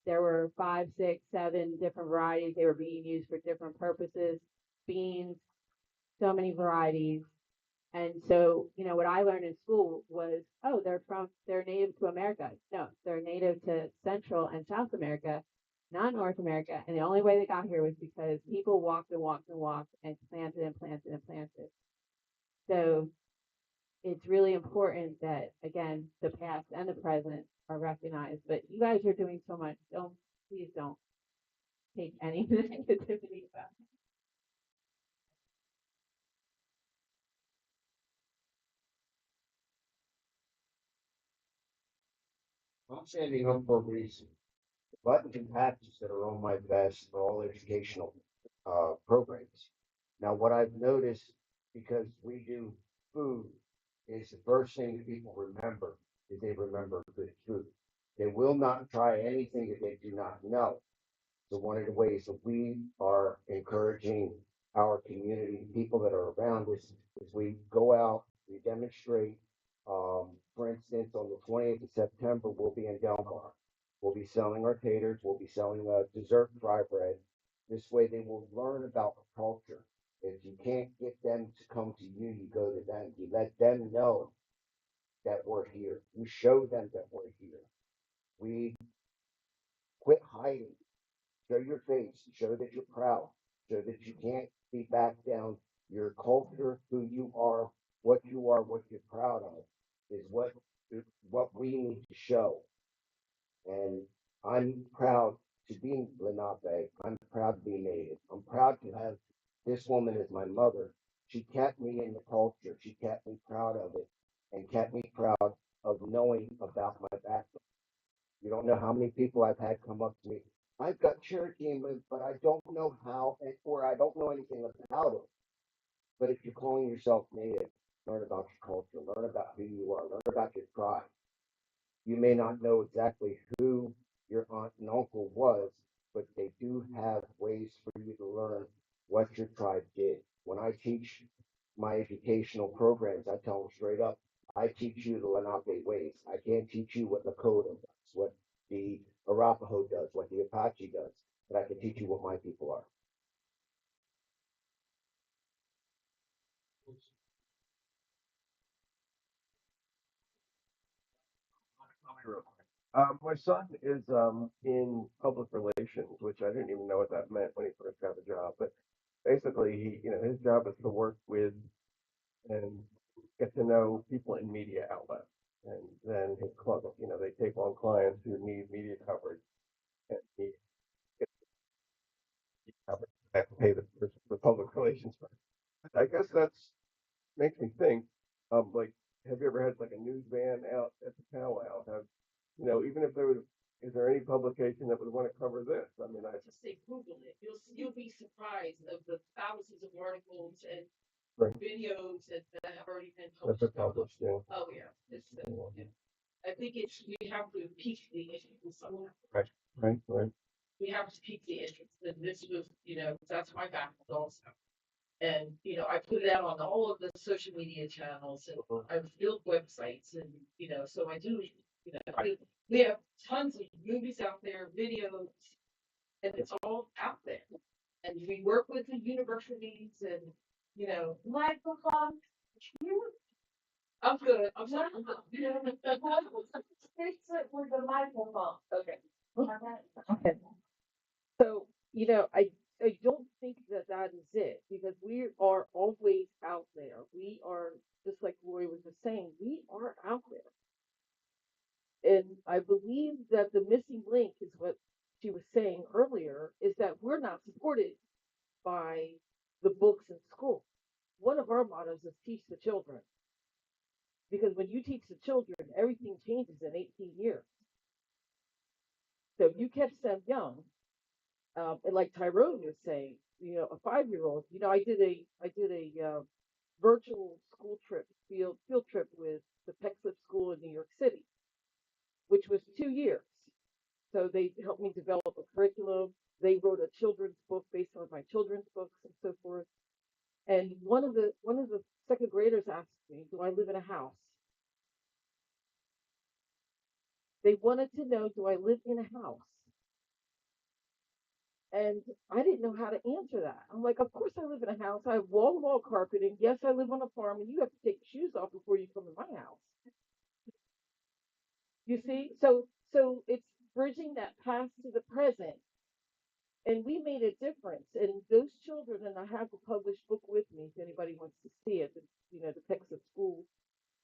there were 5, 6, 7 different varieties. They were being used for different purposes. Beans, so many varieties. And so, you know, what I learned in school was, oh, they're native to America. No, they're native to Central and South America, not North America. And the only way they got here was because people walked and walked and walked and planted and planted and planted. So it's really important that, again, the past and the present are recognized. But you guys are doing so much. Please don't take any negativity about it. I'm standing up for a reason. The buttons and patches that are on my vest are all educational programs. Now, what I've noticed, because we do food, is the first thing that people remember is they remember good food. They will not try anything that they do not know. So one of the ways that we are encouraging our community, people that are around us, is we go out, we demonstrate. For instance, on the 20th of September, we'll be in Delmar. We'll be selling our taters. We'll be selling dessert fry bread. This way, they will learn about the culture. If you can't get them to come to you, you go to them. You let them know that we're here. You show them that we're here. We quit hiding. Show your face, show that you're proud, show that you can't be back down. Your culture, who you are, what you're proud of, is what we need to show. And I'm proud to be Lenape. I'm proud to be Native. I'm proud to have this woman as my mother. She kept me in the culture. She kept me proud of it and kept me proud of knowing about my background. You don't know how many people I've had come up to me. I've got Cherokee in me, but I don't know how, or I don't know anything about it. But if you're calling yourself Native, learn about your culture, learn about who you are, learn about your tribe. You may not know exactly who your aunt and uncle was, but they do have ways for you to learn what your tribe did. When I teach my educational programs, I tell them straight up, I teach you the Lenape ways. I can't teach you what Lakota does, what the Arapaho does, what the Apache does, but I can teach you what my people are. My son is in public relations, which I didn't even know what that meant when he first got the job. But basically, his job is to work with and get to know people in media outlets. And then his club, they take on clients who need media coverage, and he gets media coverage. They have to pay the public relations firm. I guess that's makes me think, like, have you ever had like a news van out at the powwow? Even if is there any publication that would want to cover this? I mean, I Just say Google it. You'll be surprised of the thousands of articles and Right. videos that have already been That's published. published, yeah. Oh yeah, yeah. I think we have to pique the interest. Right. We have to pique the interest. And this was, that's my background also. And, I put it out on all of the social media channels and I've built websites and, so I do, we have tons of movies out there, videos, and it's all out there. And we work with the universities and, microphone. I'm good. I'm sorry. Fix it with the microphone. Okay. Okay. So, I don't think that that is it because we are always out there. We are, just like Roy was just saying, we are out there. And I believe that the missing link is what she was saying earlier is that we're not supported by the books in school. One of our mottos is teach the children. Because when you teach the children, everything changes in 18 years. So if you catch them young, and like Tyrone was saying, a 5-year-old, I did a virtual school trip, field trip with the Peckslip School in New York City, which was 2 years. So they helped me develop a curriculum. They wrote a children's book based on my children's books and so forth. And one of the second graders asked me, "Do I live in a house?" They wanted to know, "Do I live in a house?" And I didn't know how to answer that. I'm like, of course I live in a house. I have wall-to-wall carpeting. Yes, I live on a farm, and you have to take your shoes off before you come in my house. You see? So it's bridging that past to the present. And we made a difference. And those children, and I have the published book with me if anybody wants to see it. The Texas School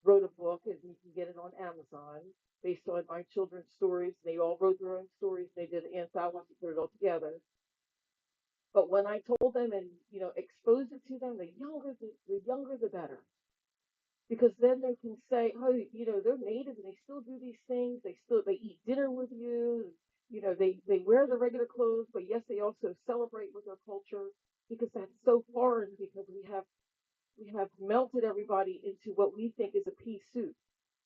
wrote a book, and you can get it on Amazon based on my children's stories. They all wrote their own stories. They did an anthology, put it all together. But when I told them and exposed it to them, the younger the better, because then they can say, oh, they're native and they still do these things. They eat dinner with you. They wear the regular clothes, but yes, they also celebrate with their culture because that's so foreign because we have melted everybody into what we think is a pea soup,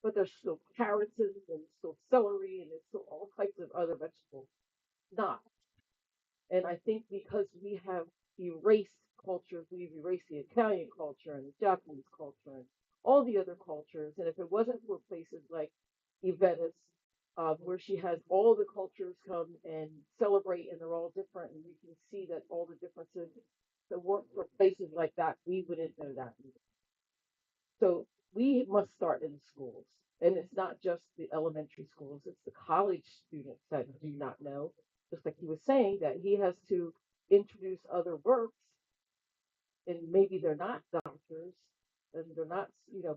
but there's still carrots and there's still celery and there's still all types of other vegetables. Not. And I think because we have erased cultures, we've erased the Italian culture and the Japanese culture and all the other cultures. And if it wasn't for places like Yvette's, where she has all the cultures come and celebrate, and they're all different, and you can see that all the differences. If it weren't for places like that, we wouldn't know that either. So we must start in the schools. And it's not just the elementary schools, it's the college students that do not know. Just like he was saying, that he has to introduce other works, and maybe they're not doctors, and they're not,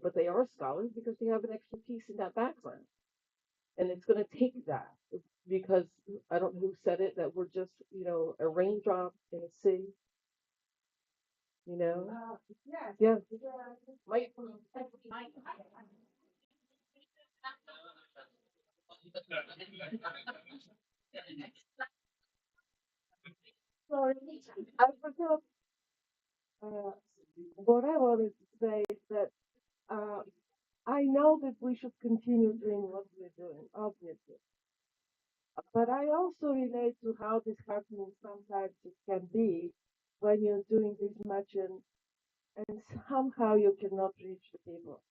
but they are scholars because they have an expertise in that background. And it's going to take that because I don't know who said it, that we're just, a raindrop in a sea, you know? Yeah. Mike. Sorry, I forgot. Uh, what I wanted to say is that uh, I know that we should continue doing what we're doing, obviously. But I also relate to how disheartening sometimes it can be when you're doing this much and somehow you cannot reach the people.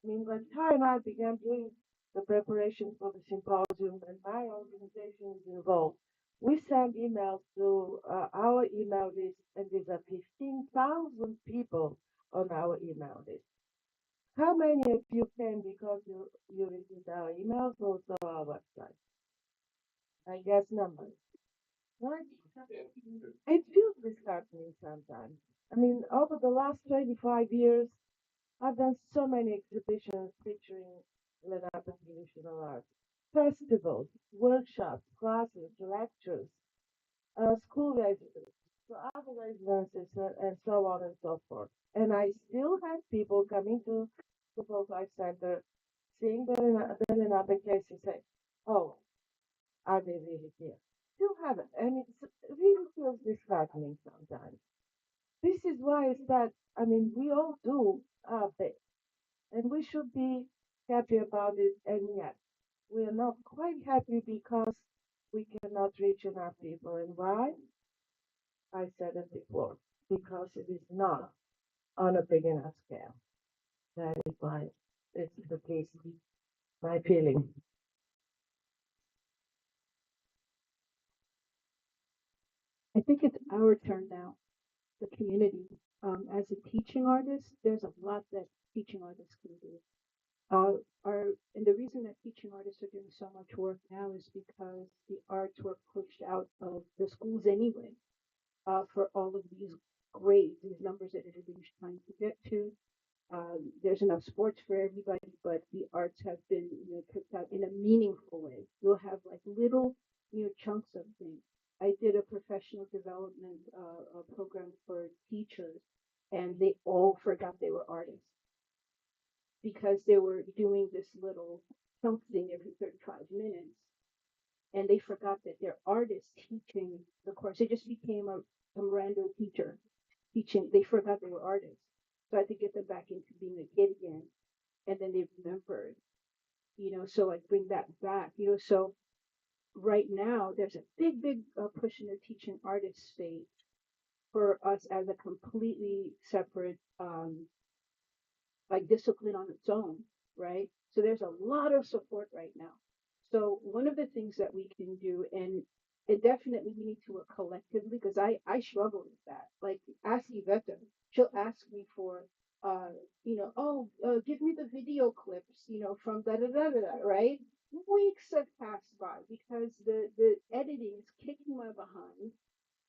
I mean, when Ty and I began doing the preparation for the symposium and my organization is involved, we send emails to our email list, and there's a 15,000 people on our email list. How many of you came because you received our emails or saw our website? I guess numbers, right? It feels disheartening sometimes. I mean, over the last 25 years, I've done so many exhibitions featuring Lenape traditional art, festivals, workshops, classes, lectures, school residences, so other residences, and so on and so forth. And I still have people coming to the Folk Life Center, seeing the Lenape case and say, oh, are they really here? Still haven't. And it really feels disheartening sometimes. This is why it's that, I mean, we all do our bit, and we should be happy about it, and yet we are not quite happy because we cannot reach enough people. And why? I said it before. because it is not on a big enough scale. That is my, it's the case, my feeling. I think it's our turn now, the community. As a teaching artist, there's a lot that teaching artists can do. And the reason that teaching artists are doing so much work now is because the arts were pushed out of the schools anyway, for all of these grades, these numbers that everybody's trying to get to. There's enough sports for everybody, but the arts have been, picked out in a meaningful way. You'll have like little, chunks of things. I did a professional development a program for teachers, and they all forgot they were artists because they were doing this little something every 35 minutes, and they forgot that they're artists teaching the course. They just became some random teacher teaching. They forgot they were artists. So I had to get them back into being a kid again, and then they remembered, so like bring that back, so right now there's a big push in the teaching artist space for us as a completely separate like discipline on its own, right? So there's a lot of support right now. So one of the things that we can do, and it definitely we need to work collectively, because I struggle with that. Like ask Yvette, she'll ask me for give me the video clips, from da da da da da, right? Weeks have passed by because the editing is kicking my behind,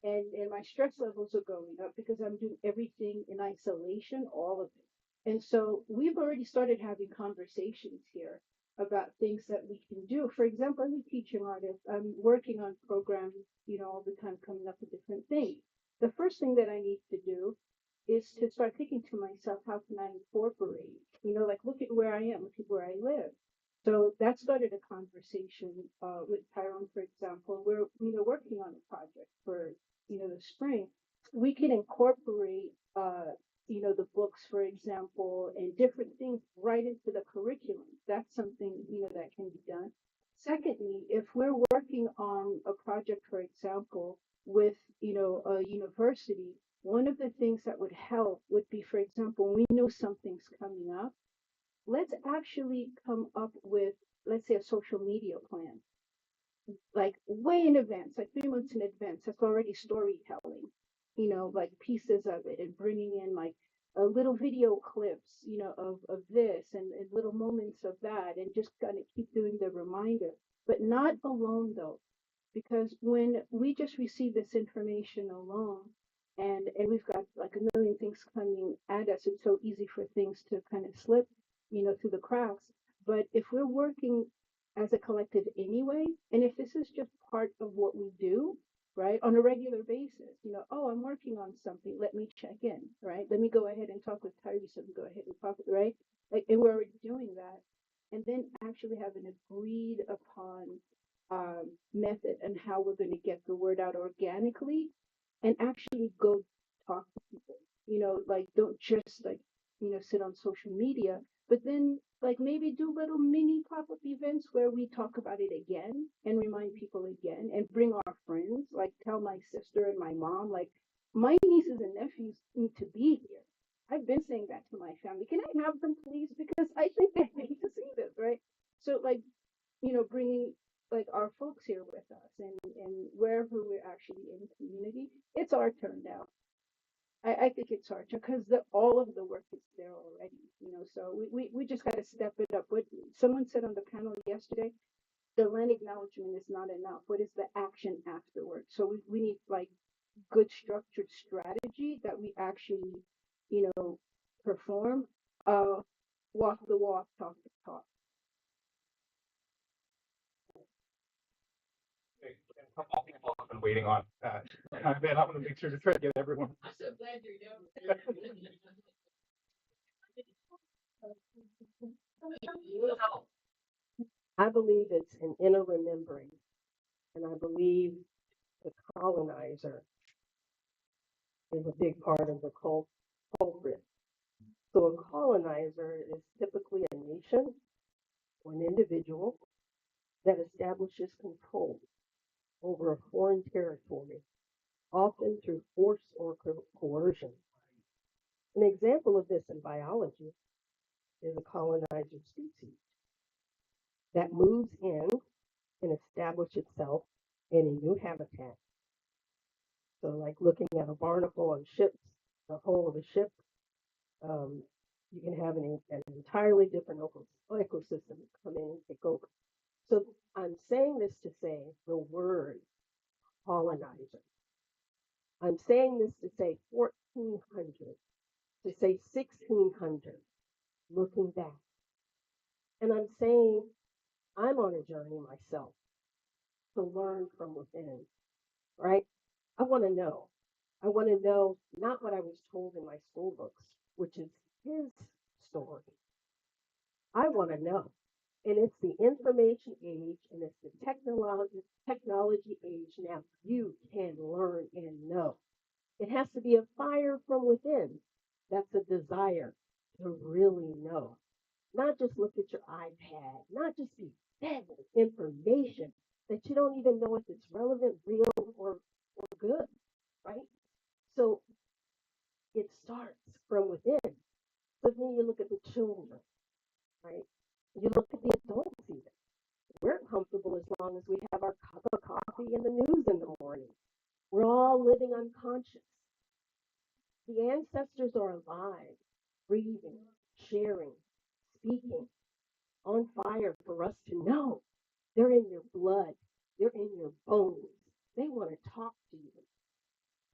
and my stress levels are going up because I'm doing everything in isolation, all of it. And so we've already started having conversations here about things that we can do. For example, I'm a teaching artist. I'm working on programs, all the time coming up with different things. The first thing that I need to do is to start thinking to myself, how can I incorporate, like look at where I am, look at where I live. So that started a conversation with Tyrone, for example. We're working on a project for the spring. We can incorporate the books, for example, and different things right into the curriculum. That's something that can be done. Secondly, if we're working on a project, for example, with a university, one of the things that would help would be, for example, when we know something's coming up, let's actually come up with, let's say, a social media plan, like way in advance, like 3 months in advance. That's already storytelling, like pieces of it, and bringing in like a little video clips, of this, and little moments of that, and just kind of keep doing the reminder, but not alone though, because when we just receive this information alone, and we've got like a million things coming at us, it's so easy for things to kind of slip, through the cracks. But if we're working as a collective anyway, and if this is just part of what we do, right, on a regular basis, oh, I'm working on something, let me check in, right? Let me go ahead and talk with Tyrese, and go ahead and talk, right? Like, and we're already doing that. And then actually have an agreed upon method and how we're going to get the word out organically, and actually go talk to people, like don't just like, sit on social media, but then like maybe do little mini pop-up events where we talk about it again and remind people again, and bring our friends, like tell my sister and my mom, like my nieces and nephews need to be here. I've been saying that to my family. Can I have them, please? Because I think they need to see this, right? So like, bringing like our folks here with us, and wherever we're actually in community, it's our turn now. I think it's our turn because all of the work is there already, so we just got to step it up. What someone said on the panel yesterday, the land acknowledgement is not enough. What is the action afterwards? So we need like good structured strategy that we actually, perform, walk the walk, talk the talk. A couple of people have been waiting on that. I'm going to make sure to try to get everyone. I'm so glad you're doing it. I believe it's an inner remembering, and I believe the colonizer is a big part of the culprit. So a colonizer is typically a nation or an individual that establishes control over a foreign territory often through force or coercion. An example of this in biology is a colonizer species that moves in and establishes itself in a new habitat. So, like looking at a barnacle on ships, the hull of a ship, um, you can have an entirely different ecosystem come in and take over. So, I'm saying this to say the word colonizer. I'm saying this to say 1400, to say 1600, looking back. And I'm saying I'm on a journey myself to learn from within, right? I want to know. I want to know not what I was told in my school books, which is his story. I want to know. And it's the information age and it's the technology age now. You can learn and know. It has to be a fire from within. That's a desire to really know. Not just look at your iPad, not just be fed with information that you don't even know if it's relevant, real, or good, right? So it starts from within. So then you look at the children, right? You look at the adults even. We're comfortable as long as we have our cup of coffee and the news in the morning. We're all living unconscious. The ancestors are alive, breathing, sharing, speaking, on fire for us to know. They're in your blood, they're in your bones. They want to talk to you.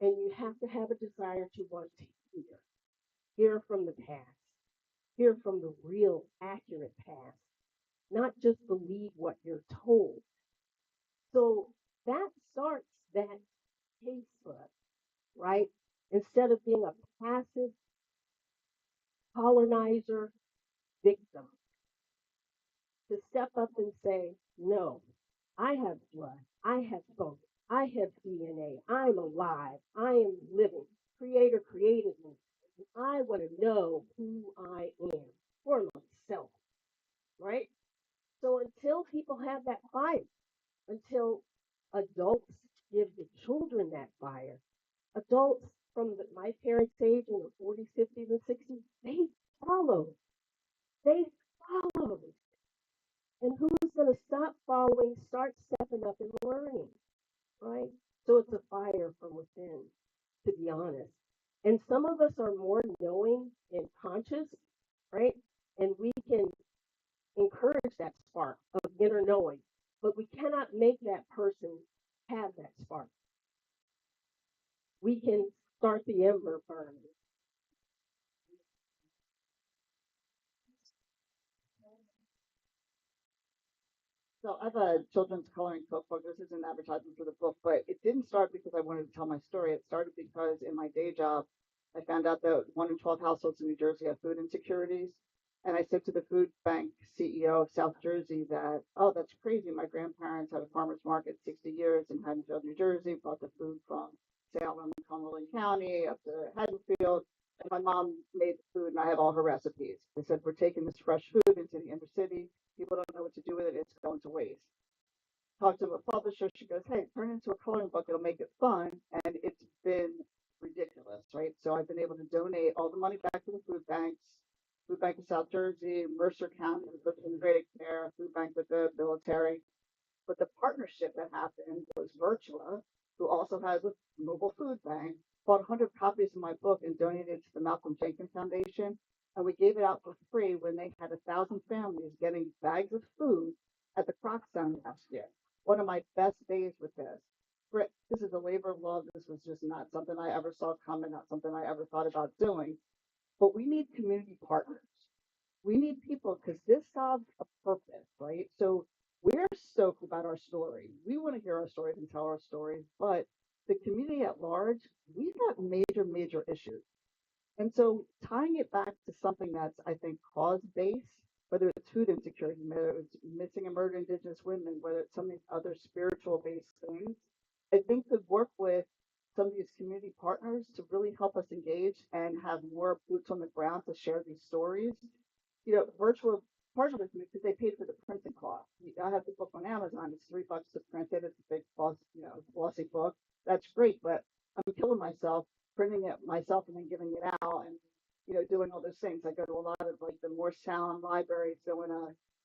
And you have to have a desire to want to hear from the past, hear from the real, accurate past, not just believe what you're told. So that starts that taste bud, right? Instead of being a passive colonizer victim, to step up and say, no, I have blood, I have bone, I have DNA, I'm alive, I am living. Creator created me. I want to know who I am for myself, right? So until people have that fire, until adults give the children that fire, adults from my parents' age in the 40s, 50s, and 60s, they follow. They follow. And who's going to stop following, start stepping up and learning, right? So it's a fire from within, to be honest. And some of us are more knowing and conscious, right? And we can encourage that spark of inner knowing, but we cannot make that person have that spark. We can start the ember burning. So I have a children's coloring cookbook. This is an advertisement for the book, but it didn't start because I wanted to tell my story. It started because in my day job, I found out that 1 in 12 households in New Jersey have food insecurities. And I said to the food bank CEO of South Jersey that, oh, that's crazy. My grandparents had a farmer's market 60 years in Haddonfield, New Jersey, brought the food from Salem and Cumberland County up to Haddonfield. And my mom made the food and I have all her recipes. They said, we're taking this fresh food into the inner city. People don't know what to do with it. It's going to waste. Talked to a publisher. She goes, hey, turn it into a coloring book. It'll make it fun. And it's been ridiculous, right? So I've been able to donate all the money back to the food banks, Food Bank of South Jersey, Mercer County, with integrated care, Food Bank with the military. But the partnership that happened was Virtua, who also has a mobile food bank, bought 100 copies of my book and donated it to the Malcolm Jenkins Foundation. And we gave it out for free when they had 1,000 families getting bags of food at the Croc Center last year. One of my best days with this. This is a labor of love. This was just not something I ever saw coming, not something I ever thought about doing. But we need community partners. We need people because this solves a purpose, right? So we're stoked about our story. We want to hear our stories and tell our stories, but the community at large, we've got major, major issues. And so tying it back to something that's, I think, cause-based, whether it's food insecurity, whether it's missing and murdered Indigenous women, whether it's some of these other spiritual-based things, I think could work with some of these community partners to really help us engage and have more boots on the ground to share these stories. Virtual partner with me because they paid for the printing cost. I have the book on Amazon. It's $3 to print it. It's a big glossy book. That's great, but I'm killing myself printing it myself and then giving it out and doing all those things. I go to a lot of like the Morristown libraries doing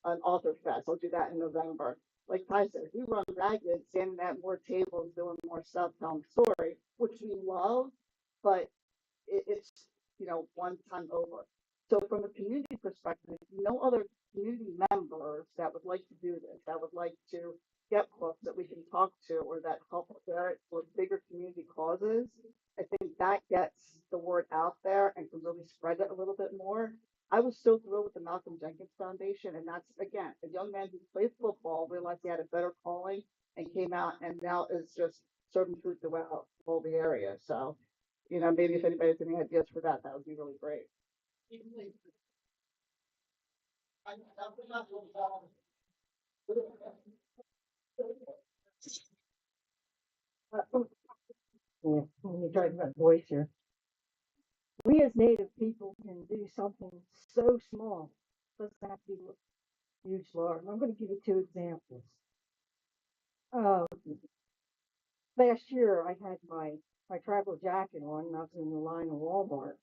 an author fest. I'll do that in November. Like Ty said, we run ragged, standing at more tables, doing more stuff, telling story, which we love, but it's one time over. So from a community perspective, no other community members that would like to do this, that would like to get books that we can talk to or that help there for bigger community causes, I think that gets the word out there and can really spread it a little bit more. I was so thrilled with the Malcolm Jenkins Foundation, and that's again a young man who played football, realized he had a better calling, and came out and now is just serving food throughout all the area. So maybe if anybody has any ideas for that, that would be really great. Yeah, let me try my voice here. We as Native people can do something so small. Doesn't have to be huge, large. I'm going to give you two examples. Uh, Last year, I had my travel jacket on, and I was in the line of Walmart.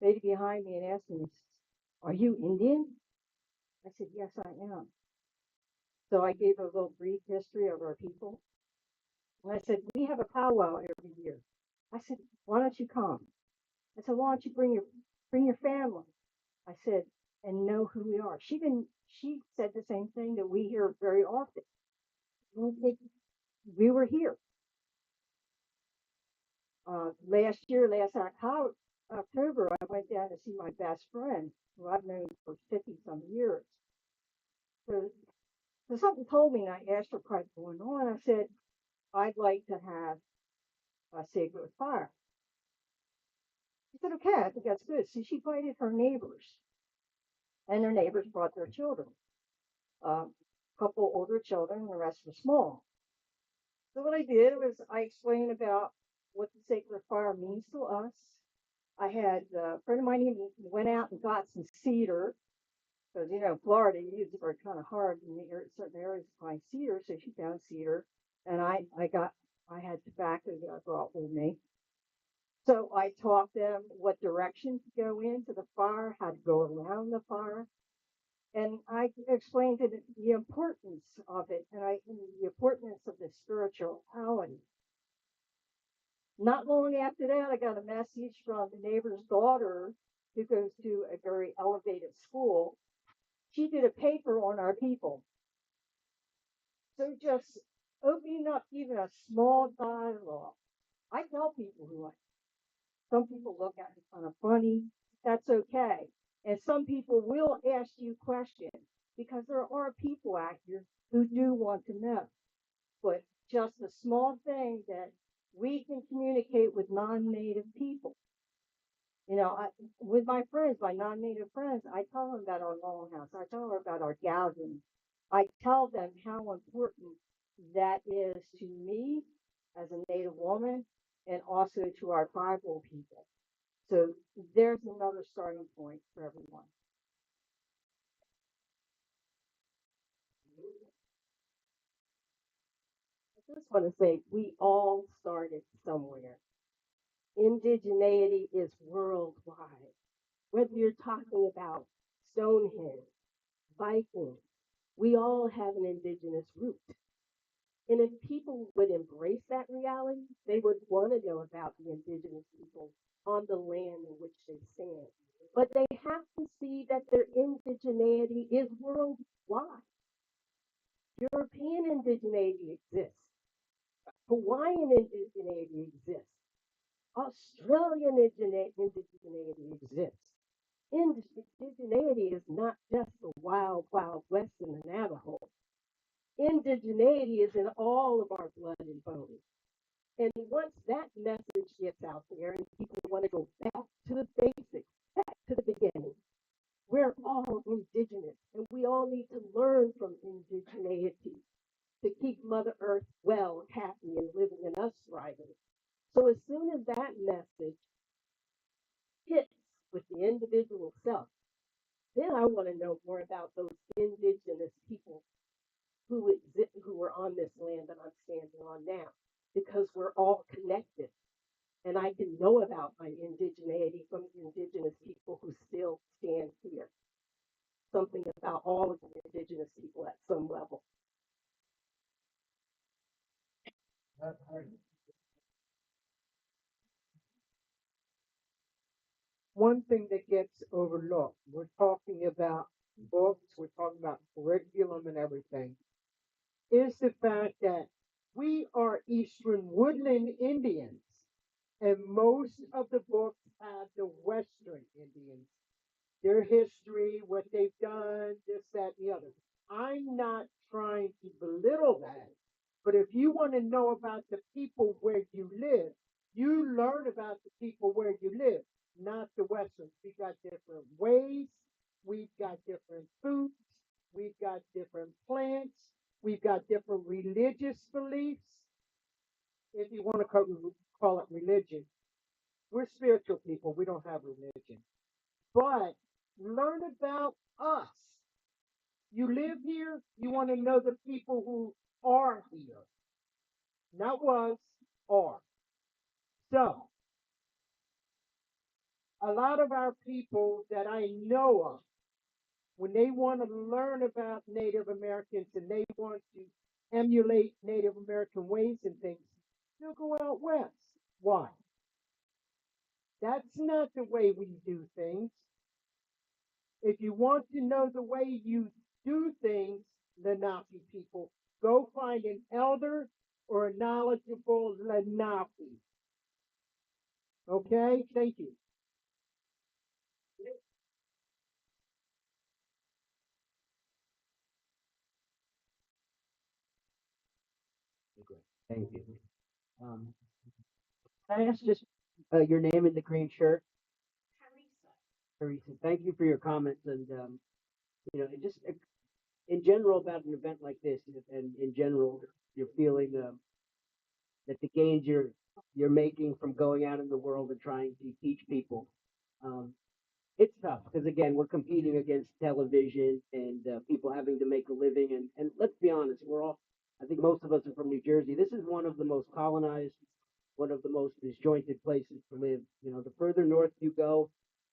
Lady behind me and asked me, "Are you Indian?" I said, "Yes, I am." So I gave her a little brief history of our people. And I said, "We have a powwow every year." I said, "Why don't you come?" I said, "Why don't you bring your family?" I said, "And know who we are." She didn't. She said the same thing that we hear very often. We were here last year, October. I went down to see my best friend, who I've known for 50 some years. So something told me, and I asked her quite going on. I said, "I'd like to have a sacred fire." She said, "Okay, I think that's good." So she invited her neighbors, and their neighbors brought their children. A couple older children, and the rest were small. So what I did was I explained about what the sacred fire means to us. I had a friend of mine who went out and got some cedar because Florida, it's kind of hard in certain areas to find cedar. So she found cedar, and I had tobacco that I brought with me. So I taught them what direction to go into the fire, how to go around the fire, and I explained to them the importance of it, and the importance of the spirituality. Not long after that, I got a message from the neighbor's daughter who goes to a very elevated school. She did a paper on our people. So just opening up even a small dialogue. I tell people who I am. Some people look at me kind of funny. That's okay. And some people will ask you questions because there are people out here who do want to know. But just a small thing that we can communicate with non-native people. With my friends, my non-native friends, I tell them about our longhouse. I tell them about our gathering. I tell them how important that is to me as a Native woman and also to our tribal people. So there's another starting point for everyone. I just want to say we all started somewhere. Indigeneity is worldwide. Whether you're talking about Stonehenge, Vikings, we all have an indigenous root. And if people would embrace that reality, they would want to know about the indigenous people on the land in which they stand. But they have to see that their indigeneity is worldwide. European indigeneity exists. Hawaiian indigeneity exists. Australian indigeneity exists. Indigeneity is not just the wild, wild west in the Navajo. Indigeneity is in all of our blood and bones. And once that message gets out there and people want to go back to the basics, back to the beginning, we're all indigenous and we all need to learn from indigeneity to keep Mother Earth well, happy, and living and us thriving. So as soon as that message hits with the individual self, then I want to know more about those indigenous people who exist, who are on this land that I'm standing on now, because we're all connected. And I can know about my indigeneity from indigenous people who still stand here. Something about all of the indigenous people at some level. One thing that gets overlooked, we're talking about books, we're talking about curriculum and everything, is the fact that we are Eastern Woodland Indians, and most of the books have the Western Indians, their history, what they've done, this, that, and the other. I'm not trying to belittle that, but if you want to know about the people where you live, you learn about the people where you live, not the Westerns. We've got different ways, we've got different foods, we've got different plants, we've got different religious beliefs. If you want to call it religion, we're spiritual people, we don't have religion. But learn about us. You live here, you want to know the people who are here. Not was, are. So, a lot of our people that I know of, when they want to learn about Native Americans and they want to emulate Native American ways and things, they'll go out west. Why? That's not the way we do things. If you want to know the way you do things, Lenape people, go find an elder or a knowledgeable Lenape. Okay? Thank you. Thank you. Can I ask just your name and the green shirt? Teresa. Thank you for your comments and just in general about an event like this, and in general your feeling that the gains you're making from going out in the world and trying to teach people. Um, it's tough because again we're competing against television and people having to make a living, and let's be honest, we're all, I think most of us are from New Jersey. This is one of the most colonized, one of the most disjointed places to live. The further north you go,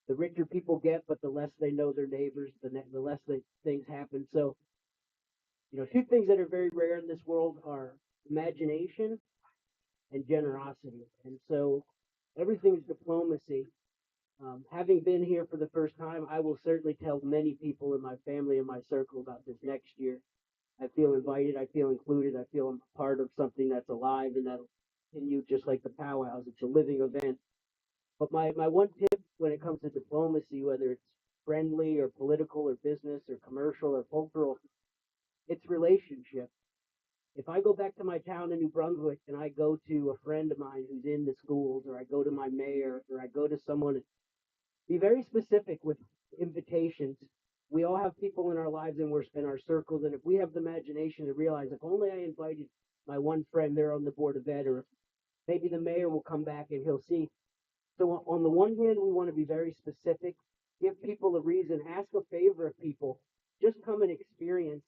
the richer people get, but the less they know their neighbors, the less things happen. So two things that are very rare in this world are imagination and generosity. And so everything's diplomacy. Having been here for the first time, I will certainly tell many people in my family and my circle about this next year. I feel invited, I feel included, I feel I'm part of something that's alive and that'll continue just like the powwows. It's a living event. But my one tip when it comes to diplomacy, whether it's friendly or political or business or commercial or cultural, it's relationship. If I go back to my town in New Brunswick and I go to a friend of mine who's in the schools, or I go to my mayor, or I go to someone, be very specific with invitations. We all have people in our lives and we're in our circles, and if we have the imagination to realize if only I invited my one friend there on the board of ed, or maybe the mayor will come back and he'll see. So on the one hand, we want to be very specific, give people a reason, ask a favor of people, just come and experience,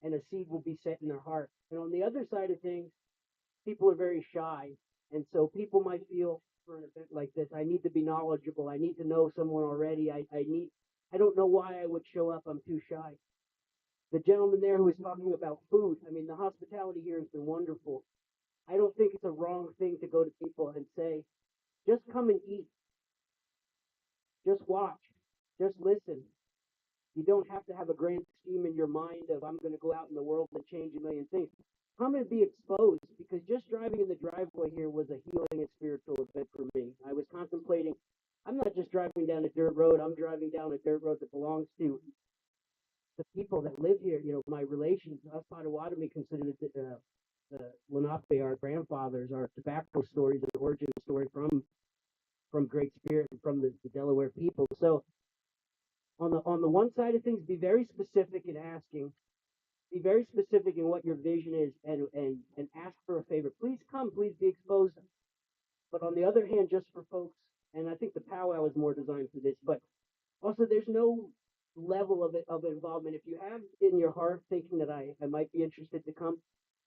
and a seed will be set in their heart. And on the other side of things, people are very shy. And so people might feel for an event like this, I need to be knowledgeable. I need to know someone already. I don't know why I would show up. I'm too shy. The gentleman there who was talking about food, I mean, the hospitality here has been wonderful. I don't think it's a wrong thing to go to people and say, just come and eat. Just watch. Just listen. You don't have to have a grand scheme in your mind of I'm going to go out in the world and change a million things. Come and be exposed, because just driving in the driveway here was a healing and spiritual event for me. I was contemplating, I'm not just driving down a dirt road, I'm driving down a dirt road that belongs to the people that live here. My relations, us Potawatomi considered the Lenape, our grandfathers, our tobacco stories, the origin story from Great Spirit and from the Delaware people. So on the one side of things, be very specific in asking, be very specific in what your vision is, and ask for a favor. Please come, please be exposed. But on the other hand, just for folks, and I think the powwow is more designed for this, but also there's no level of involvement. If you have in your heart thinking that I might be interested to come,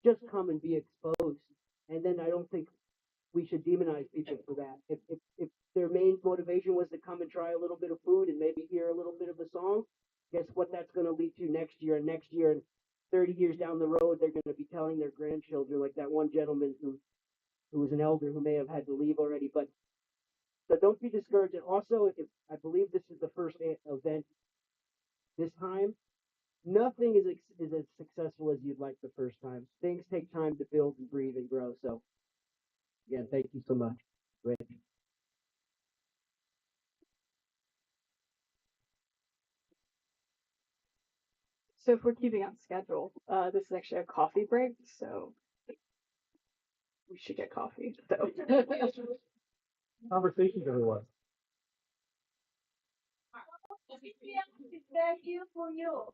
just come and be exposed. And then I don't think we should demonize people for that. If their main motivation was to come and try a little bit of food and maybe hear a little bit of a song, guess what that's going to lead to next year and next year and 30 years down the road, they're going to be telling their grandchildren, like that one gentleman who was an elder who may have had to leave already. But so don't be discouraged. And also, if I believe this is the first event this time, nothing is as successful as you'd like the first time. Things take time to build and breathe and grow. So again, thank you so much, Rich. So if we're keeping on schedule, this is actually a coffee break, so we should get coffee. So. Conversations, everyone. Thank you for you.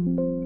you.